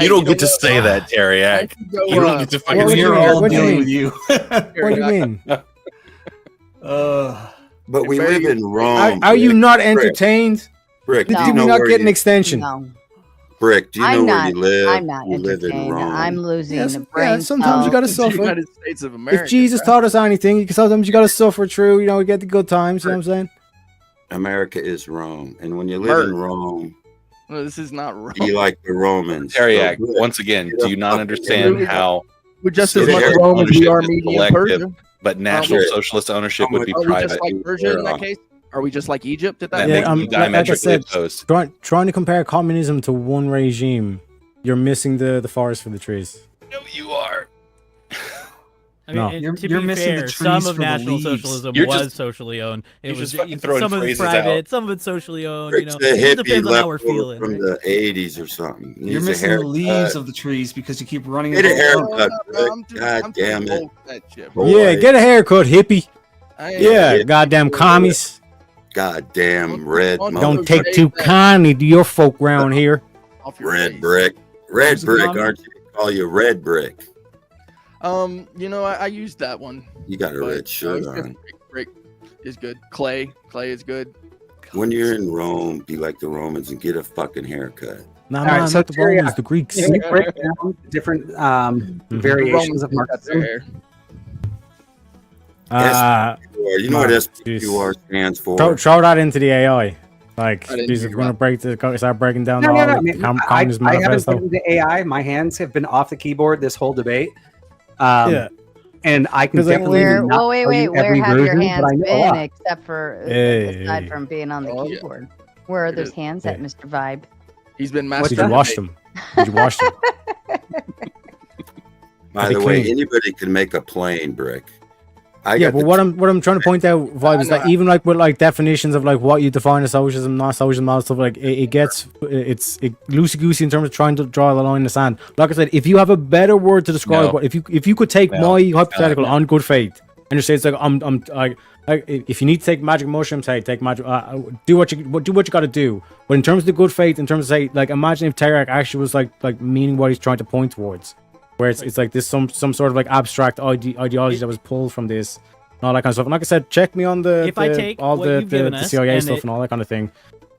don't get to say that, Teriak. You don't get to fucking What do you we're mean? all What do you dealing mean? with you. What do you mean? But we live in Rome. Are you not Brick. entertained? Brick, Did do you you know not where get an you- extension? No. Brick, do you know I'm where not. you live? I'm not You live in entertained. Rome. I'm losing Yes, the brain. sometimes you gotta cells. suffer. United States of America. If Jesus taught us anything, sometimes you gotta suffer through. You know, we get the good times. You know what I'm saying? America is Rome, and when you live in Rome, No, this is not wrong. be like the Romans. Teriak, So, once again, do you not understand how We're just as Get much hair- Rome as we ownership are is Media and collective, Persia. but National Brick. Socialist ownership would be Are we private? just like Persia in that case? Are we just like Egypt at that? That point? makes you like I diametrically said, opposed. trying to compare communism to one regime, you're missing the forest for the trees. No, you are. I mean, No. and You're- to you're be missing the fair, trees some for of the National leaves. Socialism You're was just- socially owned. It you're was just fucking throwing some of it's phrases private, out. some of it's socially owned. Brick's You know, a it just hippie depends on how we're left over feeling. from Right? the 80s or something. He You're needs a missing the leaves haircut. of the trees because you keep running. Get a into the road. haircut, Brick. I'm too God damn it. old for that shit, bro. Yeah, get a haircut, hippie. I ain't- Yeah, goddamn commies. Goddamn red Don't take too kindly to your folk round here. Off your Red face. brick. Red Who's the brick, commie? aren't you? They call you red brick. You know, I used that one. You got a but, red shirt it's on. good. Brick is good. Clay is good. When you're in Rome, be like the Romans and get a fucking haircut. Nah, All right, man, so not the Romans, the Greeks. Can you break down different variations of Marxism? You know what SPQR stands for? Throw that into the AI. Like, I didn't Jesus, hear we're gonna start breaking down No, all no, no. I the mean, communist I haven't manifesto. put into AI. My hands have been off the keyboard this whole debate. Yeah. And I can 'Cause, like, definitely Where, not well, wait, tell wait. you Where every have your version, but hands I know a been lot. except for Hey. aside from being on the Oh, yeah. keyboard? Where are those hands at, Mr. Vibe? He's been Did master. you wash them? Did you wash them? By They the way, clean. anybody can make a plane, Brick. Yeah, but what I'm trying to point out, Vibe, is that even like with like definitions of like what you define as socialism, not socialism, all that stuff, like it gets loosey goosey in terms of trying to draw the line in the sand. Like I said, if you have a better word to describe No. what if you could take No. my hypothetical No. on good faith and just say it's like I'm if you need to take magic mushrooms, hey, take magic. Do what you got to do. But in terms of the good faith, in terms of say, like, imagine if Teriak actually was like meaning what he's trying to point towards, where it's like this some sort of like abstract ideology that was pulled from this, and all that kind of stuff. And like I said, check me on If I take all what the you've given us CIA and stuff it- and all that kind of thing.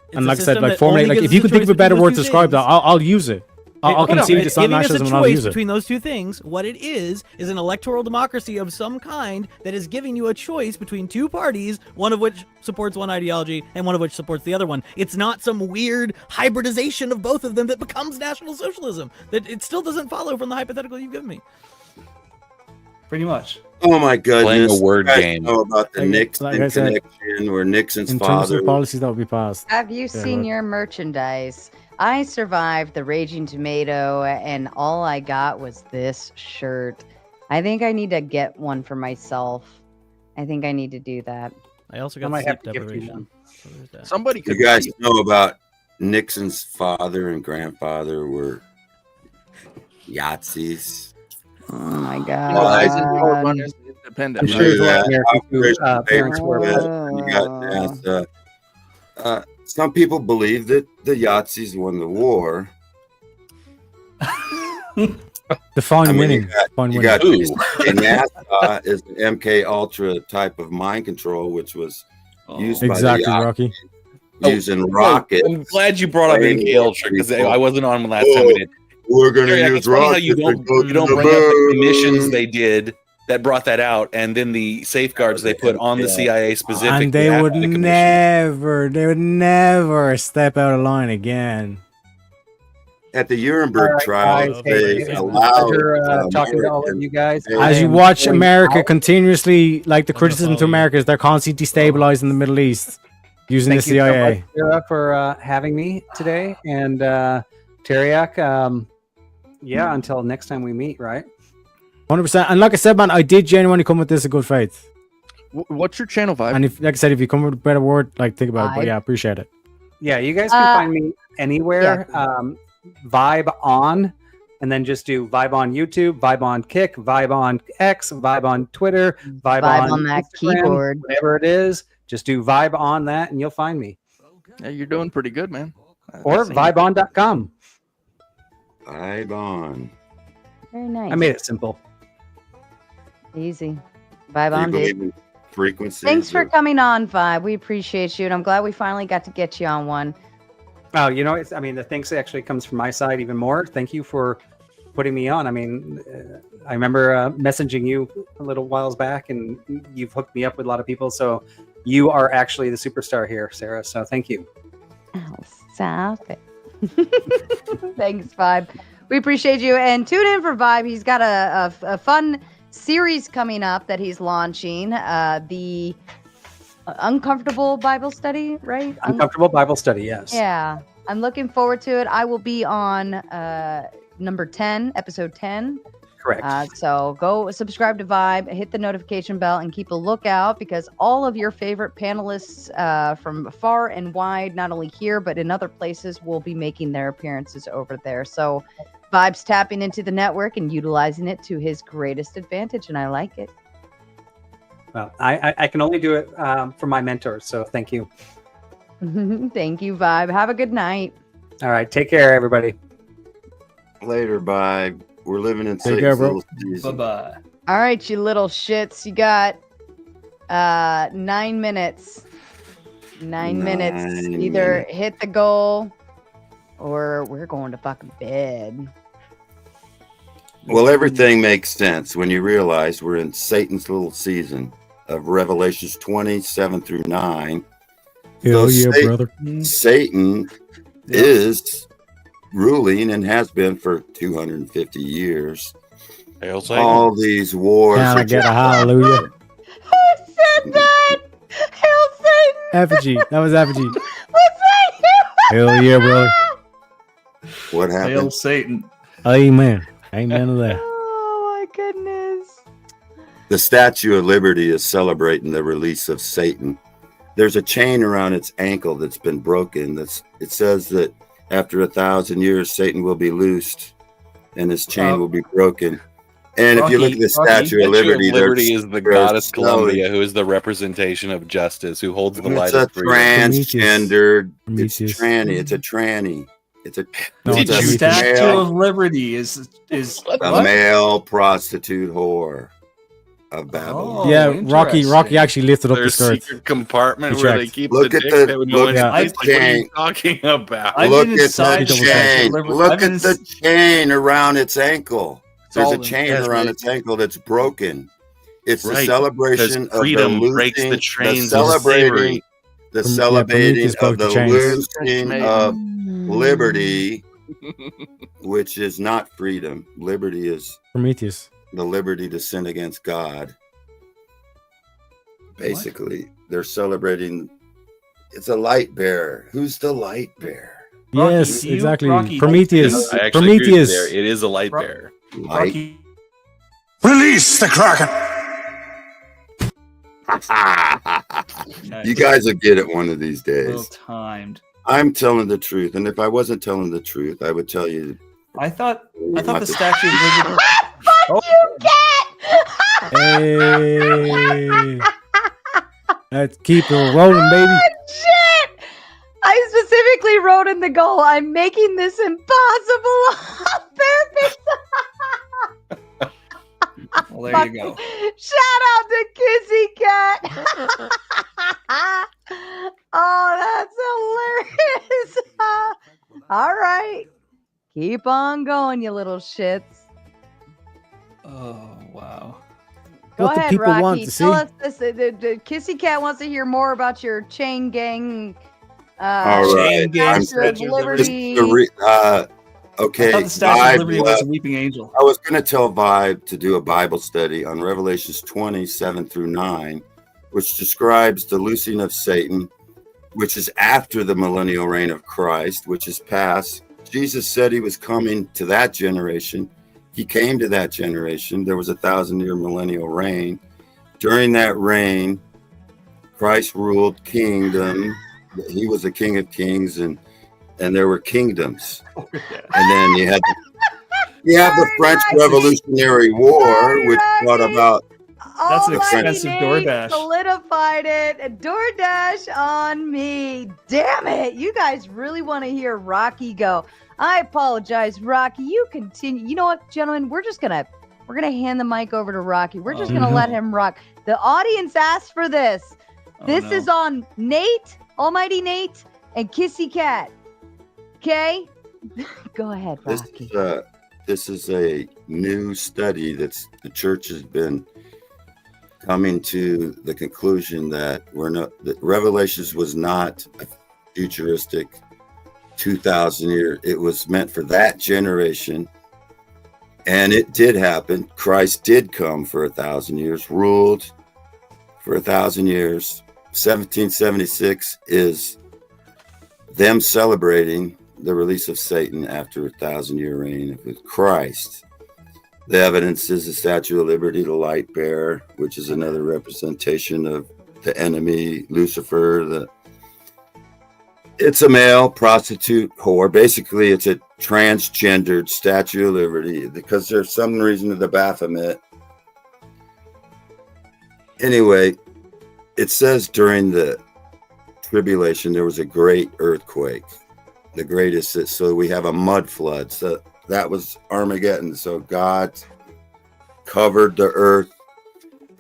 It's And a like I said, system like that formulate, only like gives if you us could a think of a choice better between word those to two describe that, things. I'll use it. I'll concede it's not Giving us a nationalism and I'll choice use it. between those two things, what it is an electoral democracy of some kind that is giving you a choice between two parties, one of which supports one ideology and one of which supports the other one. It's not some weird hybridization of both of them that becomes National Socialism. That it still doesn't follow from the hypothetical you've given me. Pretty much. Oh my goodness! Playing a word You guys game. Know about the Like Nixon I said, connection, where Nixon's In terms father. of policies that will be passed. Have you seen right. your merchandise? I survived the Raging Tomato, and all I got was this shirt. I think I need to get one for myself. I think I need to do that. I also I got might sleep have to gift you deprivation. one. So there's that. Somebody could. You guys know about Nixon's father and grandfather were Yahtzees. Oh my You know, Eisenhower god. run his dependent. I'm sure there's a lot of Americans who, Operation parents who are Paperclip, you got NASA. Some people believe that the Yahtzees won the war. Define winning. You got NASA is an MK Ultra type of mind control, which was used by the Rocky. Using rockets. I'm glad you brought up MK Ultra because I wasn't on last time we did. We're going to Terry, use it's funny how rockets. you don't bring up the commissions they did that brought that out, and then the safeguards they put on the CIA specifically. And they would never step out of line again. At the Nuremberg trial, they allowed talking to all of you guys. As you watch America continuously, like the criticism to America is they're constantly destabilizing the Middle East using the CIA. Thank you so much, Sarah, for having me today. And Teriak, until next time we meet, right? 100%. And like I said, man, I did genuinely come with this in good faith. What's your channel vibe? And if, like I said, if you come with a better word, like think about it. But yeah, I appreciate it. Yeah, you guys can find me anywhere. Vibe on, and then just do Vibe on YouTube, Vibe on Kick, Vibe on X, Vibe on Twitter, Vibe on that Instagram, keyboard. whatever it is. Just do Vibe on that, and you'll find me. Yeah, you're doing pretty good, man. Or vibeon.com. Vibe on. Very nice. I made it simple. Easy. Vibe on, dude. Frequency. Thanks for coming on, Vibe. We appreciate you, and I'm glad we finally got to get you on one. Oh, you know, the thanks actually comes from my side even more. Thank you for putting me on. I mean, I remember messaging you a little whiles back, and you've hooked me up with a lot of people. So you are actually the superstar here, Sarah. So thank you. Oh, stop it. Thanks, Vibe. We appreciate you. And tune in for Vibe. He's got a fun series coming up that he's launching. The Uncomfortable Bible Study, right? Uncomfortable Bible Study, yes. Yeah. I'm looking forward to it. I will be on number 10, episode 10. Correct. So go subscribe to Vibe, hit the notification bell, and keep a lookout because all of your favorite panelists from far and wide, not only here, but in other places, will be making their appearances over there. So Vibe's tapping into the network and utilizing it to his greatest advantage, and I like it. Well, I can only do it for my mentors, so thank you. Thank you, Vibe. Have a good night. All right, take care, everybody. Later, Vibe. We're living in Take care, bro. Bye-bye. All right, you little shits. You got 9 minutes. 9 minutes. Either hit the goal or we're going to fucking bed. Well, everything makes sense when you realize we're in Satan's little season of Revelations 27 through 9. Hell yeah, brother. Satan is ruling and has been for 250 years. All these wars. Can I get a hallelujah? Who said that? Hail Satan! Effigy. That was Effigy. What's that? Hell yeah, brother. What happened? Hail Satan. Amen. Amen to that. Oh my goodness. The Statue of Liberty is celebrating the release of Satan. There's a chain around its ankle that's been broken. It says that after 1,000 years, Satan will be loosed and his chain will be broken. And if you look at the Statue of Liberty, is the goddess Columbia, who is the representation of justice, who holds the light of freedom. Transgendered. It's tranny. It's a tranny. It's a Statue of Liberty is a male prostitute whore of Babylon. Yeah, Rocky actually lifted up the skirt. Secret compartment where they keep look the at dick the that would look no at one the sees. Like, what are you chain. talking about? Look at the chain. Look at the chain around its ankle. There's a chain around its ankle that's broken. It's the celebration of freedom the breaks losing, the chains celebrating of the losing of liberty, which is not freedom. Liberty is Prometheus. The liberty to sin against God. Basically, they're celebrating. It's a light bearer. Who's the light bearer? Yes, exactly. Prometheus. I actually agree with you there. It is a light bearer. Light. Release the Kraken. You guys will get it one of these days. Well timed. I'm telling the truth, and if I wasn't telling the truth, I would tell you. I thought the Statue of Liberty. You cat! Hey. Let's keep it rolling, baby. Shit! I specifically wrote in the goal, I'm making this impossible on purpose. Well, there you go. Shout out to Kissy Cat. Oh, that's hilarious. All right. Keep on going, you little shits. Oh, wow. Go What the ahead, people Rocky. want to Tell see. us this. The Kissy Cat wants to hear more about your chain gang. All right. Statue of Liberty. Okay. I thought the Statue of Liberty was a Vibe, weeping angel. I was going to tell Vibe to do a Bible study on Revelations 27 through 9, which describes the loosing of Satan, which is after the millennial reign of Christ, which is past. Jesus said he was coming to that generation. He came to that generation. There was 1,000-year millennial reign. During that reign, Christ ruled kingdom. He was the King of Kings, and there were kingdoms. And then you had the French Revolutionary War, which brought about. That's an Almighty expensive Nate DoorDash. Solidified it. DoorDash on me. Damn it. You guys really want to hear Rocky go. I apologize, Rocky. You continue. You know what, gentlemen? We're gonna hand the mic over to Rocky. We're just gonna let him rock. The audience asked for this. This is on Nate, Almighty Nate, and Kissy Cat. Okay? Go ahead, Rocky. This is a new study that's the church has been coming to the conclusion that that Revelations was not a futuristic 2,000 year. It was meant for that generation, and it did happen. Christ did come for 1,000 years, ruled for 1,000 years. 1776 is them celebrating the release of Satan after 1,000-year reign with Christ. The evidence is the Statue of Liberty, the light bearer, which is another representation of the enemy, Lucifer. It's a male prostitute whore. Basically, it's a transgendered Statue of Liberty because there's some reason to the Baphomet. Anyway, it says during the tribulation, there was a great earthquake. The greatest, so we have a mud flood. So that was Armageddon. So God covered the earth,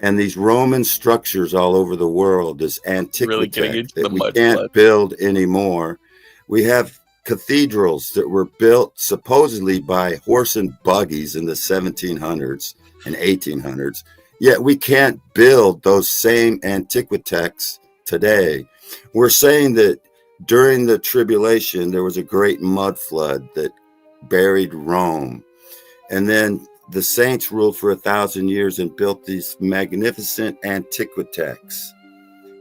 and these Roman structures all over the world, this antiquity that we can't build anymore. We have cathedrals that were built supposedly by horse and buggies in the 1700s and 1800s. Yet we can't build those same antiquities today. We're saying that during the tribulation, there was a great mud flood that buried Rome. And then the saints ruled for 1,000 years and built these magnificent antiquities,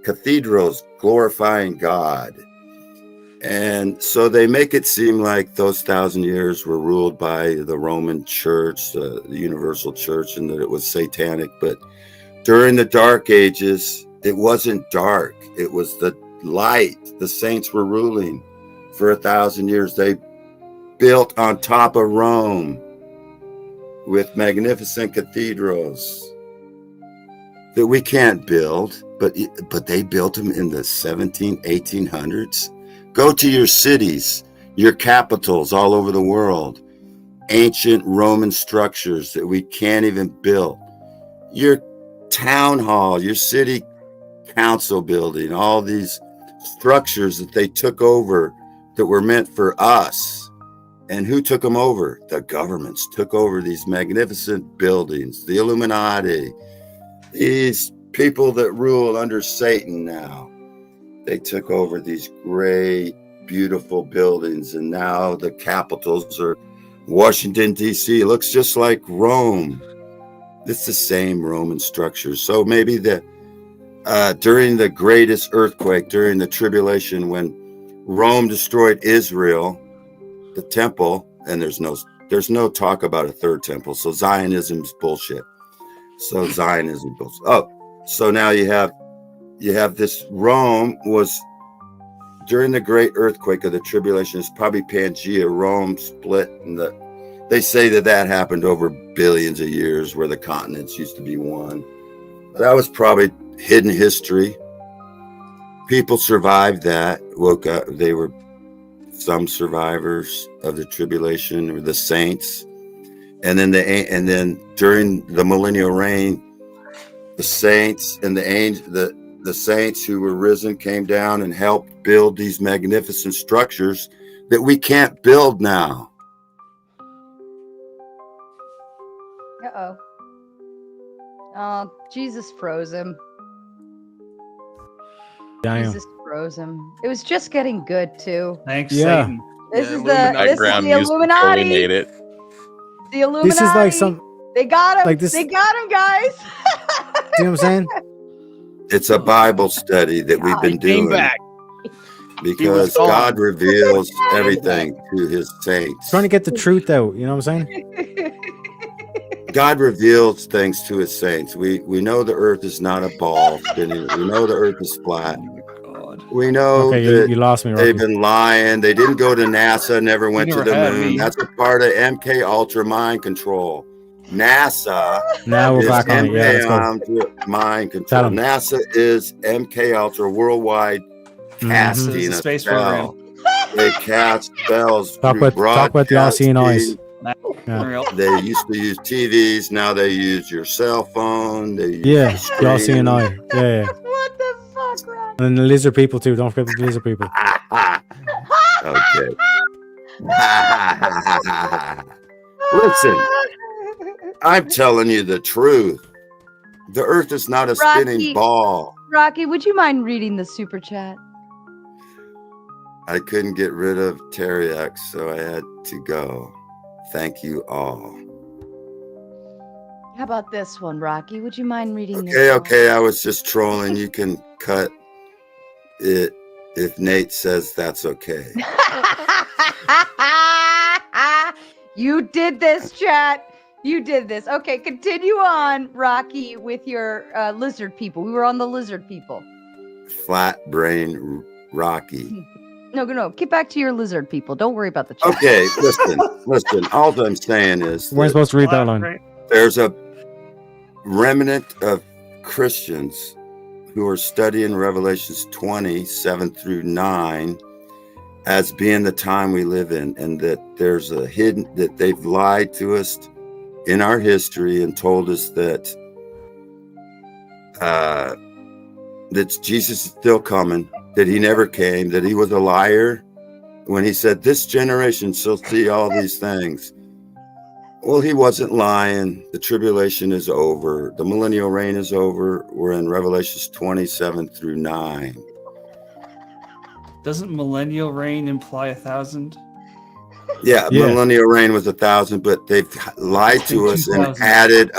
cathedrals glorifying God. And so they make it seem like those 1,000 years were ruled by the Roman Church, the Universal Church, and that it was satanic. But during the Dark Ages, it wasn't dark. It was the light. The saints were ruling for 1,000 years. They built on top of Rome with magnificent cathedrals that we can't build, but they built them in the 1800s. Go to your cities, your capitals all over the world, ancient Roman structures that we can't even build. Your town hall, your city council building, all these structures that they took over that were meant for us. And who took them over? The governments took over these magnificent buildings, the Illuminati, these people that rule under Satan now. They took over these great, beautiful buildings, and now the capitals are Washington, D.C. It looks just like Rome. It's the same Roman structure. So maybe during the greatest earthquake, during the tribulation, when Rome destroyed Israel, the temple, and there's no talk about a third temple. So Zionism's bullshit. So Zionism bullshit. Oh, so now you have this. Rome was during the great earthquake of the tribulation. It's probably Pangea. Rome split, and the They say that happened over billions of years, where the continents used to be one. That was probably hidden history. People survived that, woke up. They were some survivors of the tribulation, or the saints. And then during the millennial reign, the saints and the saints who were risen came down and helped build these magnificent structures that we can't build now. Uh-oh. Oh, Jesus froze him. Damn. Jesus froze him. It was just getting good too. Thanks, Yeah. Satan. This is the Illuminati. Totally made it. The Illuminati. This is like some. They got him. Like this- They got him, guys. See what I'm saying? It's a Bible study that we've been Came doing back. because gone. God reveals everything to his saints. Trying to get the truth out. You know what I'm saying? God reveals things to his saints. We know the earth is not a ball spinning. We know the earth is flat. We know Okay, that you lost me, they've Rocky. been lying. They didn't go to NASA, never went to never the had moon. me. That's a part of MK Ultra mind control. NASA Now we're is back on it. Yeah, let's go. MK mind control. Tell 'em. NASA is MK Ultra worldwide casting It's a a space spell. They cast spells Talk through about the all-seeing eyes. broadcasting. Yeah. They used to use TVs. Now they use your cell phone. They use Yeah, the the all-seeing screen. eye. Yeah. What the fuck, Ron? And then the lizard people too. Don't forget the lizard people. Okay. Listen, I'm telling you the truth. The earth is not a spinning Rocky. ball. Rocky, would you mind reading the super chat? I couldn't get rid of Teriax, so I had to go. Thank you all. How about this one, Rocky? Would you mind reading this? Okay, I was just trolling. You can cut it if Nate says that's okay. You did this, chat. You did this. Okay, continue on, Rocky, with your lizard people. We were on the lizard people. Flat brain Rocky. No. Get back to your lizard people. Don't worry about the chat. Okay, listen. All I'm saying is We're supposed to read that line. there's a remnant of Christians who are studying Revelations 20, 7 through 9 as being the time we live in, and that there's a hidden, that they've lied to us in our history and told us that that Jesus is still coming, that he never came, that he was a liar when he said this generation shall see all these things. Well, he wasn't lying. The tribulation is over. The millennial reign is over. We're in Revelations 27 through 9. Doesn't millennial reign imply 1,000? Yeah, millennial reign was 1,000, but they've lied to us and 2,000.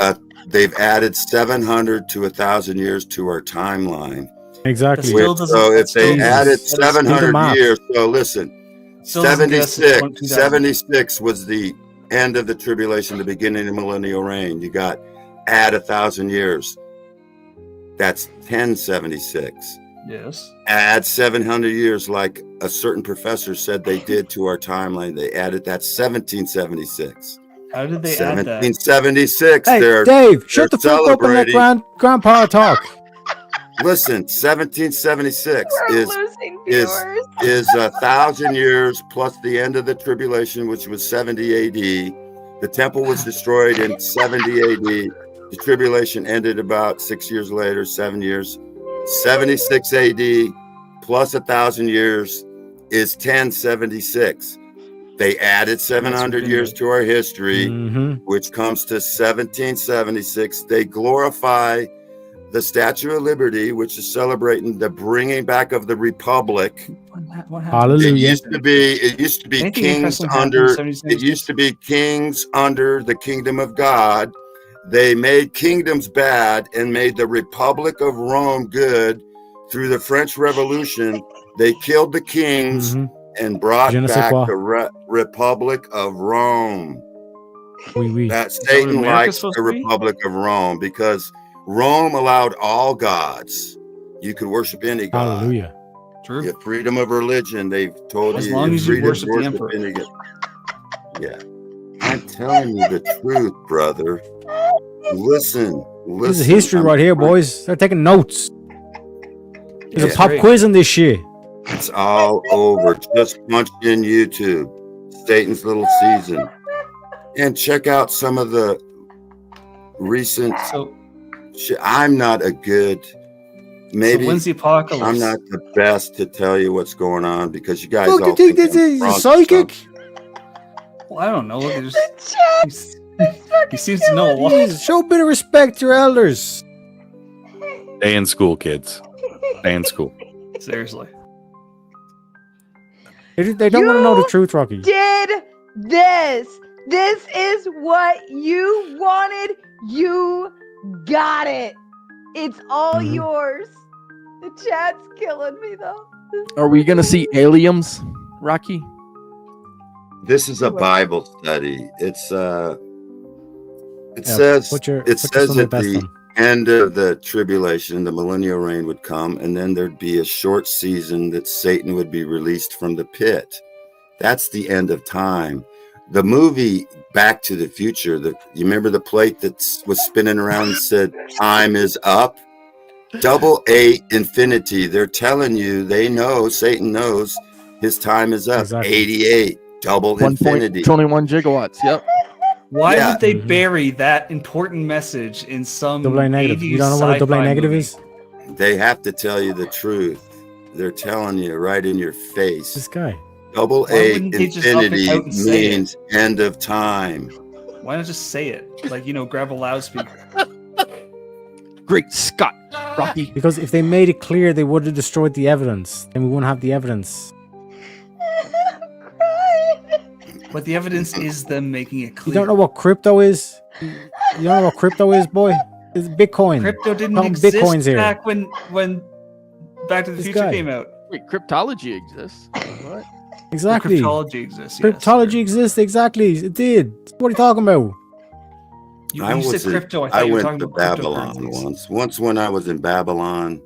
they've added 700 to 1,000 years to our timeline. Exactly. So if they added 700 years, so listen, 76 was the end of the tribulation, the beginning of millennial reign. You got add 1,000 years. That's 1076. Yes. Add 700 years, like a certain professor said they did to our timeline. They added that's 1776. How did they add that? 1776. Hey, they're Dave, shut the fuck up and let celebrating. Grandpa talk. Listen, 1776 We're is losing viewers. 1,000 years plus the end of the tribulation, which was 70 AD. The temple was destroyed in 70 AD. The tribulation ended about 6 years later, 7 years. 76 AD plus 1,000 years is 1076. They added 700 years to our history, which comes to 1776. They glorify the Statue of Liberty, which is celebrating the bringing back of the Republic. What happened? Hallelujah. It used to be Anything kings interesting happened under. in 1776? It used to be kings under the kingdom of God. They made kingdoms bad and made the Republic of Rome good through the French Revolution. They killed the kings and brought Je ne sais back quoi. the Republic of Rome. Oui. That what Satan America's likes supposed the to be? Republic of Rome because Rome allowed all gods. You could worship any god. Hallelujah. True. You have freedom of religion. They've told As you long have as you freedom worship to the emperor. any god. Yeah. I'm telling you the truth, brother. Listen. This is history right here, boys. Start taking notes. There's Yeah. a pop quiz on this shit. It's all over. Just punch in YouTube, Satan's Little Season, and check out some of the recent. I'm not a good. Maybe when's the apocalypse? I'm not the best to tell you what's going on because you guys Look, all you think this is psychic? Well, I don't know. Look, he seems to know a lot. Jeez, show a bit of respect to your elders. Stay in school, kids. Stay in school. Seriously. They don't want to know the truth, Rocky. Did this. This is what you wanted. You got it. It's all yours. The chat's killing me, though. Are we going to see aliens, Rocky? This is a Bible study. It says at the end of the tribulation, the millennial reign would come, and then there'd be a short season that Satan would be released from the pit. That's the end of time. The movie Back to the Future, you remember the plate that was spinning around and said, time is up? 888 infinity. They're telling you, they know, Satan knows his time is up. Exactly. 88, double infinity. 21 gigawatts, yep. Why would they bury that important message in some double A negative? You don't know what a double A negative is? They have to tell you the truth. They're telling you right in your face. This guy. 888 infinity means end of time. Why not just say it? Like, grab a loudspeaker. Great Scott, Rocky. Because if they made it clear, they would have destroyed the evidence. Then we wouldn't have the evidence. But the evidence is them making it clear. You don't know what crypto is? You don't know what crypto is, boy? It's Bitcoin. Crypto didn't Talking exist Bitcoins here. back when Back to the Future came out. Wait, cryptology exists? What? Exactly. Cryptology exists. Cryptology exists. Exactly. It did. What are you talking about? You said crypto. I thought you were talking about Babylon once when I was in Babylon.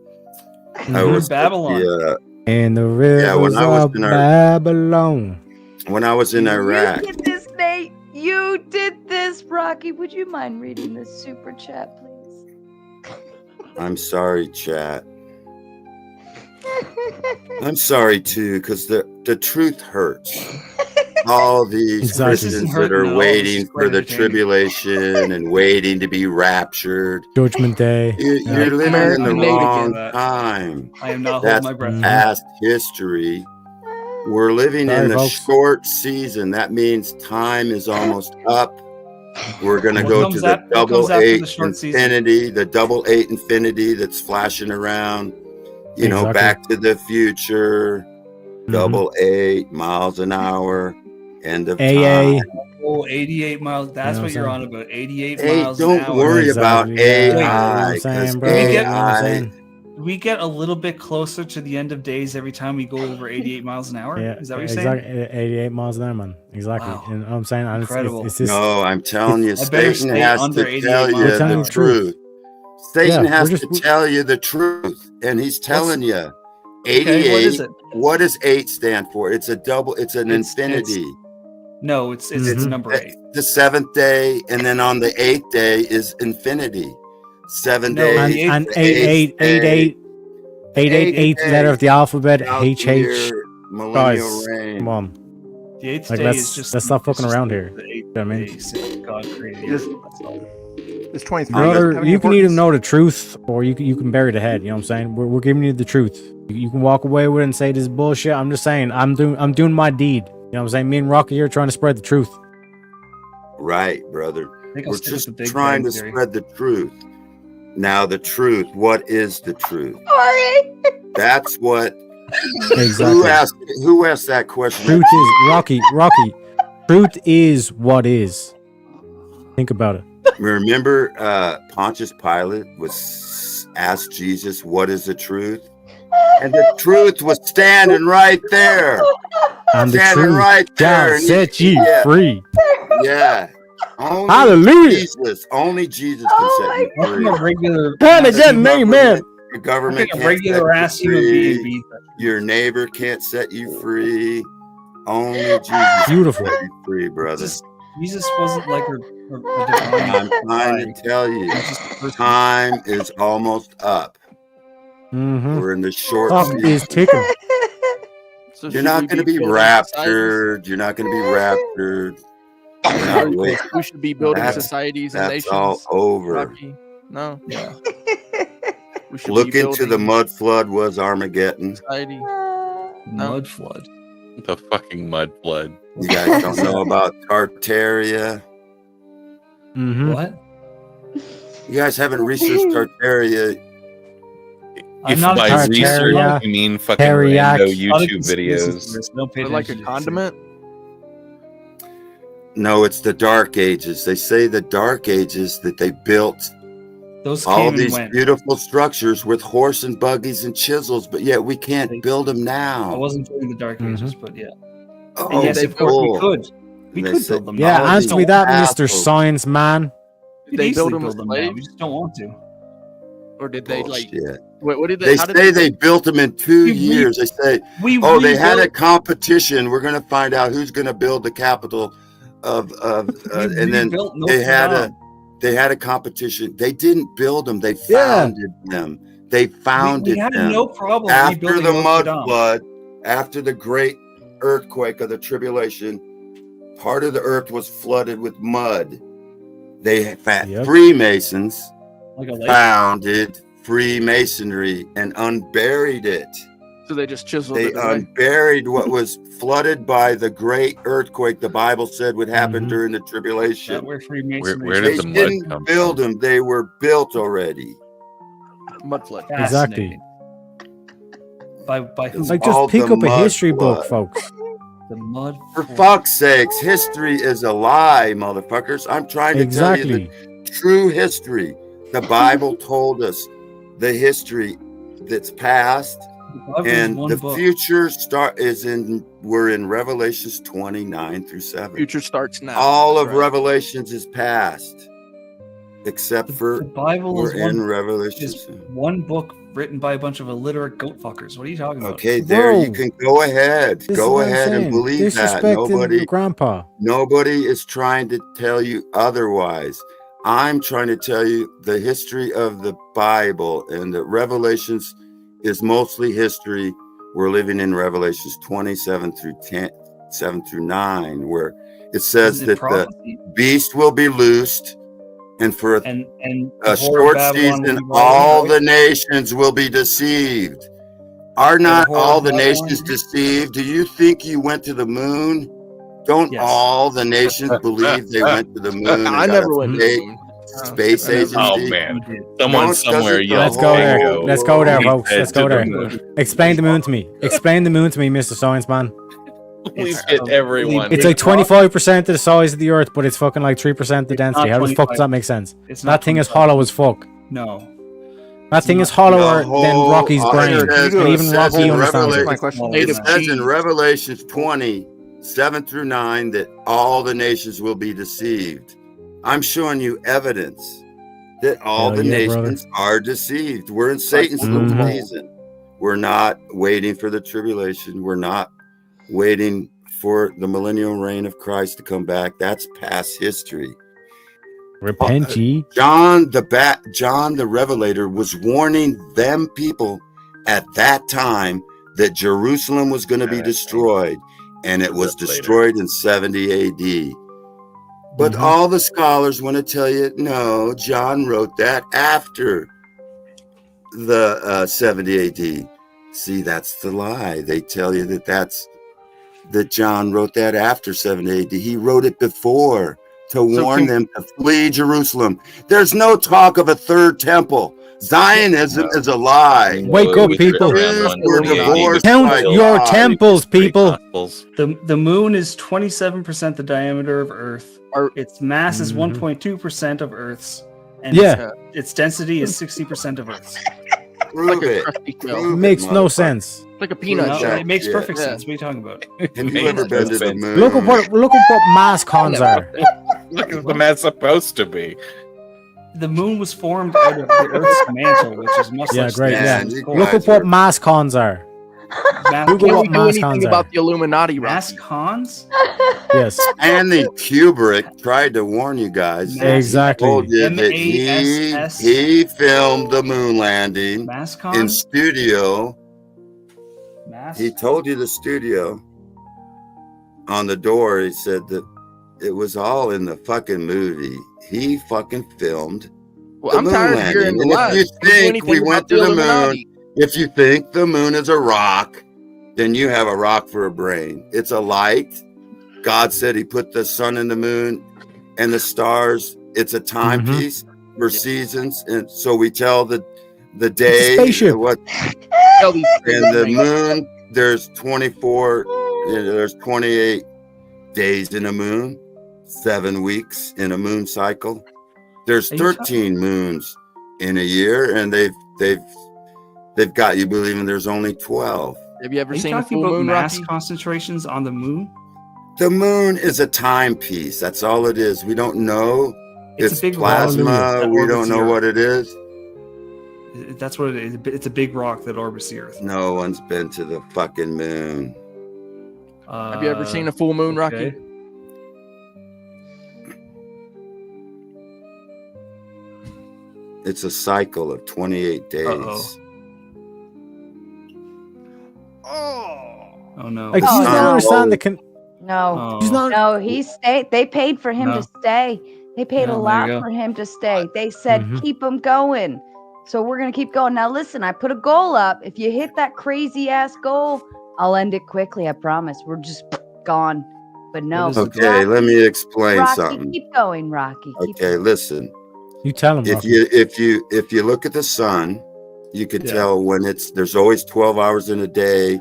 I was Babylon. In the rivers of Babylon. When I was in Iraq. You did this, Nate. You did this, Rocky. Would you mind reading this super chat, please? I'm sorry, chat. I'm sorry too, because the truth hurts. All these Christians that are waiting for the tribulation and waiting to be raptured. Judgment Day. You're living in the wrong time. I am not That's holding my breath. Past history. We're living in the short season. That means time is almost up. We're going to go to the 888 infinity, the 888 infinity that's flashing around. You know, Back to the Future, 888 miles an hour, end of time. Oh, 88 miles. That's what you're on about. 88 miles an hour. Don't worry about AI. Because AI. We get a little bit closer to the end of days every time we go over 88 miles an hour. Is that what you're saying? 88 miles an hour, man. Exactly. Wow. And I'm saying, incredible. It's just, no, I'm telling you, Satan has to tell you the truth. Satan has to tell you the truth, and he's telling you. 88. What does 8 stand for? It's a double. It's an infinity. No, it's number 8. The 7th day, and then on the 8th day is infinity. 7 days. And 88 letter of the alphabet. HH. Guys, come on. The 8th like, day let's, is just. let's stop fucking around here. You know what I mean? God created. It's 23. Brother, you can either know the truth or you can bury the head. You know what I'm saying? We're giving you the truth. You can walk away with it and say this is bullshit. I'm just saying I'm doing my deed. You know what I'm saying? Me and Rocky here are trying to spread the truth. Right, brother. We're just trying to spread the truth. Now the truth. What is the truth? Sorry. That's what. Exactly. Who asked that question? Truth is Rocky. Truth is what is. Think about it. Remember, Pontius Pilate was asked Jesus, "What is the truth?" And the truth was standing right there. And the standing truth right there. shall set ye free. Yeah. Only Hallelujah. Only Jesus can set you free. Amen. The government can't regular set ass you human free. being. Your neighbor can't set you free. Only Jesus Beautiful. can set you free, brother. Jesus wasn't like a divine. I'm trying to tell you, time is almost up. We're in the short Clock is season. ticking. So You're should not we going to be building raptured. You're not going to be raptured. You're not societies? waiting. We should be building That's- societies and that's nations. all over. Rocky. No. Yeah. We should Look be into the building mud flood was Armageddon. society. Mud flood. The fucking mud flood. You guys don't know about Tartaria? What? You guys haven't researched Tartaria? If not a by Tartaria. research you mean fucking Teriyaki. random YouTube videos. Don't pay Or like a attention to this. condiment. No, it's the Dark Ages. They say the Dark Ages that they built Those all came and these went. beautiful structures with horse and buggies and chisels, but yet we can't build them I now. wasn't during the Dark Ages, but yeah. Oh, And yes, they of course we built. could. We They could said- build them. Yeah, now. We just answer me don't that, have Mr. to. Science Man. We could They easily build them build them now. slaves? We just don't want to. Or did they like? Bullshit. What did they? They how did say they built them in 2 We years. They say, We oh, they had a rebuilt- competition. We're going to find out who's going to build the capital of and then rebuilt they had Notre they had a competition. They didn't build them. They Yeah. founded them. They founded we had them. no problem After rebuilding the Notre mud Dame. flood, after the great earthquake of the tribulation, part of the earth was flooded with mud. They Freemasons Like a lake. founded Freemasonry and unburied it. So they just chiseled They it away. unburied what was flooded by the great earthquake the Bible said would happen during the That tribulation. where Freemasonry. Where They did the mud didn't come build them. They were built already. Mud flood. Exactly. By who? Like, all just pick the up a mud history book, flood. folks. The mud. For fuck's sakes, history is a lie, motherfuckers. I'm trying to tell you Exactly. the true history. The Bible told us the history that's past, Bible is and one the book. future we're in Revelations 29 through 7. Future starts now. All of That's right. Revelations is past, except for The Bible we're is in one, Revelations. is one book written by a bunch of illiterate goat fuckers. What are you talking about? Okay, there you Whoa. can go ahead. This is Go what I'm ahead and saying. believe that. Disrespecting your grandpa. Nobody is trying to tell you otherwise. I'm trying to tell you the history of the Bible, and the Revelations is mostly history. We're living in Revelations 27 through 9, where it says Is it that prophecy? the beast will be loosed, and for And the a whore of short Babylon will season, be brought all in, the right? nations will be deceived. Are not whore all of the Babylon? nations deceived? Do you think you went to the moon? Don't Yes. all the nations believe they went to the moon? I and never got went a to the fake moon. space agency? Oh man, someone Don't- somewhere doesn't the yelled. Let's go there. whole Let's go there, He folks. said Let's go to the there. moon. Explain the moon to me. Explain the moon to me, Mr. Science Man. Please get everyone. It's like 25% of the size of the Earth, but it's fucking like 3% of the density. How the fuck does that make sense? It's That not thing is 25. hollow as fuck. No. That thing is hollower than Rocky's brain. It says, And even Rocky in understands it. It says in Revelations 20:7 through 9 that all the nations will be deceived. I'm showing you evidence that all Hell the yeah, nations are deceived. We're in Satan's little season. We're not waiting for the tribulation. We're not waiting for the millennial reign of Christ to come back. That's past history. Repent ye. John the Revelator was warning them people at that time that Jerusalem was going to be destroyed, and it was destroyed in 70 AD. But all the scholars want to tell you, no, John wrote that after the 70 AD. See, that's the lie. They tell you that John wrote that after 70 AD. He wrote it before to warn them to flee Jerusalem. There's no talk of a third temple. Zionism is a lie. Wake up, people. We're divorced by Count your God. temples, people. The moon is 27% the diameter of Earth. Its mass is 1.2% of Earth's. And Yeah. its density is 60% of Earth's. Prove it. Makes no sense. Like a peanut No, shell. it makes perfect Yeah. sense. What are you talking about? Have you ever been to the moon? Look at what mass cons are. Look at the man's supposed to be. The moon was formed out of the Earth's mantle, which is much Yeah, like great. space. Yeah. Man, you Look guys at what mass cons are. Google Can what we do mass anything cons about are. the Illuminati? Mass Rocky? cons? Yes. Stanley Kubrick tried to warn you guys. Exactly. He told you that MASS. he filmed the moon landing Mass in con? studio. Mass? He told you the studio on the door. He said that it was all in the fucking movie. He fucking filmed the I'm moon tired of landing. hearing the And lies. if you Can we do think anything we about went the to the moon, Illuminati? if you think the moon is a rock, then you have a rock for a brain. It's a light. God said he put the sun and the moon and the stars. It's a timepiece for seasons. And so we tell the day, spaceship. what, Tell these and the moon, there's 24, there's 28 days in a moon, 7 weeks in a moon cycle. There's 13 moons in a year, and they've got you believing there's only 12. Have you ever Are you seen a talking full about moon, mass Rocky? concentrations on the moon? The moon is a timepiece. That's all it is. We don't know. It's a big plasma. that We orbits don't the know Earth. what it is. That's what it is. It's a big rock that orbits the Earth. No one's been to the fucking moon. Have you ever seen a full moon, Rocky? It's a cycle of 28 days. Oh no! Like, he's not understand the No, He's not- no, he stayed. They paid for him No. to stay. They paid No, a there lot you go. for him to stay. They said, Mhm. keep him going. So we're going to keep going. Now, listen, I put a goal up. If you hit that crazy ass goal, I'll end it quickly. I promise. We're just gone. But no. Okay, let me explain Rocky, something. keep going, Rocky. Keep Okay, listen. You tell him. If Rocky. you look at the sun, you can Yeah. tell when there's always 12 hours in a day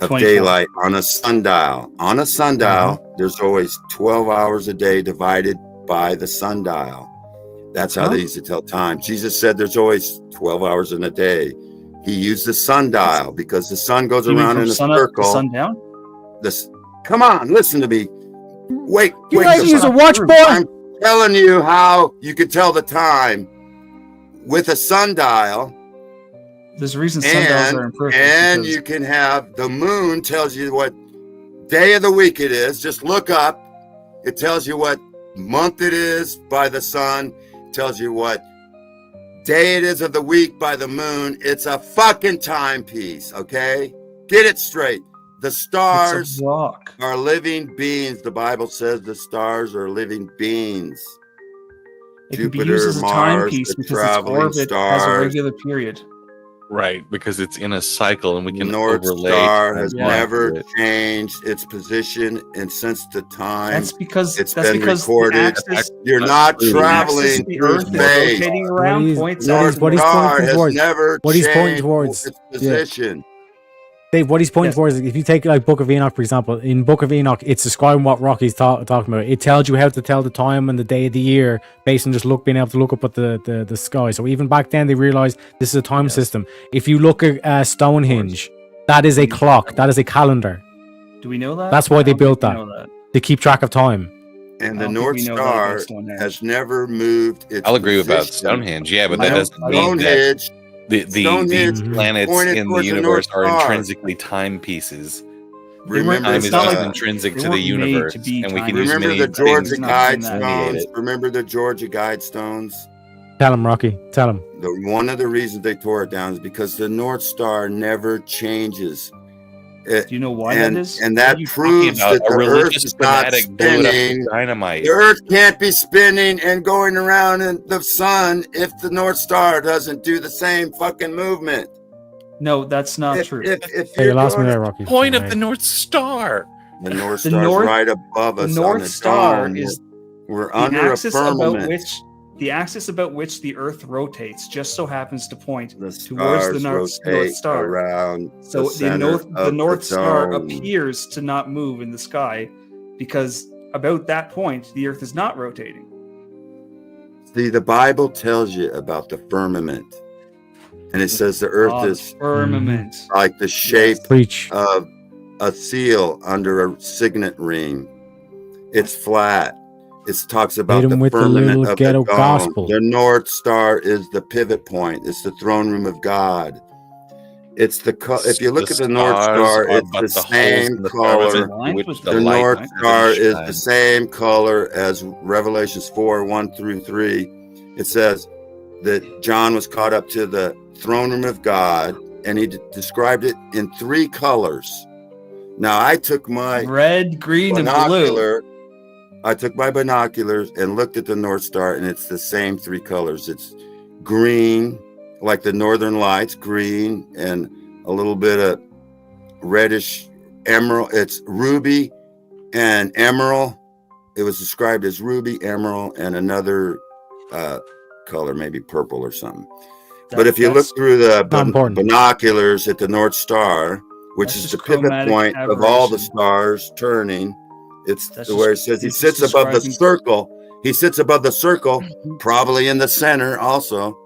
of 24. daylight on a sundial. On a sundial, there's always 12 hours a day divided by the sundial. That's how they used to tell time. Jesus said there's always 12 hours in a day. He used the sundial because the sun goes You mean around from in a sun up to circle. sundown? Come on, listen to me. Wait, You wait. guys use a watch, boy. I'm telling you how you can tell the time with a sundial. There's a reason sundials are imperfect. And because- you can have the moon tells you what day of the week it is. Just look up. It tells you what month it is by the sun. It tells you what day it is of the week by the moon. It's a fucking timepiece, okay? Get it straight. The stars It's a rock. are living beings. The Bible says the stars are living beings. It can be Jupiter, used as a Mars, timepiece the because its traveling orbit has a stars. regular period. Right, because it's in a cycle and we can North overlay. Star time has onto never it. changed its position, and since the time That's because it's that's been because the recorded, axis, you're not the axis traveling of the through Earth is space. rotating around he's- points what out he's- to what the he's north. Star pointing has towards- never what he's pointing changed towards- its yeah. position. Dave, what he's pointing Yes. towards, if you take like Book of Enoch, for example, in Book of Enoch, it's describing what Rocky's talking about. It tells you how to tell the time and the day of the year based on just being able to look up at the sky. So even back then, they realized this is a time system. If you look at Stonehenge, that is a clock, that is a calendar. Do we know that? That's why I they don't built think we that, know that. to keep track of time. And I the don't think North we know that Star about Stonehenge. has never moved its I'll agree about position. Stonehenge, yeah, but that No, doesn't mean that Stonehenge, the Stonehenge planets pointed in the towards the universe North are Star. intrinsically timepieces. Remember, Time it's is not just like- intrinsic they to the weren't made universe, to be and we can time. use remember many the Georgia things to Guidestones. delineate it. Remember the Georgia Guidestones. Tell him, Rocky. Tell him. One of the reasons they tore it down is because the North Star never changes. Do you know why and, that is? And What are that you proves talking that about? the A Earth religious is not fanatic blew it up spinning. with dynamite. The Earth can't be spinning and going around in the sun if the North Star doesn't do the same fucking movement. No, that's not If, true. if Hey, you you're lost me doing there, it- Rocky. Point of Sorry. the North Star. the North The Star's North- right above the us North on the Star dome. is We're the under a axis about firmament. which the axis about which the Earth rotates just so happens to point The towards stars the North rotate Star. around So the center the of North Star dome. appears to not move in the sky because about that point the Earth is not rotating. See, the Bible tells you about the firmament, and it says the Earth The is firmament. like the shape Preach. of a seal under a signet ring. It's flat. It talks about Hit the 'em with the firmament little of the ghetto dome. gospel. The North Star is the pivot point. It's the throne room of God. It's the if you look at the North Star, it's the same color. The North Star is the same color as Revelations 4:1-3. It says that John was caught up to the throne room of God, and he described it in 3 colors. Now I took my red, green, and blue. I took my binoculars and looked at the North Star, and it's the same 3 colors. It's green, like the Northern Lights, green, and a little bit of reddish emerald. It's ruby and emerald. It was described as ruby, emerald, and another color, maybe purple or something. But if you look through the binoculars at the North Star, which is the pivot point of all the stars turning, it's where it says he sits above the circle. He sits above the circle, probably in the center also.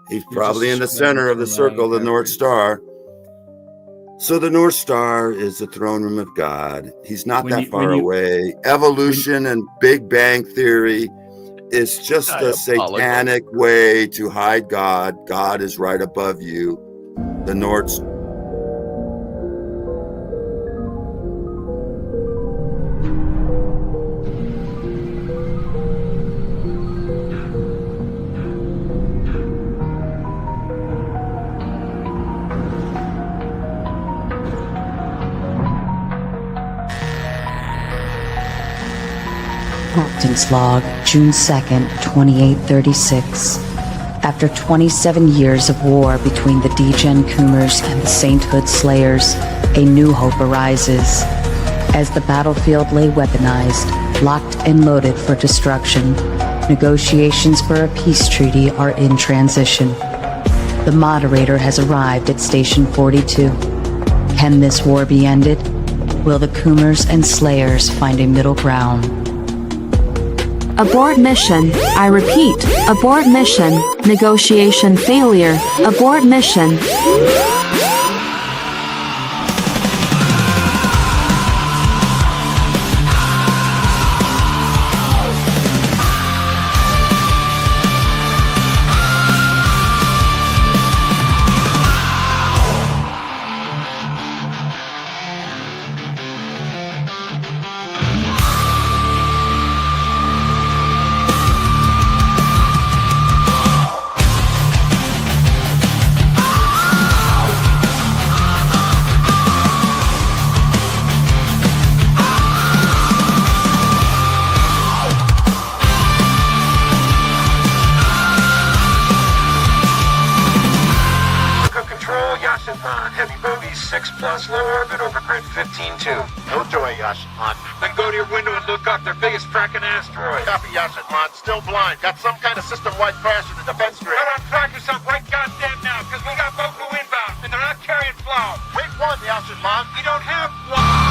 He's probably in the center of the circle, the North Star. So the North Star is the throne room of God. He's not that far away. Evolution and Big Bang Theory is just a satanic way to hide God. God is right above you. The North Star. Captain's log, June 2nd, 2836. After 27 years of war between the Degen Coomers and the Sainthood Slayers, a new hope arises. As the battlefield lay weaponized, locked and loaded for destruction, negotiations for a peace treaty are in transition. The moderator has arrived at Station 42. Can this war be ended? Will the Coomers and Slayers find a middle ground? Abort mission. I repeat, abort mission. Negotiation failure. Abort mission. Then go to your window and look up their biggest fracking asteroid. Copy, Yashin. Still blind. Got some kind of system-wide crash in the defense grid. Come on, track yourself right goddamn now, because we got Boku inbound, and they're not carrying flour. Wait one, Yashin. We don't have one.